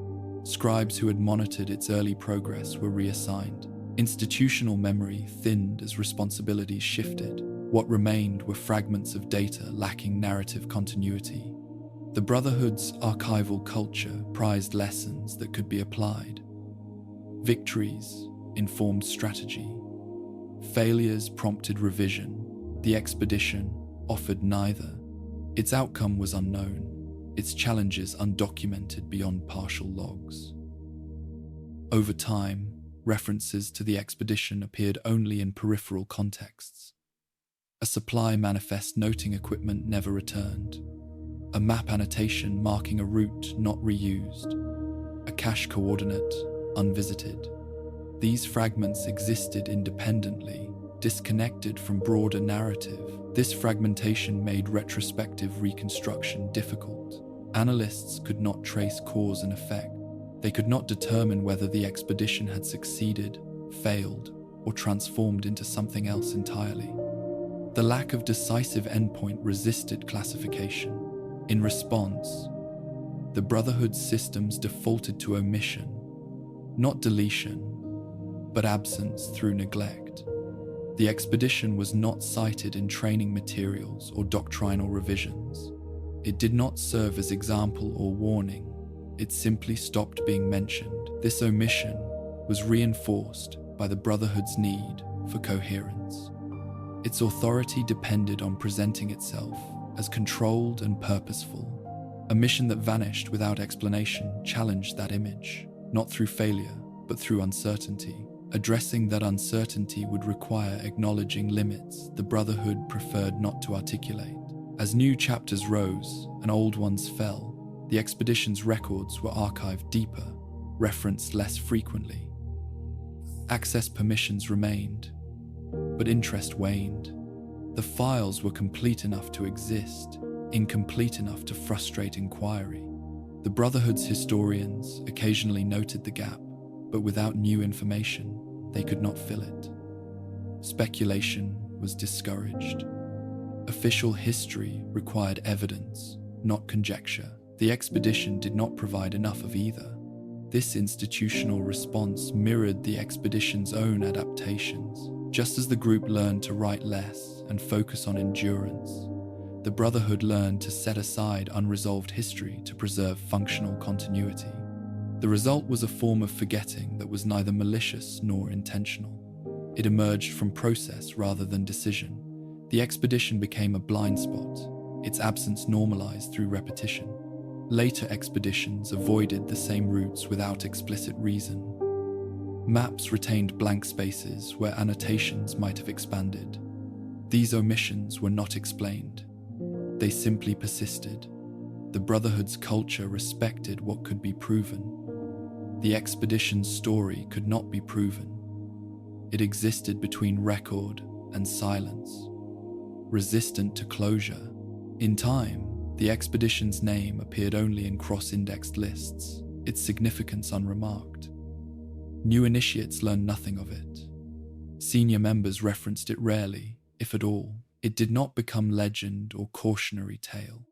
Scribes who had monitored its early progress were reassigned. Institutional memory thinned as responsibilities shifted. What remained were fragments of data lacking narrative continuity. The Brotherhood's archival culture prized lessons that could be applied. Victories informed strategy. Failures prompted revision. The expedition offered neither. Its outcome was unknown, its challenges undocumented beyond partial logs. Over time, references to the expedition appeared only in peripheral contexts. A supply manifest noting equipment never returned. A map annotation marking a route not reused. A cache coordinate unvisited. These fragments existed independently, disconnected from broader narrative. This fragmentation made retrospective reconstruction difficult. Analysts could not trace cause and effect. They could not determine whether the expedition had succeeded, failed, or transformed into something else entirely. The lack of decisive endpoint resisted classification. In response, the Brotherhood's systems defaulted to omission, not deletion, but absence through neglect. The expedition was not cited in training materials or doctrinal revisions. It did not serve as example or warning. It simply stopped being mentioned. This omission was reinforced by the Brotherhood's need for coherence. Its authority depended on presenting itself as controlled and purposeful. A mission that vanished without explanation challenged that image, not through failure, but through uncertainty. Addressing that uncertainty would require acknowledging limits the Brotherhood preferred not to articulate. As new chapters rose and old ones fell, the expedition's records were archived deeper, referenced less frequently. Access permissions remained, but interest waned. The files were complete enough to exist, incomplete enough to frustrate inquiry. The Brotherhood's historians occasionally noted the gap, but without new information, they could not fill it. Speculation was discouraged. Official history required evidence, not conjecture. The expedition did not provide enough of either. This institutional response mirrored the expedition's own adaptations. Just as the group learned to write less and focus on endurance, the Brotherhood learned to set aside unresolved history to preserve functional continuity. The result was a form of forgetting that was neither malicious nor intentional. It emerged from process rather than decision. The expedition became a blind spot, its absence normalized through repetition. Later expeditions avoided the same routes without explicit reason. Maps retained blank spaces where annotations might have expanded. These omissions were not explained. They simply persisted. The Brotherhood's culture respected what could be proven. The expedition's story could not be proven. It existed between record and silence, resistant to closure. In time, the expedition's name appeared only in cross-indexed lists, its significance unremarked. New initiates learned nothing of it. Senior members referenced it rarely, if at all. It did not become legend or cautionary tale.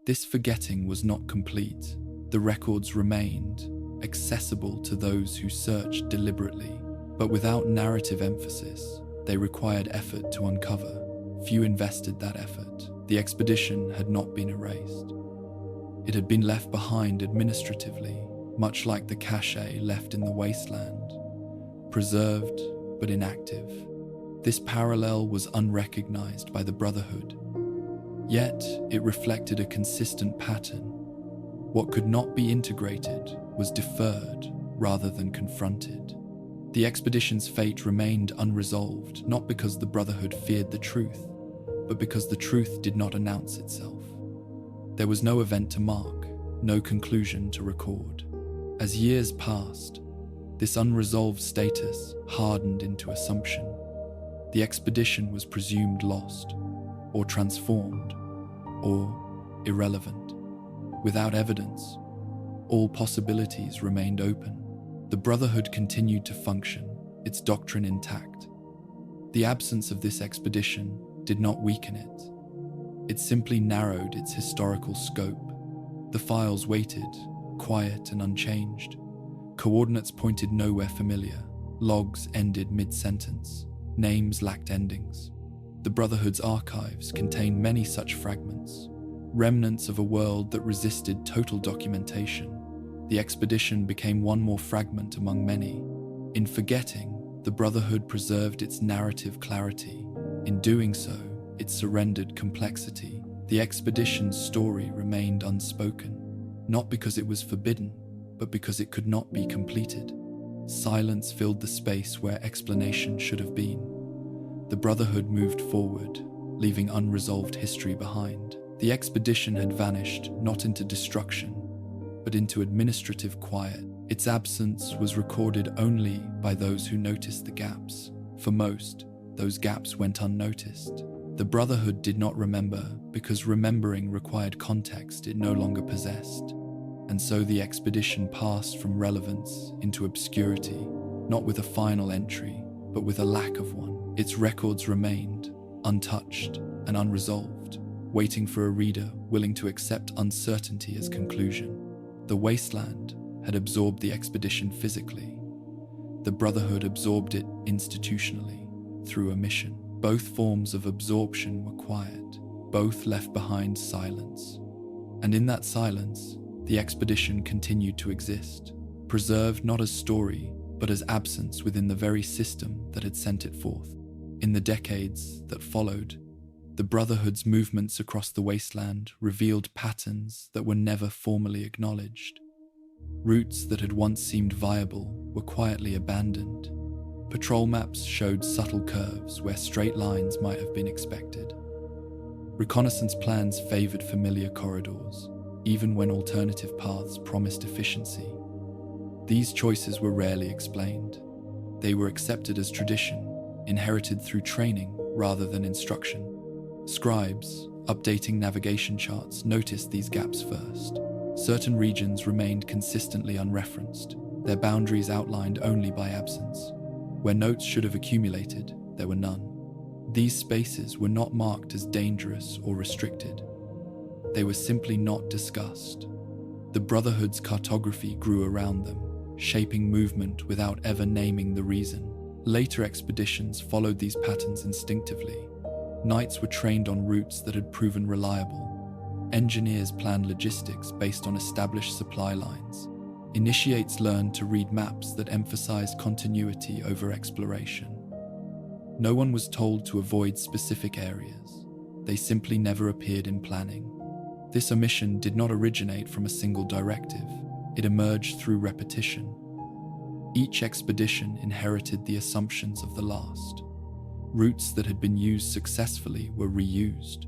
This forgetting was not complete. The records remained, accessible to those who searched deliberately, but without narrative emphasis. They required effort to uncover. Few invested that effort. The expedition had not been erased. It had been left behind administratively, much like the cache left in the wasteland, preserved but inactive. This parallel was unrecognized by the Brotherhood, yet it reflected a consistent pattern. What could not be integrated was deferred rather than confronted. The expedition's fate remained unresolved, not because the Brotherhood feared the truth, but because the truth did not announce itself. There was no event to mark, no conclusion to record. As years passed, this unresolved status hardened into assumption. The expedition was presumed lost, or transformed, or irrelevant. Without evidence, all possibilities remained open. The Brotherhood continued to function, its doctrine intact. The absence of this expedition did not weaken it. It simply narrowed its historical scope. The files waited, quiet and unchanged. Coordinates pointed nowhere familiar. Logs ended mid-sentence. Names lacked endings. The Brotherhood's archives contained many such fragments, remnants of a world that resisted total documentation. The expedition became one more fragment among many. In forgetting, the Brotherhood preserved its narrative clarity. In doing so, it surrendered complexity. The expedition's story remained unspoken, not because it was forbidden, but because it could not be completed. Silence filled the space where explanation should have been. The Brotherhood moved forward, leaving unresolved history behind. The expedition had vanished not into destruction, but into administrative quiet. Its absence was recorded only by those who noticed the gaps. For most, those gaps went unnoticed. The Brotherhood did not remember because remembering required context it no longer possessed. And so the expedition passed from relevance into obscurity, not with a final entry, but with a lack of one. Its records remained, untouched and unresolved, waiting for a reader willing to accept uncertainty as conclusion. The wasteland had absorbed the expedition physically. The Brotherhood absorbed it institutionally, through omission. Both forms of absorption were quiet. Both left behind silence. And in that silence, the expedition continued to exist, preserved not as story, but as absence within the very system that had sent it forth. In the decades that followed, the Brotherhood's movements across the wasteland revealed patterns that were never formally acknowledged. Routes that had once seemed viable were quietly abandoned. Patrol maps showed subtle curves where straight lines might have been expected. Reconnaissance plans favored familiar corridors, even when alternative paths promised efficiency. These choices were rarely explained. They were accepted as tradition, inherited through training rather than instruction. Scribes, updating navigation charts, noticed these gaps first. Certain regions remained consistently unreferenced, their boundaries outlined only by absence. Where notes should have accumulated, there were none. These spaces were not marked as dangerous or restricted. They were simply not discussed. The Brotherhood's cartography grew around them, shaping movement without ever naming the reason. Later expeditions followed these patterns instinctively. Knights were trained on routes that had proven reliable. Engineers planned logistics based on established supply lines. Initiates learned to read maps that emphasized continuity over exploration. No one was told to avoid specific areas. They simply never appeared in planning. This omission did not originate from a single directive. It emerged through repetition. Each expedition inherited the assumptions of the last. Routes that had been used successfully were reused.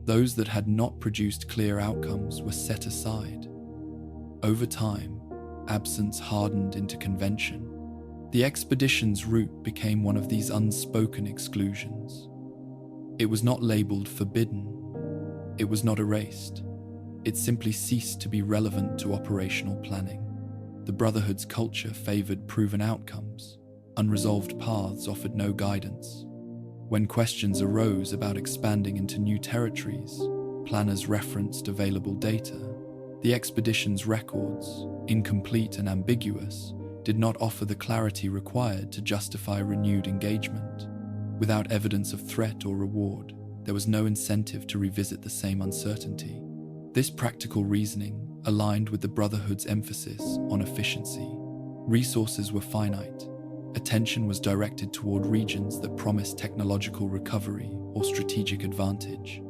Those that had not produced clear outcomes were set aside. Over time, absence hardened into convention. The expedition's route became one of these unspoken exclusions. It was not labeled forbidden. It was not erased. It simply ceased to be relevant to operational planning. The Brotherhood's culture favored proven outcomes. Unresolved paths offered no guidance. When questions arose about expanding into new territories, planners referenced available data. The expedition's records, incomplete and ambiguous, did not offer the clarity required to justify renewed engagement. Without evidence of threat or reward, there was no incentive to revisit the same uncertainty. This practical reasoning aligned with the Brotherhood's emphasis on efficiency. Resources were finite. Attention was directed toward regions that promised technological recovery or strategic advantage.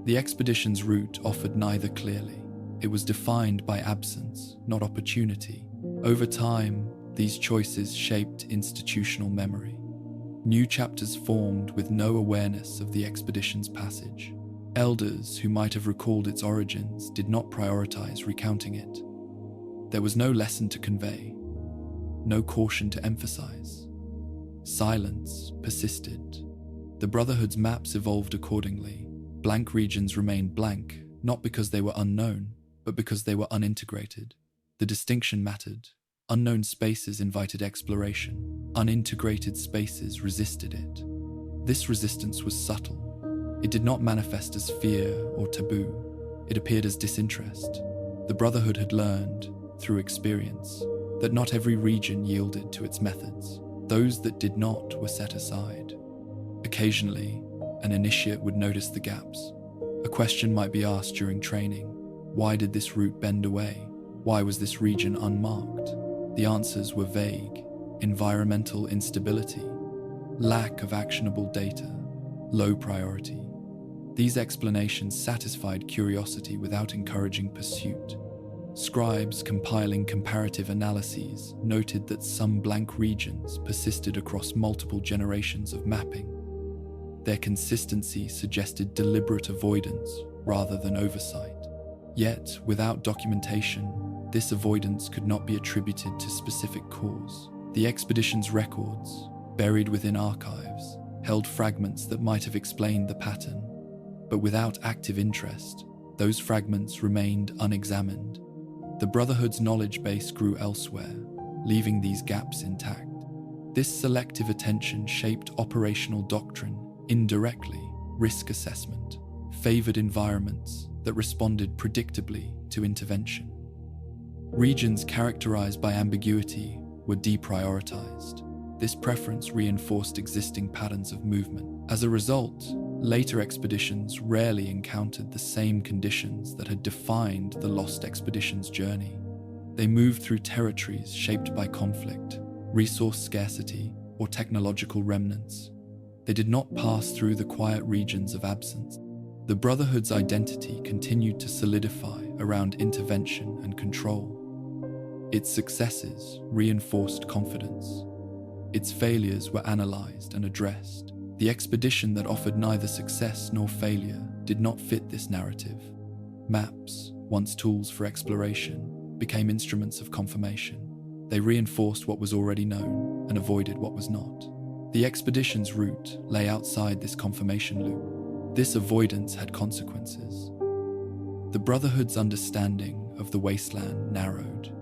The expedition's route offered neither clearly. It was defined by absence, not opportunity. Over time, these choices shaped institutional memory. New chapters formed with no awareness of the expedition's passage. Elders who might have recalled its origins did not prioritize recounting it. There was no lesson to convey, no caution to emphasize. Silence persisted. The Brotherhood's maps evolved accordingly. Blank regions remained blank, not because they were unknown, but because they were unintegrated. The distinction mattered. Unknown spaces invited exploration. Unintegrated spaces resisted it. This resistance was subtle. It did not manifest as fear or taboo. It appeared as disinterest. The Brotherhood had learned, through experience, that not every region yielded to its methods. Those that did not were set aside. Occasionally, an initiate would notice the gaps. A question might be asked during training. Why did this route bend away? Why was this region unmarked? The answers were vague. Environmental instability, lack of actionable data, low priority. These explanations satisfied curiosity without encouraging pursuit. Scribes compiling comparative analyses noted that some blank regions persisted across multiple generations of mapping. Their consistency suggested deliberate avoidance rather than oversight. Yet, without documentation, this avoidance could not be attributed to specific cause. The expedition's records, buried within archives, held fragments that might have explained the pattern. But without active interest, those fragments remained unexamined. The Brotherhood's knowledge base grew elsewhere, leaving these gaps intact. This selective attention shaped operational doctrine indirectly. Risk assessment favored environments that responded predictably to intervention. Regions characterized by ambiguity were deprioritized. This preference reinforced existing patterns of movement. As a result, later expeditions rarely encountered the same conditions that had defined the lost expedition's journey. They moved through territories shaped by conflict, resource scarcity, or technological remnants. They did not pass through the quiet regions of absence. The Brotherhood's identity continued to solidify around intervention and control. Its successes reinforced confidence. Its failures were analyzed and addressed. The expedition that offered neither success nor failure did not fit this narrative. Maps, once tools for exploration, became instruments of confirmation. They reinforced what was already known and avoided what was not. The expedition's route lay outside this confirmation loop. This avoidance had consequences. The Brotherhood's understanding of the wasteland narrowed.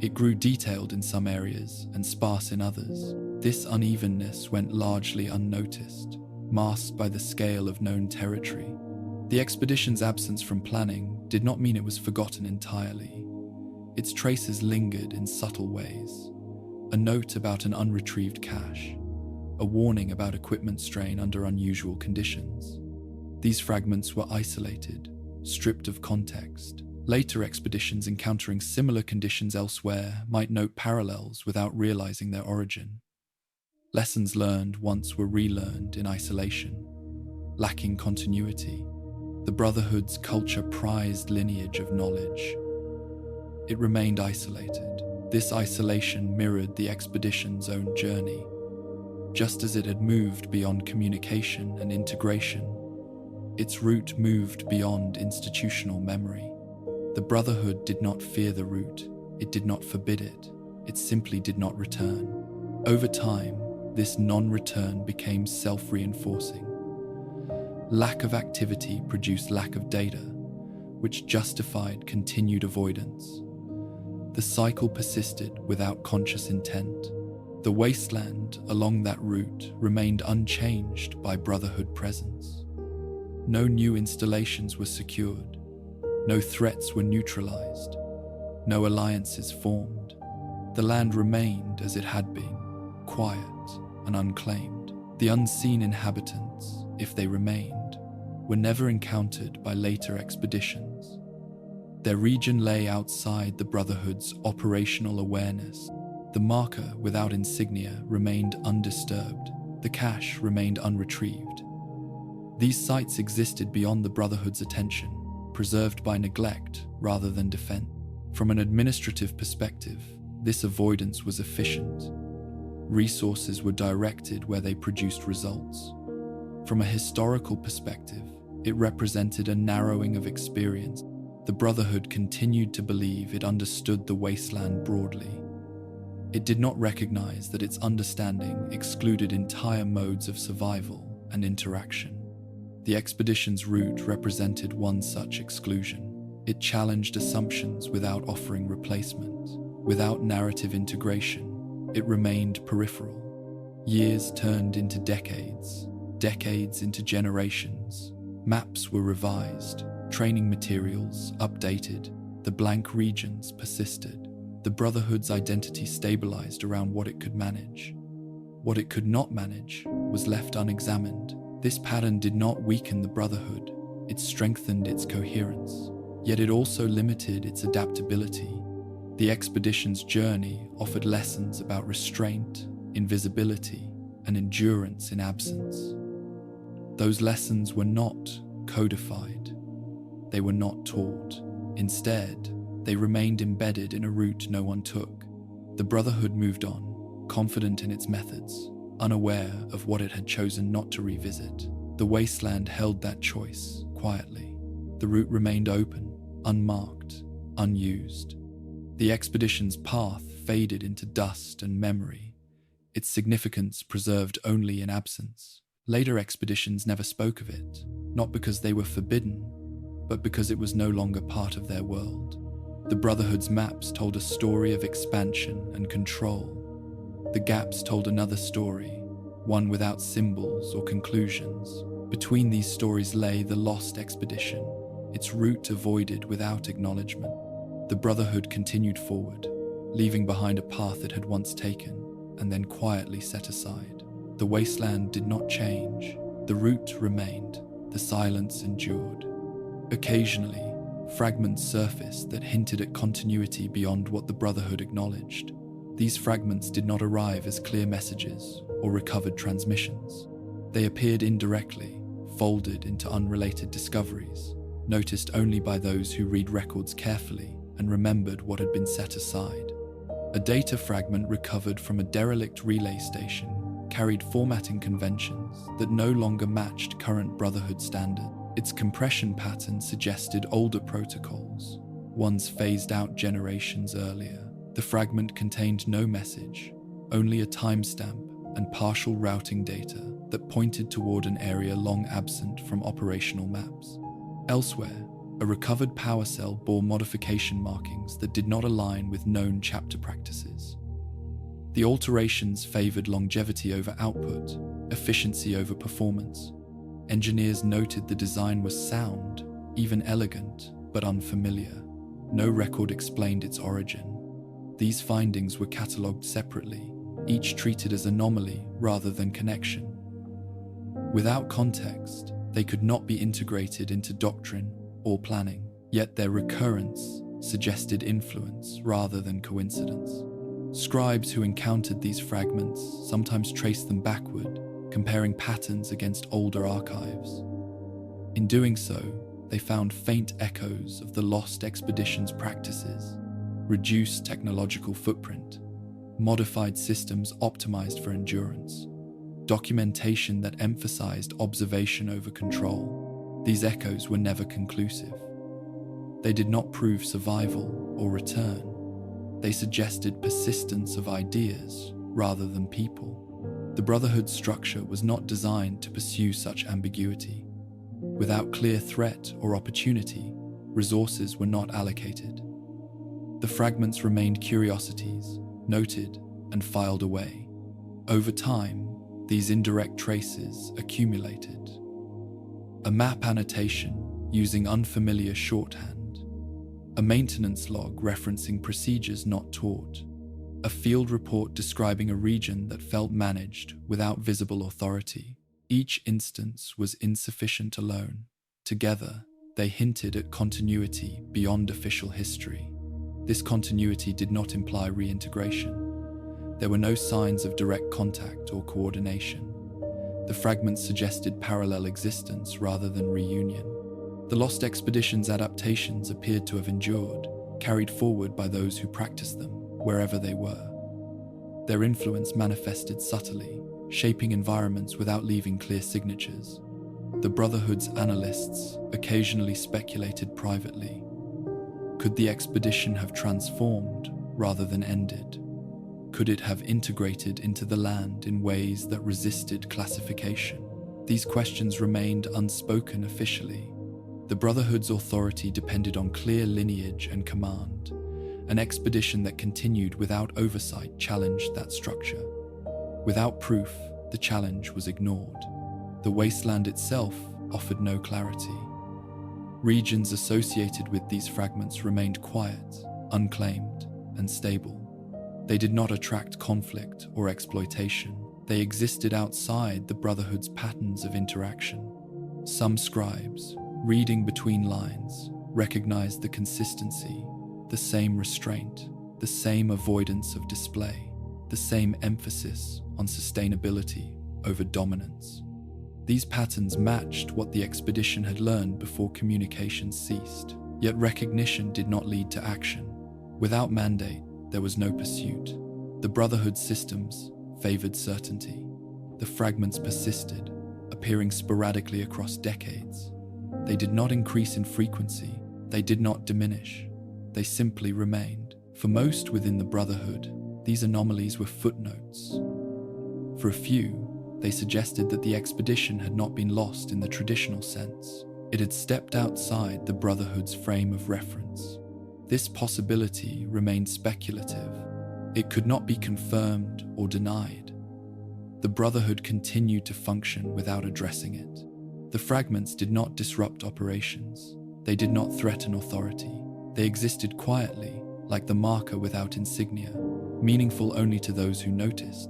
It grew detailed in some areas and sparse in others. This unevenness went largely unnoticed, masked by the scale of known territory. The expedition's absence from planning did not mean it was forgotten entirely. Its traces lingered in subtle ways. A note about an unretrieved cache, a warning about equipment strain under unusual conditions. These fragments were isolated, stripped of context. Later expeditions encountering similar conditions elsewhere might note parallels without realizing their origin. Lessons learned once were relearned in isolation, lacking continuity. The Brotherhood's culture prized lineage of knowledge. It remained isolated. This isolation mirrored the expedition's own journey. Just as it had moved beyond communication and integration, its route moved beyond institutional memory. The Brotherhood did not fear the route. It did not forbid it. It simply did not return. Over time, this non-return became self-reinforcing. Lack of activity produced lack of data, which justified continued avoidance. The cycle persisted without conscious intent. The wasteland along that route remained unchanged by Brotherhood presence. No new installations were secured. No threats were neutralized. No alliances formed. The land remained as it had been, quiet and unclaimed. The unseen inhabitants, if they remained, were never encountered by later expeditions. Their region lay outside the Brotherhood's operational awareness. The marker without insignia remained undisturbed. The cache remained unretrieved. These sites existed beyond the Brotherhood's attention, preserved by neglect rather than defense. From an administrative perspective, this avoidance was efficient. Resources were directed where they produced results. From a historical perspective, it represented a narrowing of experience. The Brotherhood continued to believe it understood the wasteland broadly. It did not recognize that its understanding excluded entire modes of survival and interaction. The expedition's route represented one such exclusion. It challenged assumptions without offering replacement. Without narrative integration, it remained peripheral. Years turned into decades, decades into generations. Maps were revised, training materials updated, the blank regions persisted. The Brotherhood's identity stabilized around what it could manage. What it could not manage was left unexamined. This pattern did not weaken the Brotherhood, it strengthened its coherence. Yet it also limited its adaptability. The expedition's journey offered lessons about restraint, invisibility, and endurance in absence. Those lessons were not codified. They were not taught. Instead, they remained embedded in a route no one took. The Brotherhood moved on, confident in its methods, unaware of what it had chosen not to revisit. The wasteland held that choice quietly. The route remained open, unmarked, unused. The expedition's path faded into dust and memory, its significance preserved only in absence. Later expeditions never spoke of it, not because they were forbidden, but because it was no longer part of their world. The Brotherhood's maps told a story of expansion and control. The gaps told another story, one without symbols or conclusions. Between these stories lay the lost expedition, its route avoided without acknowledgement. The Brotherhood continued forward, leaving behind a path it had once taken and then quietly set aside. The wasteland did not change, the route remained, the silence endured. Occasionally, fragments surfaced that hinted at continuity beyond what the Brotherhood acknowledged. These fragments did not arrive as clear messages or recovered transmissions. They appeared indirectly, folded into unrelated discoveries, noticed only by those who read records carefully and remembered what had been set aside. A data fragment recovered from a derelict relay station carried formatting conventions that no longer matched current Brotherhood standards. Its compression pattern suggested older protocols, ones phased out generations earlier. The fragment contained no message, only a timestamp and partial routing data that pointed toward an area long absent from operational maps. Elsewhere, a recovered power cell bore modification markings that did not align with known chapter practices. The alterations favored longevity over output, efficiency over performance. Engineers noted the design was sound, even elegant, but unfamiliar. No record explained its origin. These findings were catalogued separately, each treated as anomaly rather than connection. Without context, they could not be integrated into doctrine or planning, yet their recurrence suggested influence rather than coincidence. Scribes who encountered these fragments sometimes traced them backward, comparing patterns against older archives. In doing so, they found faint echoes of the lost expedition's practices, reduced technological footprint, modified systems optimized for endurance, documentation that emphasized observation over control. These echoes were never conclusive. They did not prove survival or return. They suggested persistence of ideas rather than people. The Brotherhood's structure was not designed to pursue such ambiguity. Without clear threat or opportunity, resources were not allocated. The fragments remained curiosities, noted and filed away. Over time, these indirect traces accumulated. A map annotation using unfamiliar shorthand, a maintenance log referencing procedures not taught, a field report describing a region that felt managed without visible authority. Each instance was insufficient alone. Together, they hinted at continuity beyond official history. This continuity did not imply reintegration. There were no signs of direct contact or coordination. The fragments suggested parallel existence rather than reunion. The lost expedition's adaptations appeared to have endured, carried forward by those who practiced them, wherever they were. Their influence manifested subtly, shaping environments without leaving clear signatures. The Brotherhood's analysts occasionally speculated privately. Could the expedition have transformed rather than ended? Could it have integrated into the land in ways that resisted classification? These questions remained unspoken officially, The Brotherhood's authority depended on clear lineage and command. An expedition that continued without oversight challenged that structure. Without proof, the challenge was ignored. The wasteland itself offered no clarity. Regions associated with these fragments remained quiet, unclaimed, and stable. They did not attract conflict or exploitation. They existed outside the Brotherhood's patterns of interaction. Some scribes, reading between lines, recognized the consistency, the same restraint, the same avoidance of display, the same emphasis on sustainability over dominance. These patterns matched what the expedition had learned before communication ceased. Yet recognition did not lead to action. Without mandate, there was no pursuit. The Brotherhood systems favored certainty. The fragments persisted, appearing sporadically across decades. They did not increase in frequency. They did not diminish. They simply remained. For most within the Brotherhood, these anomalies were footnotes. For a few, they suggested that the expedition had not been lost in the traditional sense. It had stepped outside the Brotherhood's frame of reference. This possibility remained speculative. It could not be confirmed or denied. The Brotherhood continued to function without addressing it. The fragments did not disrupt operations. They did not threaten authority. They existed quietly, like the marker without insignia, meaningful only to those who noticed.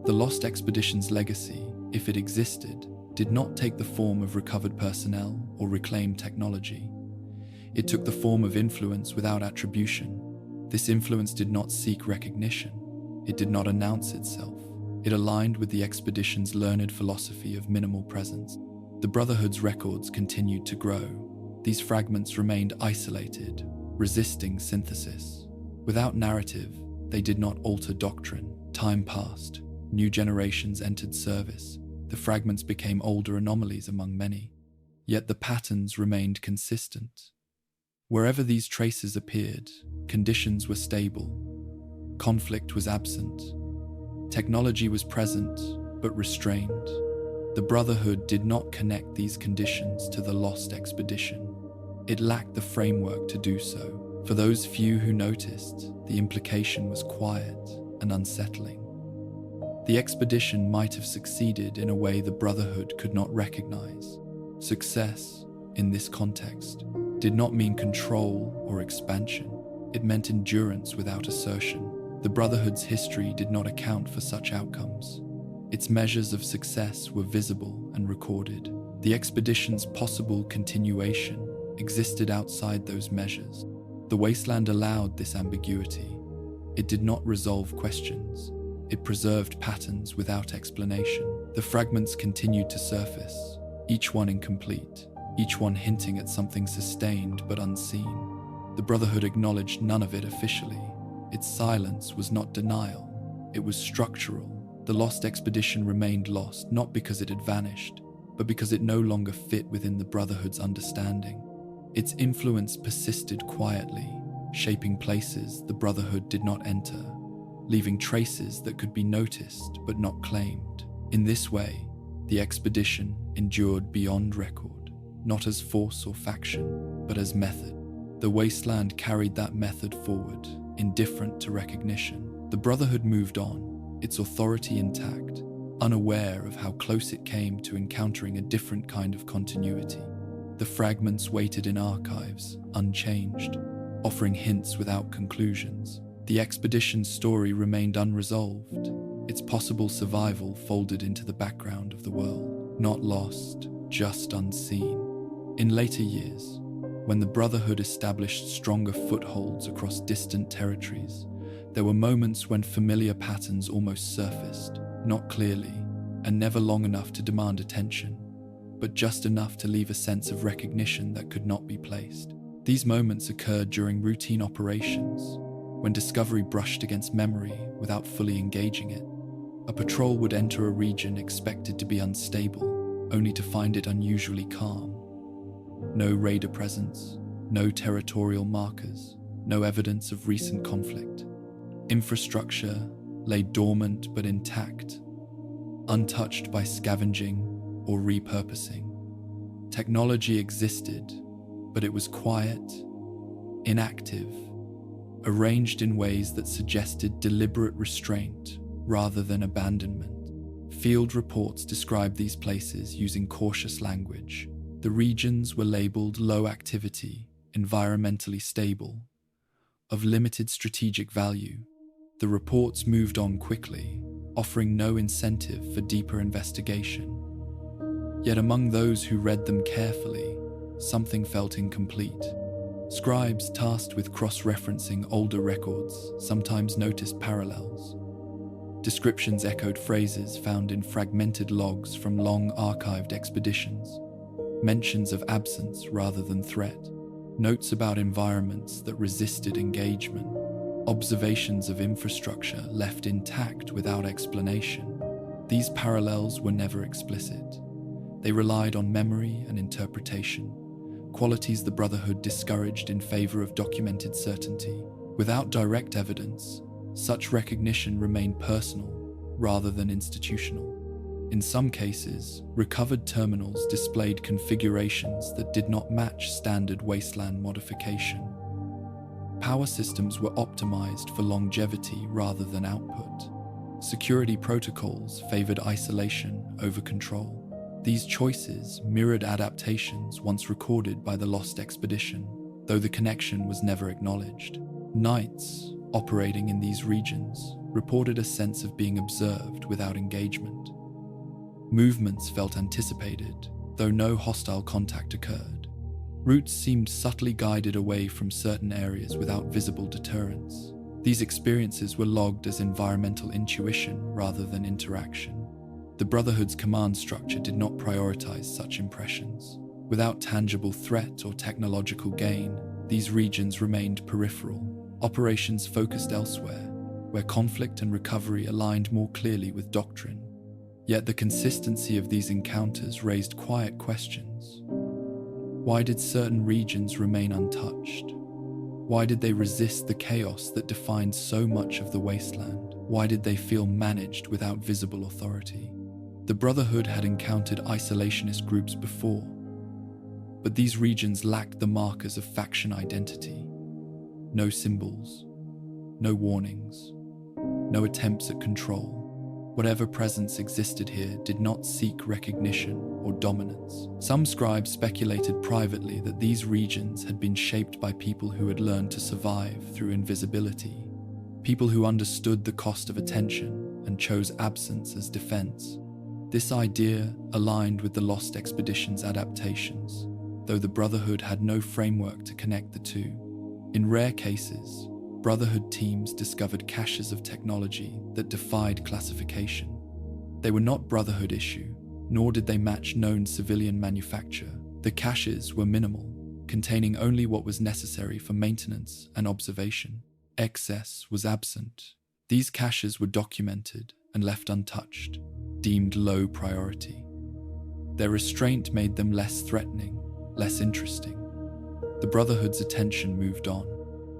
The Lost Expedition's legacy, if it existed, did not take the form of recovered personnel or reclaimed technology. It took the form of influence without attribution. This influence did not seek recognition. It did not announce itself. It aligned with the expedition's learned philosophy of minimal presence. The Brotherhood's records continued to grow. These fragments remained isolated, resisting synthesis. Without narrative, they did not alter doctrine. Time passed. New generations entered service. The fragments became older anomalies among many. Yet the patterns remained consistent. Wherever these traces appeared, conditions were stable. Conflict was absent. Technology was present, but restrained. The Brotherhood did not connect these conditions to the Lost Expedition. It lacked the framework to do so. For those few who noticed, the implication was quiet and unsettling. The expedition might have succeeded in a way the Brotherhood could not recognize. Success, in this context, did not mean control or expansion. It meant endurance without assertion. The Brotherhood's history did not account for such outcomes. Its measures of success were visible and recorded. The expedition's possible continuation existed outside those measures. The wasteland allowed this ambiguity. It did not resolve questions. It preserved patterns without explanation. The fragments continued to surface, each one incomplete, each one hinting at something sustained but unseen. The Brotherhood acknowledged none of it officially. Its silence was not denial, it was structural. The Lost Expedition remained lost not because it had vanished, but because it no longer fit within the Brotherhood's understanding. Its influence persisted quietly, shaping places the Brotherhood did not enter, leaving traces that could be noticed but not claimed. In this way, the expedition endured beyond record, not as force or faction, but as method. The wasteland carried that method forward, indifferent to recognition. The Brotherhood moved on, its authority intact, unaware of how close it came to encountering a different kind of continuity. The fragments waited in archives, unchanged, offering hints without conclusions. The expedition's story remained unresolved, its possible survival folded into the background of the world, not lost, just unseen. In later years, when the Brotherhood established stronger footholds across distant territories, there were moments when familiar patterns almost surfaced, not clearly, and never long enough to demand attention, but just enough to leave a sense of recognition that could not be placed. These moments occurred during routine operations, when discovery brushed against memory without fully engaging it. A patrol would enter a region expected to be unstable, only to find it unusually calm. No raider presence, no territorial markers, no evidence of recent conflict. Infrastructure lay dormant but intact, untouched by scavenging or repurposing. Technology existed, but it was quiet, inactive, arranged in ways that suggested deliberate restraint rather than abandonment. Field reports described these places using cautious language. The regions were labeled low activity, environmentally stable, of limited strategic value. The reports moved on quickly, offering no incentive for deeper investigation. Yet among those who read them carefully, something felt incomplete. Scribes tasked with cross-referencing older records sometimes noticed parallels. Descriptions echoed phrases found in fragmented logs from long-archived expeditions, mentions of absence rather than threat, notes about environments that resisted engagement, observations of infrastructure left intact without explanation. These parallels were never explicit. They relied on memory and interpretation, qualities the Brotherhood discouraged in favor of documented certainty. Without direct evidence, such recognition remained personal rather than institutional. In some cases, recovered terminals displayed configurations that did not match standard wasteland modification. Power systems were optimized for longevity rather than output. Security protocols favored isolation over control. These choices mirrored adaptations once recorded by the lost expedition, though the connection was never acknowledged. Knights operating in these regions reported a sense of being observed without engagement. Movements felt anticipated, though no hostile contact occurred. Routes seemed subtly guided away from certain areas without visible deterrence. These experiences were logged as environmental intuition rather than interaction. The Brotherhood's command structure did not prioritize such impressions. Without tangible threat or technological gain, these regions remained peripheral. Operations focused elsewhere, where conflict and recovery aligned more clearly with doctrine. Yet the consistency of these encounters raised quiet questions. Why did certain regions remain untouched? Why did they resist the chaos that defined so much of the wasteland? Why did they feel managed without visible authority? The Brotherhood had encountered isolationist groups before, but these regions lacked the markers of faction identity. No symbols, no warnings, no attempts at control. Whatever presence existed here did not seek recognition or dominance. Some scribes speculated privately that these regions had been shaped by people who had learned to survive through invisibility, people who understood the cost of attention and chose absence as defense. This idea aligned with the Lost Expedition's adaptations, though the Brotherhood had no framework to connect the two. In rare cases, Brotherhood teams discovered caches of technology that defied classification. They were not Brotherhood issue, nor did they match known civilian manufacture. The caches were minimal, containing only what was necessary for maintenance and observation. Excess was absent. These caches were documented and left untouched, deemed low priority. Their restraint made them less threatening, less interesting. The Brotherhood's attention moved on.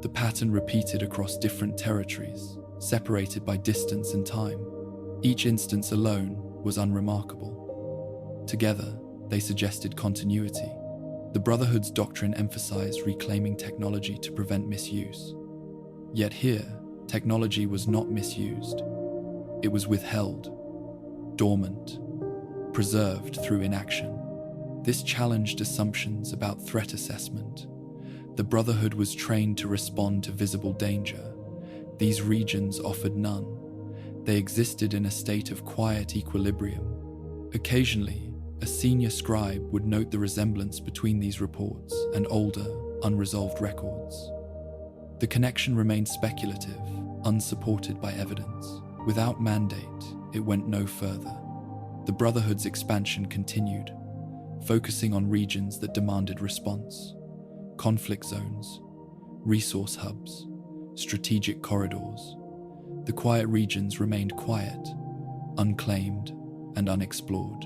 The pattern repeated across different territories, separated by distance and time. Each instance alone was unremarkable. Together, they suggested continuity. The Brotherhood's doctrine emphasized reclaiming technology to prevent misuse. Yet here, technology was not misused. It was withheld, dormant, preserved through inaction. This challenged assumptions about threat assessment. The Brotherhood was trained to respond to visible danger. These regions offered none. They existed in a state of quiet equilibrium. Occasionally, a senior scribe would note the resemblance between these reports and older, unresolved records. The connection remained speculative, unsupported by evidence. Without mandate, it went no further. The Brotherhood's expansion continued, focusing on regions that demanded response. Conflict zones, resource hubs, strategic corridors. The quiet regions remained quiet, unclaimed, and unexplored.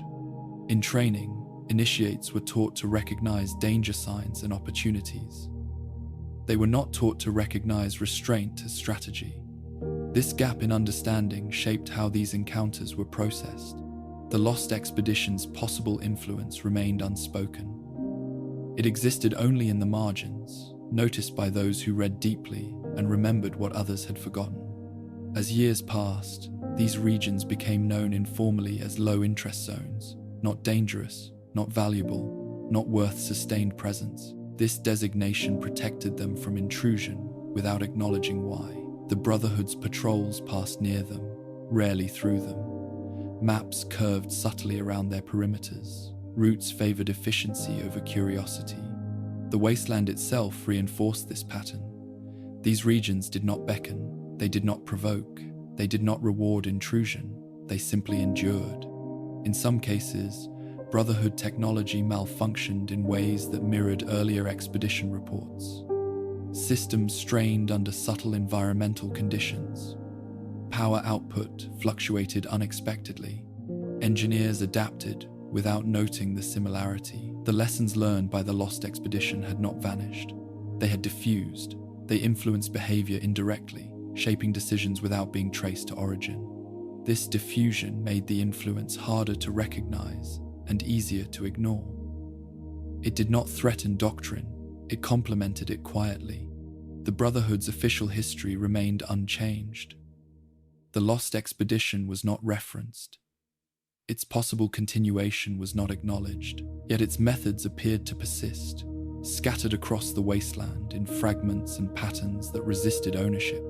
In training, initiates were taught to recognize danger signs and opportunities. They were not taught to recognize restraint as strategy. This gap in understanding shaped how these encounters were processed. The Lost Expedition's possible influence remained unspoken. It existed only in the margins, noticed by those who read deeply and remembered what others had forgotten. As years passed, these regions became known informally as low-interest zones, not dangerous, not valuable, not worth sustained presence. This designation protected them from intrusion without acknowledging why. The Brotherhood's patrols passed near them, rarely through them. Maps curved subtly around their perimeters. Routes favored efficiency over curiosity. The wasteland itself reinforced this pattern. These regions did not beckon, they did not provoke, they did not reward intrusion, they simply endured. In some cases, Brotherhood technology malfunctioned in ways that mirrored earlier expedition reports. Systems strained under subtle environmental conditions. Power output fluctuated unexpectedly. Engineers adapted without noting the similarity. The lessons learned by the lost expedition had not vanished. They had diffused. They influenced behavior indirectly, shaping decisions without being traced to origin. This diffusion made the influence harder to recognize and easier to ignore. It did not threaten doctrine, it complemented it quietly. The Brotherhood's official history remained unchanged. The lost expedition was not referenced. Its possible continuation was not acknowledged, yet its methods appeared to persist, scattered across the wasteland in fragments and patterns that resisted ownership.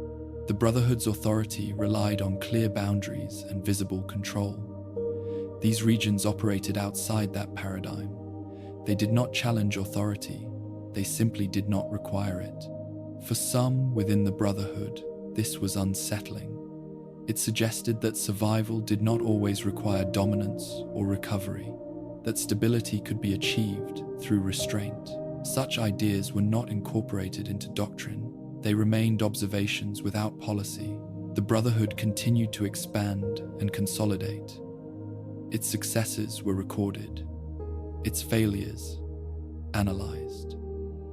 The Brotherhood's authority relied on clear boundaries and visible control. These regions operated outside that paradigm. They did not challenge authority, they simply did not require it. For some within the Brotherhood, this was unsettling. It suggested that survival did not always require dominance or recovery, that stability could be achieved through restraint. Such ideas were not incorporated into doctrine. They remained observations without policy. The Brotherhood continued to expand and consolidate. Its successes were recorded, its failures analyzed.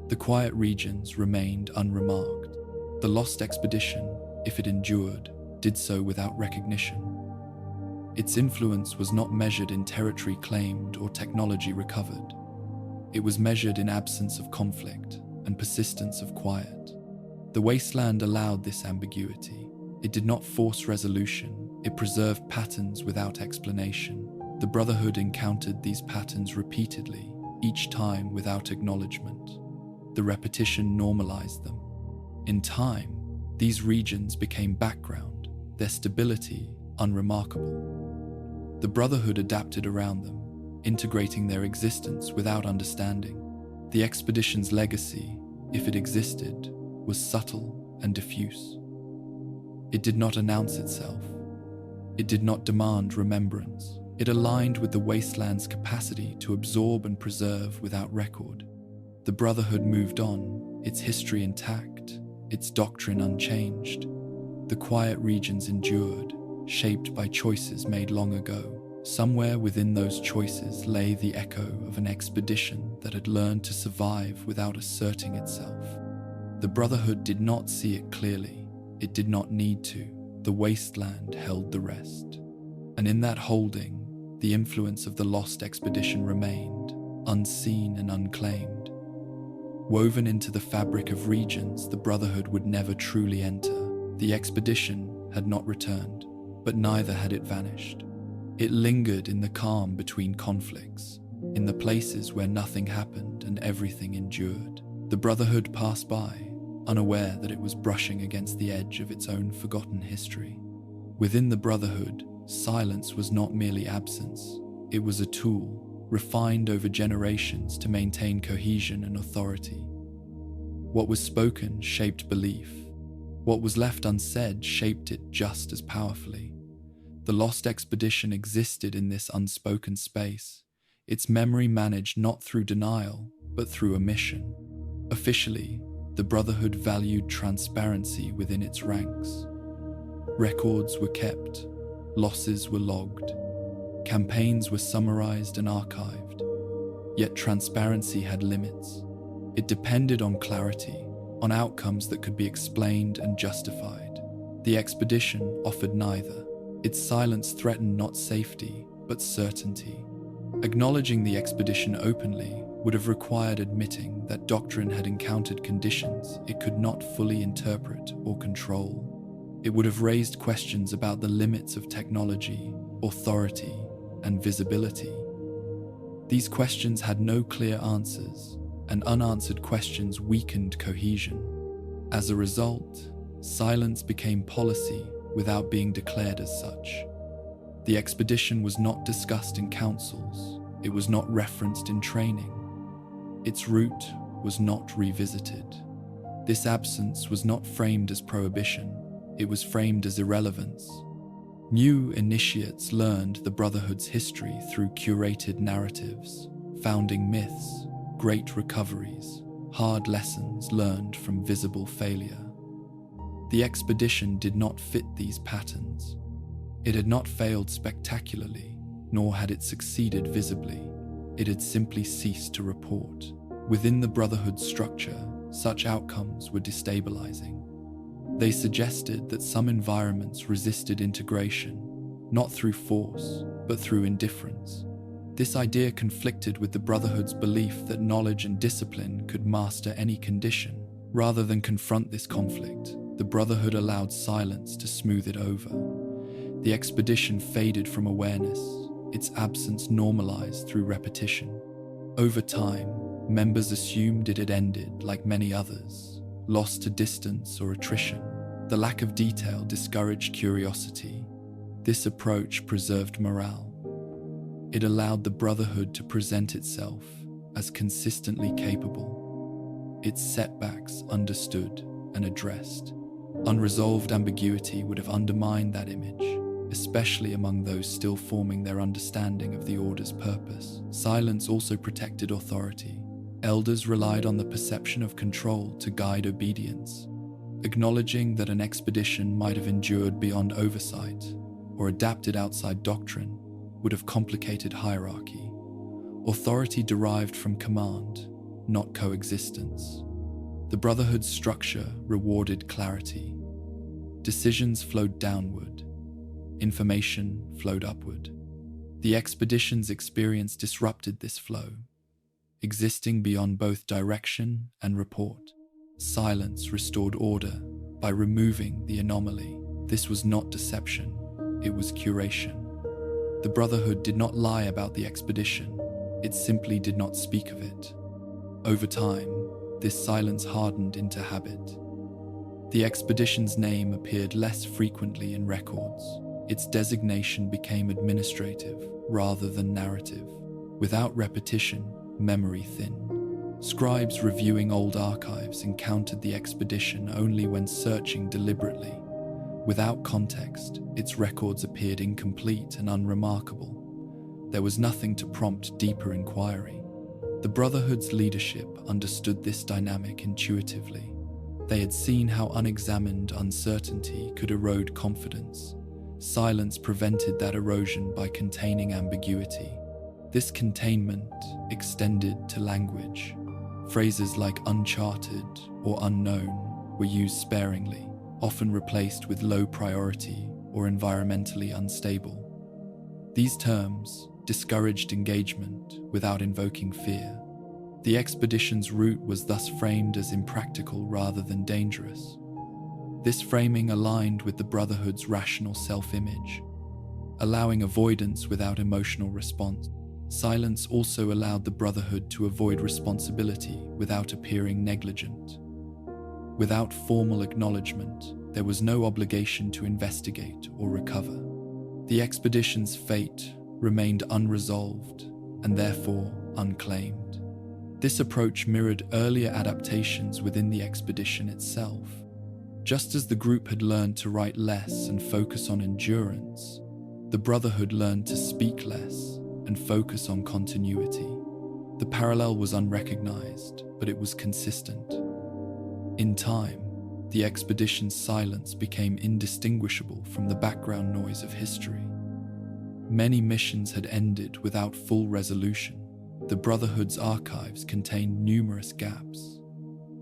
The quiet regions remained unremarked. The lost expedition, if it endured, did so without recognition. Its influence was not measured in territory claimed or technology recovered. It was measured in absence of conflict and persistence of quiet. The wasteland allowed this ambiguity. It did not force resolution, it preserved patterns without explanation. The Brotherhood encountered these patterns repeatedly, each time without acknowledgement. The repetition normalized them. In time, these regions became background, their stability unremarkable. The Brotherhood adapted around them, integrating their existence without understanding. The expedition's legacy, if it existed, was subtle and diffuse. It did not announce itself. It did not demand remembrance. It aligned with the wasteland's capacity to absorb and preserve without record. The Brotherhood moved on, its history intact, its doctrine unchanged. The quiet regions endured, shaped by choices made long ago. Somewhere within those choices lay the echo of an expedition that had learned to survive without asserting itself. The Brotherhood did not see it clearly. It did not need to. The wasteland held the rest. And in that holding, the influence of the lost expedition remained, unseen and unclaimed. Woven into the fabric of regions the Brotherhood would never truly enter, the expedition had not returned, but neither had it vanished. It lingered in the calm between conflicts, in the places where nothing happened and everything endured. The Brotherhood passed by, unaware that it was brushing against the edge of its own forgotten history. Within the Brotherhood, silence was not merely absence, it was a tool, refined over generations to maintain cohesion and authority. What was spoken shaped belief. What was left unsaid shaped it just as powerfully. The lost expedition existed in this unspoken space, its memory managed not through denial, but through omission. Officially, the Brotherhood valued transparency within its ranks. Records were kept, losses were logged, campaigns were summarized and archived. Yet transparency had limits. It depended on clarity, on outcomes that could be explained and justified. The expedition offered neither. Its silence threatened not safety, but certainty. Acknowledging the expedition openly would have required admitting that doctrine had encountered conditions it could not fully interpret or control. It would have raised questions about the limits of technology, authority, and visibility. These questions had no clear answers, and unanswered questions weakened cohesion. As a result, silence became policy without being declared as such. The expedition was not discussed in councils, it was not referenced in training. Its route was not revisited. This absence was not framed as prohibition, it was framed as irrelevance. New initiates learned the Brotherhood's history through curated narratives, founding myths, great recoveries, hard lessons learned from visible failure. The expedition did not fit these patterns. It had not failed spectacularly, nor had it succeeded visibly. It had simply ceased to report. Within the Brotherhood's structure, such outcomes were destabilizing. They suggested that some environments resisted integration, not through force, but through indifference. This idea conflicted with the Brotherhood's belief that knowledge and discipline could master any condition. Rather than confront this conflict, the Brotherhood allowed silence to smooth it over. The expedition faded from awareness, its absence normalized through repetition. Over time, members assumed it had ended like many others, lost to distance or attrition. The lack of detail discouraged curiosity. This approach preserved morale. It allowed the Brotherhood to present itself as consistently capable, its setbacks understood and addressed. Unresolved ambiguity would have undermined that image, especially among those still forming their understanding of the Order's purpose. Silence also protected authority. Elders relied on the perception of control to guide obedience. Acknowledging that an expedition might have endured beyond oversight or adapted outside doctrine would have complicated hierarchy. Authority derived from command, not coexistence. The Brotherhood's structure rewarded clarity. Decisions flowed downward. Information flowed upward. The expedition's experience disrupted this flow, existing beyond both direction and report. Silence restored order by removing the anomaly. This was not deception, it was curation. The Brotherhood did not lie about the expedition, it simply did not speak of it. Over time, this silence hardened into habit. The expedition's name appeared less frequently in records. Its designation became administrative rather than narrative. Without repetition, memory thinned. Scribes reviewing old archives encountered the expedition only when searching deliberately. Without context, its records appeared incomplete and unremarkable. There was nothing to prompt deeper inquiry. The Brotherhood's leadership understood this dynamic intuitively. They had seen how unexamined uncertainty could erode confidence. Silence prevented that erosion by containing ambiguity. This containment extended to language. Phrases like uncharted or unknown were used sparingly, often replaced with low priority or environmentally unstable. These terms discouraged engagement without invoking fear. The expedition's route was thus framed as impractical rather than dangerous. This framing aligned with the Brotherhood's rational self-image, allowing avoidance without emotional response. Silence also allowed the Brotherhood to avoid responsibility without appearing negligent. Without formal acknowledgement, there was no obligation to investigate or recover. The expedition's fate remained unresolved and therefore unclaimed. This approach mirrored earlier adaptations within the expedition itself. Just as the group had learned to write less and focus on endurance, the Brotherhood learned to speak less and focus on continuity. The parallel was unrecognized, but it was consistent. In time, the expedition's silence became indistinguishable from the background noise of history. Many missions had ended without full resolution. The Brotherhood's archives contained numerous gaps.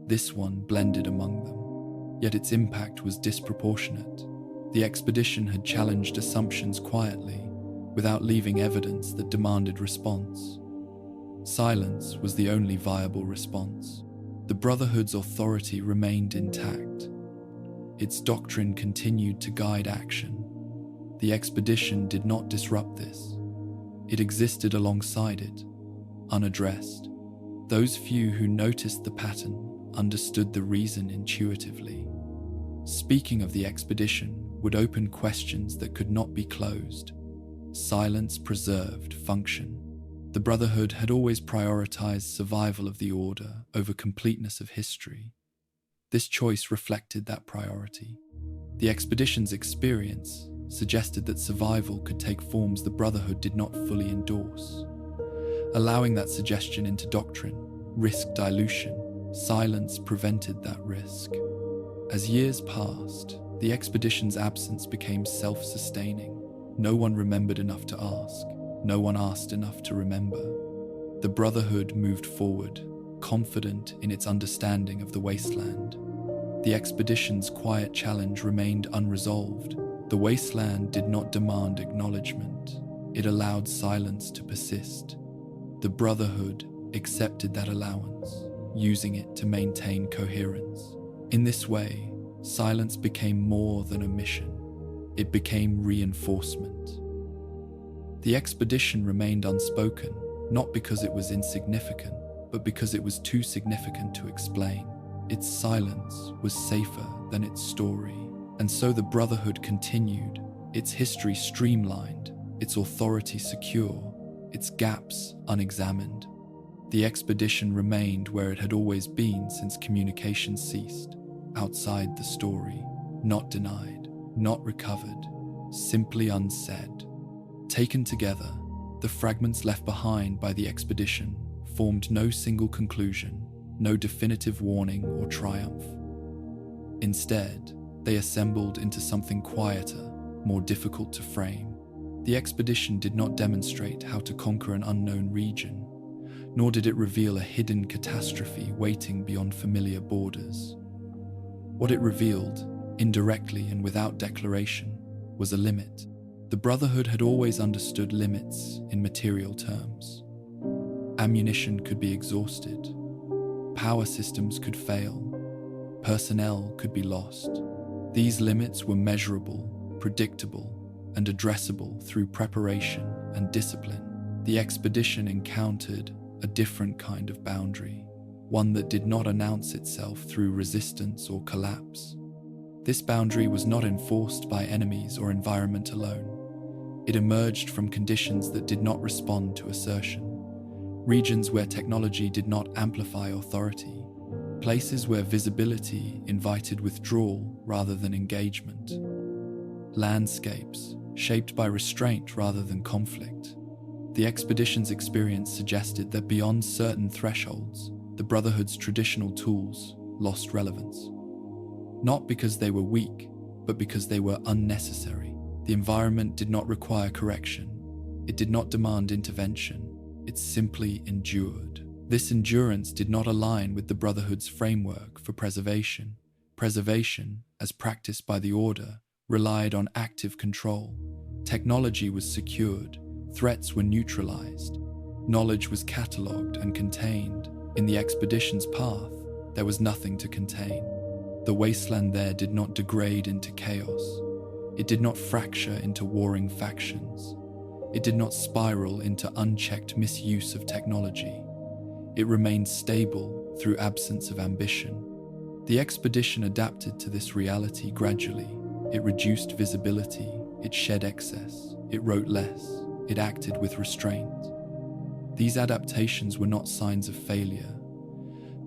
This one blended among them, yet its impact was disproportionate. The expedition had challenged assumptions quietly, without leaving evidence that demanded response. Silence was the only viable response. The Brotherhood's authority remained intact. Its doctrine continued to guide action. The expedition did not disrupt this. It existed alongside it, unaddressed. Those few who noticed the pattern understood the reason intuitively. Speaking of the expedition would open questions that could not be closed. Silence preserved function. The Brotherhood had always prioritized survival of the Order over completeness of history. This choice reflected that priority. The expedition's experience suggested that survival could take forms the Brotherhood did not fully endorse. Allowing that suggestion into doctrine risked dilution. Silence prevented that risk. As years passed, the expedition's absence became self-sustaining. No one remembered enough to ask. No one asked enough to remember. The Brotherhood moved forward, confident in its understanding of the wasteland. The expedition's quiet challenge remained unresolved. The wasteland did not demand acknowledgement. It allowed silence to persist. The Brotherhood accepted that allowance, using it to maintain coherence. In this way, silence became more than omission. It became reinforcement. The expedition remained unspoken, not because it was insignificant, but because it was too significant to explain. Its silence was safer than its story, and so the Brotherhood continued, its history streamlined, its authority secure, its gaps unexamined. The expedition remained where it had always been since communication ceased, outside the story, not denied, not recovered, simply unsaid. Taken together, the fragments left behind by the expedition formed no single conclusion, no definitive warning or triumph. Instead, they assembled into something quieter, more difficult to frame. The expedition did not demonstrate how to conquer an unknown region, nor did it reveal a hidden catastrophe waiting beyond familiar borders. What it revealed, indirectly and without declaration, was a limit. The Brotherhood had always understood limits in material terms. Ammunition could be exhausted. Power systems could fail. Personnel could be lost. These limits were measurable, predictable, and addressable through preparation and discipline. The expedition encountered a different kind of boundary, one that did not announce itself through resistance or collapse. This boundary was not enforced by enemies or environment alone. It emerged from conditions that did not respond to assertion, regions where technology did not amplify authority, places where visibility invited withdrawal rather than engagement, landscapes shaped by restraint rather than conflict. The expedition's experience suggested that beyond certain thresholds, the Brotherhood's traditional tools lost relevance. Not because they were weak, but because they were unnecessary. The environment did not require correction. It did not demand intervention. It simply endured. This endurance did not align with the Brotherhood's framework for preservation. Preservation, as practiced by the Order, relied on active control. Technology was secured. Threats were neutralized. Knowledge was catalogued and contained. In the expedition's path, there was nothing to contain. The wasteland there did not degrade into chaos. It did not fracture into warring factions. It did not spiral into unchecked misuse of technology. It remained stable through absence of ambition. The expedition adapted to this reality gradually. It reduced visibility. It shed excess. It wrote less. It acted with restraint. These adaptations were not signs of failure.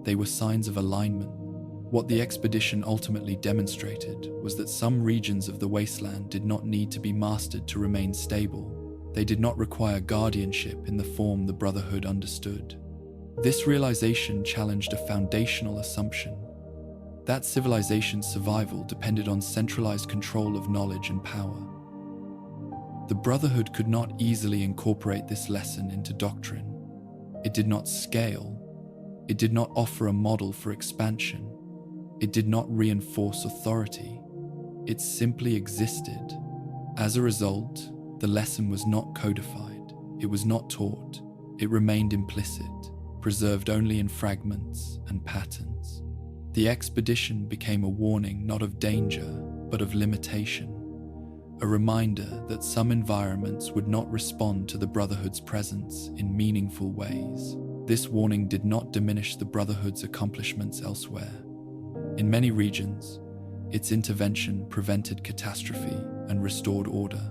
They were signs of alignment. What the expedition ultimately demonstrated was that some regions of the wasteland did not need to be mastered to remain stable. They did not require guardianship in the form the Brotherhood understood. This realization challenged a foundational assumption: that civilization's survival depended on centralized control of knowledge and power. The Brotherhood could not easily incorporate this lesson into doctrine. It did not scale. It did not offer a model for expansion. It did not reinforce authority. It simply existed. As a result, the lesson was not codified. It was not taught. It remained implicit, preserved only in fragments and patterns. The expedition became a warning not of danger, but of limitation, a reminder that some environments would not respond to the Brotherhood's presence in meaningful ways. This warning did not diminish the Brotherhood's accomplishments elsewhere. In many regions, its intervention prevented catastrophe and restored order.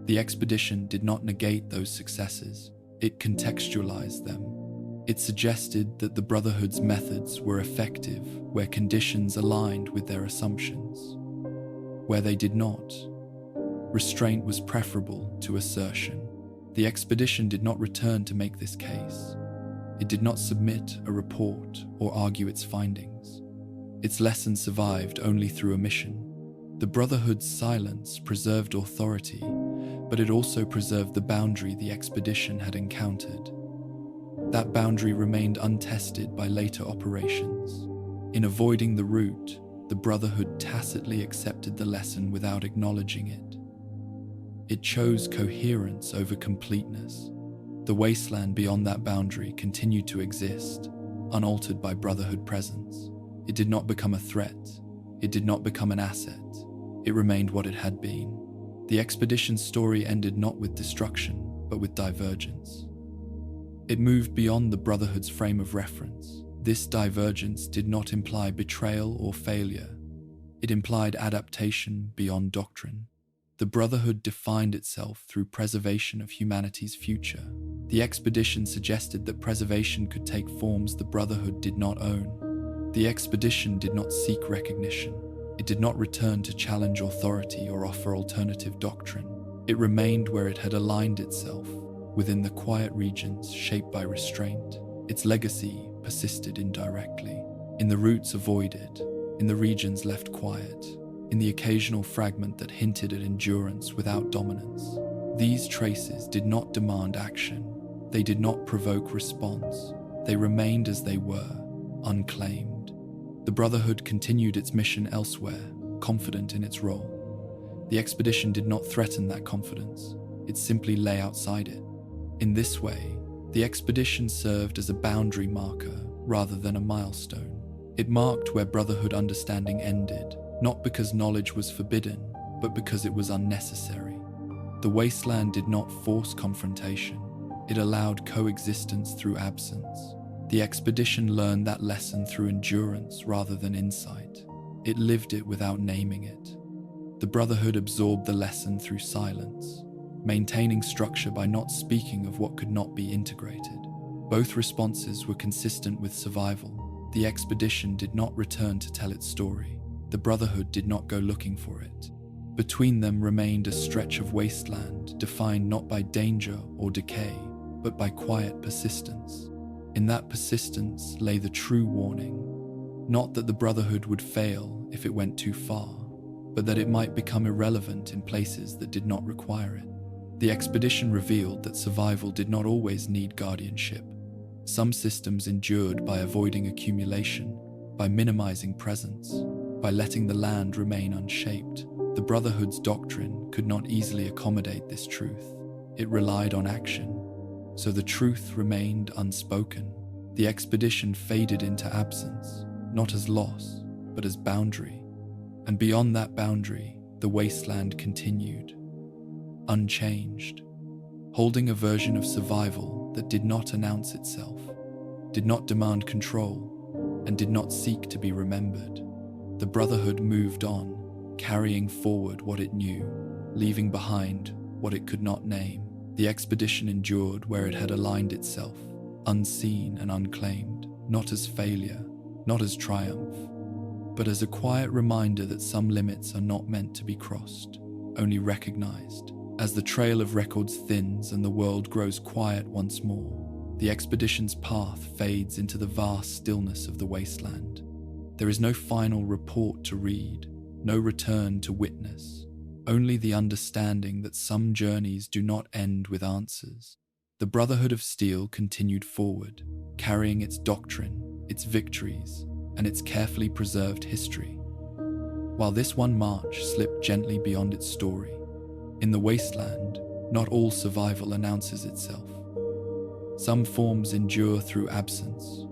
The expedition did not negate those successes, it contextualized them. It suggested that the Brotherhood's methods were effective where conditions aligned with their assumptions. Where they did not, restraint was preferable to assertion. The expedition did not return to make this case. It did not submit a report or argue its findings. Its lessons survived only through omission. The Brotherhood's silence preserved authority, but it also preserved the boundary the expedition had encountered. That boundary remained untested by later operations. In avoiding the route, the Brotherhood tacitly accepted the lesson without acknowledging it. It chose coherence over completeness. The wasteland beyond that boundary continued to exist, unaltered by Brotherhood presence. It did not become a threat. It did not become an asset. It remained what it had been. The expedition's story ended not with destruction, but with divergence. It moved beyond the Brotherhood's frame of reference. This divergence did not imply betrayal or failure. It implied adaptation beyond doctrine. The Brotherhood defined itself through preservation of humanity's future. The expedition suggested that preservation could take forms the Brotherhood did not own. The expedition did not seek recognition. It did not return to challenge authority or offer alternative doctrine. It remained where it had aligned itself, within the quiet regions shaped by restraint. Its legacy persisted indirectly, in the routes avoided, in the regions left quiet, in the occasional fragment that hinted at endurance without dominance. These traces did not demand action. They did not provoke response. They remained as they were, unclaimed. The Brotherhood continued its mission elsewhere, confident in its role. The expedition did not threaten that confidence. It simply lay outside it. In this way, the expedition served as a boundary marker rather than a milestone. It marked where Brotherhood understanding ended, not because knowledge was forbidden, but because it was unnecessary. The wasteland did not force confrontation. It allowed coexistence through absence. The expedition learned that lesson through endurance rather than insight. It lived it without naming it. The Brotherhood absorbed the lesson through silence, maintaining structure by not speaking of what could not be integrated. Both responses were consistent with survival. The expedition did not return to tell its story. The Brotherhood did not go looking for it. Between them remained a stretch of wasteland defined not by danger or decay, but by quiet persistence. In that persistence lay the true warning, not that the Brotherhood would fail if it went too far, but that it might become irrelevant in places that did not require it. The expedition revealed that survival did not always need guardianship. Some systems endured by avoiding accumulation, by minimizing presence, by letting the land remain unshaped. The Brotherhood's doctrine could not easily accommodate this truth. It relied on action, so the truth remained unspoken. The expedition faded into absence, not as loss, but as boundary. And beyond that boundary, the wasteland continued, unchanged, holding a version of survival that did not announce itself, did not demand control, and did not seek to be remembered. The Brotherhood moved on, carrying forward what it knew, leaving behind what it could not name. The expedition endured where it had aligned itself, unseen and unclaimed, not as failure, not as triumph, but as a quiet reminder that some limits are not meant to be crossed, only recognized. As the trail of records thins and the world grows quiet once more, the expedition's path fades into the vast stillness of the wasteland. There is no final report to read, no return to witness, only the understanding that some journeys do not end with answers. The Brotherhood of Steel continued forward, carrying its doctrine, its victories, and its carefully preserved history. While this one march slipped gently beyond its story, in the wasteland, not all survival announces itself. Some forms endure through absence,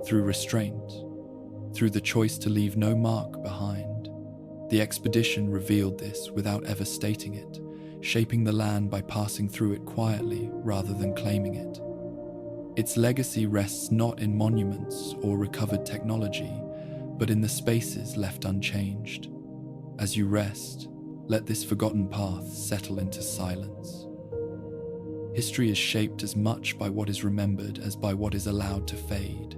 through restraint, through the choice to leave no mark behind. The expedition revealed this without ever stating it, shaping the land by passing through it quietly rather than claiming it. Its legacy rests not in monuments or recovered technology, but in the spaces left unchanged. As you rest, let this forgotten path settle into silence. History is shaped as much by what is remembered as by what is allowed to fade.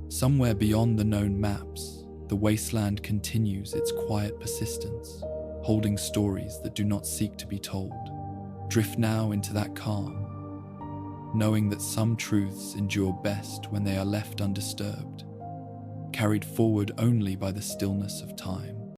Somewhere beyond the known maps, the wasteland continues its quiet persistence, holding stories that do not seek to be told. Drift now into that calm, knowing that some truths endure best when they are left undisturbed, carried forward only by the stillness of time.